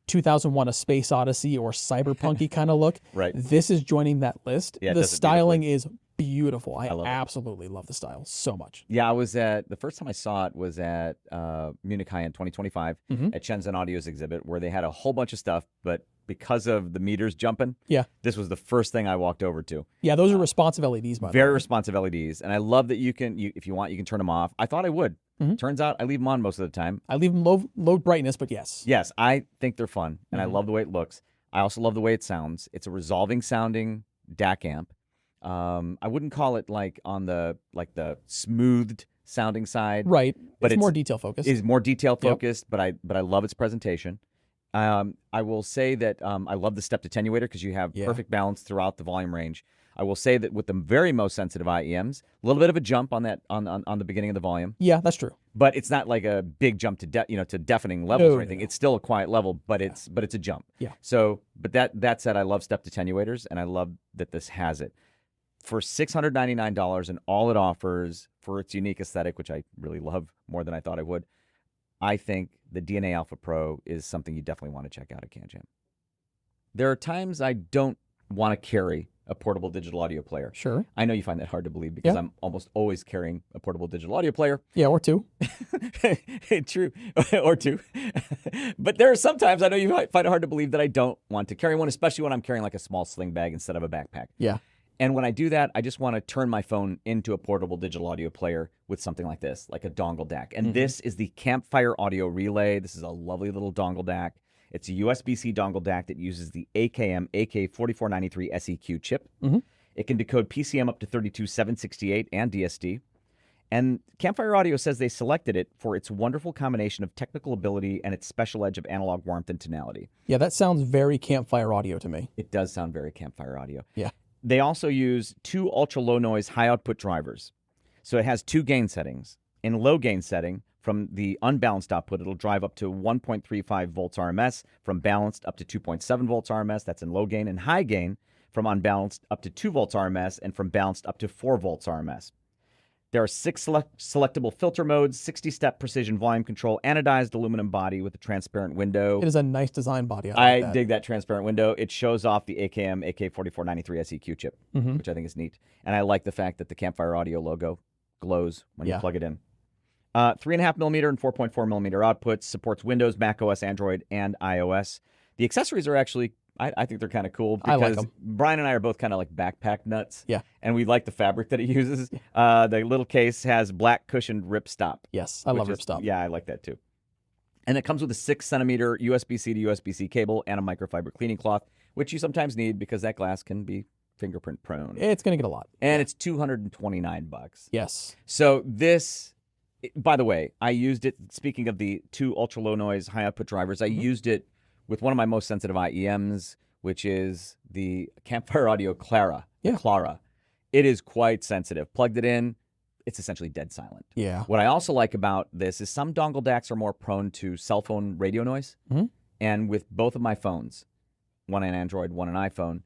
2001 A Space Odyssey or cyberpunky kind of look. Right. This is joining that list. Yeah, the styling is beautiful. I absolutely love the style so much. Yeah, the first time I saw it was at Munich Cayin 2025 at Shenzhen Audio's exhibit, where they had a whole bunch of stuff, but because of the meters jumping, this was the first thing I walked over to. Yeah, those are responsive LEDs, by the way. Very responsive LEDs, and I love that if you want, you can turn them off. I thought I would. Turns out I leave them on most of the time. I leave them low brightness, but yes. Yes, I think they're fun, and I love the way it looks. I also love the way it sounds. It's a resolving sounding DAC amp. I wouldn't call it like on the smoothed sounding side, right? But it's more detail focused. It's more detail focused, but I love its presentation. I will say that I love the stepped attenuator because you have perfect balance throughout the volume range. I will say that with the very most sensitive IEMs, a little bit of a jump on that on the beginning of the volume. Yeah, that's true. But it's not like a big jump to deafening levels or anything. No. It's still a quiet level, but it's a jump. Yeah. So, but that said, I love stepped attenuators, and I love that this has it. For $699 and all it offers for its unique aesthetic, which I really love more than I thought I would, I think the DNA Alpha Pro is something you definitely want to check out at CanJam. There are times I don't want to carry a portable digital audio player. Sure. I know you find that hard to believe because I'm almost always carrying a portable digital audio player. Yeah, or 2. True. Or 2. But there are sometimes I know you find it hard to believe that I don't want to carry one, especially when I'm carrying like a small sling bag instead of a backpack. Yeah. And when I do that, I just want to turn my phone into a portable digital audio player with something like this, like a dongle DAC. And this is the Campfire Audio Relay. This is a lovely little dongle DAC. It's a USB-C dongle DAC that uses the AKM AK4493 SEQ chip. It can decode PCM up to 32768 and DSD. And Campfire Audio says they selected it for its wonderful combination of technical ability and its special edge of analog warmth and tonality. Yeah, that sounds very Campfire Audio to me. It does sound very Campfire Audio. Yeah. They also use 2 ultra-low noise high-output drivers. So it has 2 gain settings. In low gain setting, from the unbalanced output, it'll drive up to 1.35 volts RMS, from balanced up to 2.7 volts RMS. That's in low gain. And high gain, from unbalanced up to 2 volts RMS, and from balanced up to 4 volts RMS. There are 6 selectable filter modes, 60-step precision volume control, anodized aluminum body with a transparent window. It is a nice design body. I dig that transparent window. It shows off the AKM AK4493 SEQ chip, which I think is neat. And I like the fact that the Campfire Audio logo glows when you Yeah. plug it in. 3.5 millimeter and 4.4 millimeter outputs, supports Windows, Mac OS, Android, and iOS. The accessories are actually, I think they're kind of cool I like because 'em. Brian and I are both kind of like backpack nuts. Yeah. And we like the fabric that it uses. The little case has black cushioned ripstop. Yes, I love ripstop. Yeah, I like that too. And it comes with a 6 centimeter USB-C to USB-C cable and a microfiber cleaning cloth, which you sometimes need because that glass can be fingerprint prone. It's going to get a lot. And it's $229. Yes. So this, by the way, I used it, speaking of the two ultra low noise high output drivers, I used it with one of my most sensitive IEMs, which is the Campfire Audio Clara. Yeah. Clara. It is quite sensitive. Plugged it in, it's essentially dead silent. Yeah. What I also like about this is some dongle DACs are more prone to cell phone radio noise. And with both of my phones, one an Android, one an iPhone,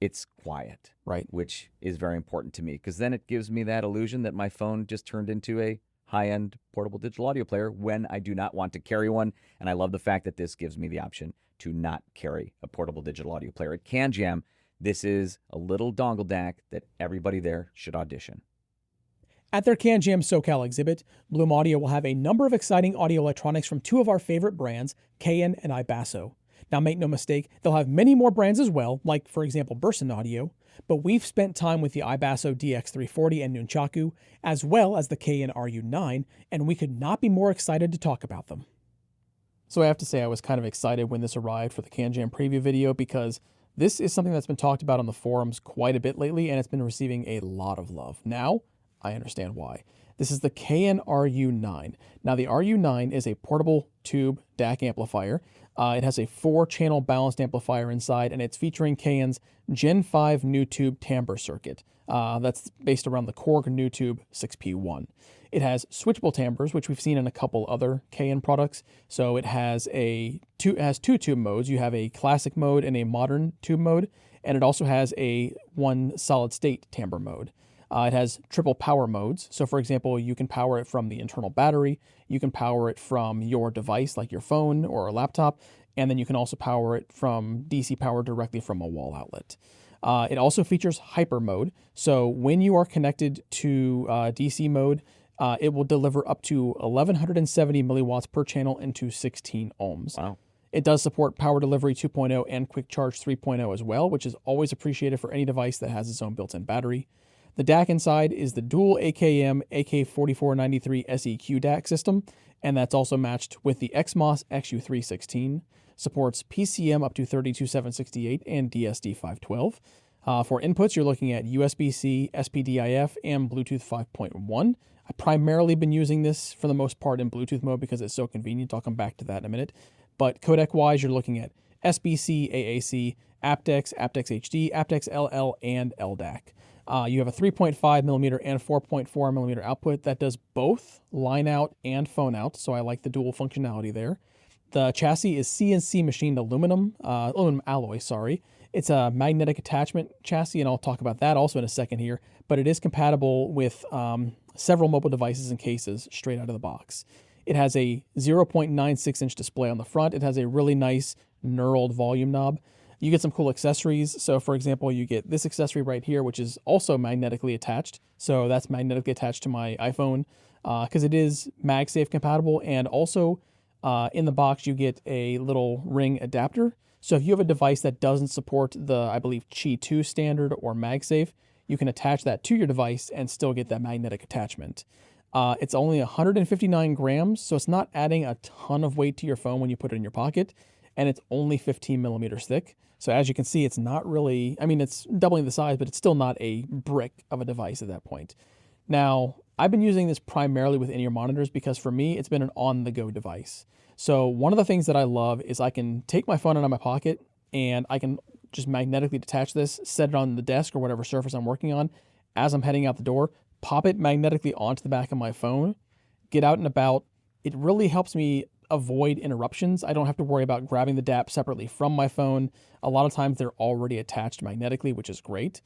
it's quiet. Right. Which is very important to me because then it gives me that illusion that my phone just turned into a high-end portable digital audio player when I do not want to carry one. And I love the fact that this gives me the option to not carry a portable digital audio player. At CanJam, this is a little dongle DAC that everybody there should audition. At their CanJam SoCal exhibit, Bloom Audio will have a number of exciting audio electronics from two of our favorite brands, Cayin and iBasso. Now make no mistake, they'll have many more brands as well, like for example Burson Audio, but we've spent time with the iBasso DX340 and Nunchaku, as well as the Cayin RU9, and we could not be more excited to talk about them. So I have to say I was kind of excited when this arrived for the CanJam preview video because this is something that's been talked about on the forums quite a bit lately, and it's been receiving a lot of love. Now, I understand why. This is the Cayin RU9. Now, the RU9 is a portable tube DAC amplifier. It has a 4-channel balanced amplifier inside, and it's featuring Cayin's Gen 5 new tube timbre circuit. That's based around the Korg new tube 6P1. It has switchable timbres, which we've seen in a couple other Cayin products. So it has two tube modes. You have a classic mode and a modern tube mode, and it also has a one solid state timbre mode. It has triple power modes. So for example, you can power it from the internal battery, you can power it from your device like your phone or a laptop, and then you can also power it from DC power directly from a wall outlet. It also features hyper mode. So when you are connected to DC mode, it will deliver up to 1170 milliwatts per channel into 16 ohms. Wow. It does support Power Delivery 2.0 and Quick Charge 3.0 as well, which is always appreciated for any device that has its own built-in battery. The DAC inside is the dual AKM AK4493 SEQ DAC system, and that's also matched with the XMOS XU316. Supports PCM up to 32768 and DSD512. For inputs, you're looking at USB-C, SPDIF, and Bluetooth 5.1. I've primarily been using this for the most part in Bluetooth mode because it's so convenient. I'll come back to that in a minute. But codec-wise, you're looking at SBC, AAC, aptX, aptX HD, aptX LL, and LDAC. You have a 3.5 millimeter and 4.4 millimeter output that does both line out and phone out, so I like the dual functionality there. The chassis is CNC machined aluminum alloy, sorry. It's a magnetic attachment chassis, and I'll talk about that also in a second here, but it is compatible with several mobile devices and cases straight out of the box. It has a 0.96-inch display on the front. It has a really nice knurled volume knob. You get some cool accessories. So for example, you get this accessory right here, which is also magnetically attached. So that's magnetically attached to my iPhone because it is MagSafe compatible. And also in the box, you get a little ring adapter. So if you have a device that doesn't support the, I believe, Qi 2 standard or MagSafe, you can attach that to your device and still get that magnetic attachment. It's only 159 grams, so it's not adding a ton of weight to your phone when you put it in your pocket, and it's only 15 millimeters thick. So as you can see, it's not really, I mean, it's doubling the size, but it's still not a brick of a device at that point. Now, I've been using this primarily with in-ear monitors because for me, it's been an on-the-go device. So one of the things that I love is I can take my phone out of my pocket and I can just magnetically detach this, set it on the desk or whatever surface I'm working on as I'm heading out the door, pop it magnetically onto the back of my phone, get out and about. It really helps me avoid interruptions. I don't have to worry about grabbing the DAP separately from my phone. A lot of times they're already attached magnetically, which is great.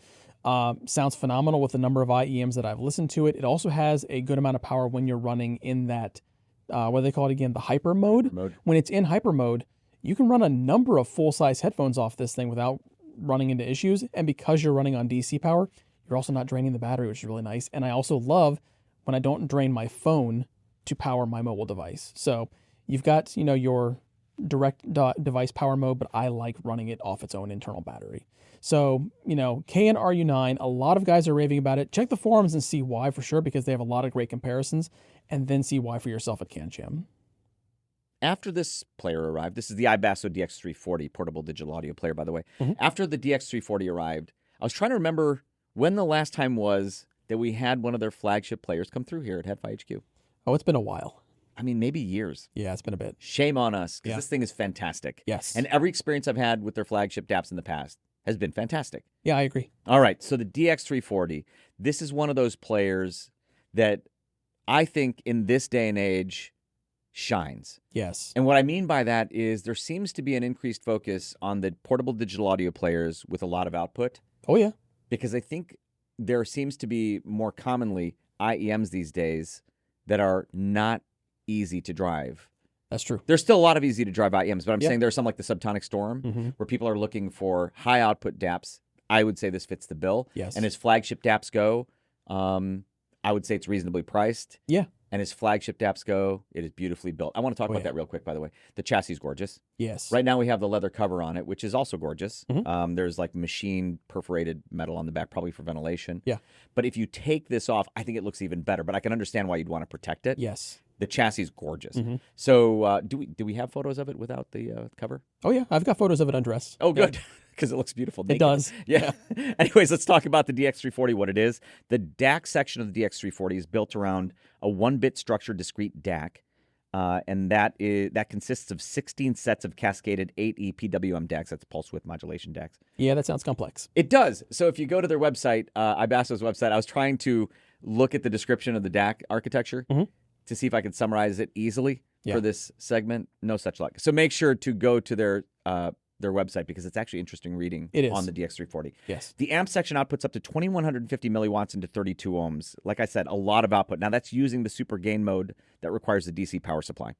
Sounds phenomenal with the number of IEMs that I've listened to it. It also has a good amount of power when you're running in that, what do they call it again? The hyper mode. When it's in hyper mode, you can run a number of full-size headphones off this thing without running into issues. And because you're running on DC power, you're also not draining the battery, which is really nice. And I also love when I don't drain my phone to power my mobile device. So you've got, your direct device power mode, but I like running it off its own internal battery. So, Cayin RU9, a lot of guys are raving about it. Check the forums and see why for sure, because they have a lot of great comparisons, and then see why for yourself at CanJam. After this player arrived, this is the iBasso DX340 portable digital audio player, by the way. After the DX340 arrived, I was trying to remember when the last time was that we had one of their flagship players come through here at HeadFi HQ. Oh, it's been a while. I mean, maybe years. Yeah, it's been a bit. Shame on us, because this thing is fantastic. Yes. And every experience I've had with their flagship DAPs in the past has been fantastic. Yeah, I agree. All right, so the DX340, this is one of those players that I think in this day and age shines. Yes. And what I mean by that is there seems to be an increased focus on the portable digital audio players with a lot of output. Oh, yeah. Because I think there seems to be more commonly IEMs these days that are not easy to drive. That's true. There's still a lot of easy to drive IEMs, but I'm saying there's some like the Subtonic Storm where people are looking for high output DAPs. I would say this fits the bill. Yes. And as flagship DAPs go, I would say it's reasonably priced. Yeah. And as flagship DAPs go, it is beautifully built. I want to talk about that real quick, by the way. The chassis is gorgeous. Yes. Right now we have the leather cover on it, which is also gorgeous. There's like machined perforated metal on the back, probably for ventilation. Yeah. But if you take this off, I think it looks even better. But I can understand why you'd want to protect it. Yes. The chassis is gorgeous. So do we have photos of it without the cover? Oh, yeah. I've got photos of it undressed. Oh, good. Because it looks beautiful. It does. Yeah. Anyways, let's talk about the DX340, what it is. The DAC section of the DX340 is built around a 1-bit structured discrete DAC. And that consists of 16 sets of cascaded 8E PWM DACs. That's pulse width modulation DACs. Yeah, that sounds complex. It does. So if you go to their website, iBasso's website, I was trying to look at the description of the DAC architecture to see if I could summarize it easily for this segment. No such luck. So make sure to go to their website because it's actually interesting reading on the DX340. Yes. The amp section outputs up to 2150 milliwatts into 32 ohms. Like I said, a lot of output. Now that's using the super gain mode that requires the DC power supply.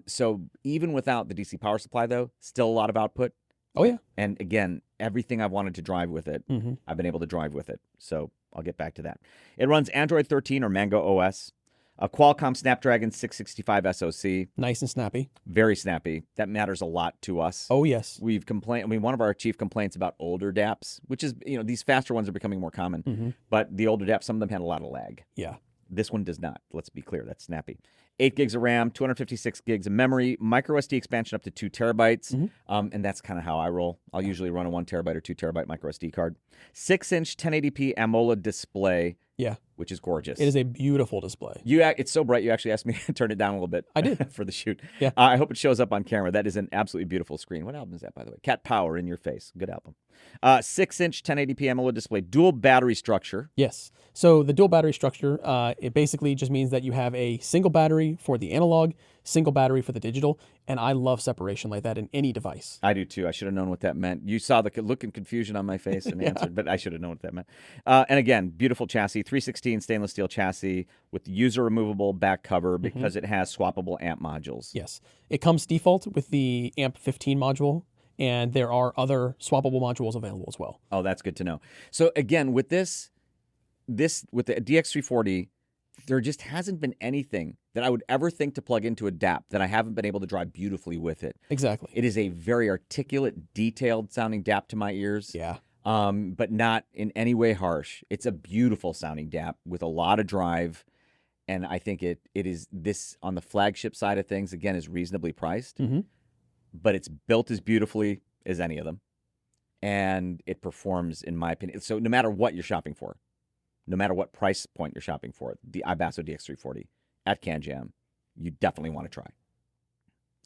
So even without the DC power supply, though, still a lot of output. Oh, yeah. And again, everything I've wanted to drive with it, I've been able to drive with it. So I'll get back to that. It runs Android 13 or Mango OS. A Qualcomm Snapdragon 665 SoC. Nice and snappy. Very snappy. That matters a lot to us. Oh, yes. We've complained. I mean, one of our chief complaints about older DAPs, which is, these faster ones are becoming more common. But the older DAPs, some of them had a lot of lag. Yeah. This one does not. Let's be clear. That's snappy. 8 gigs of RAM, 256 gigs of memory, micro SD expansion up to 2 terabytes. And that's kind of how I roll. I'll usually run a 1 terabyte or 2 terabyte micro SD card. 6-inch 1080p AMOLED display. Yeah. Which is gorgeous. It is a beautiful display. It's so bright, you actually asked me to turn it down a little bit. I did. For the shoot. Yeah. I hope it shows up on camera. That is an absolutely beautiful screen. What album is that, by the way? Cat Power, In Your Face. Good album. 6-inch 1080p AMOLED display. Dual battery structure. Yes. So the dual battery structure, it basically just means that you have a single battery for the analog, single battery for the digital, and I love separation like that in any device. I do too. I should have known what that meant. You saw the look and confusion on my face and answered, but I should have known what that meant. And again, beautiful chassis, 316 stainless steel chassis with user removable back cover because it has swappable amp modules. Yes. It comes default with the amp 15 module, and there are other swappable modules available as well. Oh, that's good to know. So again, with this with the DX340, there just hasn't been anything that I would ever think to plug into a DAP that I haven't been able to drive beautifully with it. Exactly. It is a very articulate, detailed sounding DAP to my ears. Yeah. But not in any way harsh. It's a beautiful sounding DAP with a lot of drive. And I think it is this on the flagship side of things, again, is reasonably priced. But it's built as beautifully as any of them. And it performs, in my opinion. So no matter what you're shopping for, no matter what price point you're shopping for, the iBasso DX340 at CanJam, you definitely want to try.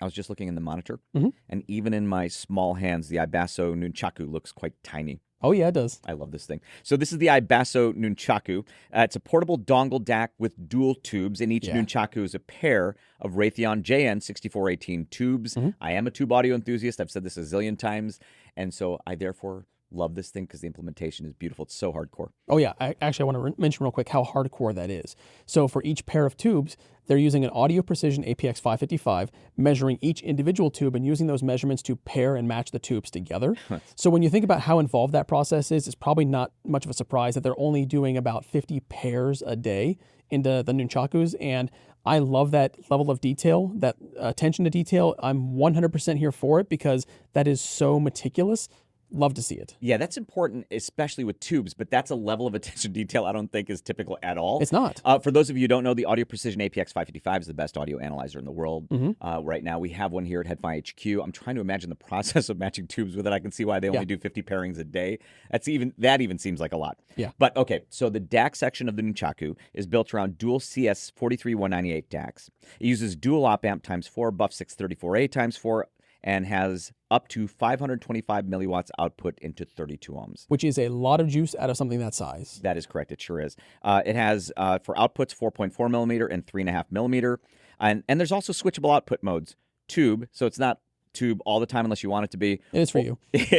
I was just looking in the monitor, and even in my small hands, the iBasso Nunchaku looks quite tiny. Oh, yeah, it does. I love this thing. So this is the iBasso Nunchaku. It's a portable dongle DAC with dual tubes, and each Nunchaku is a pair of Raytheon JN6418 tubes. I am a tube audio enthusiast. I've said this a zillion times, and so I therefore Love this thing because the implementation is beautiful. It's so hardcore. Oh yeah, I want to mention real quick how hardcore that is. So for each pair of tubes, they're using an Audio Precision APX 555, measuring each individual tube and using those measurements to pair and match the tubes together. So when you think about how involved that process is, it's probably not much of a surprise that they're only doing about 50 pairs a day into the nunchakus. And I love that level of detail, that attention to detail. I'm 100% here for it because that is so meticulous. Love to see it. Yeah, that's important, especially with tubes, but that's a level of attention to detail I don't think is typical at all. It's not. For those of you who don't know, the Audio Precision APX 555 is the best audio analyzer in the world. Right now, we have one here at HeadFi HQ. I'm trying to imagine the process of matching tubes with it. I can see why they only do 50 pairings a day. That even seems like a lot. Yeah. But okay, so the DAC section of the nunchaku is built around dual CS 43198 DACs. It uses dual op amp x4, buff 634A x4, and has up to 525 milliwatts output into 32 ohms. Which is a lot of juice out of something that size. That is correct. It sure is. It has, for outputs, 4.4 millimeter and 3.5 millimeter. And there's also switchable output modes. Tube, so it's not tube all the time unless you want it to be. It is for you.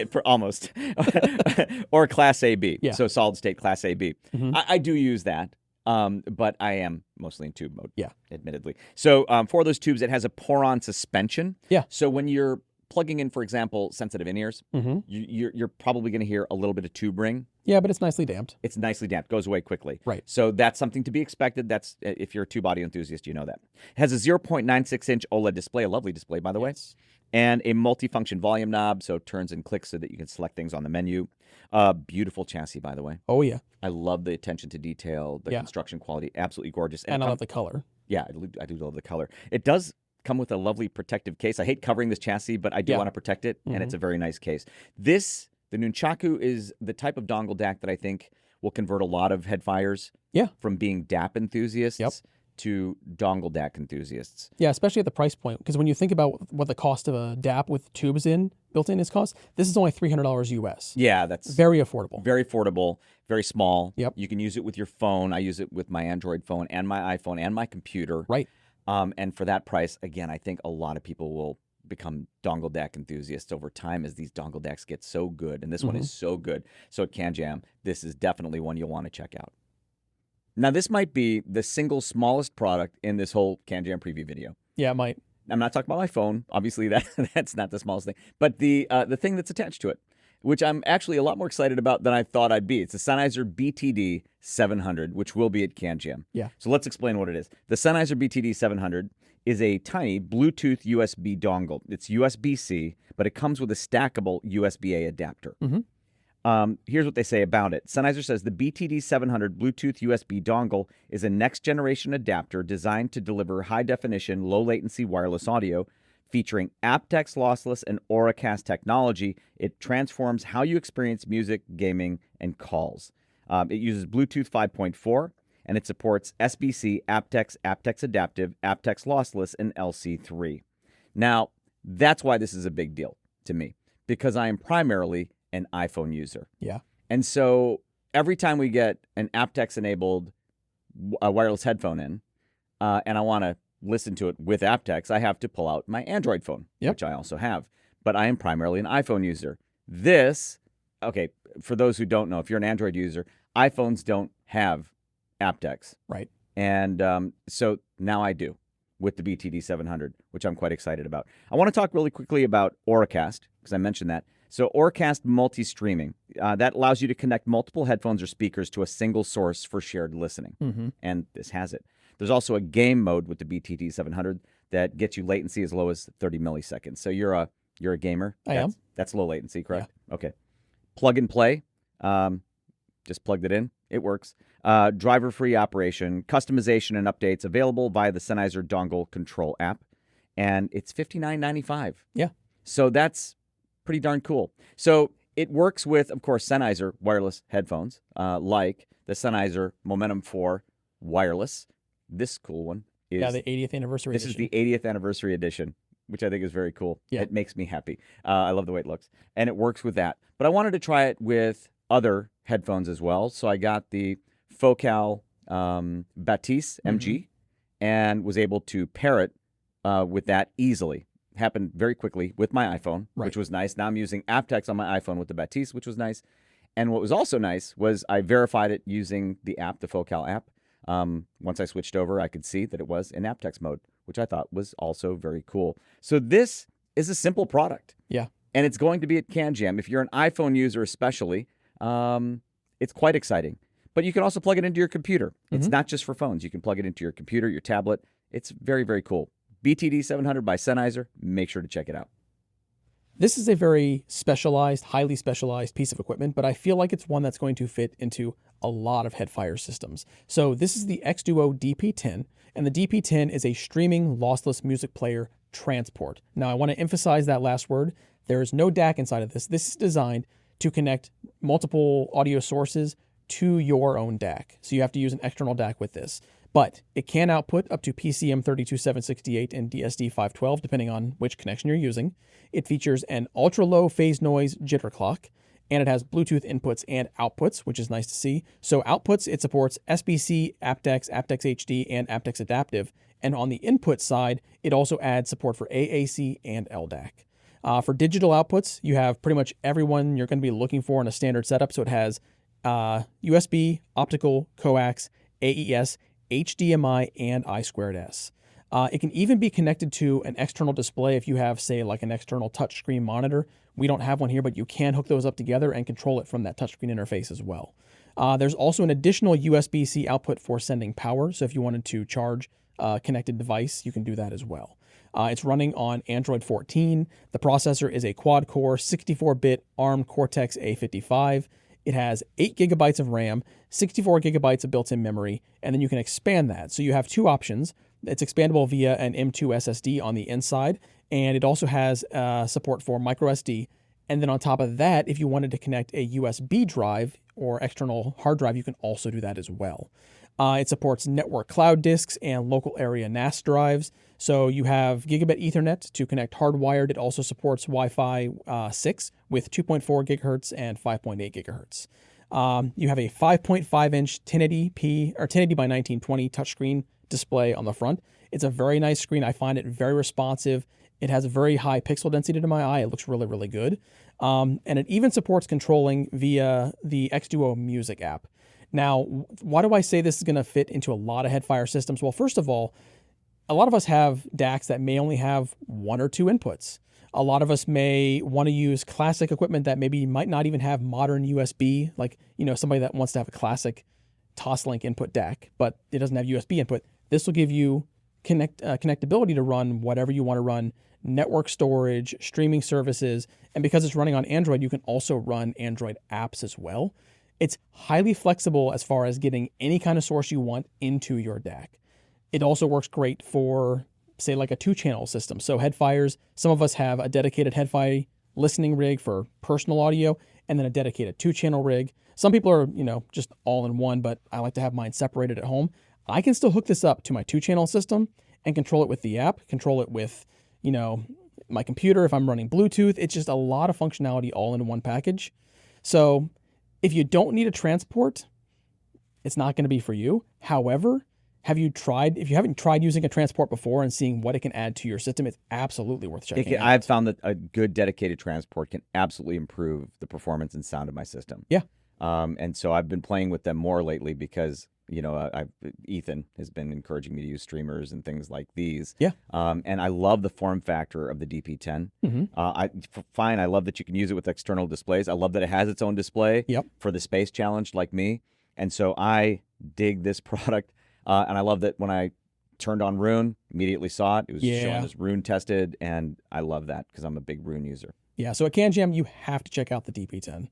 For almost. Or Class AB. Yeah. So solid state Class AB. I do use that. But I am mostly in tube mode, admittedly. So for those tubes, it has a pour-on suspension. Yeah. So when you're plugging in, for example, sensitive in-ears, you're probably going to hear a little bit of tube ring. Yeah, but it's nicely damped. It's nicely damped. Goes away quickly. Right. So that's something to be expected. That's if you're a tube audio enthusiast, you know that. It has a 0.96-inch OLED display, a lovely display, by the way, and a multi-function volume knob, so it turns and clicks so that you can select things on the menu. Beautiful chassis, by the way. Oh, yeah. I love the attention to detail, the construction quality, absolutely gorgeous. And I love the color. Yeah, I do love the color. It does come with a lovely protective case. I hate covering this chassis, but I do want to protect it, and it's a very nice case. The nunchaku is the type of dongle DAC that I think will convert a lot of headfires from being DAP enthusiasts to dongle DAC enthusiasts. Yeah, especially at the price point. Because when you think about what the cost of a DAP with tubes built in is cost, this is only $300 US. Yeah, that's very affordable. Very affordable, very small. Yep. You can use it with your phone. I use it with my Android phone and my iPhone and my computer. Right. And for that price, again, I think a lot of people will become dongle DAC enthusiasts over time as these dongle DACs get so good. And this one is so good. So at CanJam, this is definitely one you'll want to check out. Now, this might be the single smallest product in this whole CanJam preview video. Yeah, it might. I'm not talking about my phone. Obviously, that's not the smallest thing. But the thing that's attached to it, which I'm actually a lot more excited about than I thought I'd be. It's the Sennheiser BTD 700, which will be at CanJam. Yeah. So let's explain what it is. The Sennheiser BTD 700 is a tiny Bluetooth USB dongle. It's USB-C, but it comes with a stackable USB-A adapter. Here's what they say about it. Sennheiser says the BTD 700 Bluetooth USB dongle is a next-generation adapter designed to deliver high-definition, low-latency wireless audio featuring aptX lossless and Auracast technology. It transforms how you experience music, gaming, and calls. It uses Bluetooth 5.4, and it supports SBC, aptX, aptX adaptive, aptX lossless, and LC3. Now, that's why this is a big deal to me, because I am primarily an iPhone user. Yeah. And so every time we get an aptX-enabled wireless headphone in, and I want to listen to it with aptX, I have to pull out my Android phone, which I also have. But I am primarily an iPhone user. Okay, for those who don't know, if you're an Android user, iPhones don't have aptX. Right. And so now I do with the BTD 700, which I'm quite excited about. I want to talk really quickly about Auracast, because I mentioned that. So Auracast multi-streaming, that allows you to connect multiple headphones or speakers to a single source for shared listening. And this has it. There's also a game mode with the BTD 700 that gets you latency as low as 30 milliseconds. So you're a gamer. I am. That's low latency, correct? Yeah. Okay. Plug and play. Just plugged it in. It works. Driver-free operation, customization and updates available via the Sennheiser Dongle Control app. And it's $59.95. Yeah. So that's pretty darn cool. So it works with, of course, Sennheiser wireless headphones, like the Sennheiser Momentum 4 wireless. This cool one is the 80th anniversary this edition. Is the 80th anniversary edition, which I think is very cool. Yeah. It makes me happy. I love the way it looks. And it works with that. But I wanted to try it with other headphones as well. So I got the SoCal Batiste MG and was able to pair it with that easily. happened very quickly with my iPhone, Right. which was nice. Now I'm using aptX on my iPhone with the Baptiste, which was nice. And what was also nice was I verified it using the app, the FoCal app. Once I switched over, I could see that it was in aptX mode, which I thought was also very cool. So this is a simple product. Yeah. And it's going to be at CanJam. If you're an iPhone user especially, it's quite exciting. But you can also plug it into your computer. It's not just for phones. You can plug it into your computer, your tablet. It's very, very cool. BTD 700 by Sennheiser. Make sure to check it out. This is a very specialized, highly specialized piece of equipment, but I feel like it's one that's going to fit into a lot of Headfire systems. So this is the XDuo DP10, and the DP10 is a streaming lossless music player transport. Now, I want to emphasize that last word. There is no DAC inside of this. This is designed to connect multiple audio sources to your own DAC. So you have to use an external DAC with this. But it can output up to PCM 32768 and DSD 512, depending on which connection you're using. It features an ultra-low phase noise jitter clock, and it has Bluetooth inputs and outputs, which is nice to see. So outputs, it supports SBC, aptX, aptX HD, and aptX Adaptive. And on the input side, it also adds support for AAC and LDAC. For digital outputs, you have pretty much everyone you're going to be looking for in a standard setup. So it has USB, optical, coax, AES, HDMI, and I2S. It can even be connected to an external display if you have, say, like an external touchscreen monitor. We don't have one here, but you can hook those up together and control it from that touchscreen interface as well. There's also an additional USB-C output for sending power. So if you wanted to charge a connected device, you can do that as well. It's running on Android 14. The processor is a quad-core 64-bit ARM Cortex-A55. It has 8 gigabytes of RAM, 64 gigabytes of built-in memory, and then you can expand that. So you have two options. It's expandable via an M2 SSD on the inside, and it also has support for microSD. And then on top of that, if you wanted to connect a USB drive or external hard drive, you can also do that as well. It supports network cloud disks and local area NAS drives. So you have gigabit Ethernet to connect hardwired. It also supports Wi-Fi 6 with 2.4 gigahertz and 5.8 gigahertz. You have a 5.5-inch 1080p or 1080 by 1920 touchscreen display on the front. It's a very nice screen. I find it very responsive. It has a very high pixel density to my eye. It looks really, really good. And it even supports controlling via the XDuo Music app. Now, why do I say this is going to fit into a lot of Headfire systems? Well, first of all, a lot of us have DACs that may only have 1 or 2 inputs. A lot of us may want to use classic equipment that maybe might not even have modern USB, like, somebody that wants to have a classic Toslink input DAC, but it doesn't have USB input. This will give you connectability to run whatever you want to run, network storage, streaming services, and because it's running on Android, you can also run Android apps as well. It's highly flexible as far as getting any kind of source you want into your DAC. It also works great for, say, like a 2-channel system. So Headfires, some of us have a dedicated Headfire listening rig for personal audio and then a dedicated 2-channel rig. Some people are, just all in one, but I like to have mine separated at home. I can still hook this up to my 2-channel system and control it with the app, control it with, my computer if I'm running Bluetooth. It's just a lot of functionality all in one package. So if you don't need a transport, it's not going to be for you. However, if you haven't tried using a transport before and seeing what it can add to your system, it's absolutely worth checking out. I've found that a good dedicated transport can absolutely improve the performance and sound of my system. Yeah. And so I've been playing with them more lately because, Ethan has been encouraging me to use streamers and things like these. Yeah. And I love the form factor of the DP10. I love that you can use it with external displays. I love that it has its own display for the space challenged like me. And so I dig this product. And I love that when I turned on Rune, immediately saw it. It was showing as Rune tested, and I love that because I'm a big Rune user. Yeah, so at CanJam, you have to check out the DP10.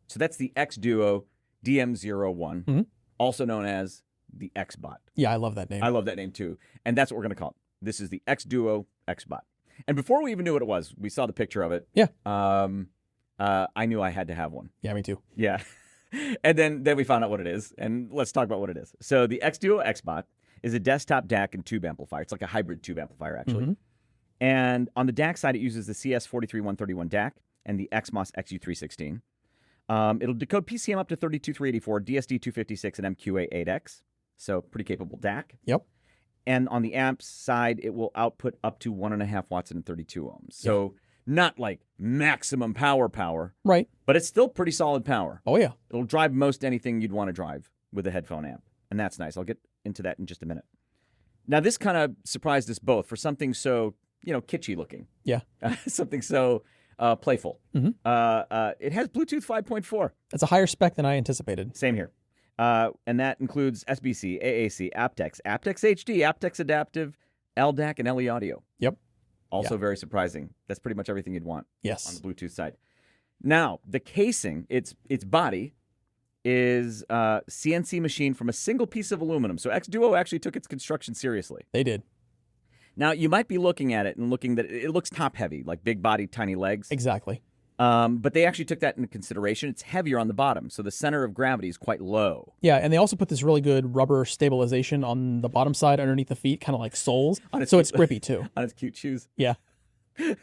So that's the XDuo DM01, also known as the XBot. Yeah, I love that name. I love that name too. And that's what we're going to call it. This is the XDuo XBot. And before we even knew what it was, we saw the picture of it. Yeah. I knew I had to have one. Yeah, me too. Yeah. And then we found out what it is, and let's talk about what it is. So the XDuo XBot is a desktop DAC and tube amplifier. It's like a hybrid tube amplifier, actually. And on the DAC side, it uses the CS43131 DAC and the XMOS XU316. It'll decode PCM up to 32384, DSD 256, and MQA 8X. So pretty capable DAC. Yep. And on the amps side, it will output up to 1.5 watts and 32 ohms. So not like maximum power, Right. but it's still pretty solid power. Oh, yeah. It'll drive most anything you'd want to drive with a headphone amp. And that's nice. I'll get into that in just a minute. Now, this kind of surprised us both for something so, kitschy looking. Yeah. Something so playful. Mm-hmm. It has Bluetooth 5.4. That's a higher spec than I anticipated. Same here. And that includes SBC, AAC, aptX, aptX HD, aptX Adaptive, LDAC, and Thieaudio. Yep. Also very surprising. That's pretty much everything you'd want Yes. on the Bluetooth side. Now, the casing, its body, is CNC machined from a single piece of aluminum. So X-Duo actually took its construction seriously. They did. Now, you might be looking at it and looking that it looks top-heavy, like big body, tiny legs. Exactly. But they actually took that into consideration. It's heavier on the bottom, so the center of gravity is quite low. Yeah, and they also put this really good rubber stabilization on the bottom side underneath the feet, kind of like soles. So it's grippy, too. On its cute shoes. Yeah.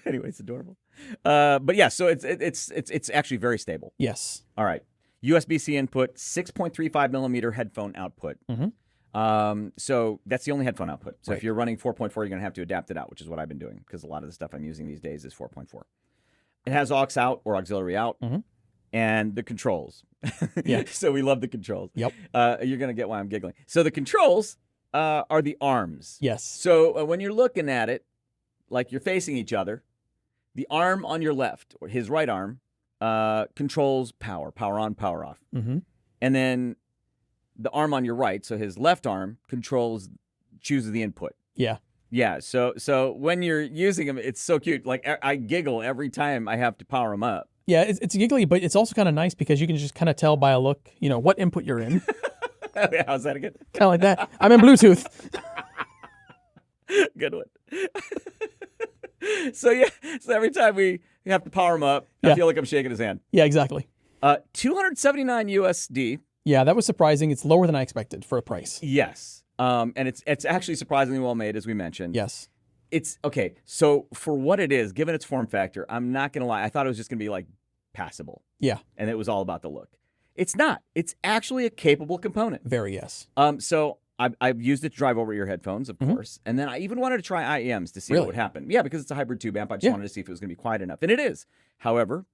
Anyway, it's adorable. But yeah, so it's actually very stable. Yes. All right. USB-C input, 6.35 millimeter headphone output. Mm-hmm. So that's the only headphone output. So Right. if you're running 4.4, you're going to have to adapt it out, which is what I've been doing because a lot of the stuff I'm using these days is 4.4. It has aux out or auxiliary out, and the controls. Yeah. So we love the controls. Yep. You're going to get why I'm giggling. So the controls are the arms. Yes. So when you're looking at it, like you're facing each other, the arm on your left, or his right arm, controls power on, power off. Mm-hmm. And then the arm on your right, so his left arm, chooses the input. Yeah. Yeah, so when you're using them, it's so cute. Like, I giggle every time I have to power them up. Yeah, it's giggly, but it's also kind of nice because you can just kind of tell by a look, what input you're in. How's that again? Kind of like that. I'm in Bluetooth. Good one. So every time we have to power him up, I feel like I'm shaking his hand. Yeah, exactly. 279 USD. Yeah, that was surprising. It's lower than I expected for a price. Yes. And it's actually surprisingly well made, as we mentioned. Yes. It's okay. So for what it is, given its form factor, I'm not gonna lie. I thought it was just gonna be like passable. Yeah. And it was all about the look. It's not. It's actually a capable component. Very yes. So I've used it to drive over-ear headphones, of course, and then I even wanted to try IEMs to see what would happen. Yeah, because it's a hybrid tube amp. I just wanted to see if it was gonna be quiet enough, and it is. However,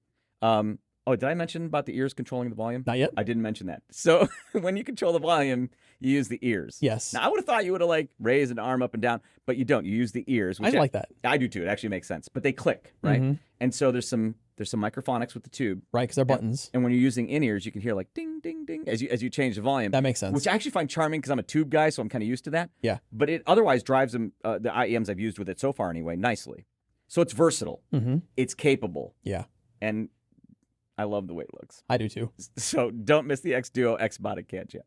did I mention about the ears controlling the volume? Not yet. I didn't mention that. So when you control the volume, you use the ears. Yes. Now, I would have thought you would have raised an arm up and down, but you don't. You use the ears. I like that. I do too. It actually makes sense. But they click, right? Mm-hmm. And so there's some microphonics with the tube. Right, because they're buttons. And when you're using in-ears, you can hear like ding, ding, ding as you change the volume. That makes sense. Which I actually find charming because I'm a tube guy, so I'm kind of used to that. Yeah. But it otherwise drives them, the IEMs I've used with it so far anyway, nicely. So it's versatile. Mm-hmm. It's capable. Yeah. And I love the way it looks. I do too. So don't miss the X-Duo X-Bot at CanJam.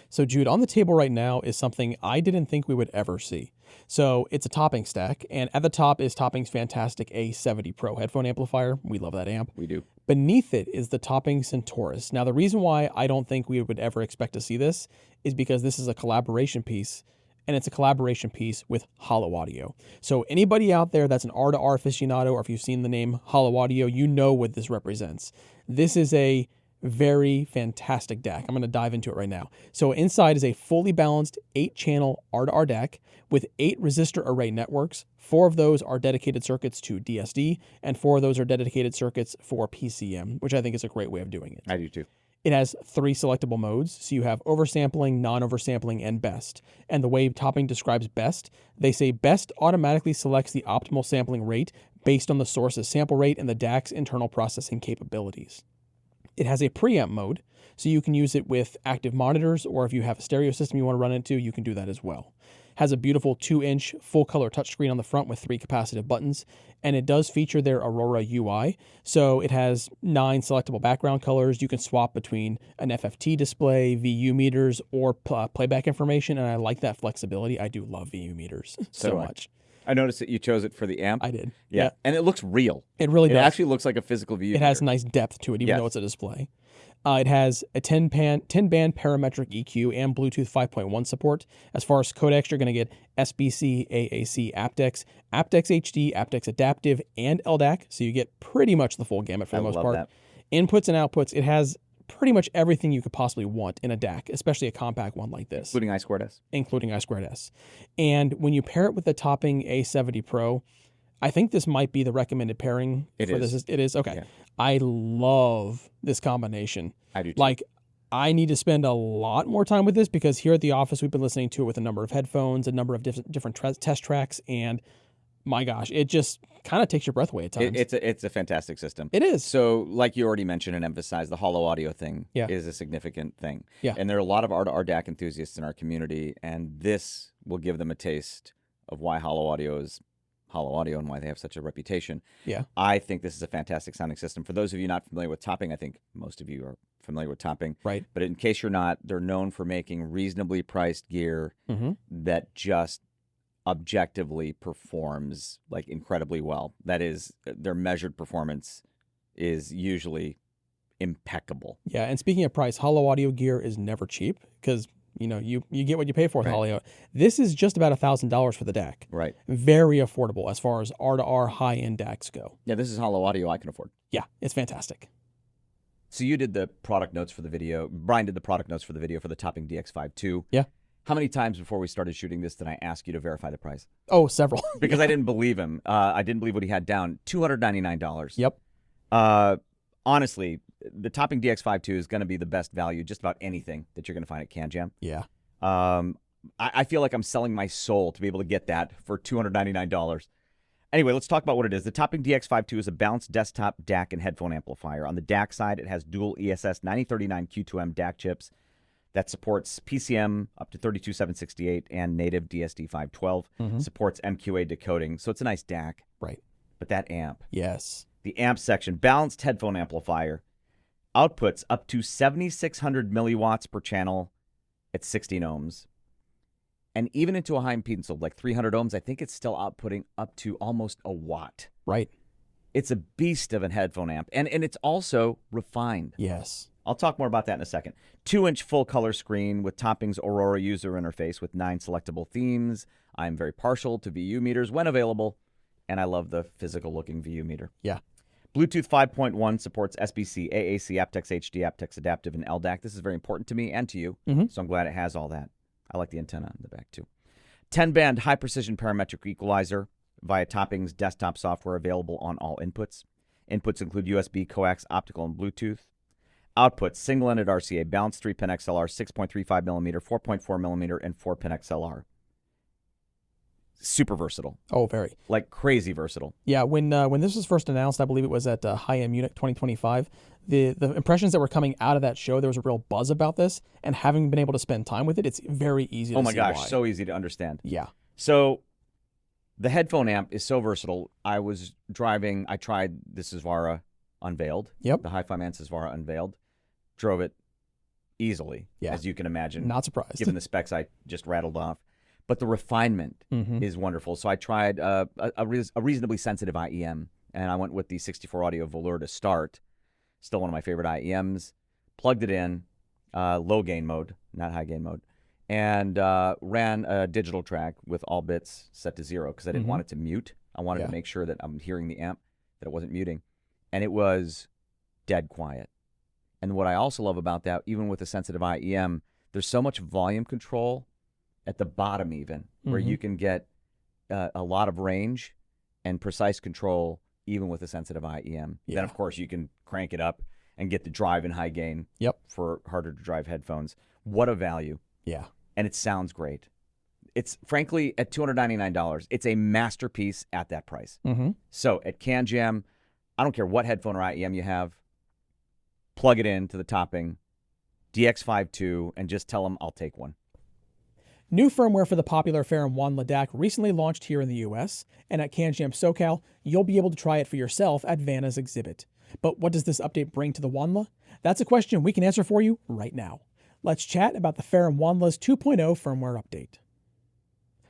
So Jude, on the table right now is something I didn't think we would ever see. So it's a topping stack, and at the top is Topping's fantastic A70 Pro headphone amplifier. We love that amp. We do. Beneath it is the Topping Centaurus. Now, the reason why I don't think we would ever expect to see this is because this is a collaboration piece, and it's a collaboration piece with Hollow Audio. So anybody out there that's an R2R aficionado, or if you've seen the name Hollow Audio, you know what this represents. This is a very fantastic DAC. I'm going to dive into it right now. So inside is a fully balanced 8-channel R2R DAC with 8 resistor array networks. 4 of those are dedicated circuits to DSD, and 4 of those are dedicated circuits for PCM, which I think is a great way of doing it. I do too. It has 3 selectable modes, so you have oversampling, non-oversampling, and best. And the way Topping describes best, they say best automatically selects the optimal sampling rate based on the source's sample rate and the DAC's internal processing capabilities. It has a preamp mode, so you can use it with active monitors, or if you have a stereo system you want to run into, you can do that as well. Has a beautiful 2-inch full-color touchscreen on the front with 3 capacitive buttons, and it does feature their Aurora UI. So it has 9 selectable background colors. You can swap between an FFT display, VU meters, or playback information, and I like that flexibility. I do love VU meters so much. I noticed that you chose it for the amp. I did. Yeah. And it looks real. It really does. It actually looks like a physical view. It has nice depth to it, even though it's a display. It has a 10-band parametric EQ and Bluetooth 5.1 support. As far as codecs, you're going to get SBC, AAC, aptX, aptX HD, aptX Adaptive, and LDAC. So you get pretty much the full gamut for the most part. That. Inputs and outputs, it has pretty much everything you could possibly want in a DAC, especially a compact one like this. Including I2S. Including I2S. And when you pair it with the topping A70 Pro, I think this might be the recommended pairing for this. It is? Okay. Yeah. I love this combination. I do too. Like, I need to spend a lot more time with this because here at the office, we've been listening to it with a number of headphones, a number of different test tracks, and my gosh, it just kind of takes your breath away at times. It's a fantastic system. It is. So, like you already mentioned and emphasized, the hollow audio thing Yeah. is a significant thing. Yeah. And there are a lot of DAC enthusiasts in our community, and this will give them a taste of why hollow audio is hollow audio and why they have such a reputation. Yeah. I think this is a fantastic sounding system. For those of you not familiar with topping, I think most of you are familiar with topping. Right. But in case you're not, they're known for making reasonably priced gear that just objectively performs like incredibly well. That is, their measured performance is usually impeccable. Yeah, and speaking of price, hollow audio gear is never cheap because you get what you pay for with hollow. This is just about $1,000 for the DAC. Right. Very affordable as far as R2R high-end DACs go. Yeah, this is hollow audio I can afford. Yeah, it's fantastic. So you did the product notes for the video. Brian did the product notes for the video for the topping DX5 II. Yeah. How many times before we started shooting this did I ask you to verify the price? Oh, several. Because I didn't believe him. I didn't believe what he had down. $299. Yep. Honestly, the topping DX5 II is going to be the best value just about anything that you're going to find at CanJam. Yeah. I feel like I'm selling my soul to be able to get that for $299. Anyway, let's talk about what it is. The topping DX5 II is a balanced desktop DAC and headphone amplifier. On the DAC side, it has dual ESS 9039 Q2M DAC chips that supports PCM up to 32768 and native DSD 512. Supports MQA decoding, so it's a nice DAC. Right. But that amp. Yes. The amp section, balanced headphone amplifier, outputs up to 7,600 milliwatts per channel at 16 ohms. And even into a high impedance of like 300 ohms, I think it's still outputting up to almost a watt. Right. It's a beast of a headphone amp. And it's also refined. Yes. I'll talk more about that in a second. 2-inch full-color screen with Topping's Aurora user interface with 9 selectable themes. I'm very partial to VU meters when available, and I love the physical-looking VU meter. Yeah. Bluetooth 5.1 supports SBC, AAC, aptX HD, aptX Adaptive, and LDAC. This is very important to me and to you, so I'm glad it has all that. I like the antenna in the back, too. 10-band high-precision parametric equalizer via Topping's desktop software available on all inputs. Inputs include USB, coax, optical, and Bluetooth. Outputs, single-ended RCA, balanced 3-pin XLR, 6.35mm, 4.4mm, and 4-pin XLR. Super versatile. Oh, very. Like crazy versatile. Yeah, when this was first announced, I believe it was at HIEM Munich 2025, the impressions that were coming out of that show, there was a real buzz about this, and having been able to spend time with it, it's very easy to see Oh my gosh, why. so easy to understand. Yeah. So the headphone amp is so versatile. I was driving, I tried the Susvara Unveiled. Yep. The Hi-Fi Man Susvara Unveiled. Drove it easily, Yeah. as you can imagine. Not surprised. Given the specs I just rattled off. But the refinement is wonderful. So I tried a reasonably sensitive IEM, and I went with the 64-audio velour to start. Still one of my favorite IEMs. Plugged it in, low gain mode, not high gain mode, and ran a digital track with all bits set to 0 because I didn't want it to mute. I wanted to make sure that I'm hearing the amp, that it wasn't muting. And it was dead quiet. And what I also love about that, even with a sensitive IEM, there's so much volume control at the bottom even, where you can get a lot of range and precise control even with a sensitive IEM. Yeah. Then, of course, you can crank it up and get the drive and high gain for harder to drive headphones. What a value. Yeah. And it sounds great. It's, frankly, at $299, it's a masterpiece at that price. So at CanJam, I don't care what headphone or IEM you have, plug it in to the topping, DX5 II, and just tell them I'll take one. New firmware for the popular Ferrum Wanla DAC recently launched here in the US, and at CanJam SoCal, you'll be able to try it for yourself at Vanna's exhibit. But what does this update bring to the Wanla? That's a question we can answer for you right now. Let's chat about the Ferrum Wanla's 2.0 firmware update.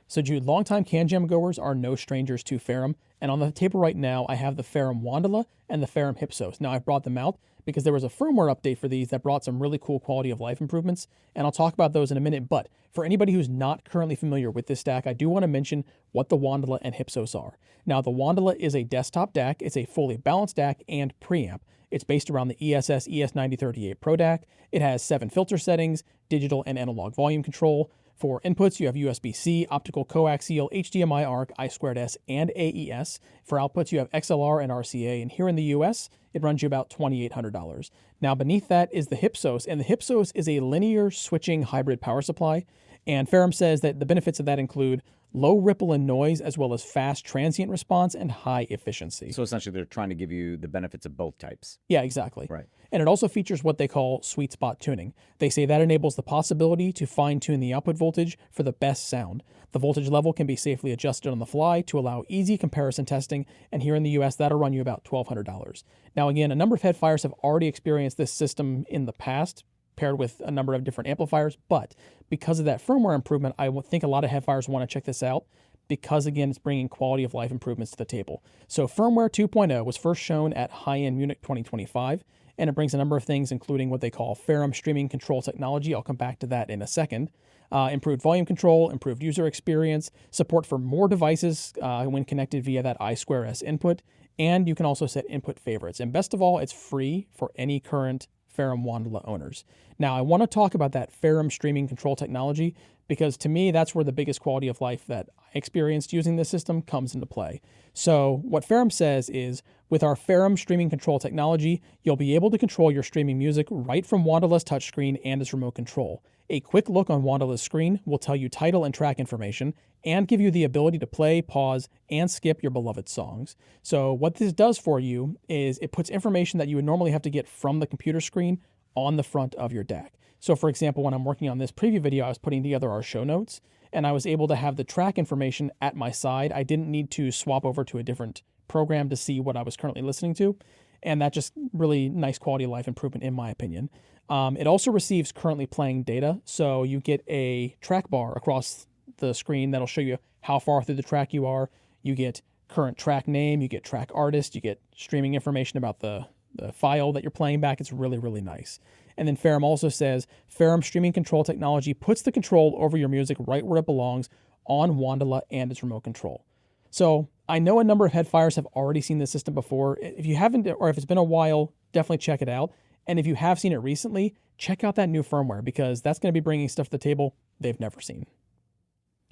So Jude, longtime CanJam goers are no strangers to Ferrum, And on the table right now, I have the Ferrum Wandala and the Ferrum Hypsos. Now, I brought them out because there was a firmware update for these that brought some really cool quality of life improvements, and I'll talk about those in a minute. But for anybody who's not currently familiar with this DAC, I do want to mention what the Wandala and Hypsos are. Now, the Wandala is a desktop DAC. It's a fully balanced DAC and preamp. It's based around the ESS ES9038 Pro DAC. It has 7 filter settings, digital and analog volume control. For inputs, you have USB-C, optical coaxial, HDMI ARC, I2S, and AES. For outputs, you have XLR and RCA, and here in the US, it runs you about $2,800. Now, beneath that is the Hypsos, and the Hypsos is a linear switching hybrid power supply, and Ferrum says that the benefits of that include low ripple and noise, as well as fast transient response and high efficiency. So essentially, they're trying to give you the benefits of both types. Yeah, exactly. Right. And it also features what they call sweet spot tuning. They say that enables the possibility to fine-tune the output voltage for the best sound. The voltage level can be safely adjusted on the fly to allow easy comparison testing, and here in the US, that'll run you about $1,200. Now again, a number of headfires have already experienced this system in the past, paired with a number of different amplifiers, but because of that firmware improvement, I think a lot of headfires want to check this out because, again, it's bringing quality of life improvements to the table. So firmware 2.0 was first shown at High-End Munich 2025, and it brings a number of things, including what they call Ferrum streaming control technology. I'll come back to that in a second. Improved volume control, improved user experience, support for more devices when connected via that I2S input, and you can also set input favorites. And best of all, it's free for any current Ferrum Wandala owners. Now, I want to talk about that Ferrum streaming control technology because to me, that's where the biggest quality of life that I experienced using this system comes into play. So what Ferrum says is, with our Ferrum streaming control technology, you'll be able to control your streaming music right from Wandala's touchscreen and its remote control. A quick look on Wandala's screen will tell you title and track information and give you the ability to play, pause, and skip your beloved songs. So what this does for you is it puts information that you would normally have to get from the computer screen on the front of your DAC. So for example, when I'm working on this preview video, I was putting together our show notes, and I was able to have the track information at my side. I didn't need to swap over to a different program to see what I was currently listening to, and that just really nice quality of life improvement in my opinion. It also receives currently playing data, so you get a track bar across the screen that'll show you how far through the track you are. You get current track name, you get track artist, you get streaming information about the file that you're playing back. It's really, really nice. And then Ferrum also says, Ferrum streaming control technology puts the control over your music right where it belongs on Wandala and its remote control. So I know a number of headfires have already seen this system before. If you haven't, or if it's been a while, definitely check it out. And if you have seen it recently, check out that new firmware because that's going to be bringing stuff to the table they've never seen.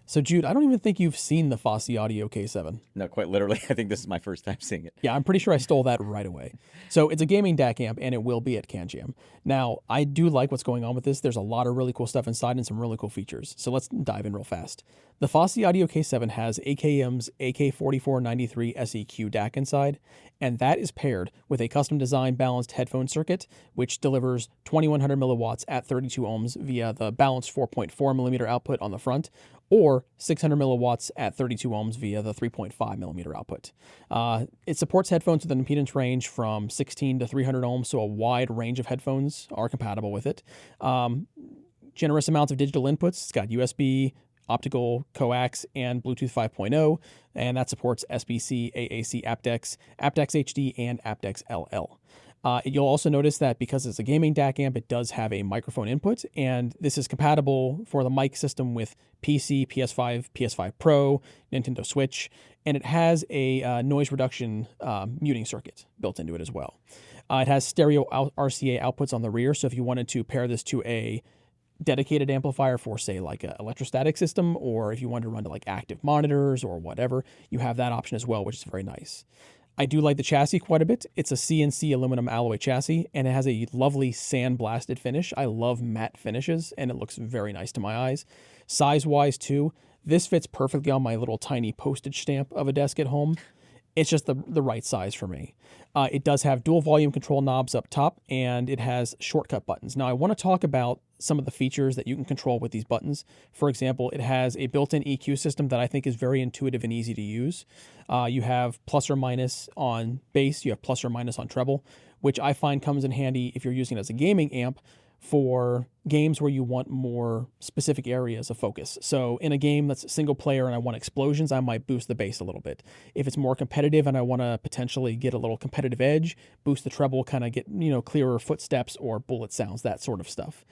So Jude, I don't even think you've seen the Thieaudio K7. No, quite literally. I think this is my first time seeing it. Yeah, I'm pretty sure I stole that right away. So it's a gaming DAC amp, and it will be at CanJam. Now, I do like what's going on with this. There's a lot of really cool stuff inside and some really cool features. So let's dive in real fast. The Thieaudio K7 has AKM's AK4493 SEQ DAC inside, and that is paired with a custom-designed balanced headphone circuit, which delivers 2100 milliwatts at 32 ohms via the balanced 4.4 millimeter output on the front, or 600 milliwatts at 32 ohms via the 3.5 millimeter output. It supports headphones with an impedance range from 16 to 300 ohms, so a wide range of headphones are compatible with it. Generous amounts of digital inputs. It's got USB, optical, coax, and Bluetooth 5.0, and that supports SBC, AAC aptX, aptX HD, and aptX LL. You'll also notice that because it's a gaming DAC amp, it does have a microphone input, and this is compatible for the mic system with PC, PS5, PS5 Pro, Nintendo Switch, and it has a noise reduction muting circuit built into it as well. It has stereo RCA outputs on the rear, so if you wanted to pair this to a dedicated amplifier for, say, like an electrostatic system, or if you wanted to run to like active monitors or whatever, you have that option as well, which is very nice. I do like the chassis quite a bit. It's a CNC aluminum alloy chassis, and it has a lovely sandblasted finish. I love matte finishes, and it looks very nice to my eyes. Size-wise, too, this fits perfectly on my little tiny postage stamp of a desk at home. It's just the right size for me. It does have dual volume control knobs up top, and it has shortcut buttons. Now, I want to talk about some of the features that you can control with these buttons. For example, it has a built-in EQ system that I think is very intuitive and easy to use. You have plus or minus on bass, you have plus or minus on treble, which I find comes in handy if you're using it as a gaming amp, for games where you want more specific areas of focus. So in a game that's single player and I want explosions, I might boost the bass a little bit. If it's more competitive and I want to potentially get a little competitive edge, boost the treble, kind of get, clearer footsteps or bullet sounds, that sort of stuff.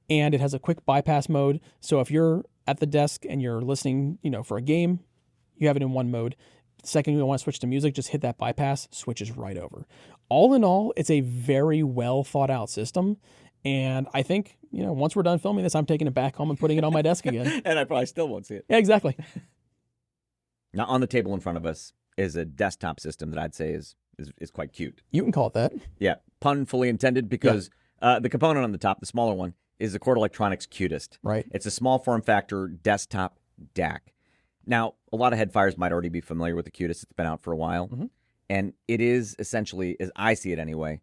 And it has a quick bypass mode. So if you're at the desk and you're listening, for a game, you have it in one mode. The second you want to switch to music, just hit that bypass, switches right over. All in all, it's a very well thought out system. And I think, once we're done filming this, I'm taking it back home and putting it on my desk again. And I probably still won't see it. Yeah, exactly. Now, on the table in front of us is a desktop system that I'd say is quite cute. You can call it that. Yeah, pun fully intended, because the component on the top, the smaller one, is the Chord Electronics Cutest. Right. It's a small form factor desktop DAC. Now, a lot of headfires might already be familiar with the Cutest. It's been out for a while. Mm-hmm. And it is essentially, as I see it anyway,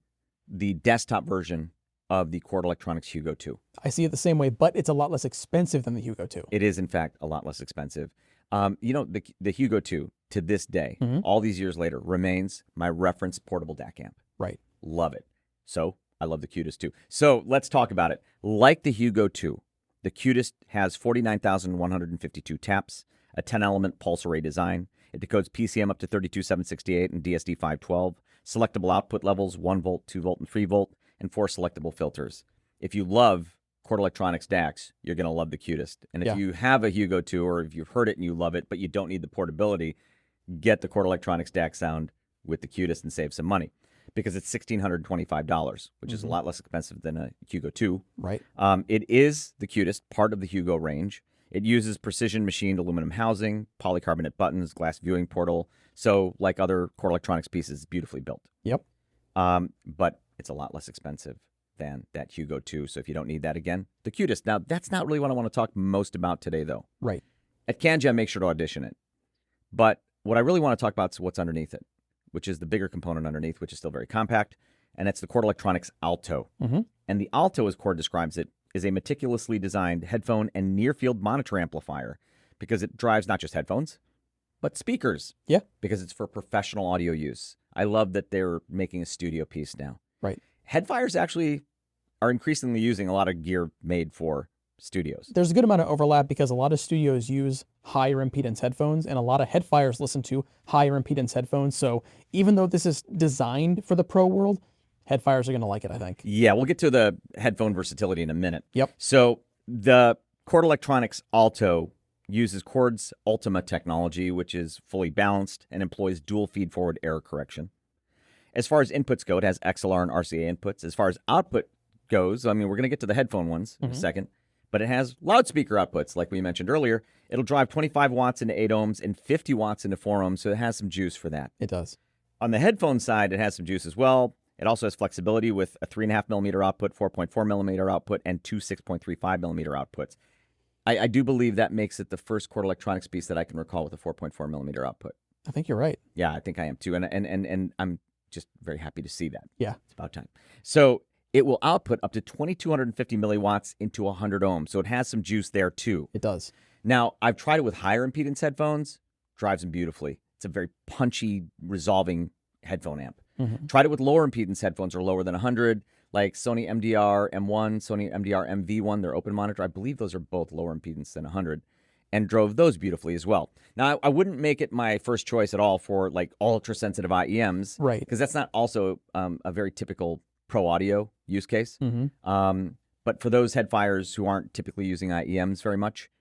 the desktop version of the Chord Electronics Hugo 2. I see it the same way, but it's a lot less expensive than the Hugo 2. It is, in fact, a lot less expensive. The Hugo 2, to this day, Mm-hmm. all these years later, remains my reference portable DAC amp. Right. Love it. So I love the Cutest too. So let's talk about it. Like the Hugo 2, the Cutest has 49,152 taps, a 10-element pulse array design. It decodes PCM up to 32768 and DSD 512, selectable output levels, 1 volt, 2 volt, and 3 volt, and 4 selectable filters. If you love Chord Electronics DACs, you're going to love the Cutest. And if you have a Hugo 2, or if you've heard it and you love it, but you don't need the portability, get the Chord Electronics DAC sound with the Cutest and save some money, because it's $1,625, which is a lot less expensive than a Hugo 2. Right. It is the Cutest, part of the Hugo range. It uses precision machined aluminum housing, polycarbonate buttons, glass viewing portal. So like other Chord Electronics pieces, it's beautifully built. Yep. But it's a lot less expensive than that Hugo 2. So if you don't need that, again, the Cutest. Now, that's not really what I want to talk most about today, though. Right. At CanJam, make sure to audition it. But what I really want to talk about is what's underneath it, which is the bigger component underneath, which is still very compact, and that's the Chord Electronics Alto. Mm-hmm. And the Alto, as Chord describes it, is a meticulously designed headphone and near-field monitor amplifier, because it drives not just headphones, but speakers. Yeah. Because it's for professional audio use. I love that they're making a studio piece now. Right. Headfires actually are increasingly using a lot of gear made for studios. There's a good amount of overlap because a lot of studios use higher impedance headphones and a lot of headfires listen to higher impedance headphones. So even though this is designed for the pro world, headfires are going to like it, I think. Yeah, we'll get to the headphone versatility in a minute. Yep. So the Chord Electronics Alto uses Chord's Audma technology, which is fully balanced and employs dual feed-forward error correction. As far as inputs go, it has XLR and RCA inputs. As far as output goes, we're going to get to the headphone ones in a second, but it has loudspeaker outputs, like we mentioned earlier. It'll drive 25 watts into 8 ohms and 50 watts into 4 ohms, so it has some juice for that. It does. On the headphone side, it has some juice as well. It also has flexibility with a 3.5 millimeter output, 4.4 millimeter output, and two 6.35 millimeter outputs. I do believe that makes it the first Chord Electronics piece that I can recall with a 4.4 millimeter output. I think you're right. Yeah, I think I am too. And I'm just very happy to see that. Yeah. It's about time. So it will output up to 2,250 milliwatts into 100 ohms. So it has some juice there too. It does. Now, I've tried it with higher impedance headphones. Drives them beautifully. It's a very punchy, resolving headphone amp. Mm-hmm. Tried it with lower impedance headphones or lower than 100, like Sony MDR M1, Sony MDR MV1, their open monitor. I believe those are both lower impedance than 100, and drove those beautifully as well. Now, I wouldn't make it my first choice at all for like ultra-sensitive IEMs, Right. because that's not also a very typical pro audio use case. Mm-hmm. But for those headfires who aren't typically using IEMs very much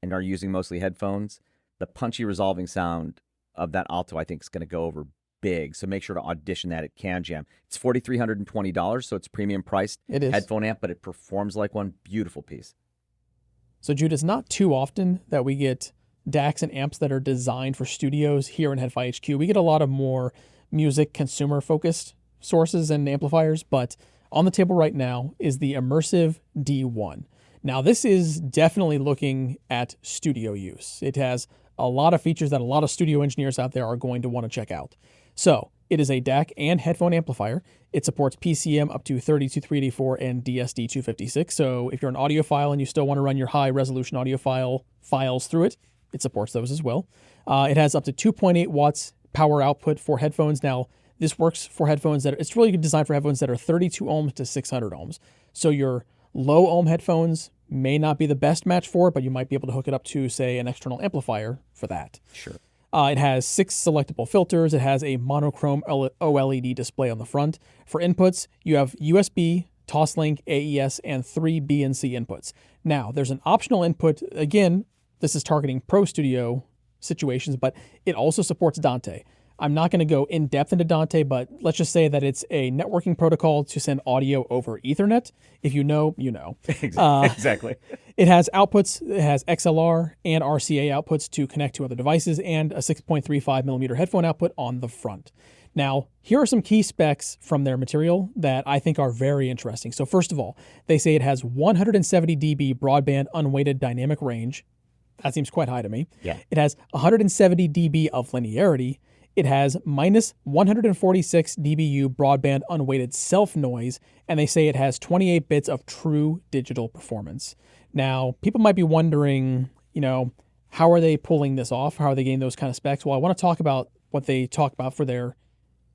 and are using mostly headphones, the punchy resolving sound of that Alto, I think, is going to go over big. So make sure to audition that at CanJam. It's $4,320, so it's premium priced. It is. Headphone amp, but it performs like one. Beautiful piece. So, Jude, it's not too often that we get DACs and amps that are designed for studios here in HeadFi HQ. We get a lot of more music consumer-focused sources and amplifiers, but on the table right now is the Immersive D1. Now, this is definitely looking at studio use. It has a lot of features that a lot of studio engineers out there are going to want to check out. So, it is a DAC and headphone amplifier. It supports PCM up to 32384 and DSD 256. So if you're an audiophile and you still want to run your high resolution audio files through it, it supports those as well. It has up to 2.8 watts power output for headphones. Now, this works for headphones it's really designed for headphones that are 32 ohms to 600 ohms. So your Low ohm headphones may not be the best match for it, but you might be able to hook it up to, say, an external amplifier for that. Sure. It has 6 selectable filters. It has a monochrome OLED display on the front. For inputs, you have USB, Toslink, AES, and 3 B and C inputs. Now, there's an optional input. Again, this is targeting Pro Studio situations, but it also supports Dante. I'm not going to go in depth into Dante, but let's just say that it's a networking protocol to send audio over Ethernet. If you know, you know. Exactly. It has outputs. It has XLR and RCA outputs to connect to other devices, and a 6.35 millimeter headphone output on the front. Now, here are some key specs from their material that I think are very interesting. So first of all, they say it has 170 dB broadband unweighted dynamic range. That seems quite high to me. Yeah. It has 170 dB of linearity. It has minus 146 dBu broadband unweighted self noise, and they say it has 28 bits of true digital performance. Now, people might be wondering, how are they pulling this off? How are they getting those kind of specs? Well, I want to talk about what they talk about for their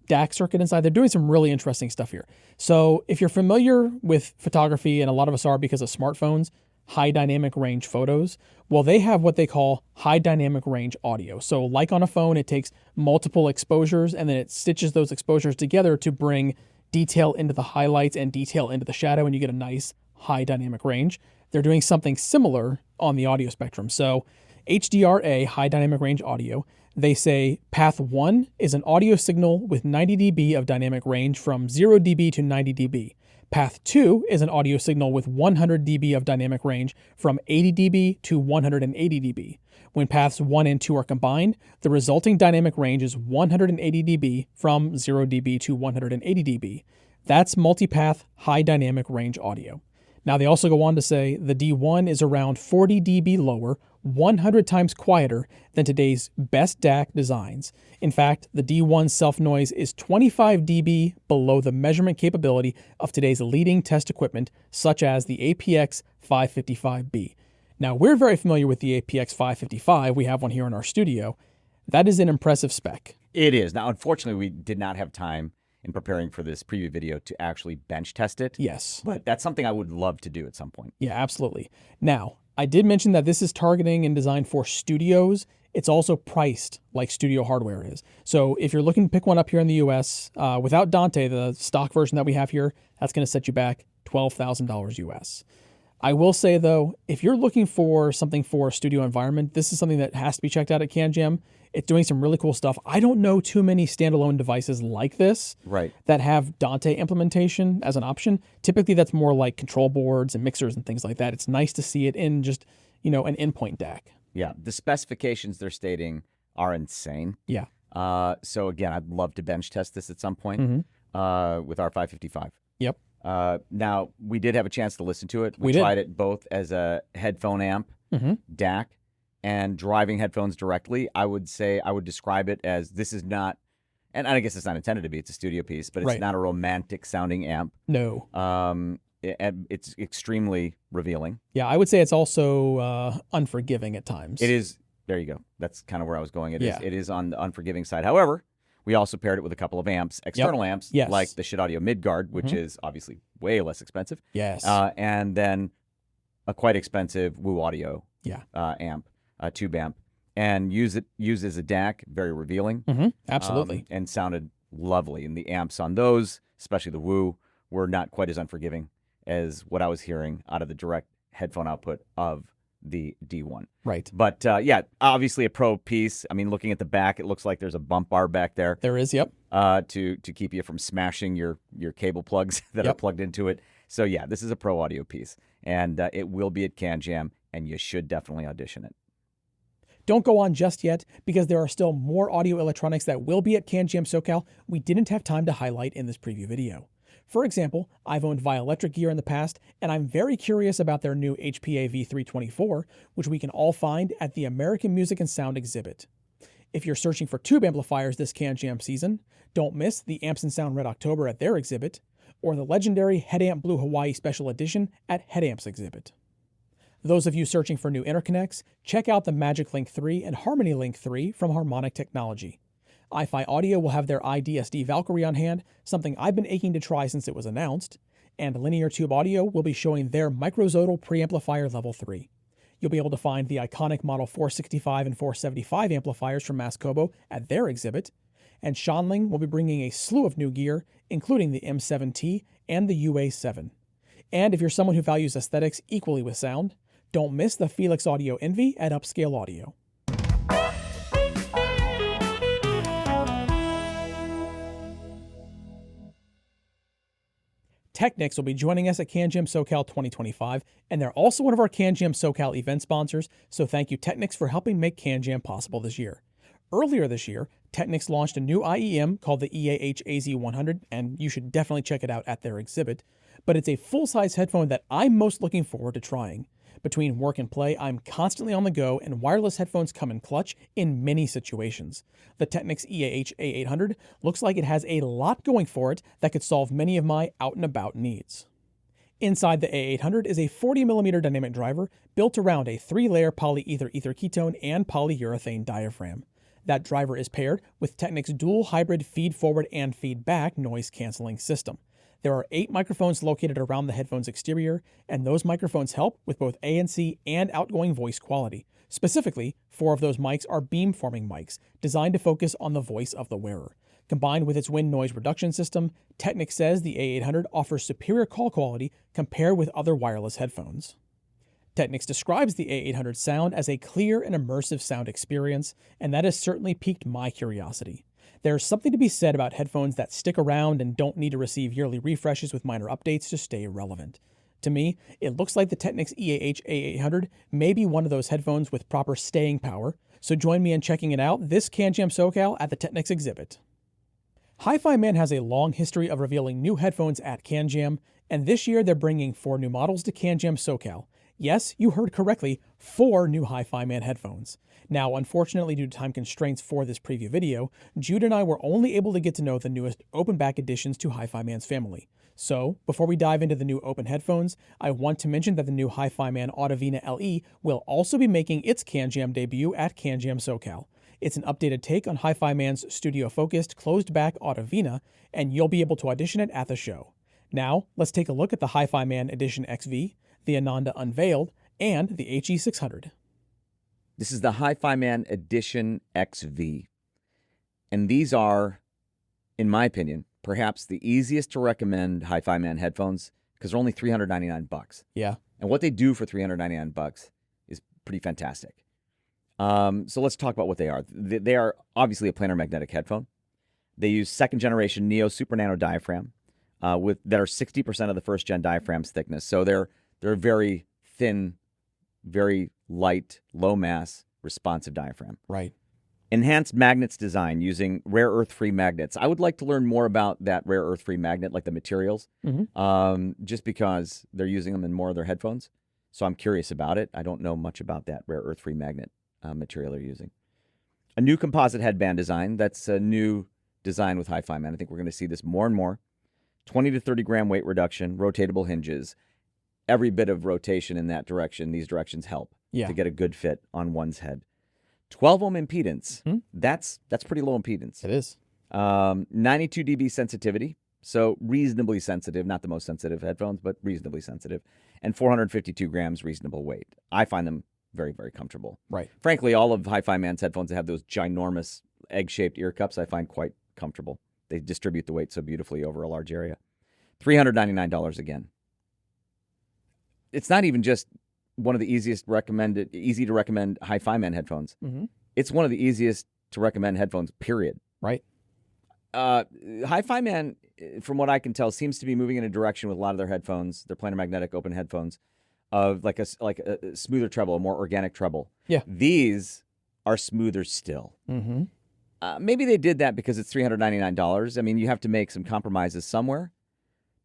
DAC circuit inside. They're doing some really interesting stuff here. So if you're familiar with photography, and a lot of us are because of smartphones, high dynamic range photos, well, they have what they call high dynamic range audio. So like on a phone, it takes multiple exposures and then it stitches those exposures together to bring detail into the highlights and detail into the shadow, and you get a nice high dynamic range. They're doing something similar on the audio spectrum. So HDRA, high dynamic range audio, they say path 1 is an audio signal with 90 dB of dynamic range from 0 dB to 90 dB. Path 2 is an audio signal with 100 dB of dynamic range from 80 dB to 180 dB. When paths 1 and 2 are combined, the resulting dynamic range is 180 dB from 0 dB to 180 dB. That's multipath high dynamic range audio. Now they also go on to say the D1 is around 40 dB lower, 100 times quieter than today's best DAC designs. In fact, the D1 self-noise is 25 dB below the measurement capability of today's leading test equipment, such as the APX 555B. Now, we're very familiar with the APX 555. We have one here in our studio. That is an impressive spec. It is. Now, unfortunately, we did not have time in preparing for this preview video to actually bench test it. Yes. But that's something I would love to do at some point. Yeah, absolutely. Now, I did mention that this is targeting and designed for studios. It's also priced like studio hardware is. So if you're looking to pick one up here in the US, without Dante, the stock version that we have here, that's going to set you back $12,000 US. I will say, though, if you're looking for something for a studio environment, this is something that has to be checked out at CanJam. It's doing some really cool stuff. I don't know too many standalone devices like this that have Dante implementation as an option. Typically, that's more like control boards and mixers and things like that. It's nice to see it in just, an endpoint DAC. Yeah, the specifications they're stating are insane. Yeah. So again, I'd love to bench test this at some point with our 555. Yep. Now, we did have a chance to listen to it. We tried it both as a headphone amp, DAC, and driving headphones directly. I would say I would describe it as this is not, and I guess it's not intended to be, it's a studio piece, but it's not a romantic sounding amp. No. It's extremely revealing. Yeah, I would say it's also unforgiving at times. It is. There you go. That's kind of where I was going. It is on the unforgiving side. However, we also paired it with a couple of amps, external amps, like the Schiit Midgard, which is obviously way less expensive. Yes. And then a quite expensive Woo Audio amp, tube amp, and used as a DAC, very revealing. Absolutely. And sounded lovely. And the amps on those, especially the Woo, were not quite as unforgiving as what I was hearing out of the direct headphone output of the D1. Right. But obviously a pro piece. I mean, looking at the back, it looks like there's a bump bar back there. There is, yep. To keep you from smashing your cable plugs that are plugged into it. So yeah, this is a pro audio piece, and it will be at CanJam, and you should definitely audition it. Don't go on just yet, because there are still more audio electronics that will be at CanJam SoCal we didn't have time to highlight in this preview video. For example, I've owned Electrek gear in the past, and I'm very curious about their new HPA V324, which we can all find at the American Music and Sound exhibit. If you're searching for tube amplifiers this CanJam season, don't miss the Amps and Sound Red October at their exhibit, or the legendary Headamp Blue Hawaii Special Edition at Headamp's exhibit. Those of you searching for new interconnects, check out the Magic Link 3 and Harmony Link 3 from Harmonic Technology. FIIO will have their IDSD Valkyrie on hand, something I've been aching to try since it was announced, and Linear Tube Audio will be showing their microzodal preamplifier level 3. You'll be able to find the iconic Model 465 and 475 amplifiers from MASS-Kobo at their exhibit, and Shanling will be bringing a slew of new gear, including the M7T and the UA7. And if you're someone who values aesthetics equally with sound, don't miss the Felix Audio Envy at Upscale Audio. Technics will be joining us at CanJam SoCal 2025, and they're also one of our CanJam SoCal event sponsors, so thank you Technics for helping make CanJam possible this year. Earlier this year, Technics launched a new IEM called the EAH AZ100, and you should definitely check it out at their exhibit, but it's a full-size headphone that I'm most looking forward to trying. Between work and play, I'm constantly on the go, and wireless headphones come in clutch in many situations. The Technics EAH A800 looks like it has a lot going for it that could solve many of my out-and-about needs. Inside the A800 is a 40mm dynamic driver built around a 3-layer polyether ether ketone and polyurethane diaphragm. That driver is paired with Technics' dual hybrid feed-forward and feed-back noise-canceling system. There are 8 microphones located around the headphone's exterior, and those microphones help with both ANC and outgoing voice quality. Specifically, 4 of those mics are beamforming mics, designed to focus on the voice of the wearer. Combined with its wind noise reduction system, Technics says the A800 offers superior call quality compared with other wireless headphones. Technics describes the A800 sound as a clear and immersive sound experience, and that has certainly piqued my curiosity. There's something to be said about headphones that stick around and don't need to receive yearly refreshes with minor updates to stay relevant. To me, it looks like the Technics EAH A800 may be one of those headphones with proper staying power, so join me in checking it out this CanJam SoCal at the Technics exhibit. Hi-Fi Man has a long history of revealing new headphones at CanJam, and this year they're bringing 4 new models to CanJam SoCal. Yes, you heard correctly, 4 new Hi-Fi Man headphones. Now, unfortunately, due to time constraints for this preview video, Jude and I were only able to get to know the newest open back additions to Hi-Fi Man's family. So, before we dive into the new open headphones, I want to mention that the new Hi-Fi Man Audavina LE will also be making its CanJam debut at CanJam SoCal. It's an updated take on Hi-Fi Man's studio-focused, closed-back Audavina, and you'll be able to audition it at the show. Now, let's take a look at the Hi-Fi Man Edition XV, the Ananda Unveiled, and the HE600. This is the Hi-Fi Man Edition XV. And these are, in my opinion, perhaps the easiest to recommend Hi-Fi Man headphones because they're only $399. Yeah. And what they do for $399 is pretty fantastic. So let's talk about what they are. They are obviously a planar magnetic headphone. They use second generation Neo Super Nano diaphragm that are 60% of the first gen diaphragm's thickness. So they're very thin, very light, low mass, responsive diaphragm. Right. Enhanced magnets design using rare earth-free magnets. I would like to learn more about that rare earth-free magnet, like the materials, just because they're using them in more of their headphones. So I'm curious about it. I don't know much about that rare earth-free magnet material they're using. A new composite headband design. That's a new design with Hi-Fi Man. I think we're going to see this more and more. 20 to 30 gram weight reduction, rotatable hinges. Every bit of rotation in that direction, these directions help to get a good fit on one's head. 12 ohm impedance. That's pretty low impedance. It is. 92 dB sensitivity. So reasonably sensitive, not the most sensitive headphones, but reasonably sensitive. And 452 grams reasonable weight. I find them very, very comfortable. Right. Frankly, all of Hi-Fi Man's headphones that have those ginormous egg-shaped ear cups, I find quite comfortable. They distribute the weight so beautifully over a large area. $399 again. It's not even just one of the easy to recommend Hi-Fi Man headphones. It's one of the easiest to recommend headphones, period. Right. Hi-Fi Man, from what I can tell, seems to be moving in a direction with a lot of their headphones, their planar magnetic open headphones, of like a smoother treble, a more organic treble. Yeah. These are smoother still. Maybe they did that because it's $399. I mean, you have to make some compromises somewhere.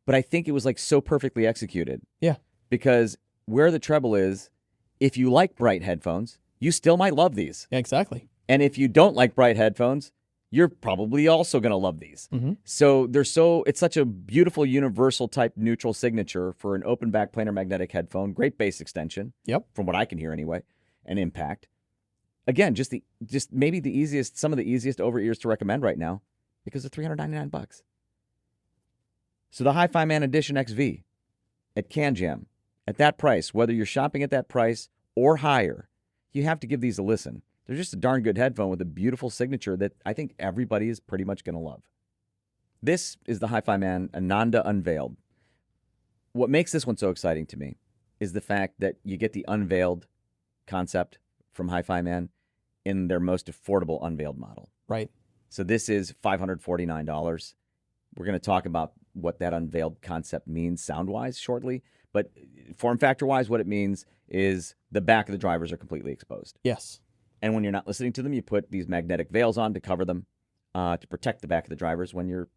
But I think it was like so perfectly executed. Yeah. Because where the treble is, if you like bright headphones, you still might love these. Yeah, exactly. And if you don't like bright headphones, you're probably also going to love these. So it's such a beautiful universal type neutral signature for an open back planar magnetic headphone. Great bass extension. Yep. From what I can hear anyway, and impact. Again, just maybe some of the easiest over ears to recommend right now because they're $399. So the Hi-Fi Man Edition XV, at CanJam, at that price, whether you're shopping at that price or higher, you have to give these a listen. They're just a darn good headphone with a beautiful signature that I think everybody is pretty much going to love. This is the Hi-Fi Man Ananda Unveiled. What makes this one so exciting to me is the fact that you get the unveiled concept from Hi-Fi Man in their most affordable unveiled model. Right. So this is $549. We're going to talk about what that unveiled concept means sound-wise shortly, but form factor-wise, what it means is the back of the drivers are completely exposed. Yes. And when you're not listening to them, you put these magnetic veils on to cover them, to protect the back of the drivers. When you're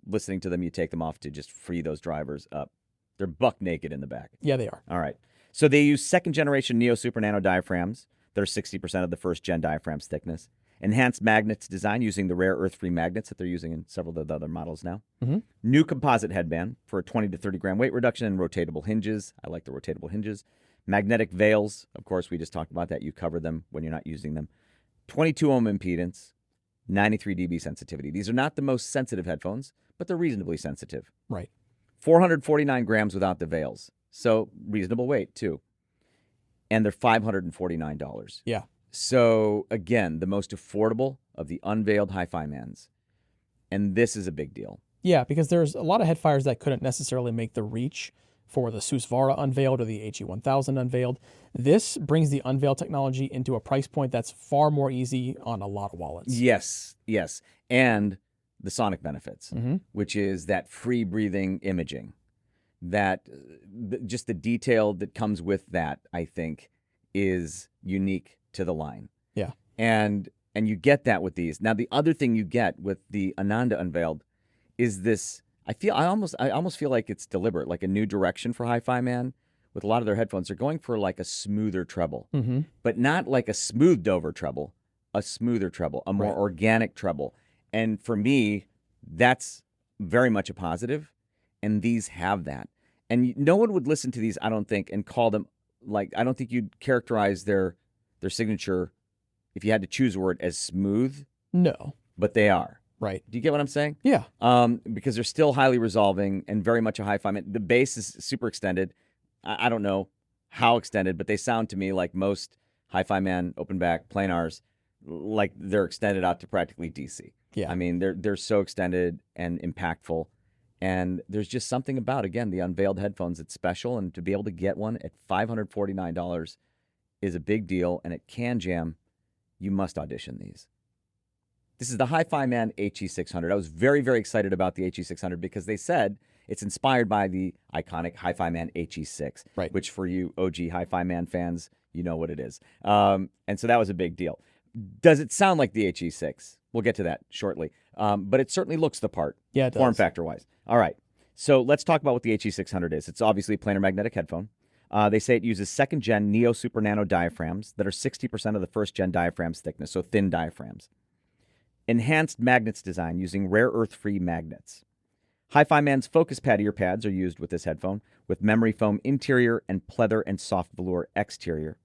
listening to them, you take them off to just free those drivers up. They're buck naked in the back. Yeah, they are. All right. So they use second-generation Neo Super Nano diaphragms. They're 60% of the first-gen diaphragm's thickness. Enhanced magnets design using the rare earth-free magnets that they're using in several of the other models now. Mm-hmm. New composite headband for a 20 to 30 gram weight reduction and rotatable hinges. I like the rotatable hinges. Magnetic veils. Of course, we just talked about that. You cover them when you're not using them. 22 ohm impedance. 93 dB sensitivity. These are not the most sensitive headphones, but they're reasonably sensitive. Right. 449 grams without the veils. So reasonable weight, too. And they're $549. Yeah. So, again, the most affordable of the unveiled Hi-Fi Mans. And this is a big deal. Yeah, because there's a lot of headfires that couldn't necessarily make the reach for the Susvara unveiled or the HE1000 unveiled. This brings the unveiled technology into a price point that's far more easy on a lot of wallets. Yes, yes. And the sonic benefits, Mm-hmm. which is that free breathing imaging. That just the detail that comes with that, I think, is unique to the line. Yeah. And you get that with these. Now, the other thing you get with the Ananda Unveiled is this. I almost feel like it's deliberate, like a new direction for Hi-Fi Man. With a lot of their headphones, they're going for like a smoother treble, Mm-hmm. but not like a smoothed over treble, a smoother treble, a more Right. organic treble. And for me, that's very much a positive. And these have that. And no one would listen to these, I don't think, and call them like, I don't think you'd characterize their signature, if you had to choose a word, as smooth, No. but they are. Right. Do you get what I'm saying? Yeah. Because they're still highly resolving and very much a hi-fi. The bass is super extended. I don't know how extended, but they sound to me like most Hi-Fi Man open back planars, like they're extended out to practically DC. Yeah. I mean, they're so extended and impactful. And there's just something about, again, the unveiled headphones that's special. And to be able to get one at $549 is a big deal. And at CanJam, you must audition these. This is the Hi-Fi Man HE600. I was very, very excited about the HE600 because they said it's inspired by the iconic Hi-Fi Man HE6, Right. which for you OG Hi-Fi Man fans, you know what it is. And so that was a big deal. Does it sound like the HE6? We'll get to that shortly. But it certainly looks the part, Yeah, it does. form factor-wise. All right. So let's talk about what the HE600 is. It's obviously a planar magnetic headphone. They say it uses second-gen Neo Super Nano diaphragms that are 60% of the first-gen diaphragm's thickness, so thin diaphragms. Enhanced magnets design using rare earth-free magnets. Hi-Fi Man's focus pad ear pads are used with this headphone with memory foam interior and pleather and soft velour exterior.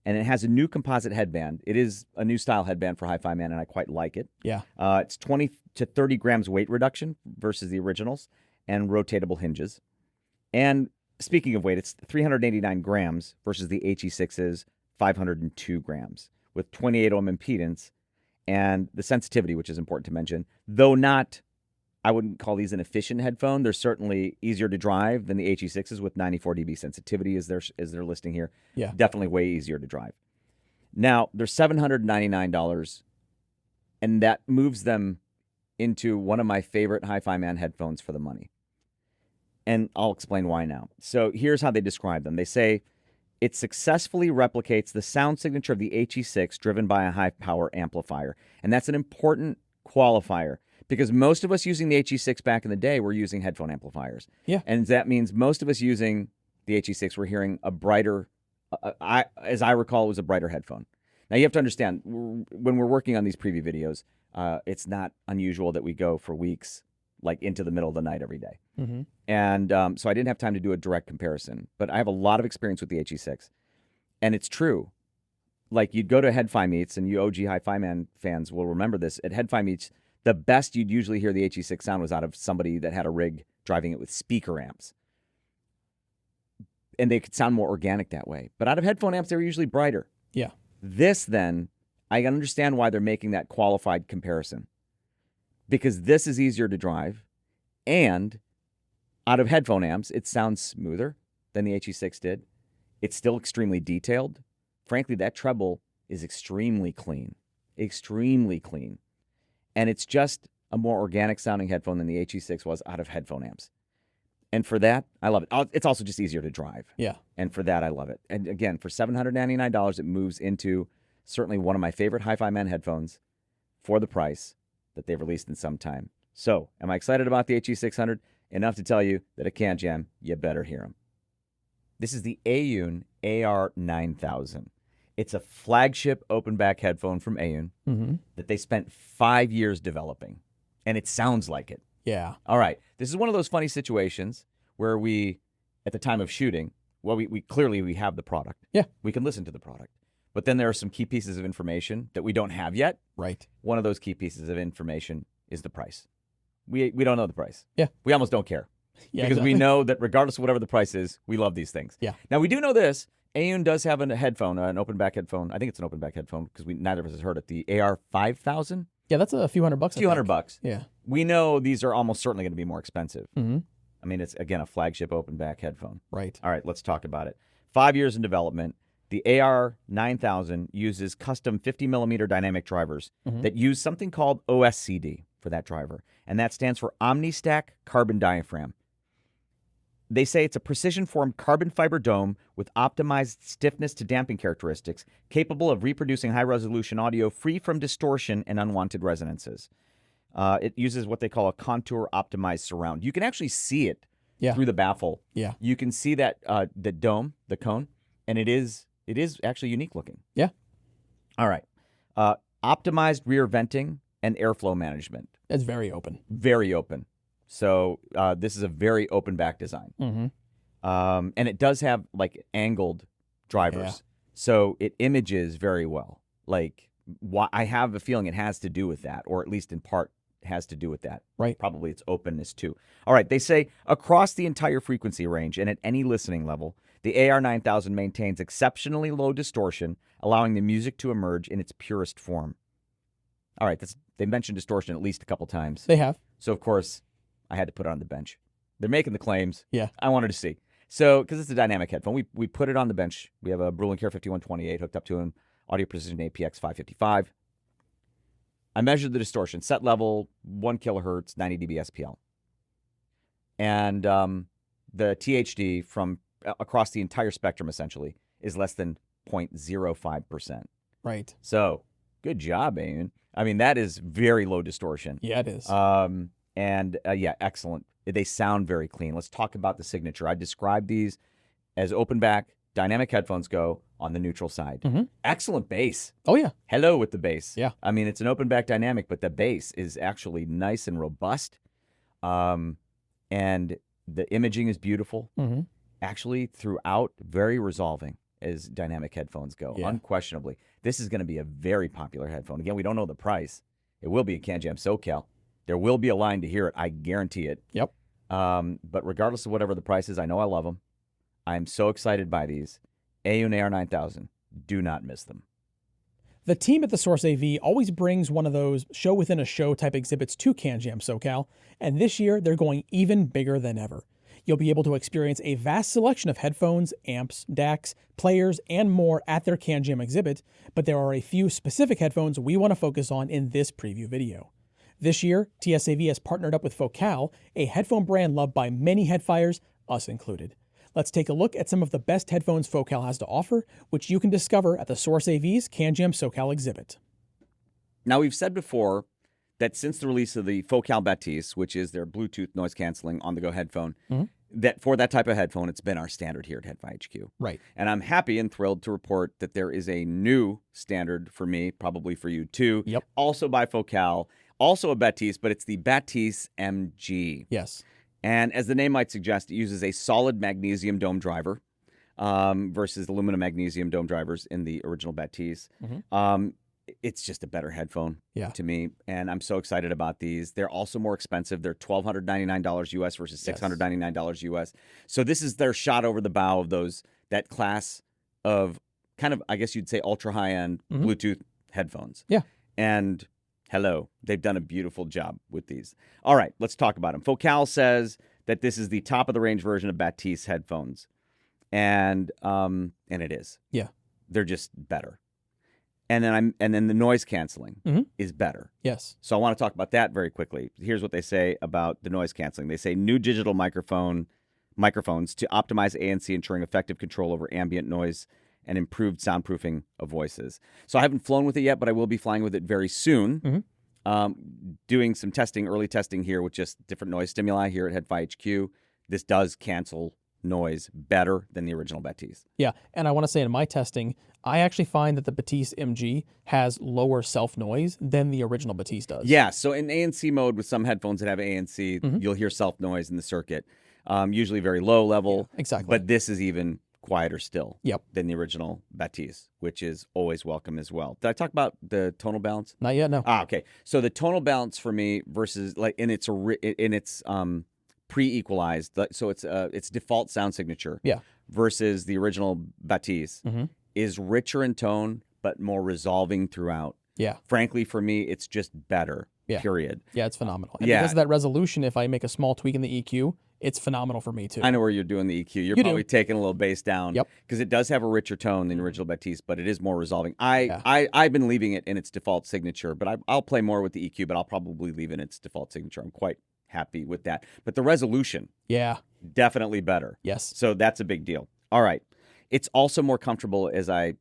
And it has a new composite headband. It is a new style headband for Hi-Fi Man, and I quite like it. Yeah. It's 20 to 30 grams weight reduction versus the originals and rotatable hinges. And speaking of weight, it's 389 grams versus the HE6's 502 grams with 28 ohm impedance and the sensitivity, which is important to mention, though not, I wouldn't call these an efficient headphone. They're certainly easier to drive than the HE6s with 94 dB sensitivity is their listing here. Yeah. Definitely way easier to drive. Now, they're $799, and that moves them into one of my favorite Hi-Fi Man headphones for the money. And I'll explain why now. So here's how they describe them. They say, it successfully replicates the sound signature of the HE6 driven by a high-power amplifier. And that's an important qualifier because most of us using the HE6 back in the day were using headphone amplifiers. Yeah. And that means most of us using the HE6 were hearing a brighter, as I recall, it was a brighter headphone. Now, you have to understand, when we're working on these preview videos, it's not unusual that we go for weeks, like into the middle of the night every day. Mm-hmm. And so I didn't have time to do a direct comparison, but I have a lot of experience with the HE6. And it's true. Like, you'd go to Head-Fi meets, and you OG Hi-Fi Man fans will remember this. At Head-Fi meets, the best you'd usually hear the HE6 sound was out of somebody that had a rig driving it with speaker amps. and they could sound more organic that way. But out of headphone amps, they were usually brighter. Yeah. This, then, I understand why they're making that qualified comparison. Because this is easier to drive, and out of headphone amps, it sounds smoother than the HE6 did. It's still extremely detailed. Frankly, that treble is extremely clean. Extremely clean. And it's just a more organic sounding headphone than the HE6 was out of headphone amps. And for that, I love it. It's also just easier to drive. Yeah. And for that, I love it. And again, for $799, it moves into certainly one of my favorite Hi-Fi Man headphones for the price that they've released in some time. So, am I excited about the HE600? Enough to tell you that at CanJam, you better hear them. This is the Aiyun AR9000. It's a flagship open-back headphone from Aiyun that they spent 5 years developing, and it sounds like it. Yeah. All right. This is one of those funny situations where we, at the time of shooting, well, we clearly have the product. Yeah. We can listen to the product. But then there are some key pieces of information that we don't have yet. Right. One of those key pieces of information is the price. We don't know the price. Yeah. We almost don't care. Yeah, because exactly. we know that regardless of whatever the price is, we love these things. Yeah. Now, we do know this. Aiyun does have a headphone, an open-back headphone. I think it's an open-back headphone because neither of us has heard it. The AR5000? Yeah, that's a few $100. A few $100. Yeah. We know these are almost certainly going to be more expensive. Mm-hmm. I mean, it's, again, a flagship open-back headphone. Right. All right, let's talk about it. 5 years in development. The AR9000 uses custom 50mm dynamic drivers that use something called OSCD for that driver, and that stands for OmniStack Carbon Diaphragm. They say it's a precision-formed carbon fiber dome with optimized stiffness to damping characteristics, capable of reproducing high-resolution audio free from distortion and unwanted resonances. It uses what they call a contour-optimized surround. You can actually see it through the baffle. Yeah. You can see that the dome, the cone, and it is actually unique looking. Yeah. All right. Optimized rear venting and airflow management. It's very open. Very open. So this is a very open back design. And it does have like angled drivers. Yeah. So it images very well. Like I have a feeling it has to do with that, or at least in part has to do with that. Right. Probably its openness too. All right. They say across the entire frequency range and at any listening level, the AR9000 maintains exceptionally low distortion, allowing the music to emerge in its purest form. All right. They mentioned distortion at least a couple times. They have. So, of course, I had to put it on the bench. They're making the claims. Yeah. I wanted to see. So, because it's a dynamic headphone, we put it on the bench. We have a Care 5128 hooked up to an Audio Precision APX 555. I measured the distortion. Set level, 1 kilohertz, 90 dB SPL. And the THD from across the entire spectrum, essentially, is less than 0.05%. Right. So, good job, Aiyun. I mean, that is very low distortion. Yeah, it is. Yeah, excellent. They sound very clean. Let's talk about the signature. I describe these as open back, dynamic headphones go on the neutral side. Excellent bass. Oh, yeah. Hello with the bass. Yeah. I mean, it's an open back dynamic, but the bass is actually nice and robust. And the imaging is beautiful. Actually, throughout, very resolving as dynamic headphones go, unquestionably. This is going to be a very popular headphone. Again, we don't know the price. It will be at CanJam SoCal. There will be a line to hear it. I guarantee it. Yep. But regardless of whatever the price is, I know I love them. I'm so excited by these. Aiyun AR9000. Do not miss them. The team at the Source AV always brings one of those show-within-a-show type exhibits to CanJam SoCal, and this year they're going even bigger than ever. You'll be able to experience a vast selection of headphones, amps, DACs, players, and more at their CanJam exhibit, but there are a few specific headphones we want to focus on in this preview video. This year, TSAV has partnered up with Focal, a headphone brand loved by many headfires, us included. Let's take a look at some of the best headphones Focal has to offer, which you can discover at the Source AV's CanJam SoCal exhibit. Now, we've said before that since the release of the Focal Baptiste, which is their Bluetooth noise-canceling on-the-go headphone, that for that type of headphone, it's been our standard here at Head-Fi HQ. Right. And I'm happy and thrilled to report that there is a new standard for me, probably for you too, also by Focal, also a Baptiste, but it's the Baptiste MG. Yes. And as the name might suggest, it uses a solid magnesium dome driver versus aluminum magnesium dome drivers in the original Baptiste. it's just a better headphone Yeah. to me, and I'm so excited about these. They're also more expensive. They're $1,299 US versus $699 US. So this is their shot over the bow of that class of kind of, I guess you'd say, ultra high-end Bluetooth headphones. Yeah. And hello, they've done a beautiful job with these. All right, let's talk about them. Focal says that this is the top of the range version of Batiste headphones, and it is. Yeah. They're just better. And then the noise canceling is better. Yes. So I want to talk about that very quickly. Here's what they say about the noise canceling. They say new digital microphones to optimize ANC, ensuring effective control over ambient noise and improved soundproofing of voices. So I haven't flown with it yet, but I will be flying with it very soon. Doing some testing, early testing here with just different noise stimuli here at HeadFi HQ. This does cancel noise better than the original Batiste. Yeah, and I want to say in my testing, I actually find that the Batiste MG has lower self-noise than the original Batiste does. Yeah, so in ANC mode with some headphones that have ANC, you'll hear self-noise in the circuit, usually very low level. Yeah, exactly. But this is even quieter still Yep. than the original Batiste, which is always welcome as well. Did I talk about the tonal balance? Not yet, no. Okay. So the tonal balance for me versus like in its pre-equalized, so its default sound signature. Yeah. Versus the original Batiste is richer in tone but more resolving throughout. Yeah. Frankly, for me, it's just better. Yeah. Period. Yeah, it's phenomenal. And Yeah. because of that resolution, if I make a small tweak in the EQ, it's phenomenal for me too. I know where you're doing the EQ. You're You probably do. taking a little bass down. Yep. Because it does have a richer tone than the original Batiste, but it is more resolving. I've been leaving it in its default signature, but I'll play more with the EQ, but I'll probably leave it in its default signature. I'm quite happy with that. But the resolution, Yeah. definitely better. Yes. So that's a big deal. All right. It's also more comfortable, as I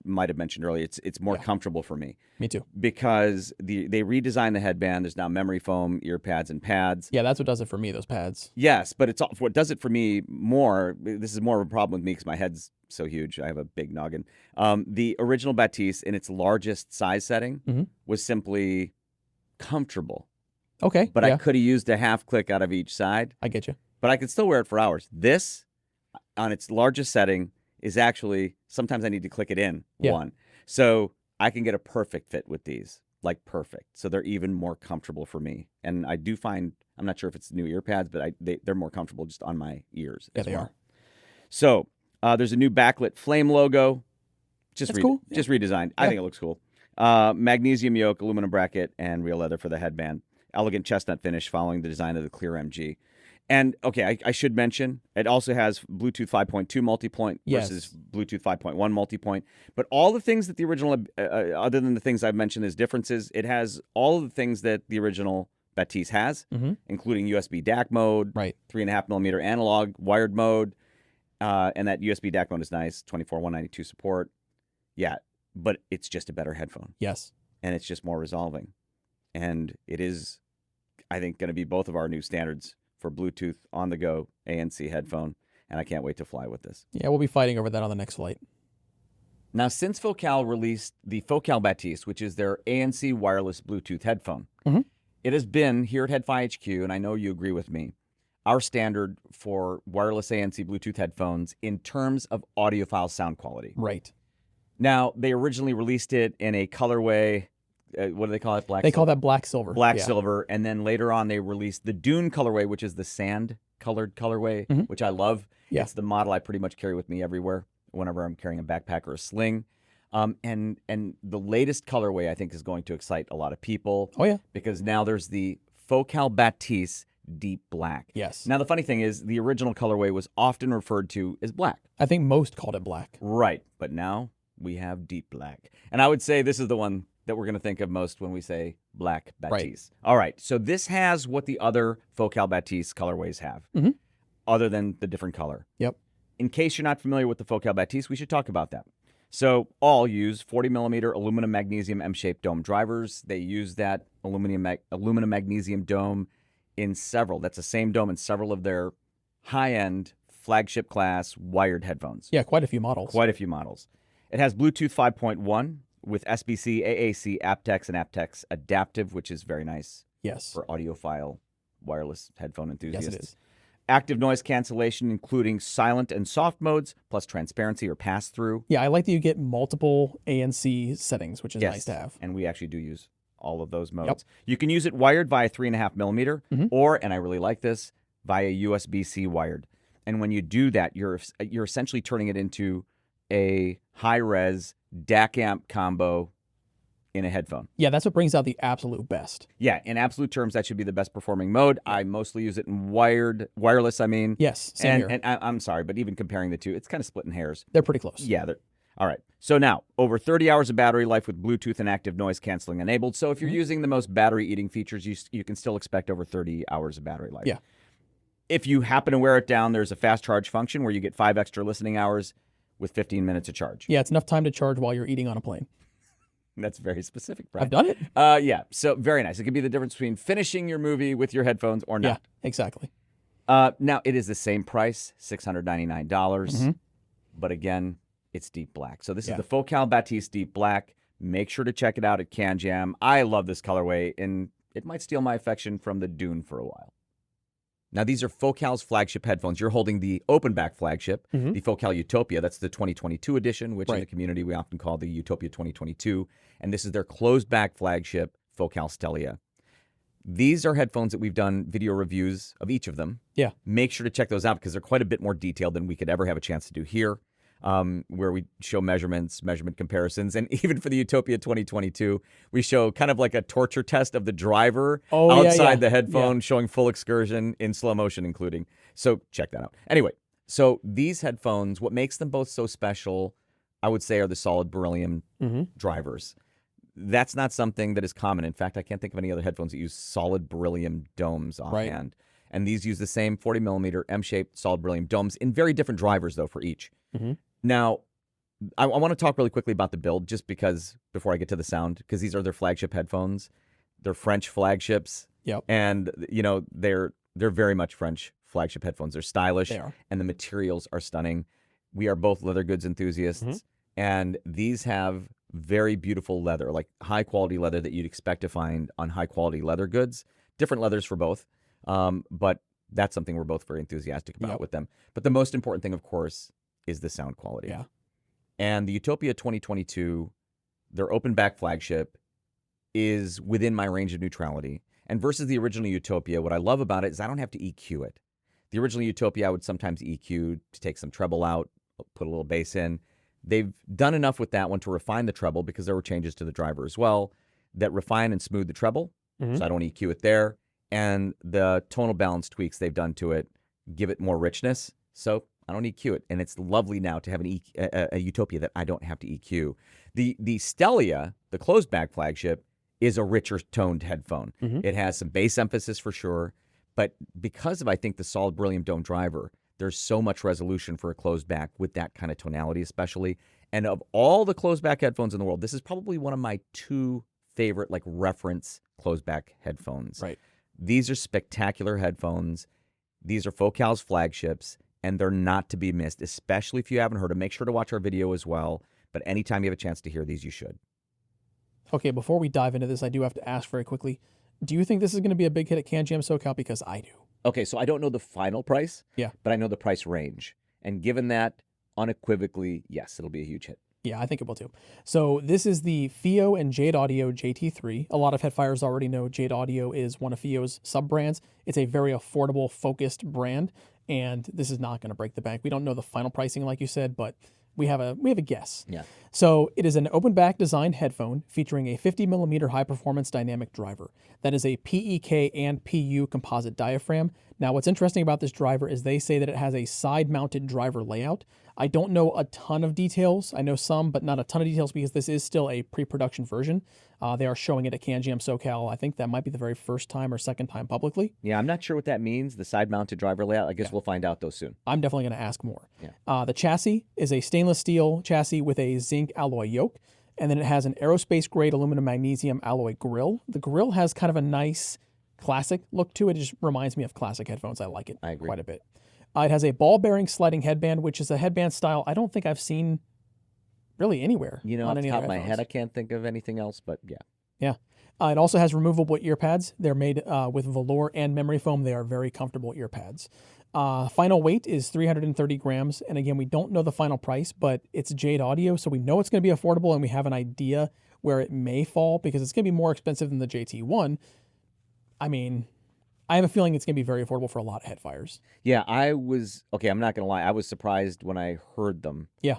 might have mentioned earlier. It's more comfortable for me. Me too. Because they redesigned the headband. There's now memory foam, ear pads, and pads. Yeah, that's what does it for me, those pads. Yes, but what does it for me more, this is more of a problem with me because my head's so huge. I have a big noggin. The original Batiste in its largest size setting was simply comfortable. Okay. But yeah. I could have used a half click out of each side. I get you. But I could still wear it for hours. This, on its largest setting, is actually, sometimes I need to click it in one. So I can get a perfect fit with these, like perfect. So they're even more comfortable for me. And I do find, I'm not sure if it's new ear pads, but they're more comfortable just on my ears. Yeah, they are. So there's a new backlit flame logo. That's cool. Just redesigned. I think it looks cool. Magnesium yoke, aluminum bracket, and real leather for the headband. Elegant chestnut finish following the design of the Clear MG. And, okay, I should mention, it also has Bluetooth 5.2 multipoint versus Bluetooth 5.1 multipoint. But all the things that the original, other than the things I've mentioned as differences, it has all of the things that the original Batiste has, including USB DAC mode, 3.5mm analog, wired mode, and that USB DAC mode is nice, 24/192 support. Yeah, but it's just a better headphone. Yes. And it's just more resolving. And it is, I think, going to be both of our new standards for Bluetooth on-the-go ANC headphone, and I can't wait to fly with this. Yeah, we'll be fighting over that on the next flight. Now, since Focal released the Focal Batiste, which is their ANC wireless Bluetooth headphone, it has been, here at HeadFi HQ, and I know you agree with me, our standard for wireless ANC Bluetooth headphones in terms of audiophile sound quality. Right. Now, they originally released it in a colorway, what do they call it? They call that black silver. Black silver. And then later on, they released the DUNU colorway, which is the sand-colored colorway, which I love. Yeah. It's the model I pretty much carry with me everywhere whenever I'm carrying a backpack or a sling. And the latest colorway, I think, is going to excite a lot of people. Oh, yeah. Because now there's the Focal Batiste Deep Black. Yes. Now, the funny thing is, the original colorway was often referred to as black. I think most called it black. Right. But now we have Deep Black. And I would say this is the one that we're going to think of most when we say black Batiste. All right. So this has what the other Focal Batiste colorways have, other than the different color. Yep. In case you're not familiar with the Focal Batiste, we should talk about that. So all use 40mm aluminum magnesium M-shaped dome drivers. They use that aluminum magnesium dome in several. That's the same dome in several of their high-end flagship class wired headphones. Yeah, quite a few models. Quite a few models. It has Bluetooth 5.1 with SBC, AAC, aptX, and aptX adaptive, which is very nice. Yes. For audiophile wireless headphone enthusiasts. Yes, it is. active noise cancellation, including silent and soft modes, plus transparency or pass-through. Yeah, I like that you get multiple ANC settings, which is nice to have. And we actually do use all of those modes. You can use it wired via 3.5 millimeter, or, and I really like this, via USB-C wired. And when you do that, you're essentially turning it into a high-res DAC amp combo in a headphone. Yeah, that's what brings out the absolute best. Yeah, in absolute terms, that should be the best performing mode. I mostly use it in wireless, I mean. Yes, same here. And I'm sorry, but even comparing the two, it's kind of splitting hairs. They're pretty close. Yeah, all right. So now, over 30 hours of battery life with Bluetooth and active noise canceling enabled. So if you're using the most battery-eating features, you can still expect over 30 hours of battery life. Yeah. If you happen to wear it down, there's a fast charge function where you get 5 extra listening hours with 15 minutes of charge. Yeah, it's enough time to charge while you're eating on a plane. That's very specific, Brad. I've done it. Yeah, so very nice. It could be the difference between finishing your movie with your headphones or not. Yeah, exactly. Now, it is the same price, $699. But again, it's deep black. So this is the Focal Batiste Deep Black. Make sure to check it out at CanJam. I love this colorway, and it might steal my affection from the Dune for a while. Now, these are Focal's flagship headphones. You're holding the open back flagship, the Focal Utopia. That's the 2022 edition, which in the community we often call the Utopia 2022. And this is their closed back flagship, Focal Stelia. These are headphones that we've done video reviews of each of them. Yeah. Make sure to check those out because they're quite a bit more detailed than we could ever have a chance to do here, where we show measurement comparisons. And even for the Utopia 2022, we show kind of like a torture test of the driver outside the headphone, showing full excursion in slow motion including. So check that out. Anyway, so these headphones, what makes them both so special, I would say, are the solid beryllium drivers. That's not something that is common. In fact, I can't think of any other headphones that use solid beryllium domes offhand. And these use the same 40 millimeter M-shaped solid beryllium domes in very different drivers, though, for each. Now, I want to talk really quickly about the build, just because, before I get to the sound, because these are their flagship headphones. They're French flagships. And, you know, they're very much French flagship headphones. They're stylish. They are. And the materials are stunning. We are both leather goods enthusiasts. And these have very beautiful leather, like high-quality leather that you'd expect to find on high-quality leather goods. Different leathers for both. But that's something we're both very enthusiastic about with them. But the most important thing, of course, is the sound quality. And the Utopia 2022, their open back flagship, is within my range of neutrality. And versus the original Utopia, what I love about it is I don't have to EQ it. The original Utopia, I would sometimes EQ to take some treble out, put a little bass in. They've done enough with that one to refine the treble, because there were changes to the driver as well that refine and smooth the treble. So I don't EQ it there. And the tonal balance tweaks they've done to it give it more richness. So I don't EQ it. And it's lovely now to have a Utopia that I don't have to EQ. The Stelia, the closed back flagship, is a richer toned headphone. It has some bass emphasis for sure. But because of, I think, the solid beryllium dome driver, there's so much resolution for a closed back with that kind of tonality especially. And of all the closed back headphones in the world, this is probably one of my 2 favorite like reference closed back headphones. These are spectacular headphones. These are Focal's flagships, and they're not to be missed, especially if you haven't heard them. Make sure to watch our video as well. But anytime you have a chance to hear these, you should. Okay, before we dive into this, I do have to ask very quickly, do you think this is going to be a big hit at CanJam SoCal? Because I do. Okay, so I don't know the final price, Yeah. but I know the price range. And given that, unequivocally, yes, it'll be a huge hit. Yeah, I think it will too. So this is the FIIO and Thieaudio JT3. A lot of headfires already know Thieaudio is one of FIIO's sub-brands. It's a very affordable, focused brand, and this is not going to break the bank. We don't know the final pricing, like you said, but we have a guess. Yeah. So it is an open back designed headphone featuring a 50 millimeter high performance dynamic driver. That is a PEK and PU composite diaphragm. Now, what's interesting about this driver is they say that it has a side mounted driver layout. I don't know a ton of details. I know some, but not a ton of details because this is still a pre-production version. They are showing it at CanJam SoCal. I think that might be the very first time or second time publicly. Yeah, I'm not sure what that means, the side-mounted driver layout. I guess we'll find out, though, soon. I'm definitely going to ask more. Yeah. The chassis is a stainless steel chassis with a zinc alloy yoke, and then it has an aerospace-grade aluminum magnesium alloy grille. The grille has kind of a nice classic look to it. It just reminds me of classic headphones. I like it quite a bit. It has a ball-bearing sliding headband, which is a headband style I don't think I've seen really anywhere. You know, on off the any top other of my headphones. head, I can't think of anything else, but yeah. Yeah. It also has removable ear pads. They're made with velour and memory foam. They are very comfortable ear pads. Final weight is 330 grams. And again, we don't know the final price, but it's Jade Audio, so we know it's going to be affordable, and we have an idea where it may fall because it's going to be more expensive than the JT1. I mean, I have a feeling it's going to be very affordable for a lot of headfires. Yeah, okay, I'm not going to lie. I was surprised when I heard them. Yeah.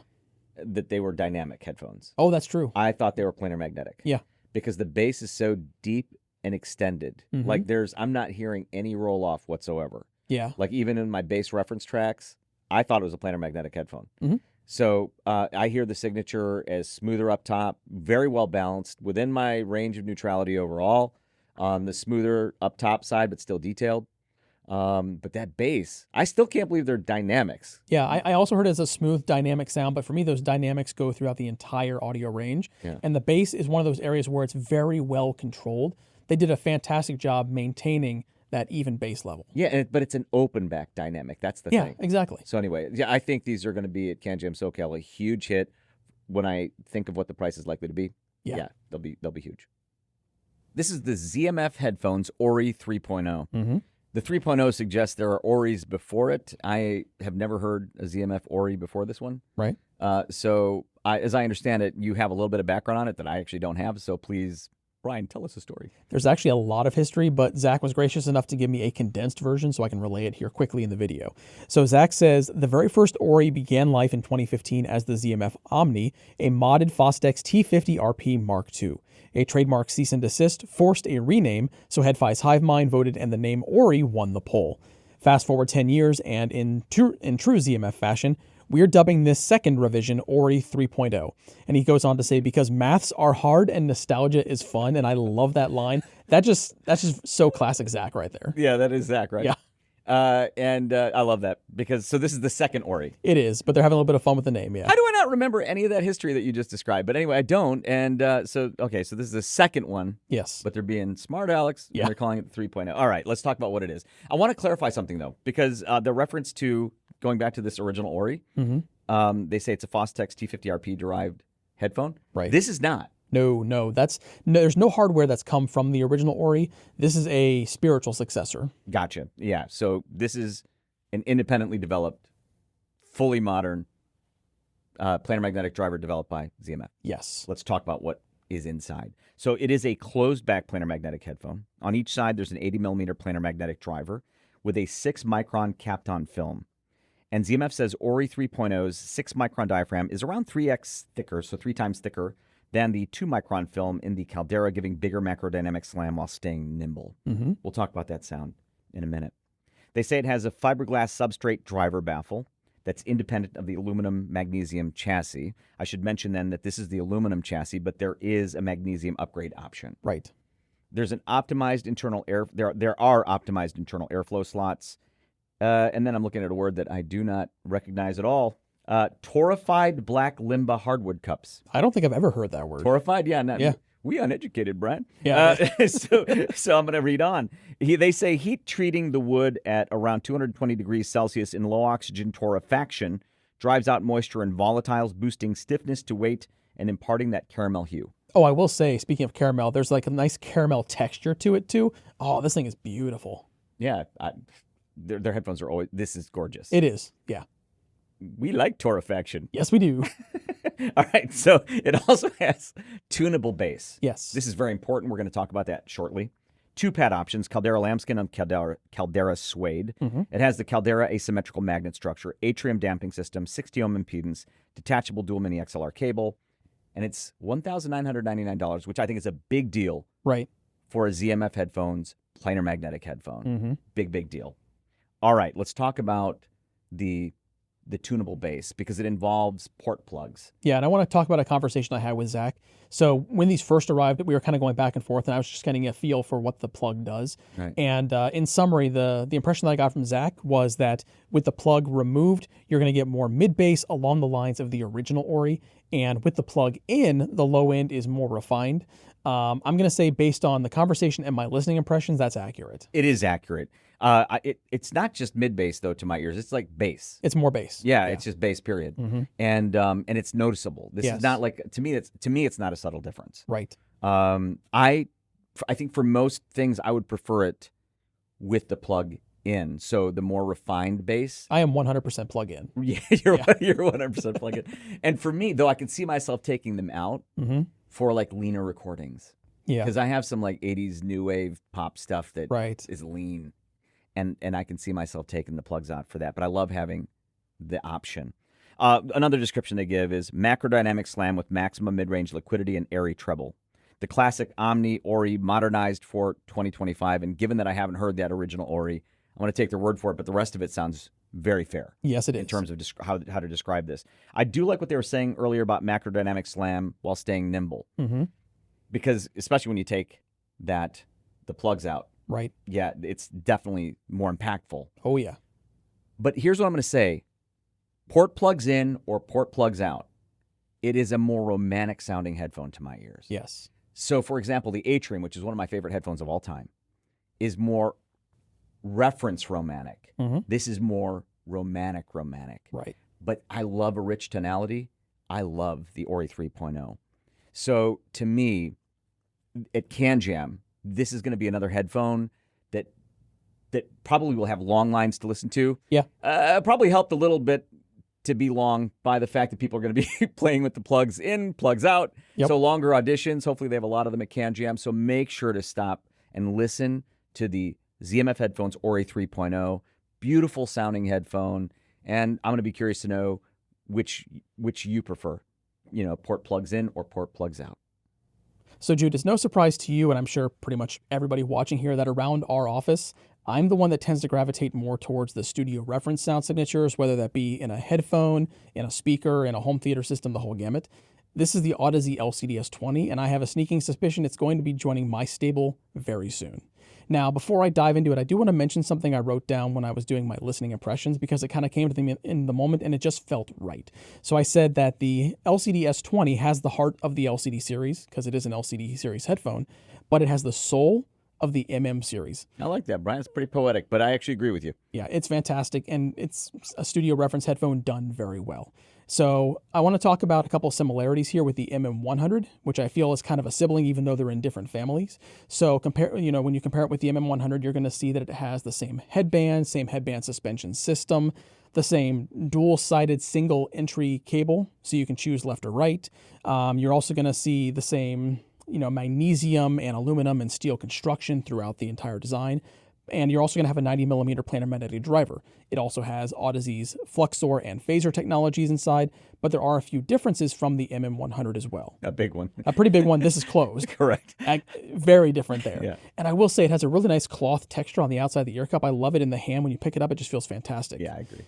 That they were dynamic headphones. Oh, that's true. I thought they were planar magnetic. Yeah. Because the bass is so deep and extended. Mm-hmm. Like I'm not hearing any roll off whatsoever. Yeah. Like even in my bass reference tracks, I thought it was a planar magnetic headphone. Mm-hmm. So I hear the signature as smoother up top, very well balanced, within my range of neutrality overall. On the smoother up top side, but still detailed. But that bass, I still can't believe they're dynamics. Yeah, I also heard it as a smooth dynamic sound, but for me, those dynamics go throughout the entire audio range. Yeah. And the bass is one of those areas where it's very well controlled. They did a fantastic job maintaining that even bass level. Yeah, but it's an open back dynamic. That's the thing. Yeah, exactly. So anyway, yeah, I think these are going to be at CanJam SoCal a huge hit. When I think of what the price is likely to be, yeah they'll be huge. This is the ZMF headphones Ori 3.0. Mm-hmm. The 3.0 suggests there are Oris before it. I have never heard a ZMF Ori before this one. Right. So as I understand it, you have a little bit of background on it that I actually don't have. So please, Brian, tell us a story. There's actually a lot of history, but Zach was gracious enough to give me a condensed version so I can relay it here quickly in the video. So Zach says, the very first Ori began life in 2015 as the ZMF Omni, a modded Fostex T50RP Mark II. A trademark cease and desist forced a rename, so Head-Fi's Hive Mind voted and the name Ori won the poll. Fast forward 10 years, and in true ZMF fashion, we're dubbing this second revision Ori 3.0. And he goes on to say, because maths are hard and nostalgia is fun, and I love that line. That's just so classic Zach right there. Yeah, that is Zach, right? Yeah. And I love that because this is the second Ori. It is, but they're having a little bit of fun with the name, yeah. How do I not remember any of that history that you just described? But anyway, I don't. And so this is the second one. Yes. But they're being smart, Alex. Yeah. And they're calling it 3.0. All right, let's talk about what it is. I want to clarify something, though, because the reference to going back to this original Ori, they say it's a Fostex T50RP derived headphone. Right. This is not. No, there's no hardware that's come from the original Ori. This is a spiritual successor. Gotcha. Yeah. So this is an independently developed, fully modern planar magnetic driver developed by ZMF. Yes. Let's talk about what is inside. So it is a closed back planar magnetic headphone. On each side, there's an 80 millimeter planar magnetic driver with a 6 micron Kapton film. And ZMF says Ori 3.0's 6 micron diaphragm is around 3x thicker, so 3 times thicker than the 2 micron film in the Caldera, giving bigger macrodynamic slam while staying nimble. Mm-hmm. We'll talk about that sound in a minute. They say it has a fiberglass substrate driver baffle that's independent of the aluminum magnesium chassis. I should mention then that this is the aluminum chassis, but there is a magnesium upgrade option. Right. There's an optimized internal air. There are optimized internal airflow slots. And then I'm looking at a word that I do not recognize at all. Torrefied black Limba hardwood cups. I don't think I've ever heard that word. Torrefied? Yeah. Yeah. We uneducated, Brian. Yeah. So I'm going to read on. They say heat treating the wood at around 220 degrees Celsius in low oxygen torrefaction drives out moisture and volatiles, boosting stiffness to weight and imparting that caramel hue. Oh, I will say, speaking of caramel, there's like a nice caramel texture to it too. Oh, this thing is beautiful. Yeah. Their headphones are always, this is gorgeous. It is. Yeah. We like torrefaction. Yes, we do. All right. So it also has tunable bass. Yes. This is very important. We're going to talk about that shortly. 2 pad options, Caldera lambskin and Caldera suede. Mm-hmm. It has the Caldera asymmetrical magnet structure, atrium damping system, 60 ohm impedance, detachable dual mini XLR cable, and it's $1,999, which I think is a big deal. Right. For a ZMF headphones, planar magnetic headphone. Mm-hmm. Big deal. All right, let's talk about the tunable bass because it involves port plugs. Yeah, and I want to talk about a conversation I had with Zach. So when these first arrived, we were kind of going back and forth, and I was just getting a feel for what the plug does. Right. And in summary, the impression that I got from Zach was that with the plug removed, you're going to get more mid-bass along the lines of the original Ori, and with the plug in, the low end is more refined. I'm going to say based on the conversation and my listening impressions, that's accurate. It is accurate. It's not just mid bass though to my ears. It's like bass. It's more bass. Yeah, it's just bass. Period. Mm-hmm. And it's noticeable. This Yes. is not like to me. It's not a subtle difference. Right. I think for most things I would prefer it with the plug in. So the more refined bass. I am 100% plug in. Yeah, you're 100% plug in. And for me, though, I can see myself taking them out for like leaner recordings. Yeah. Because I have some like 80s new wave pop stuff that is lean. And I can see myself taking the plugs out for that. But I love having the option. Another description they give is macrodynamic slam with maximum mid-range liquidity and airy treble. The classic Omni Ori modernized for 2025. And given that I haven't heard that original Ori, I want to take their word for it, but the rest of it sounds very fair. Yes, it is. In terms of how to describe this. I do like what they were saying earlier about macrodynamic slam while staying nimble. Because especially when you take the plugs out. Right. Yeah, it's definitely more impactful. Oh, yeah. But here's what I'm going to say. Port plugs in or port plugs out. It is a more romantic sounding headphone to my ears. Yes. So, for example, the Atrium, which is one of my favorite headphones of all time, is more reference romantic. This is more romantic. Right. But I love a rich tonality. I love the Ori 3.0. So, to me, at CanJam, this is going to be another headphone that probably will have long lines to listen to. Yeah. Probably helped a little bit to be long by the fact that people are going to be playing with the plugs in, plugs out. Yep. So longer auditions. Hopefully they have a lot of them at CanJam. So make sure to stop and listen to the ZMF headphones Ori 3.0. Beautiful sounding headphone. And I'm going to be curious to know which you prefer. You know, port plugs in or port plugs out. So, Jude, it's no surprise to you, and I'm sure pretty much everybody watching here, that around our office, I'm the one that tends to gravitate more towards the studio reference sound signatures, whether that be in a headphone, in a speaker, in a home theater system, the whole gamut. This is the Audeze LCDS20, and I have a sneaking suspicion it's going to be joining my stable very soon. Now, before I dive into it, I do want to mention something I wrote down when I was doing my listening impressions, because it kind of came to me in the moment and it just felt right. So I said that the LCD-S20 has the heart of the LCD series, because it is an LCD series headphone, but it has the soul of the MM series. I like that, Brian. It's pretty poetic, but I actually agree with you. Yeah, it's fantastic, and it's a studio reference headphone done very well. So I want to talk about a couple of similarities here with the MM100, which I feel is kind of a sibling, even though they're in different families. So when you compare it with the MM100, you're going to see that it has the same headband suspension system, the same dual-sided single entry cable, so you can choose left or right. You're also going to see the same, magnesium and aluminum and steel construction throughout the entire design. And you're also going to have a 90mm planar magnetic driver. It also has Audeze's Fluxor and Phaser technologies inside, but there are a few differences from the MM100 as well. A big one. A pretty big one. This is closed. Correct. Very different there. Yeah. And I will say it has a really nice cloth texture on the outside of the ear cup. I love it in the hand. When you pick it up, it just feels fantastic. Yeah, I agree.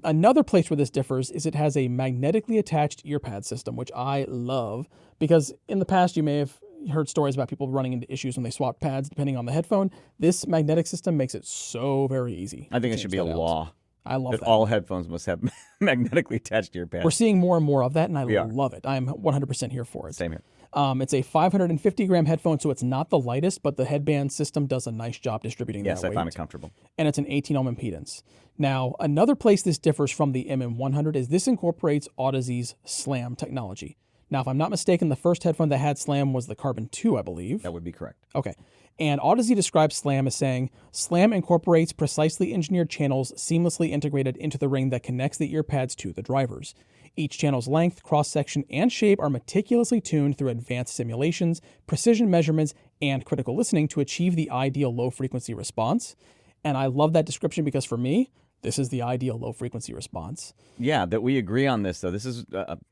Another place where this differs is it has a magnetically attached ear pad system, which I love, because in the past you may have heard stories about people running into issues when they swap pads depending on the headphone. This magnetic system makes it so very easy. I think it should be a law. I love that. All headphones must have magnetically attached ear pads. We're seeing more and more of that, and I love it. I'm 100% here for it. Same here. It's a 550-gram headphone, so it's not the lightest, but the headband system does a nice job distributing that weight. Yes, I found it comfortable. And it's an 18-ohm impedance. Now, another place this differs from the MM100 is this incorporates Audeze's SLAM technology. Now, if I'm not mistaken, the first headphone that had SLAM was the Carbon 2, I believe. That would be correct. Okay. And Audeze describes SLAM as saying, SLAM incorporates precisely engineered channels seamlessly integrated into the ring that connects the ear pads to the drivers. Each channel's length, cross-section, and shape are meticulously tuned through advanced simulations, precision measurements, and critical listening to achieve the ideal low-frequency response. And I love that description because for me, this is the ideal low-frequency response. Yeah, that we agree on this, though. This is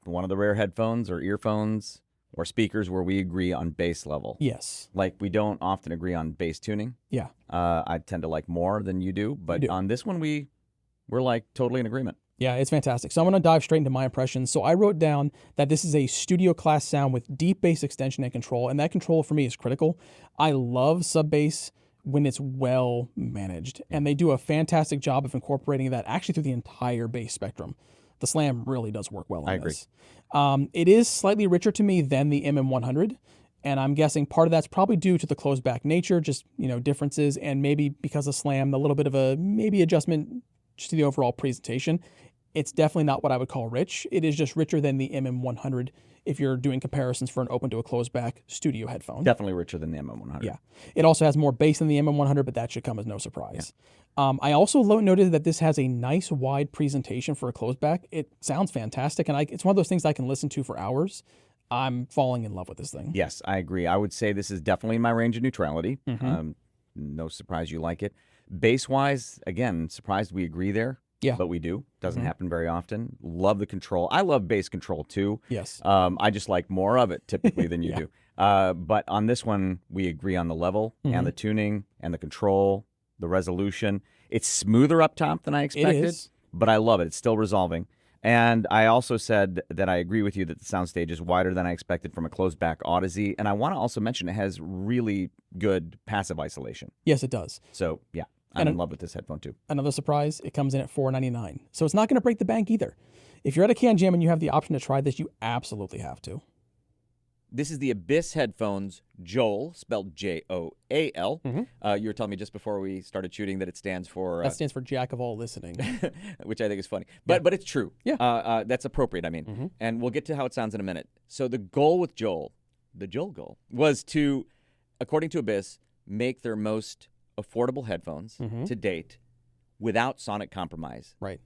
one of the rare headphones or earphones or speakers where we agree on bass level. Yes. Like, we don't often agree on bass tuning. Yeah. I tend to like more than you do, but on this one, we're like totally in agreement. Yeah, it's fantastic. So I'm going to dive straight into my impressions. So I wrote down that this is a studio class sound with deep bass extension and control, and that control for me is critical. I love sub bass when it's well managed, and they do a fantastic job of incorporating that actually through the entire bass spectrum. The SLAM really does work well on this. It is slightly richer to me than the MM100, and I'm guessing part of that's probably due to the closed back nature, just differences, and maybe because of SLAM, a little bit of a maybe adjustment just to the overall presentation. It's definitely not what I would call rich. It is just richer than the MM100 if you're doing comparisons for an open to a closed back studio headphone. Definitely richer than the MM100. Yeah. It also has more bass than the MM100, but that should come as no surprise. I also noted that this has a nice wide presentation for a closed back. It sounds fantastic, and it's one of those things I can listen to for hours. I'm falling in love with this thing. Yes, I agree. I would say this is definitely in my range of neutrality. No surprise you like it. Bass-wise, again, surprised we agree there. Yeah. But we do. Doesn't happen very often. Love the control. I love bass control too. Yes. I just like more of it typically than you do. But on this one, we agree on the level and the tuning and the control, the resolution. It's smoother up top than I expected. It is. But I love it. It's still resolving. And I also said that I agree with you that the soundstage is wider than I expected from a closed-back Odyssey. And I want to also mention it has really good passive isolation. Yes, it does. So, yeah, I'm in love with this headphone, too. Another surprise, it comes in at $499. So it's not going to break the bank either. If you're at a CanJam and you have the option to try this, you absolutely have to. This is the Abyss headphones Joel, spelled J-O-A-L. You were telling me just before we started shooting that it stands for... That stands for Jack of all listening. which I think is funny. But it's true. Yeah. That's appropriate, I mean. And we'll get to how it sounds in a minute. So the goal with Joel, the Joel goal, was to, according to Abyss, make their most affordable headphones to date without sonic compromise. Right.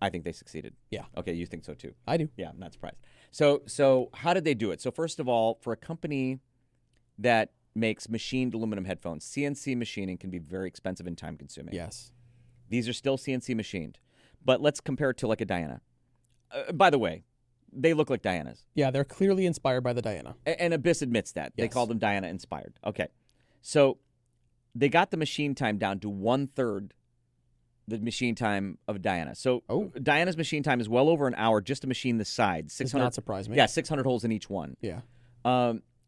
I think they succeeded. Yeah. Okay, you think so too. I do. Yeah, I'm not surprised. So how did they do it? So first of all, for a company that makes machined aluminum headphones, CNC machining can be very expensive and time consuming. Yes. These are still CNC machined. But let's compare it to like a Diana. By the way, they look like Dianas. Yeah, they're clearly inspired by the Diana. And Abyss admits that. They call them Diana inspired. Okay. So they got the machine time down to 1/3 the machine time of Diana. So Diana's machine time is well over an hour just to machine the sides. Does not surprise me. Yeah, 600 holes in each one. Yeah.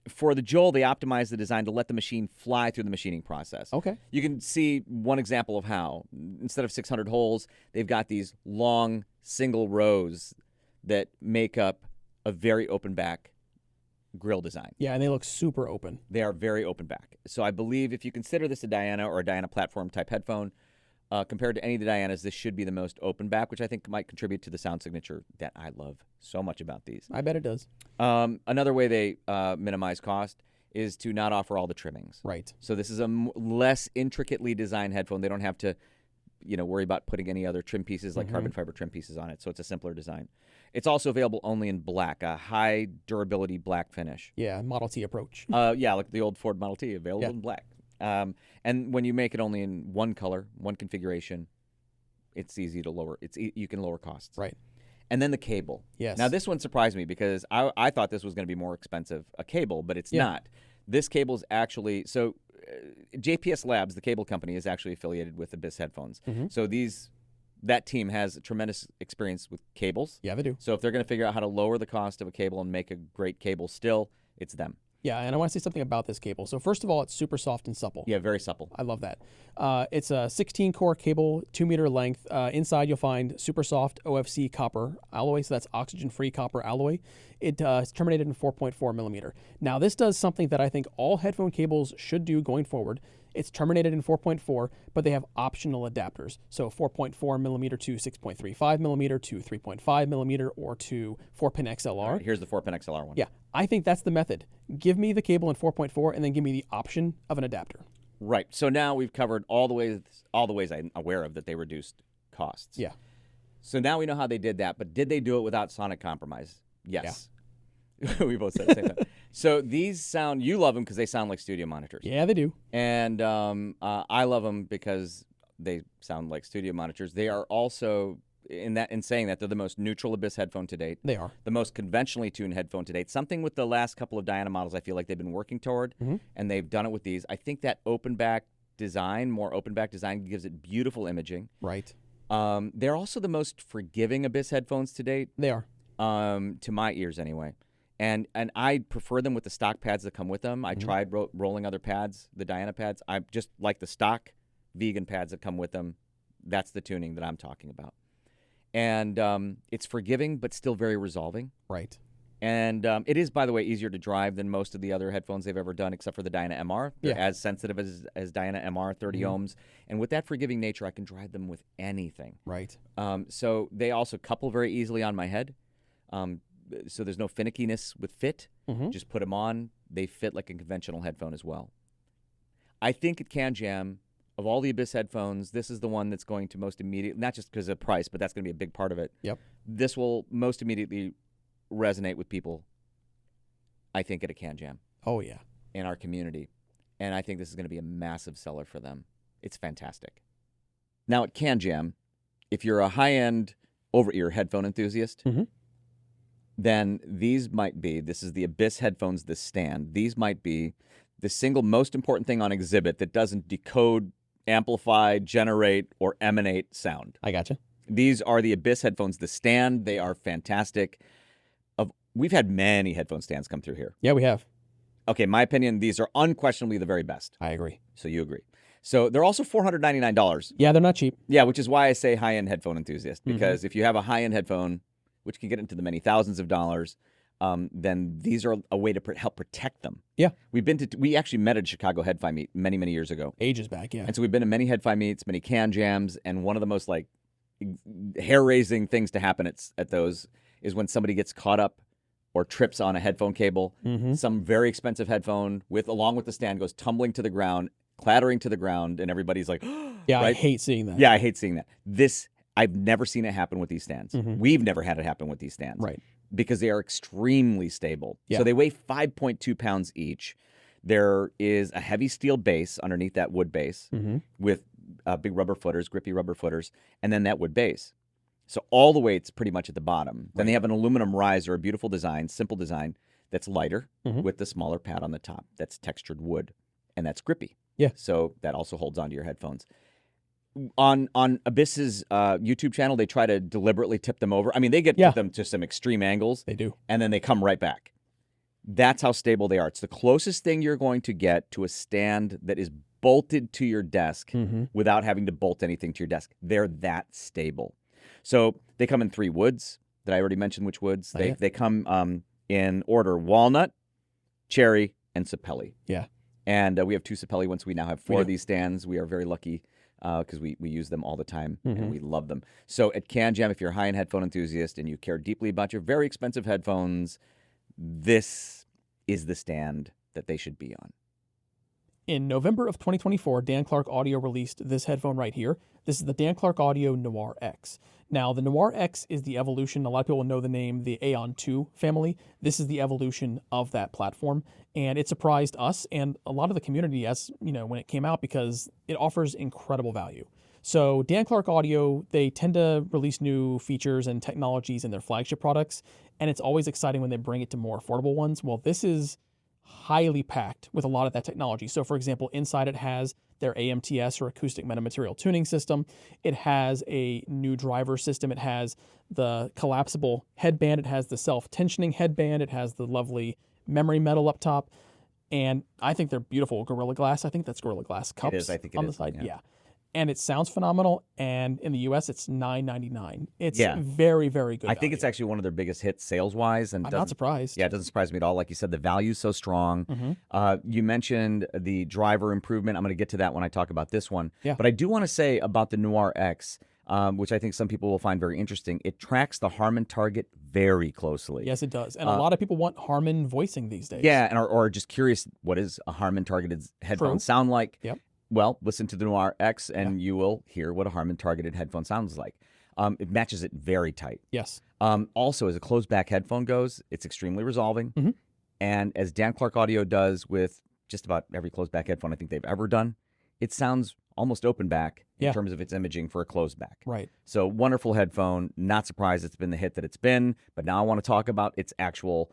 For the Joel, they optimized the design to let the machine fly through the machining process. Okay. You can see one example of how. Instead of 600 holes, they've got these long single rows that make up a very open back grill design. Yeah, and they look super open. They are very open back. So I believe if you consider this a Diana or a Diana platform type headphone, compared to any of the Dianas, this should be the most open back, which I think might contribute to the sound signature that I love so much about these. I bet it does. Another way they minimize cost is to not offer all the trimmings. Right. So this is a less intricately designed headphone. They don't have to, worry about putting any other trim pieces like carbon fiber trim pieces on it. So it's a simpler design. It's also available only in black, a high durability black finish. Yeah, Model T approach. Yeah, like the old Ford Model T, available in black. And when you make it only in one color, one configuration, it's easy to lower. You can lower costs. Right. And then the cable. Yes. Now this one surprised me because I thought this was going to be more expensive, a cable, but it's not. This cable is actually JPS Labs, the cable company, is actually affiliated with Abyss headphones. So that team has tremendous experience with cables. Yeah, they do. So if they're going to figure out how to lower the cost of a cable and make a great cable still, it's them. Yeah, and I want to say something about this cable. So first of all, it's super soft and supple. Yeah, very supple. I love that. It's a 16-core cable, 2-meter length. Inside, you'll find super soft OFC copper alloy, so that's oxygen-free copper alloy. It's terminated in 4.4 millimeter. Now, this does something that I think all headphone cables should do going forward. It's terminated in 4.4, but they have optional adapters. So 4.4 millimeter to 6.35 millimeter to 3.5 millimeter or to 4-pin XLR. Right, here's the 4-pin XLR one. Yeah, I think that's the method. Give me the cable in 4.4 and then give me the option of an adapter. Right. So now we've covered all the ways I'm aware of that they reduced costs. Yeah. So now we know how they did that, but did they do it without sonic compromise? Yes. Yeah. We both said the same thing. So these sound, you love them because they sound like studio monitors. Yeah, they do. And I love them because they sound like studio monitors. They are also, in saying that, they're the most neutral Abyss headphone to date. They are. The most conventionally tuned headphone to date. Something with the last couple of Diana models I feel like they've been working toward, and they've done it with these. I think that more open back design gives it beautiful imaging. Right. They're also the most forgiving Abyss headphones to date. They are. To my ears anyway. And I prefer them with the stock pads that come with them. I tried rolling other pads, the Diana pads. I just like the stock vegan pads that come with them. That's the tuning that I'm talking about. And it's forgiving, but still very resolving. Right. And it is, by the way, easier to drive than most of the other headphones they've ever done, except for the Dyna MR. They're as sensitive as Dyna MR, 30 ohms. And with that forgiving nature, I can drive them with anything. Right. So they also couple very easily on my head. So there's no finickiness with fit. Just put them on. They fit like a conventional headphone as well. I think at CanJam, of all the Abyss headphones, this is the one that's going to most immediately, not just because of price, but that's going to be a big part of it. Yep. This will most immediately resonate with people, I think, at a CanJam. Oh, yeah. In our community. And I think this is going to be a massive seller for them. It's fantastic. Now at CanJam, if you're a high-end over-ear headphone enthusiast, then these might be, this is the Abyss headphones, this stand. These might be the single most important thing on exhibit that doesn't decode, amplify, generate, or emanate sound. I gotcha. These are the Abyss headphones, the stand. They are fantastic. We've had many headphone stands come through here. Yeah, we have. Okay, in my opinion, these are unquestionably the very best. I agree. So you agree. So they're also $499. Yeah, they're not cheap. Yeah, which is why I say high-end headphone enthusiast, because if you have a high-end headphone, which can get into the many thousands of dollars, then these are a way to help protect them. Yeah. We actually met at Chicago Head-Fi Meet many, many years ago. Ages back, yeah. And so we've been to many Head-Fi Meets, many CanJams, and one of the most like hair-raising things to happen at those is when somebody gets caught up or trips on a headphone cable. Some very expensive headphone along with the stand goes tumbling to the ground, clattering to the ground, and everybody's like, yeah, right? I hate seeing that. Yeah, I hate seeing that. I've never seen it happen with these stands. We've never had it happen with these stands. Right. Because they are extremely stable. Yeah. So they weigh 5.2 pounds each. There is a heavy steel base underneath that wood base with big rubber footers, grippy rubber footers, and then that wood base. So all the weight's pretty much at the bottom. Then they have an aluminum riser, a beautiful design, simple design, that's lighter with the smaller pad on the top. That's textured wood, and that's grippy. Yeah. So that also holds onto your headphones. On Abyss's YouTube channel, they try to deliberately tip them over. I mean, they get them to some extreme angles. They do. And then they come right back. That's how stable they are. It's the closest thing you're going to get to a stand that is bolted to your desk without having to bolt anything to your desk. They're that stable. So they come in 3 woods. Did I already mention which woods? They come in order: walnut, cherry, and sapelli. Yeah. And we have 2 sapelli ones. We now have 4 of these stands. We are very lucky because we use them all the time and we love them. So at CanJam, if you're a high-end headphone enthusiast and you care deeply about your very expensive headphones, this is the stand that they should be on. In November of 2024, Dan Clark Audio released this headphone right here. This is the Dan Clark Audio Noir X. Now, the Noir X is the evolution. A lot of people know the name, the Aeon 2 family. This is the evolution of that platform, and it surprised us and a lot of the community, as you know, when it came out, because it offers incredible value. So Dan Clark Audio, they tend to release new features and technologies in their flagship products, and it's always exciting when they bring it to more affordable ones. Well, this is highly packed with a lot of that technology. So for example, inside it has their AMTS or acoustic metamaterial tuning system. It has a new driver system. It has the collapsible headband. It has the self-tensioning headband. It has the lovely memory metal up top. And I think they're beautiful. Gorilla Glass. I think that's Gorilla Glass cups it is, I think it on is, the side. yeah. Yeah. And it sounds phenomenal. And in the US, it's $9.99. It's very, very good. I think it's actually one of their biggest hits sales-wise. And I'm not surprised. Yeah, it doesn't surprise me at all. Like you said, the value's so strong. You mentioned the driver improvement. I'm going to get to that when I talk about this one. Yeah. But I do want to say about the Noir X, which I think some people will find very interesting. It tracks the Harman target very closely. Yes, it does. And a lot of people want Harman voicing these days. Yeah, and or just curious, what does a Harman targeted headphone sound like? Yep. Well, listen to the Noir X, and you will hear what a Harman targeted headphone sounds like. It matches it very tight. Yes. Also, as a closed back headphone goes, it's extremely resolving. And as Dan Clark Audio does with just about every closed back headphone I think they've ever done, it sounds almost open back in terms of its imaging for a closed back. Right. So wonderful headphone. Not surprised it's been the hit that it's been, but now I want to talk about its actual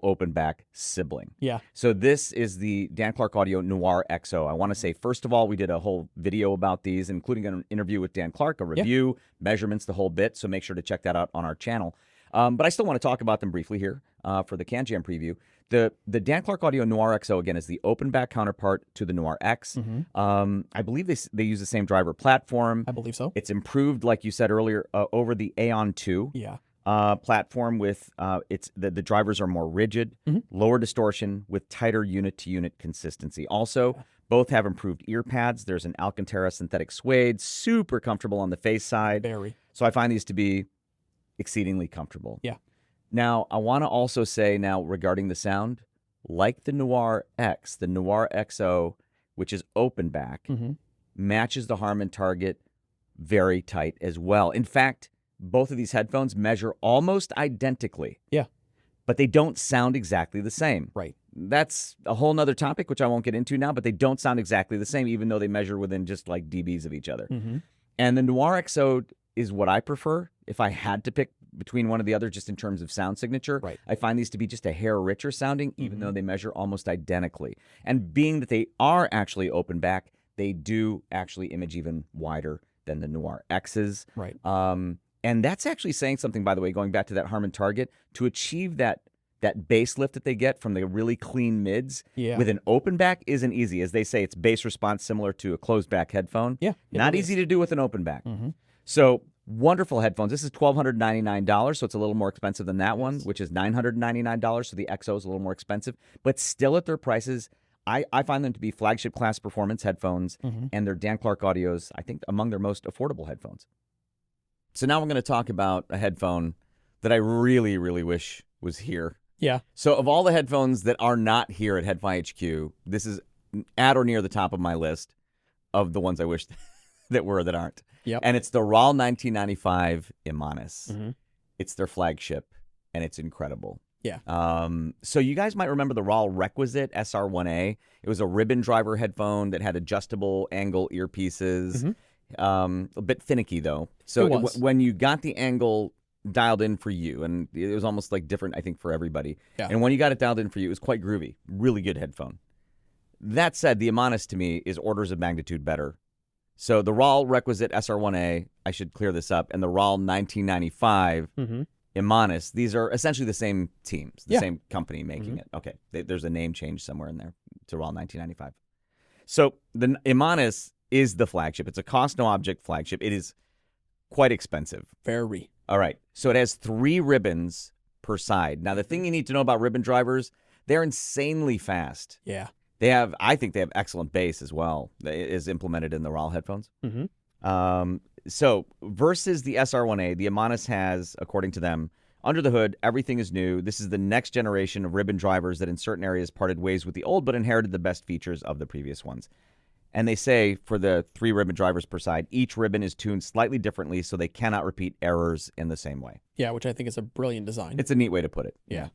open back sibling. Yeah. So this is the Dan Clark Audio Noir XO. I want to say, first of all, we did a whole video about these, including an interview with Dan Clark, a review, measurements, the whole bit. So make sure to check that out on our channel. But I still want to talk about them briefly here for the CanJam preview. The Dan Clark Audio Noir XO, again, is the open back counterpart to the Noir X. I believe they use the same driver platform. I believe so. It's improved, like you said earlier, over the Aeon 2. Yeah. platform with it's the drivers are more rigid, lower distortion with tighter unit-to-unit consistency. Also, both have improved ear pads. There's an Alcantara synthetic suede, super comfortable on the face side. Very. So I find these to be exceedingly comfortable. Yeah. Now, I want to also say now regarding the sound, like the Noir X, the Noir XO, which is open back, matches the Harman target very tight as well. In fact, both of these headphones measure almost identically. Yeah. But they don't sound exactly the same. Right. That's a whole nother topic, which I won't get into now, but they don't sound exactly the same, even though they measure within just like dBs of each other. And the Noir XO is what I prefer if I had to pick between one or the other, just in terms of sound signature. Right. I find these to be just a hair richer sounding, even though they measure almost identically. And being that they are actually open back, they do actually image even wider than the Noir X's. Right. And that's actually saying something, by the way, going back to that Harman target, to achieve that bass lift that they get from the really clean mids with an open back isn't easy. As they say, it's bass response similar to a closed back headphone. Yeah. Not easy to do with an open back. So wonderful headphones. This is $1,299, so it's a little more expensive than that one, which is $999. So the XO is a little more expensive, but still at their prices. I find them to be flagship class performance headphones, and they're Dan Clark Audio's, I think, among their most affordable headphones. So now we're going to talk about a headphone that I really, really wish was here. Yeah. So of all the headphones that are not here at HeadFi HQ, this is at or near the top of my list of the ones I wish that were that aren't. Yep. And it's the RAL 1995 Imanis. It's their flagship, and it's incredible. Yeah. So you guys might remember the RAL Requisite SR1A. It was a ribbon driver headphone that had adjustable angle earpieces. A bit finicky, though. So when you got the angle dialed in for you, and it was almost like different, I think, for everybody. Yeah. And when you got it dialed in for you, it was quite groovy. Really good headphone. That said, the Imanis to me is orders of magnitude better. So the RAL Requisite SR1A, I should clear this up, and the RAL 1995 Imanis, these are essentially the same teams, the same company making it. Okay, there's a name change somewhere in there to RAL 1995. So the Imanis is the flagship. It's a cost no object flagship. It is quite expensive. Very. All right. So it has 3 ribbons per side. Now, the thing you need to know about ribbon drivers, they're insanely fast. Yeah. I think they have excellent bass as well, is implemented in the RAL headphones. So versus the SR1A, the Imanis has, according to them, under the hood, everything is new. This is the next generation of ribbon drivers that in certain areas parted ways with the old, but inherited the best features of the previous ones. And they say for the 3 ribbon drivers per side, each ribbon is tuned slightly differently, so they cannot repeat errors in the same way. Yeah, which I think is a brilliant design. It's a neat way to put it. Yeah.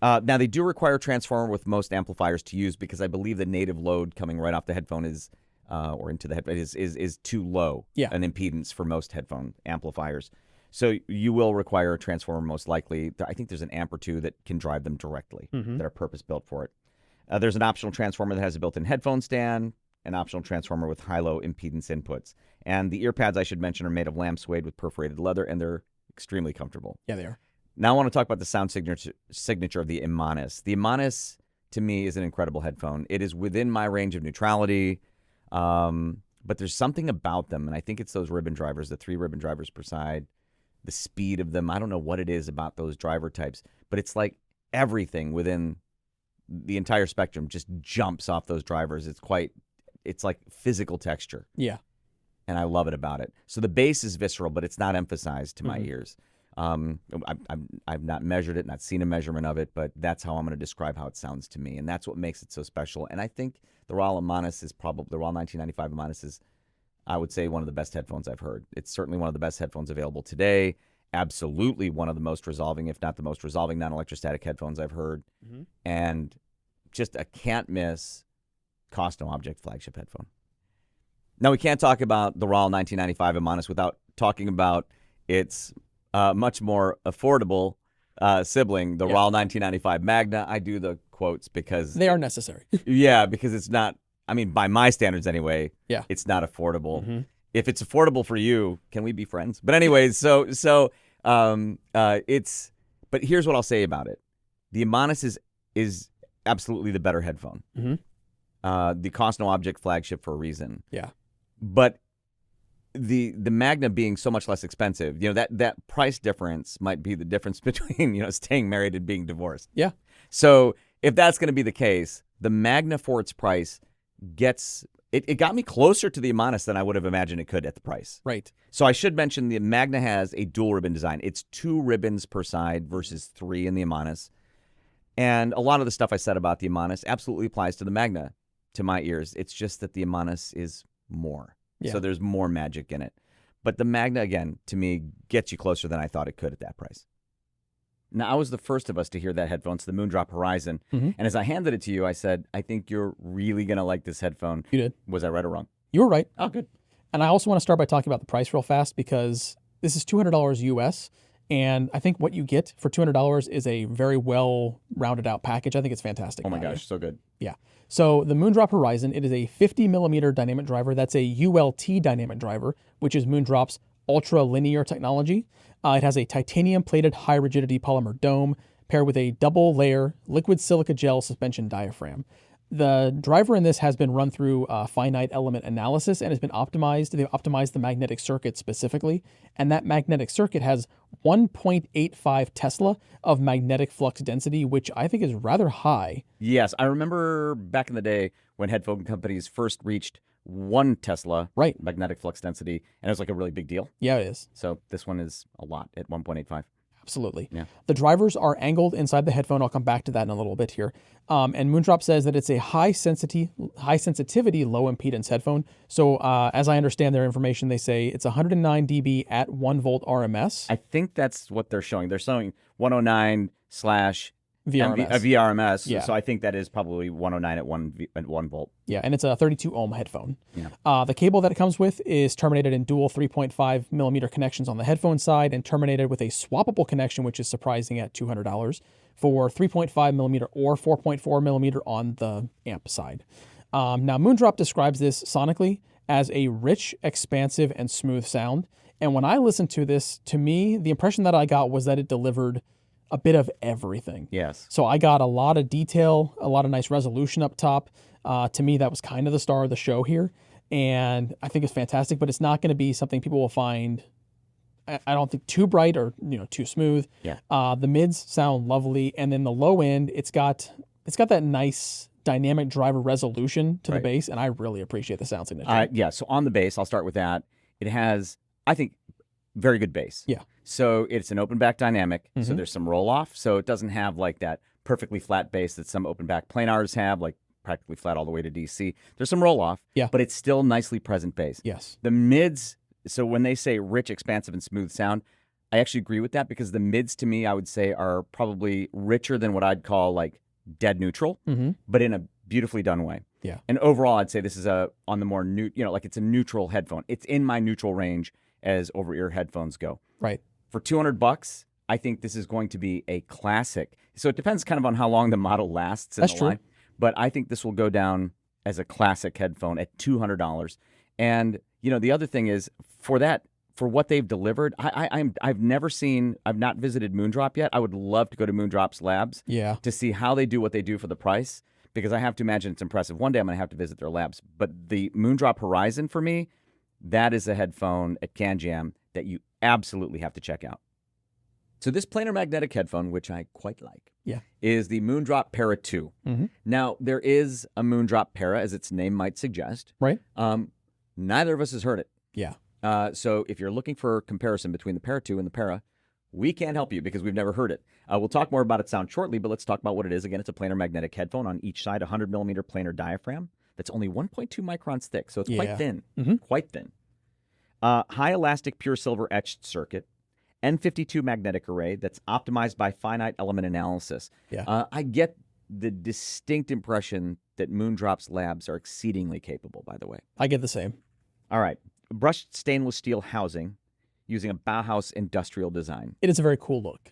Now, they do require a transformer with most amplifiers to use because I believe the native load coming right off the headphone is, or into the headphone is too low an impedance for most headphone amplifiers. So you will require a transformer most likely. I think there's an amp or two that can drive them directly that are purpose-built for it. There's an optional transformer that has a built-in headphone stand, an optional transformer with high-low impedance inputs. And the ear pads, I should mention, are made of lamb suede with perforated leather, and they're extremely comfortable. Yeah, they are. Now I want to talk about the sound signature of the Imanis. The Imanis, to me, is an incredible headphone. It is within my range of neutrality, but there's something about them, and I think it's those ribbon drivers, the 3 ribbon drivers per side, the speed of them. I don't know what it is about those driver types, but it's like everything within the entire spectrum just jumps off those drivers. It's like physical texture. Yeah. And I love it about it. So the bass is visceral, but it's not emphasized to my ears. I've not measured it, not seen a measurement of it, but that's how I'm going to describe how it sounds to me. And that's what makes it so special. And I think the RAL Imanis is probably, the RAL 1995 Imanis is, I would say, one of the best headphones I've heard. It's certainly one of the best headphones available today. Absolutely one of the most resolving, if not the most resolving non-electrostatic headphones I've heard. And just a can't miss cost no object flagship headphone. Now, we can't talk about the RAL 1995 Imanis without talking about its much more affordable sibling, the RAL 1995 Magna. I do the quotes because they are necessary. Yeah, because it's not, I mean, by my standards anyway, it's not affordable. If it's affordable for you, can we be friends? But anyways, so it's, but here's what I'll say about it. The Imanis is absolutely the better headphone. The cost no object flagship for a reason. Yeah. But the Magna being so much less expensive, that price difference might be the difference between, staying married and being divorced. Yeah. So if that's going to be the case, the Magna for its price it got me closer to the Imanis than I would have imagined it could at the price. Right. So I should mention the Magna has a dual ribbon design. It's 2 ribbons per side versus 3 in the Imanis. And a lot of the stuff I said about the Imanis absolutely applies to the Magna, to my ears. It's just that the Imanis is more. Yeah. So there's more magic in it. But the Magna, again, to me, gets you closer than I thought it could at that price. Now, I was the first of us to hear that headphone. It's the Moondrop Horizon. Mm-hmm. And as I handed it to you, I said, I think you're really going to like this headphone. You did. Was I right or wrong? You were right. Oh, good. And I also want to start by talking about the price real fast because this is $200 US. And I think what you get for $200 is a very well rounded out package. I think it's fantastic. Oh my gosh, so good. Yeah. So the Moondrop Horizon, it is a 50 millimeter dynamic driver. That's a ULT dynamic driver, which is Moondrop's ultra linear technology. It has a titanium plated high rigidity polymer dome paired with a double layer liquid silica gel suspension diaphragm. The driver in this has been run through finite element analysis and has been optimized. They've optimized the magnetic circuit specifically, and that magnetic circuit has 1.85 Tesla of magnetic flux density, which I think is rather high. Yes, I remember back in the day when headphone companies first reached 1 Tesla magnetic flux density, and it was like a really big deal. Yeah, it is. So this one is a lot at 1.85. Absolutely. Yeah. The drivers are angled inside the headphone. I'll come back to that in a little bit here. And Moondrop says that it's a high sensitivity, low impedance headphone. So as I understand their information, they say it's 109 dB at 1 volt RMS. I think that's what they're showing. They're showing 109 slash VRMS. VRMS. Yeah. So I think that is probably 109 at 1 volt. Yeah, and it's a 32 ohm headphone. Yeah. The cable that it comes with is terminated in dual 3.5 millimeter connections on the headphone side and terminated with a swappable connection, which is surprising at $200 for 3.5 millimeter or 4.4 millimeter on the amp side. Now, Moondrop describes this sonically as a rich, expansive, and smooth sound. And when I listened to this, to me, the impression that I got was that it delivered a bit of everything. Yes. So I got a lot of detail, a lot of nice resolution up top. To me, that was kind of the star of the show here. And I think it's fantastic, but it's not going to be something people will find, I don't think, too bright or too smooth. Yeah. The mids sound lovely. And then the low end, it's got that nice dynamic driver resolution to the bass. And I really appreciate the sound signature. Yeah. So on the bass, I'll start with that. It has, I think, very good bass. Yeah. So it's an open back dynamic. Mm-hmm. So there's some roll off. So it doesn't have like that perfectly flat bass that some open back planars have, like practically flat all the way to DC. There's some roll off. Yeah. But it's still nicely present bass. Yes. The mids, so when they say rich, expansive, and smooth sound, I actually agree with that because the mids to me, I would say, are probably richer than what I'd call like dead neutral, but in a beautifully done way. Yeah. And overall, I'd say this is on the more like it's a neutral headphone. It's in my neutral range as over-ear headphones go. Right. For $200, I think this is going to be a classic. So it depends kind of on how long the model lasts. That's true. Line, but I think this will go down as a classic headphone at $200. And the other thing is for what they've delivered, I've not visited Moondrop yet. I would love to go to Moondrop's labs to see how they do what they do for the price, because I have to imagine it's impressive. One day I'm going to have to visit their labs. But the Moondrop Horizon for me, that is a headphone at CanJam that you absolutely have to check out. So this planar magnetic headphone, which I quite like, is the Moondrop Para 2. Mm-hmm. Now, there is a Moondrop Para, as its name might suggest. Right. Neither of us has heard it. Yeah. So if you're looking for a comparison between the Para 2 and the Para, we can't help you because we've never heard it. We'll talk more about its sound shortly, but let's talk about what it is. Again, it's a planar magnetic headphone on each side, 100 millimeter planar diaphragm that's only 1.2 microns thick, so it's quite thin, quite thin. High elastic pure silver etched circuit, N52 magnetic array that's optimized by finite element analysis. Yeah. I get the distinct impression that Moondrop's labs are exceedingly capable, by the way. I get the same. All right. Brushed stainless steel housing using a Bauhaus industrial design. It is a very cool look.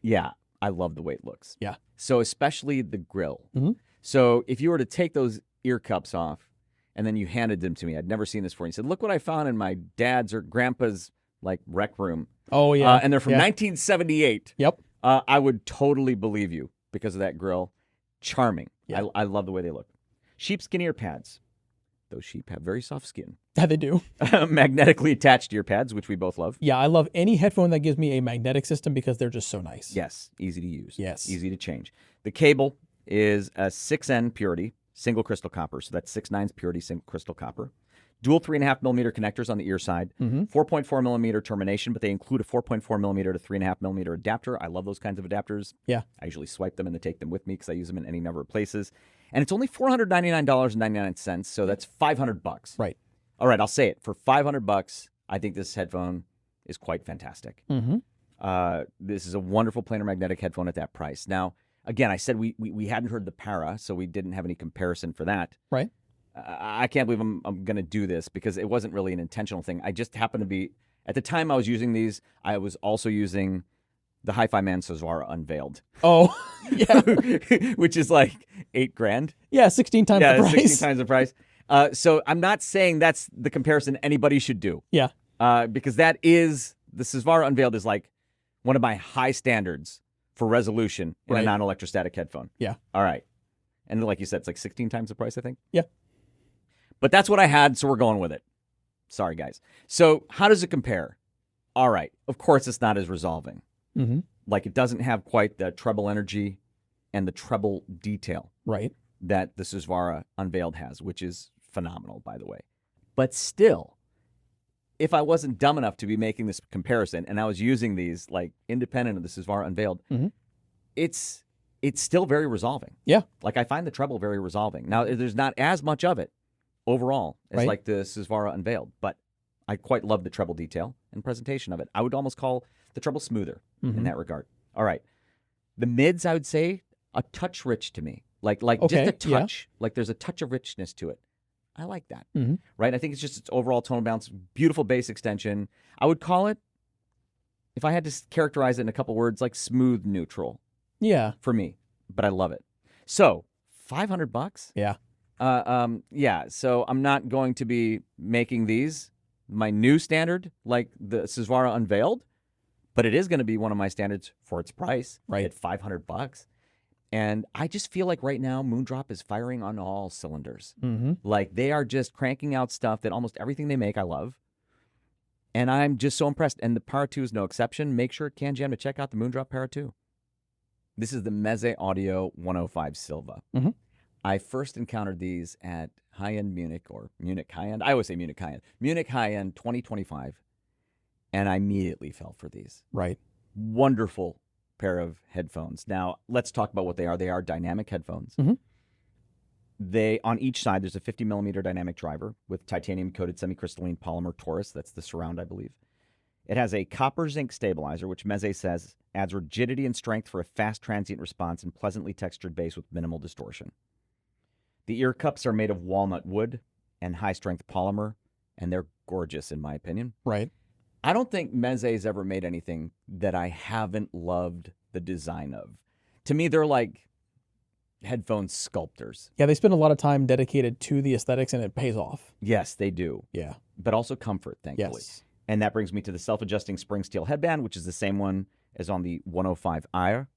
Yeah. I love the way it looks. Yeah. So especially the grill. Mm-hmm. So if you were to take those ear cups off and then you handed them to me, I'd never seen this before. And you said, look what I found in my dad's or grandpa's like rec room. Oh, yeah. And they're from 1978. Yep. I would totally believe you because of that grill. Charming. Yeah. I love the way they look. Sheepskin ear pads. those sheep have very soft skin. Yeah, they do. Magnetically attached to your pads, which we both love. Yeah, I love any headphone that gives me a magnetic system because they're just so nice. Yes, easy to use. Yes. Easy to change. The cable is a 6N purity, single crystal copper. So that's 6/9 purity, single crystal copper. Dual 3.5 millimeter connectors on the ear side. 4.4 millimeter termination, but they include a 4.4 millimeter to 3.5 millimeter adapter. I love those kinds of adapters. Yeah. I usually swipe them and then take them with me because I use them in any number of places. And it's only $499.99, so that's $500. Right. All right, I'll say it. For $500, I think this headphone is quite fantastic. This is a wonderful planar magnetic headphone at that price. Now, again, I said we hadn't heard the Para, so we didn't have any comparison for that. Right. I can't believe I'm going to do this because it wasn't really an intentional thing. I just happened to be, at the time I was using these, I was also using the Hi-Fi Man Sesvara Unveiled. Oh, yeah. Which is like $8,000. Yeah, 16 times the price. 16 times the price. So I'm not saying that's the comparison anybody should do. Yeah. Because that is, the Sesvara Unveiled is like one of my high standards for resolution in a non-electrostatic headphone. Yeah. All right. And like you said, it's like 16 times the price, I think. Yeah. But that's what I had, so we're going with it. Sorry, guys. So how does it compare? All right. Of course, it's not as resolving. Like, it doesn't have quite the treble energy and the treble detail that the Sesvara Unveiled has, which is phenomenal, by the way. But still, if I wasn't dumb enough to be making this comparison and I was using these, like, independent of the Sesvara Unveiled, it's still very resolving. Yeah. Like, I find the treble very resolving. Now, there's not as much of it overall as like the Sesvara Unveiled, but I quite love the treble detail and presentation of it. I would almost call the treble smoother in that regard. All right. The mids, I would say, a touch rich to me. Like just a touch. Like, there's a touch of richness to it. I like that. Right? I think it's just its overall tone balance, beautiful bass extension. I would call it, if I had to characterize it in a couple words, like smooth neutral. Yeah. For me. But I love it. So, $500? Yeah. Yeah, so I'm not going to be making these my new standard like the Sesvara Unveiled, but it is going to be one of my standards for its price at $500. And I just feel like right now Moondrop is firing on all cylinders. Like, they are just cranking out stuff that almost everything they make I love. And I'm just so impressed. And the Para 2 is no exception. Make sure, CanJam, to check out the Moondrop Para 2. This is the Meze Audio 105 Silva. I first encountered these at High-End Munich, or Munich High-End. I always say Munich High-End. Munich High-End 2025. And I immediately fell for these. Right. Wonderful pair of headphones. Now, let's talk about what they are. They are dynamic headphones. They, on each side, there's a 50 millimeter dynamic driver with titanium-coated semi-crystalline polymer torus. That's the surround, I believe. It has a copper zinc stabilizer, which Meze says adds rigidity and strength for a fast transient response and pleasantly textured bass with minimal distortion. The ear cups are made of walnut wood and high-strength polymer, and they're gorgeous, in my opinion. Right. I don't think Meze's ever made anything that I haven't loved the design of. To me, they're like headphone sculptors. Yeah, they spend a lot of time dedicated to the aesthetics, and it pays off. Yes, they do. Yeah. But also comfort, thankfully. Yes. And that brings me to the self-adjusting spring steel headband, which is the same one as on the 105 IR.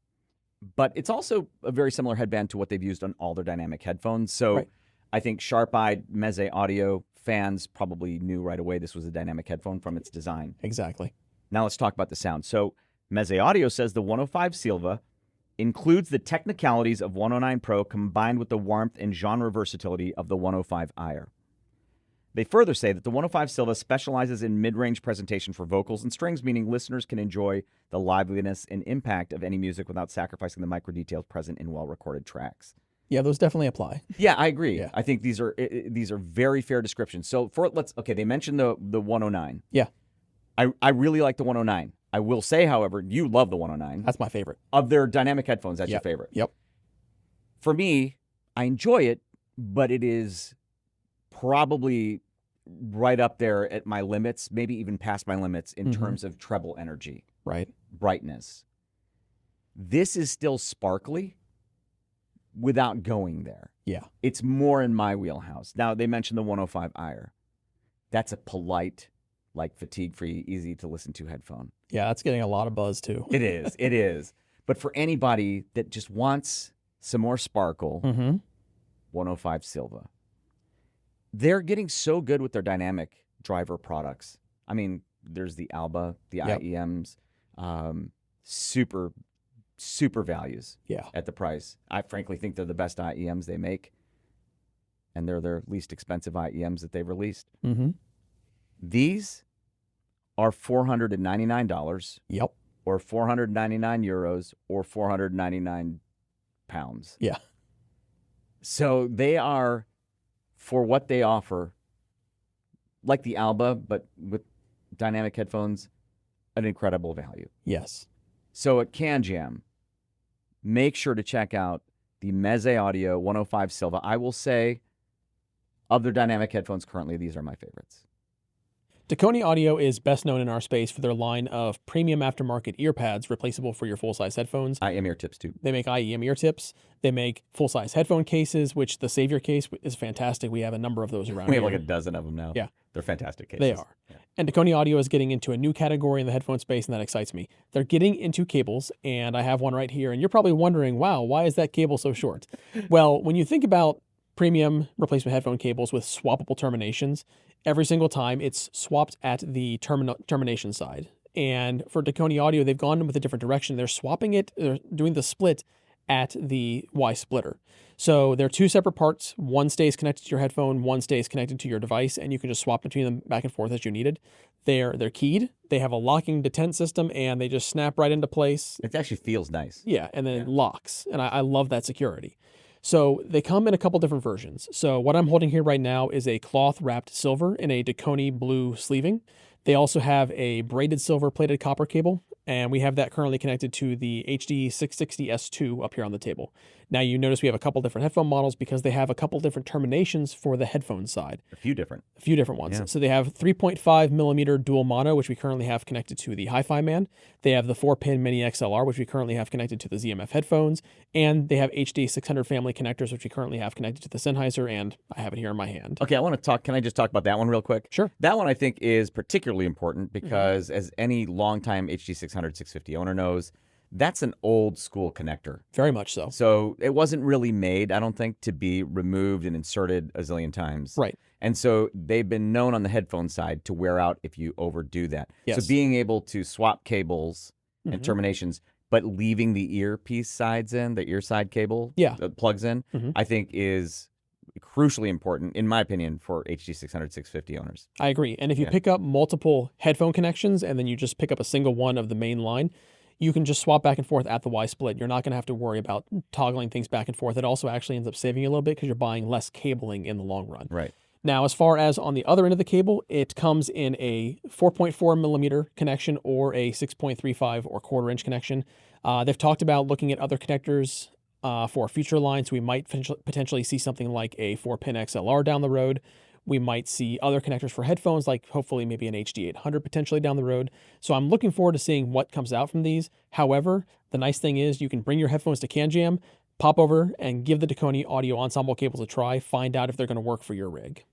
But it's also a very similar headband to what they've used on all their dynamic headphones. So I think sharp-eyed Meze Audio fans probably knew right away this was a dynamic headphone from its design. Exactly. Now let's talk about the sound. So Meze Audio says the 105 Silva includes the technicalities of 109 Pro combined with the warmth and genre versatility of the 105 IR. They further say that the 105 Silva specializes in mid-range presentation for vocals and strings, meaning listeners can enjoy the liveliness and impact of any music without sacrificing the micro details present in well-recorded tracks. Yeah, those definitely apply. Yeah, I agree. Yeah. I think these are very fair descriptions. So they mentioned the 109. Yeah. I really like the 109. I will say, however, you love the 109. That's my favorite. Of their dynamic headphones, that's your favorite. Yep. For me, I enjoy it, but it is probably right up there at my limits, maybe even past my limits in terms of treble energy. Right. Brightness. This is still sparkly without going there. Yeah. It's more in my wheelhouse. Now, they mentioned the 105 IR. That's a polite, like fatigue-free, easy-to-listen-to headphone. Yeah, that's getting a lot of buzz, too. It is. It is. But for anybody that just wants some more sparkle, 105 Silva. they're getting so good with their dynamic driver products. I mean, there's the Alba, the IEMs, super values at the price. I frankly think they're the best IEMs they make, and they're their least expensive IEMs that they've released. These are $499. Yep. Or 499 euros or 499 pounds. Yeah. So they are, for what they offer, like the Alba, but with dynamic headphones, an incredible value. Yes. So at CanJam, make sure to check out the Thieaudio 105 Silva. I will say, of their dynamic headphones currently, these are my favorites. Dekoni Audio is best known in our space for their line of premium aftermarket ear pads replaceable for your full-size headphones. IEM ear tips, too. They make IEM ear tips. They make full-size headphone cases, which the Savior case is fantastic. We have a number of those around We here. have like a dozen of them now. Yeah. They're fantastic cases. They are. Yeah. And Dekoni Audio is getting into a new category in the headphone space, and that excites me. They're getting into cables, and I have one right here. And you're probably wondering, wow, why is that cable so short? Well, when you think about premium replacement headphone cables with swappable terminations, every single time it's swapped at the termination side. And for Dekoni Audio, they've gone with a different direction. They're swapping it, they're doing the split at the Y splitter. So they're two separate parts. One stays connected to your headphone, one stays connected to your device, and you can just swap between them back and forth as you needed. They're keyed. They have a locking detent system, and they just snap right into place. It actually feels nice. Yeah, and then it locks. And I love that security. So they come in a couple different versions. So what I'm holding here right now is a cloth-wrapped silver in a Dekoni blue sleeving. They also have a braided silver plated copper cable, and we have that currently connected to the HD660S2 up here on the table. Now you notice we have a couple different headphone models because they have a couple different terminations for the headphone side. A few different ones. Yeah. So they have 3.5 millimeter dual mono, which we currently have connected to the Hi-Fi Man. They have the 4-pin mini XLR, which we currently have connected to the ZMF headphones. And they have HD 600 family connectors, which we currently have connected to the Sennheiser, and I have it here in my hand. Okay, I want to talk. Can I just talk about that one real quick? Sure. That one I think is particularly important because, as any longtime HD 600 650 owner knows, that's an old school connector. Very much so. So it wasn't really made, I don't think, to be removed and inserted a zillion times. Right. And so they've been known on the headphone side to wear out if you overdo that. Yes. So being able to swap cables and terminations, but leaving the earpiece sides in, the ear side cable that plugs in, I think is crucially important, in my opinion, for HD 600 650 owners. I agree. And if you pick up multiple headphone connections and then you just pick up a single one of the main line, you can just swap back and forth at the Y split. You're not going to have to worry about toggling things back and forth. It also actually ends up saving you a little bit because you're buying less cabling in the long run. Right. Now, as far as on the other end of the cable, it comes in a 4.4 millimeter connection or a 6.35 or quarter-inch connection. They've talked about looking at other connectors for future lines. We might potentially see something like a 4-pin XLR down the road. We might see other connectors for headphones, like hopefully maybe an HD 800 potentially down the road. So I'm looking forward to seeing what comes out from these. However, the nice thing is you can bring your headphones to CanJam, pop over and give the Dekoni Audio Ensemble cables a try, find out if they're going to work for your rig.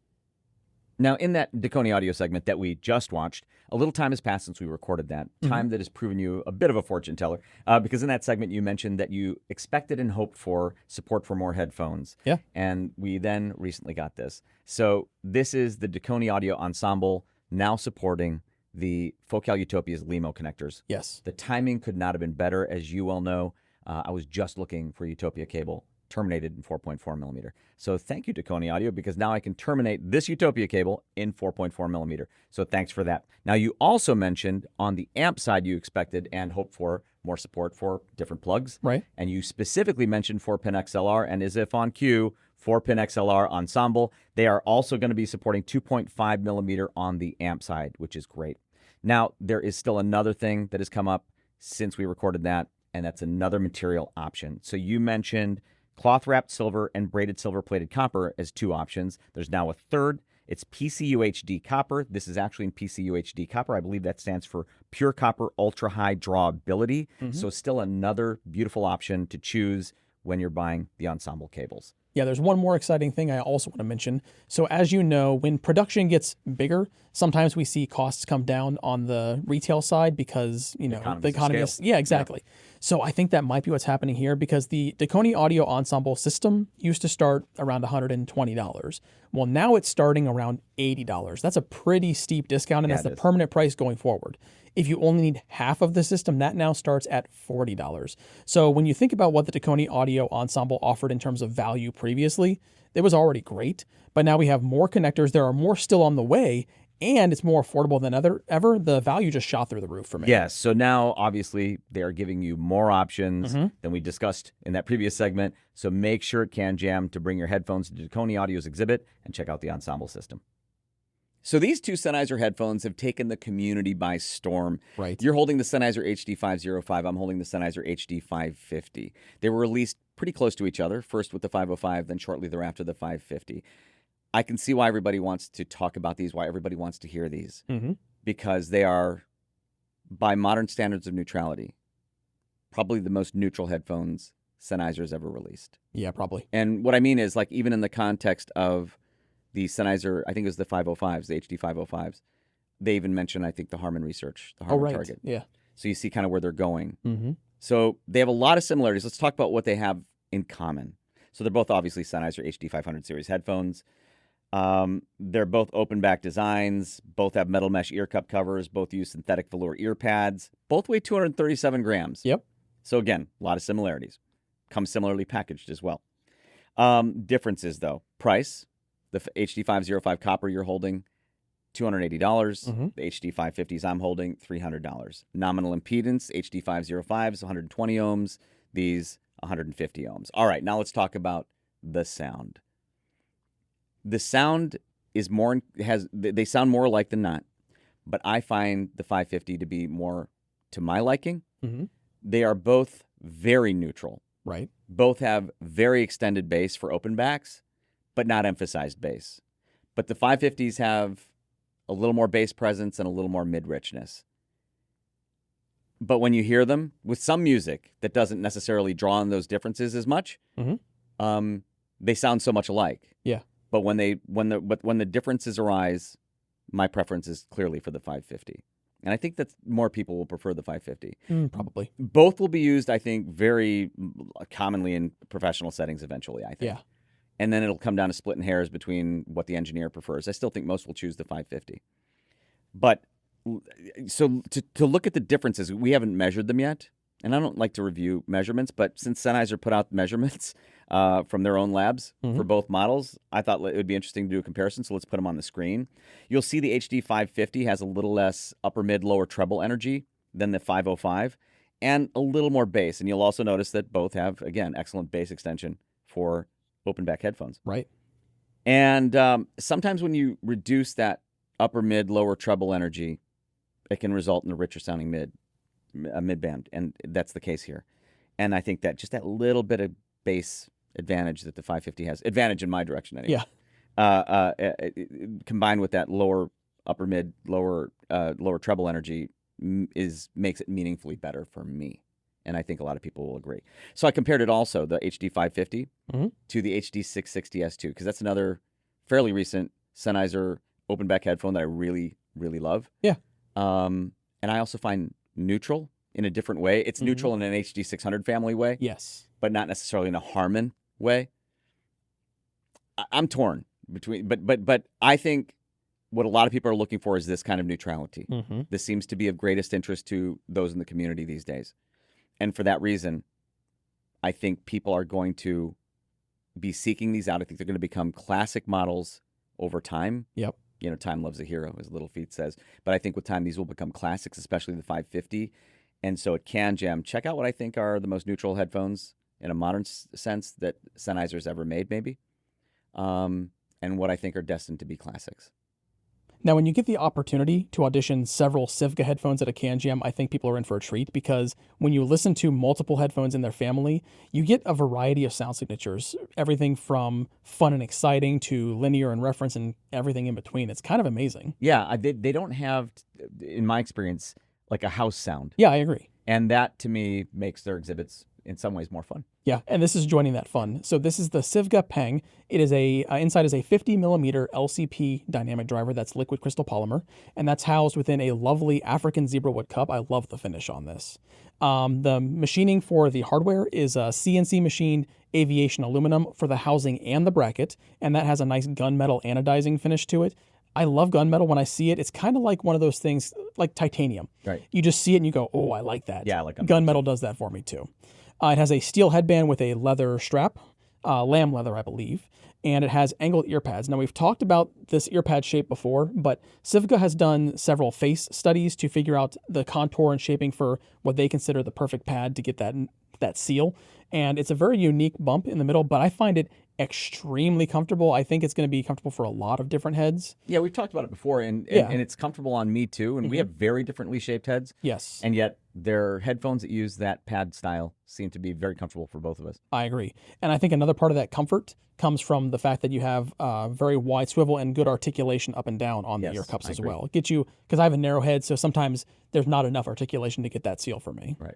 Now, in that Dekoni Audio segment that we just watched, a little time has passed since we recorded that, time that has proven you a bit of a fortune teller, because in that segment you mentioned that you expected and hoped for support for more headphones. Yeah. And we then recently got this. So this is the Dekoni Audio Ensemble now supporting the SoCal Utopia's Limo connectors. Yes. The timing could not have been better. As you well know, I was just looking for Utopia cable terminated in 4.4 millimeter. So thank you, Dekoni Audio, because now I can terminate this Utopia cable in 4.4 millimeter. So thanks for that. Now, you also mentioned on the amp side you expected and hoped for more support for different plugs. Right. And you specifically mentioned 4-pin XLR, and as if on cue, 4-pin XLR Ensemble. They are also going to be supporting 2.5 millimeter on the amp side, which is great. Now, there is still another thing that has come up since we recorded that, and that's another material option. So you mentioned cloth-wrapped silver and braided silver-plated copper as two options. There's now a third. It's PCUHD copper. This is actually in PCUHD copper. I believe that stands for Pure Copper Ultra High Drawability. So still another beautiful option to choose when you're buying the ensemble cables. Yeah, there's one more exciting thing I also want to mention. So as you know, when production gets bigger, sometimes we see costs come down on the retail side because, you know, the economy is, yeah, exactly. Yeah. So I think that might be what's happening here, because the Dekoni audio ensemble system used to start around $120. Well, now it's starting around $80. That's a pretty steep discount, and that's the permanent price going forward. If you only need half of the system, that now starts at $40. So when you think about what the Dekoni audio ensemble offered in terms of value previously, it was already great, but now we have more connectors. There are more still on the way, and it's more affordable than ever. The value just shot through the roof for me. Yes. So now, obviously, they're giving you more options than we discussed in that previous segment. So make sure at CanJam to bring your headphones to Dekoni Audio's exhibit and check out the ensemble system. So these two Sennheiser headphones have taken the community by storm. Right. You're holding the Sennheiser HD505. I'm holding the Sennheiser HD550. They were released pretty close to each other, first with the 505, then shortly thereafter the 550. I can see why everybody wants to talk about these, why everybody wants to hear these, because they are, by modern standards of neutrality, probably the most neutral headphones Sennheiser's ever released. Yeah, probably. And what I mean is, like, even in the context of the Sennheiser, I think it was the 505s, the HD 505s, they even mentioned, I think, the Harman research, the Harman target. Yeah. So you see kind of where they're going. So they have a lot of similarities. Let's talk about what they have in common. So they're both obviously Sennheiser HD 500 series headphones. They're both open back designs, both have metal mesh ear cup covers, both use synthetic velour ear pads, both weigh 237 grams. Yep. So again, a lot of similarities. Come similarly packaged as well. Differences though. Price, the HD 505 copper you're holding, $280. The HD 550s I'm holding, $300. Nominal impedance, HD 505s, 120 ohms. These, 150 ohms. All right, now let's talk about the sound. The sound is more, they sound more alike than not, but I find the 550 to be more to my liking. They are both very neutral. Right. Both have very extended bass for open backs, but not emphasized bass. But the 550s have a little more bass presence and a little more mid-richness. But when you hear them with some music that doesn't necessarily draw on those differences as much, they sound so much alike. Yeah. But when the differences arise, my preference is clearly for the 550. And I think that more people will prefer the 550. Probably. Both will be used, I think, very commonly in professional settings eventually, I think. Yeah. And then it'll come down to splitting hairs between what the engineer prefers. I still think most will choose the 550. But so to look at the differences, we haven't measured them yet. And I don't like to review measurements, but since Sennheiser put out measurements from their own labs for both models, I thought it would be interesting to do a comparison, so let's put them on the screen. You'll see the HD 550 has a little less upper, mid, lower treble energy than the 505, and a little more bass. And you'll also notice that both have, again, excellent bass extension for open back headphones. Right. And sometimes when you reduce that upper, mid, lower treble energy, it can result in a richer sounding mid-band, and that's the case here. And I think that just that little bit of bass advantage that the 550 has, advantage in my direction anyway, combined with that lower upper mid, lower treble energy makes it meaningfully better for me. And I think a lot of people will agree. So I compared it also, the HD 550 to the HD 660S2, because that's another fairly recent Sennheiser open back headphone that I really, really love. Yeah. And I also find neutral in a different way. It's neutral in an HD 600 family way. Yes. But not necessarily in a Harman way. I'm torn between, but I think what a lot of people are looking for is this kind of neutrality. This seems to be of greatest interest to those in the community these days. And for that reason, I think people are going to be seeking these out. I think they're going to become classic models over time. Yep. You know, time loves a hero, as Little Feat says. But I think with time, these will become classics, especially the 550. And so at CanJam, check out what I think are the most neutral headphones in a modern sense that Sennheiser's ever made, maybe, and what I think are destined to be classics. Now, when you get the opportunity to audition several Sivka headphones at a CanJam, I think people are in for a treat, because when you listen to multiple headphones in their family, you get a variety of sound signatures, everything from fun and exciting to linear and reference and everything in between. It's kind of amazing. Yeah, they don't have, in my experience, like a house sound. Yeah, I agree. And that, to me, makes their exhibits in some ways more fun. Yeah, and this is joining that fun. So this is the Sivga Peng. It is a inside is a 50 millimeter LCP dynamic driver that's liquid crystal polymer, and that's housed within a lovely African zebrawood cup. I love the finish on this. The machining for the hardware is a CNC machined aviation aluminum for the housing and the bracket, and that has a nice gunmetal anodizing finish to it. I love gunmetal when I see it. It's kind of like one of those things like titanium. Right. You just see it and you go, oh, I like that. Yeah, I like gunmetal does that for me too. It has a steel headband with a leather strap, lamb leather, I believe, and it has angled ear pads. Now, we've talked about this ear pad shape before, but Sivga has done several face studies to figure out the contour and shaping for what they consider the perfect pad to get that seal. And it's a very unique bump in the middle, but I find it extremely comfortable. I think it's going to be comfortable for a lot of different heads. Yeah, we've talked about it before, and it's comfortable on me too. And we have very differently shaped heads. Yes. And yet, their headphones that use that pad style seem to be very comfortable for both of us. I agree. And I think another part of that comfort comes from the fact that you have very wide swivel and good articulation up and down on the ear cups as well. It gets you, because I have a narrow head, so sometimes there's not enough articulation to get that seal for me. Right.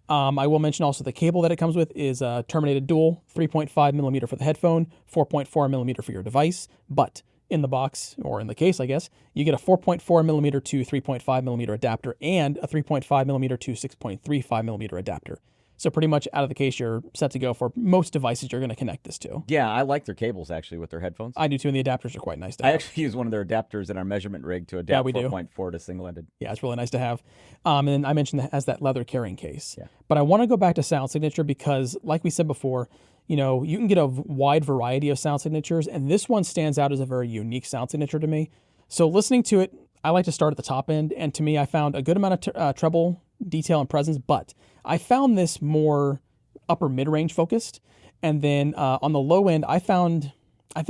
I will mention also the cable that it comes with is terminated dual, 3.5 millimeter for the headphone, 4.4 millimeter for your device. But in the box, or in the case, I guess, you get a 4.4 millimeter to 3.5 millimeter adapter and a 3.5 millimeter to 6.35 millimeter adapter. So pretty much out of the case, you're set to go for most devices you're going to connect this to. Yeah, I like their cables actually with their headphones. I do too, and the adapters are quite nice to have. I actually use one of their adapters in our measurement rig to adapt 4.4 to single-ended. Yeah, it's really nice to have. And I mentioned that as that leather carrying case. Yeah. But I want to go back to sound signature because, like we said before, you know, you can get a wide variety of sound signatures, and this one stands out as a very unique sound signature to me. So listening to it, I like to start at the top end, and to me, I found a good amount of treble detail and presence, but I found this more upper mid-range focused. And then on the low end, I think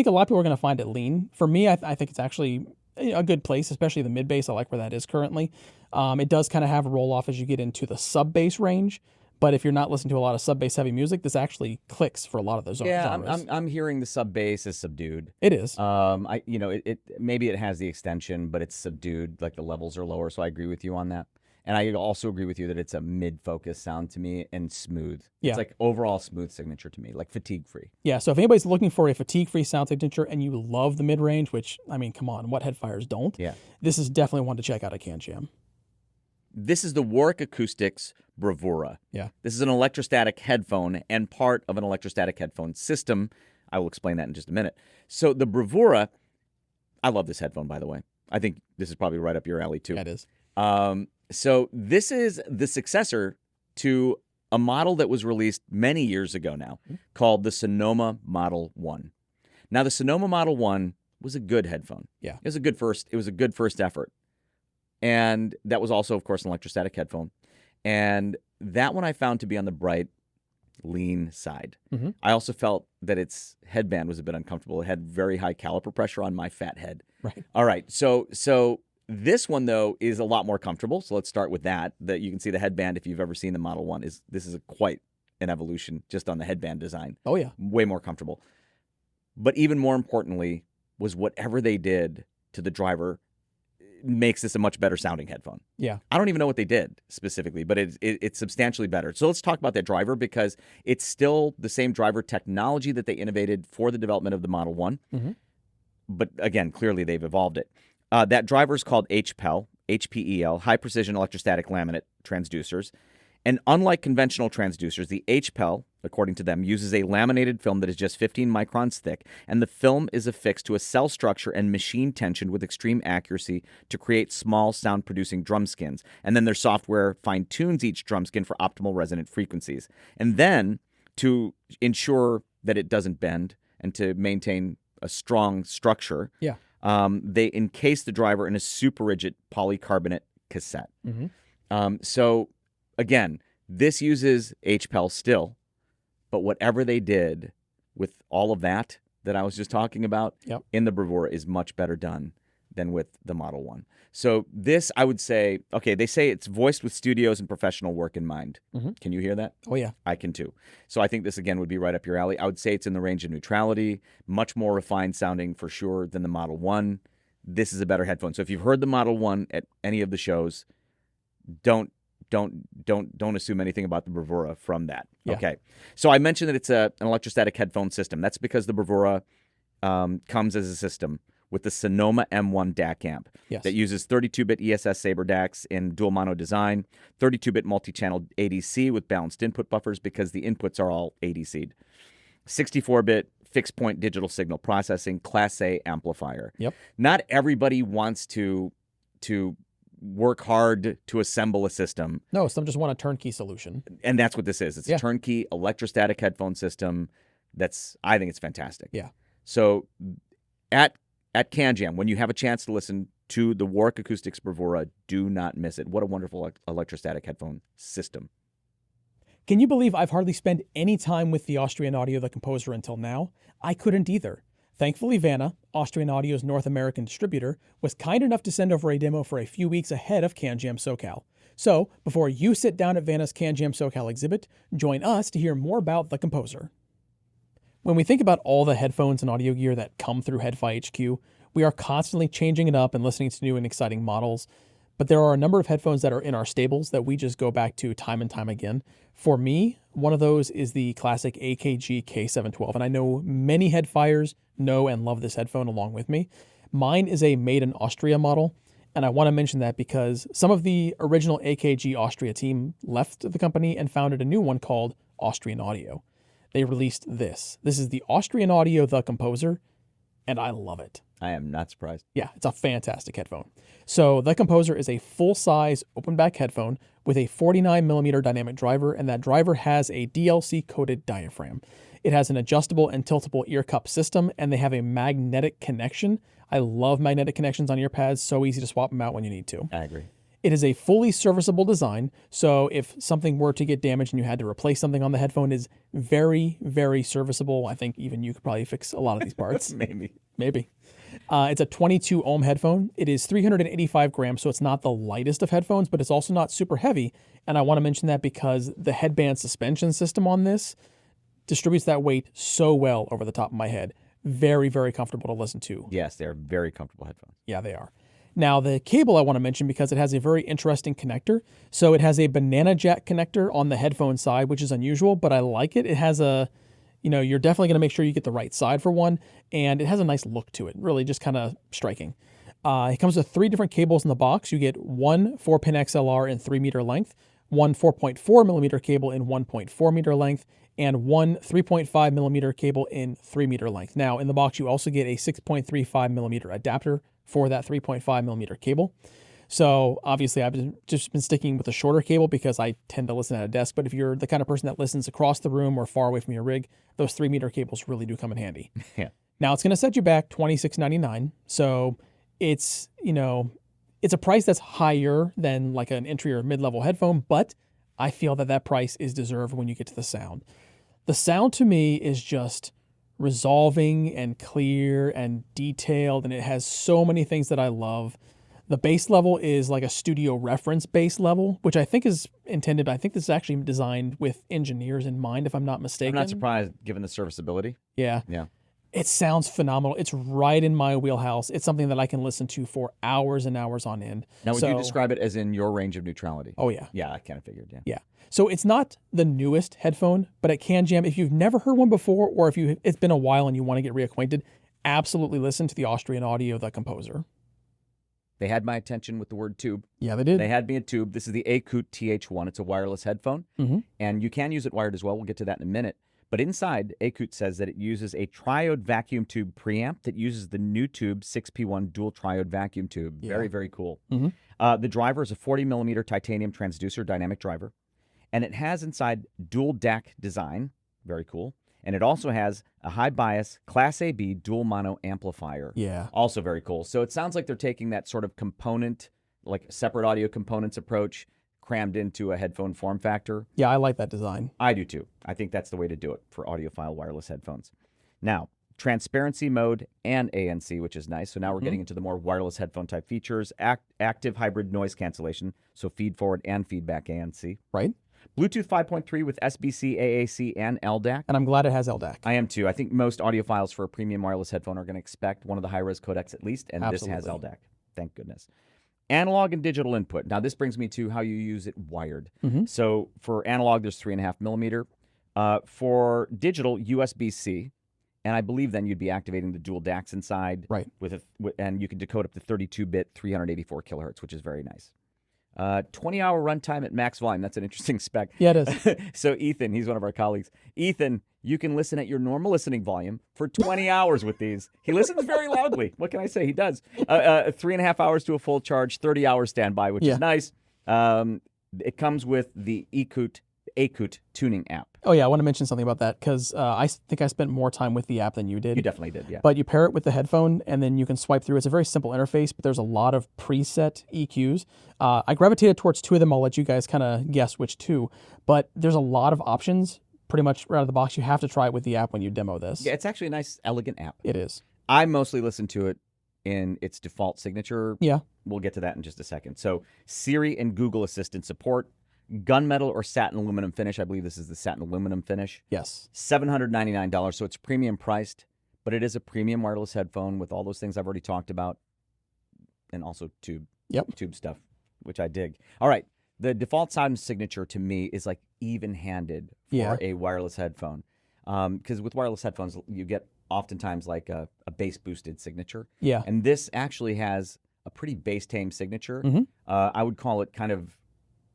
a lot of people are going to find it lean. For me, I think it's actually a good place, especially the mid bass. I like where that is currently. It does kind of have a roll off as you get into the sub bass range. But if you're not listening to a lot of sub bass heavy music, this actually clicks for a lot of those genres. I'm hearing the sub bass is subdued. It is. It maybe it has the extension, but it's subdued. Like the levels are lower. So I agree with you on that. And I also agree with you that it's a mid-focus sound to me and smooth. Yeah. It's like overall smooth signature to me, like fatigue-free. Yeah, so if anybody's looking for a fatigue-free sound signature and you love the mid-range, which, I mean, come on, what headfires don't? Yeah. This is definitely one to check out at CanJam. This is the Warwick Acoustics Bravura. Yeah. This is an electrostatic headphone and part of an electrostatic headphone system. I will explain that in just a minute. So the Bravura, I love this headphone, by the way. I think this is probably right up your alley, too. That is. So this is the successor to a model that was released many years ago now called the Sonoma Model 1. Now, the Sonoma Model 1 was a good headphone. Yeah. It was a good first effort. And that was also, of course, an electrostatic headphone. And that one I found to be on the bright, lean side. Mm-hmm. I also felt that its headband was a bit uncomfortable. It had very high caliper pressure on my fat head. Right. All right. So this one, though, is a lot more comfortable. So let's start with that. That you can see the headband, if you've ever seen the Model 1, this is quite an evolution just on the headband design. Oh, yeah. Way more comfortable. But even more importantly was whatever they did to the driver makes this a much better sounding headphone. Yeah. I don't even know what they did specifically, but it's substantially better. So let's talk about that driver because it's still the same driver technology that they innovated for the development of the Model 1. Mm-hmm. But again, clearly they've evolved it. That driver is called HPEL, HPEL, High Precision Electrostatic Laminate Transducers. And unlike conventional transducers, the HPEL, according to them, uses a laminated film that is just 15 microns thick, and the film is affixed to a cell structure and machine tensioned with extreme accuracy to create small sound-producing drum skins. And then their software fine-tunes each drum skin for optimal resonant frequencies. And then, to ensure that it doesn't bend and to maintain a strong structure, they encase the driver in a super rigid polycarbonate cassette. Mm-hmm. So again, this uses HPEL still, but whatever they did with all of that I was just talking about in the Bravura is much better done than with the Model 1. So this, I would say, okay, they say it's voiced with studios and professional work in mind. Mm-hmm. Can you hear that? Oh, yeah. I can too. So I think this, again, would be right up your alley. I would say it's in the range of neutrality, much more refined sounding for sure than the Model 1. This is a better headphone. So if you've heard the Model 1 at any of the shows, don't don't assume anything about the Bravura from that. Yeah. Okay. So I mentioned that it's an electrostatic headphone system. That's because the Bravura comes as a system with the Sonoma M1 DAC amp that uses 32-bit ESS Saber DACs in dual mono design, 32-bit multi-channel ADC with balanced input buffers because the inputs are all ADC'd, 64-bit fixed point digital signal processing, Class A amplifier. Yep. Not everybody wants to work hard to assemble a system. No, some just want a turnkey solution. And that's what this is. It's a turnkey electrostatic headphone system I think it's fantastic. Yeah. So at CanJam, when you have a chance to listen to the Warwick Acoustics Bravura, do not miss it. What a wonderful electrostatic headphone system. Can you believe I've hardly spent any time with the Austrian-Audio, the composer, until now? I couldn't either. Thankfully, Vanna, Austrian-Audio's North American distributor, was kind enough to send over a demo for a few weeks ahead of CanJam SoCal. So, before you sit down at Vanna's CanJam SoCal exhibit, join us to hear more about the composer. When we think about all the headphones and audio gear that come through HeadFi HQ, we are constantly changing it up and listening to new and exciting models. But there are a number of headphones that are in our stables that we just go back to time and time again. For me, one of those is the classic AKG K712, and I know many headfiers know and love this headphone along with me. Mine is a made in Austria model, and I want to mention that because some of the original AKG Austria team left the company and founded a new one called Austrian-Audio. They released this. This is the Austrian-Audio, the composer, and I love it. I am not surprised. Yeah, it's a fantastic headphone. So the Composer is a full-size open-back headphone with a 49mm dynamic driver, and that driver has a DLC-coated diaphragm. It has an adjustable and tiltable ear cup system, and they have a magnetic connection. I love magnetic connections on ear pads. So easy to swap them out when you need to. I agree. It is a fully serviceable design, so if something were to get damaged and you had to replace something on the headphone, it is very, very serviceable. I think even you could probably fix a lot of these parts. Maybe. It's a 22 ohm headphone. It is 385 grams, so it's not the lightest of headphones, but it's also not super heavy. And I want to mention that because the headband suspension system on this distributes that weight so well over the top of my head. Very, very comfortable to listen to. Yes, they're very comfortable headphones. Yeah, they are. Now, the cable I want to mention because it has a very interesting connector. So it has a banana jack connector on the headphone side, which is unusual, but I like it. It has a, you're definitely going to make sure you get the right side for one, and it has a nice look to it, really just kind of striking. It comes with 3 different cables in the box. You get one 4-pin XLR in 3 meter length, one 4.4 millimeter cable in 1.4 meter length, and one 3.5 millimeter cable in 3 meter length. Now, in the box, you also get a 6.35 millimeter adapter for that 3.5 millimeter cable. So obviously I've just been sticking with a shorter cable because I tend to listen at a desk. But if you're the kind of person that listens across the room or far away from your rig, those 3 meter cables really do come in handy. Yeah. Now it's going to set you back $26.99. So it's a price that's higher than like an entry or mid-level headphone, but I feel that price is deserved when you get to the sound. The sound to me is just resolving and clear and detailed, and it has so many things that I love. The bass level is like a studio reference bass level, which I think is intended. I think this is actually designed with engineers in mind, if I'm not mistaken. I'm not surprised given the serviceability. Yeah. It sounds phenomenal. It's right in my wheelhouse. It's something that I can listen to for hours and hours on end. Now, would you describe it as in your range of neutrality? Oh, yeah. Yeah, I kind of figured, Yeah. So it's not the newest headphone, but at CanJam, if you've never heard one before, or if it's been a while and you want to get reacquainted, absolutely listen to the Austrian-Audio, the composer. They had my attention with the word tube. Yeah, they did. They had me at tube. This is the Acoot TH1. It's a wireless headphone, and you can use it wired as well. We'll get to that in a minute. But inside, Acoot says that it uses a triode vacuum tube preamp that uses the new tube 6P1 dual triode vacuum tube. Yeah. Very, very cool. The driver is a 40mm titanium transducer dynamic driver, and it has inside dual DAC design. Very cool. And it also has a high bias Class AB dual mono amplifier. Yeah. Also very cool. So it sounds like they're taking that sort of component, like separate audio components approach, crammed into a headphone form factor. Yeah, I like that design. I do too. I think that's the way to do it for audiophile wireless headphones. Now, transparency mode and ANC, which is nice. So now we're getting into the more wireless headphone type features. Active hybrid noise cancellation, so feed forward and feedback ANC. Right. Bluetooth 5.3 with SBC, AAC, and LDAC. And I'm glad it has LDAC. I am too. I think most audiophiles for a premium wireless headphone are going to expect one of the high-res codecs at least, and Absolutely. This has LDAC. Thank goodness. Analog and digital input. Now, this brings me to how you use it wired. Mm-hmm. So for analog, there's 3.5 millimeter. For digital, USB-C. And I believe then you'd be activating the dual DACs inside. Right. And you can decode up to 32-bit, 384 kilohertz, which is very nice. 20-hour runtime at max volume. That's an interesting spec. Yeah, it is. So Ethan, he's one of our colleagues. Ethan, you can listen at your normal listening volume for 20 hours with these. He listens very loudly. What can I say? He does. 3.5 hours to a full charge, 30 hours standby, which is nice. It comes with the Acoot tuning app. Oh, yeah, I want to mention something about that because I think I spent more time with the app than you did. You definitely did, yeah. But you pair it with the headphone, and then you can swipe through. It's a very simple interface, but there's a lot of preset EQs. I gravitated towards 2 of them. I'll let you guys kind of guess which 2. But there's a lot of options pretty much right out of the box. You have to try it with the app when you demo this. Yeah, it's actually a nice, elegant app. It is. I mostly listen to it in its default signature. Yeah. We'll get to that in just a second. So Siri and Google Assistant support. Gunmetal or satin aluminum finish. I believe this is the satin aluminum finish. Yes. $799, so it's premium priced, but it is a premium wireless headphone with all those things I've already talked about, and also tube stuff, which I dig. All right, the default sound signature to me is like even-handed for a wireless headphone, because with wireless headphones you get oftentimes like a bass-boosted signature. Yeah. And this actually has a pretty bass-tame signature. Mm-hmm. I would call it kind of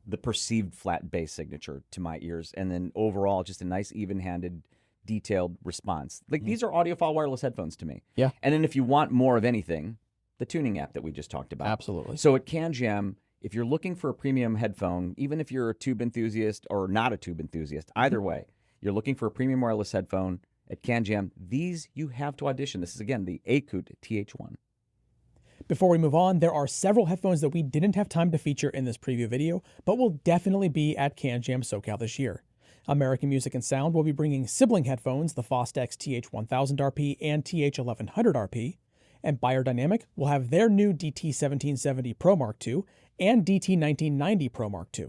the perceived flat bass signature to my ears, and then overall just a nice even-handed detailed response. Like these are audiophile wireless headphones to me. Yeah. And then if you want more of anything, the tuning app that we just talked about. Absolutely. So at CanJam, if you're looking for a premium headphone, even if you're a tube enthusiast or not a tube enthusiast, either way, you're looking for a premium wireless headphone at CanJam, these you have to audition. This is again the Acoot TH1. Before we move on, there are several headphones that we didn't have time to feature in this preview video, but will definitely be at CanJam SoCal this year. American Music and Sound will be bringing sibling headphones, the Fostex TH1000RP and TH1100RP, and Beyerdynamic will have their new DT1770 Pro Mark II and DT1990 Pro Mark II.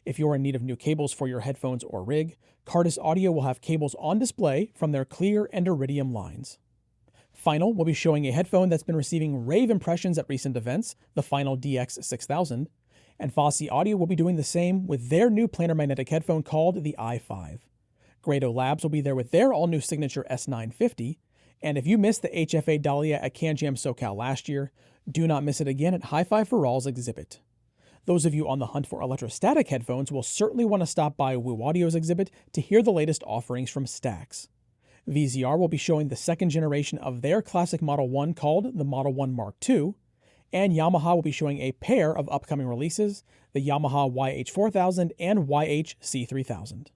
If you're in need of new cables for your headphones or rig, Cardis Audio will have cables on display from their Clear and Iridium lines. Final will be showing a headphone that's been receiving rave impressions at recent events, the Final DX6000, and Fosi Audio will be doing the same with their new planar magnetic headphone called the i5. Grado Labs will be there with their all-new signature S950, and if you missed the HFA Dahlia at CanJam SoCal last year, do not miss it again at Hi-Fi for All's exhibit. Those of you on the hunt for electrostatic headphones will certainly want to stop by Woo Audio's exhibit to hear the latest offerings from Stax. VZR will be showing the second generation of their classic Model 1 called the Model 1 Mark II, and Yamaha will be showing a pair of upcoming releases, the Yamaha YH4000 and YH-C3000.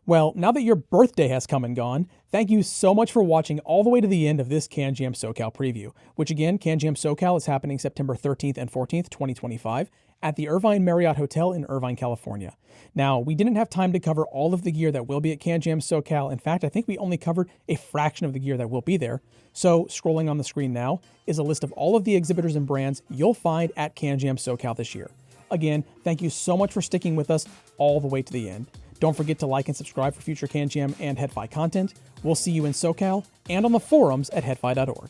Well, now that your birthday has come and gone, thank you so much for watching all the way to the end of this CanJam SoCal preview, which again, CanJam SoCal is happening September 13th and 14th, 2025, at the Irvine Marriott Hotel in Irvine, California. Now, we didn't have time to cover all of the gear that will be at CanJam SoCal. In fact, I think we only covered a fraction of the gear that will be there. So, scrolling on the screen now is a list of all of the exhibitors and brands you'll find at CanJam SoCal this year. Again, thank you so much for sticking with us all the way to the end. Don't forget to like and subscribe for future CanJam and HeadFi content. We'll see you in SoCal and on the forums at headfi.org.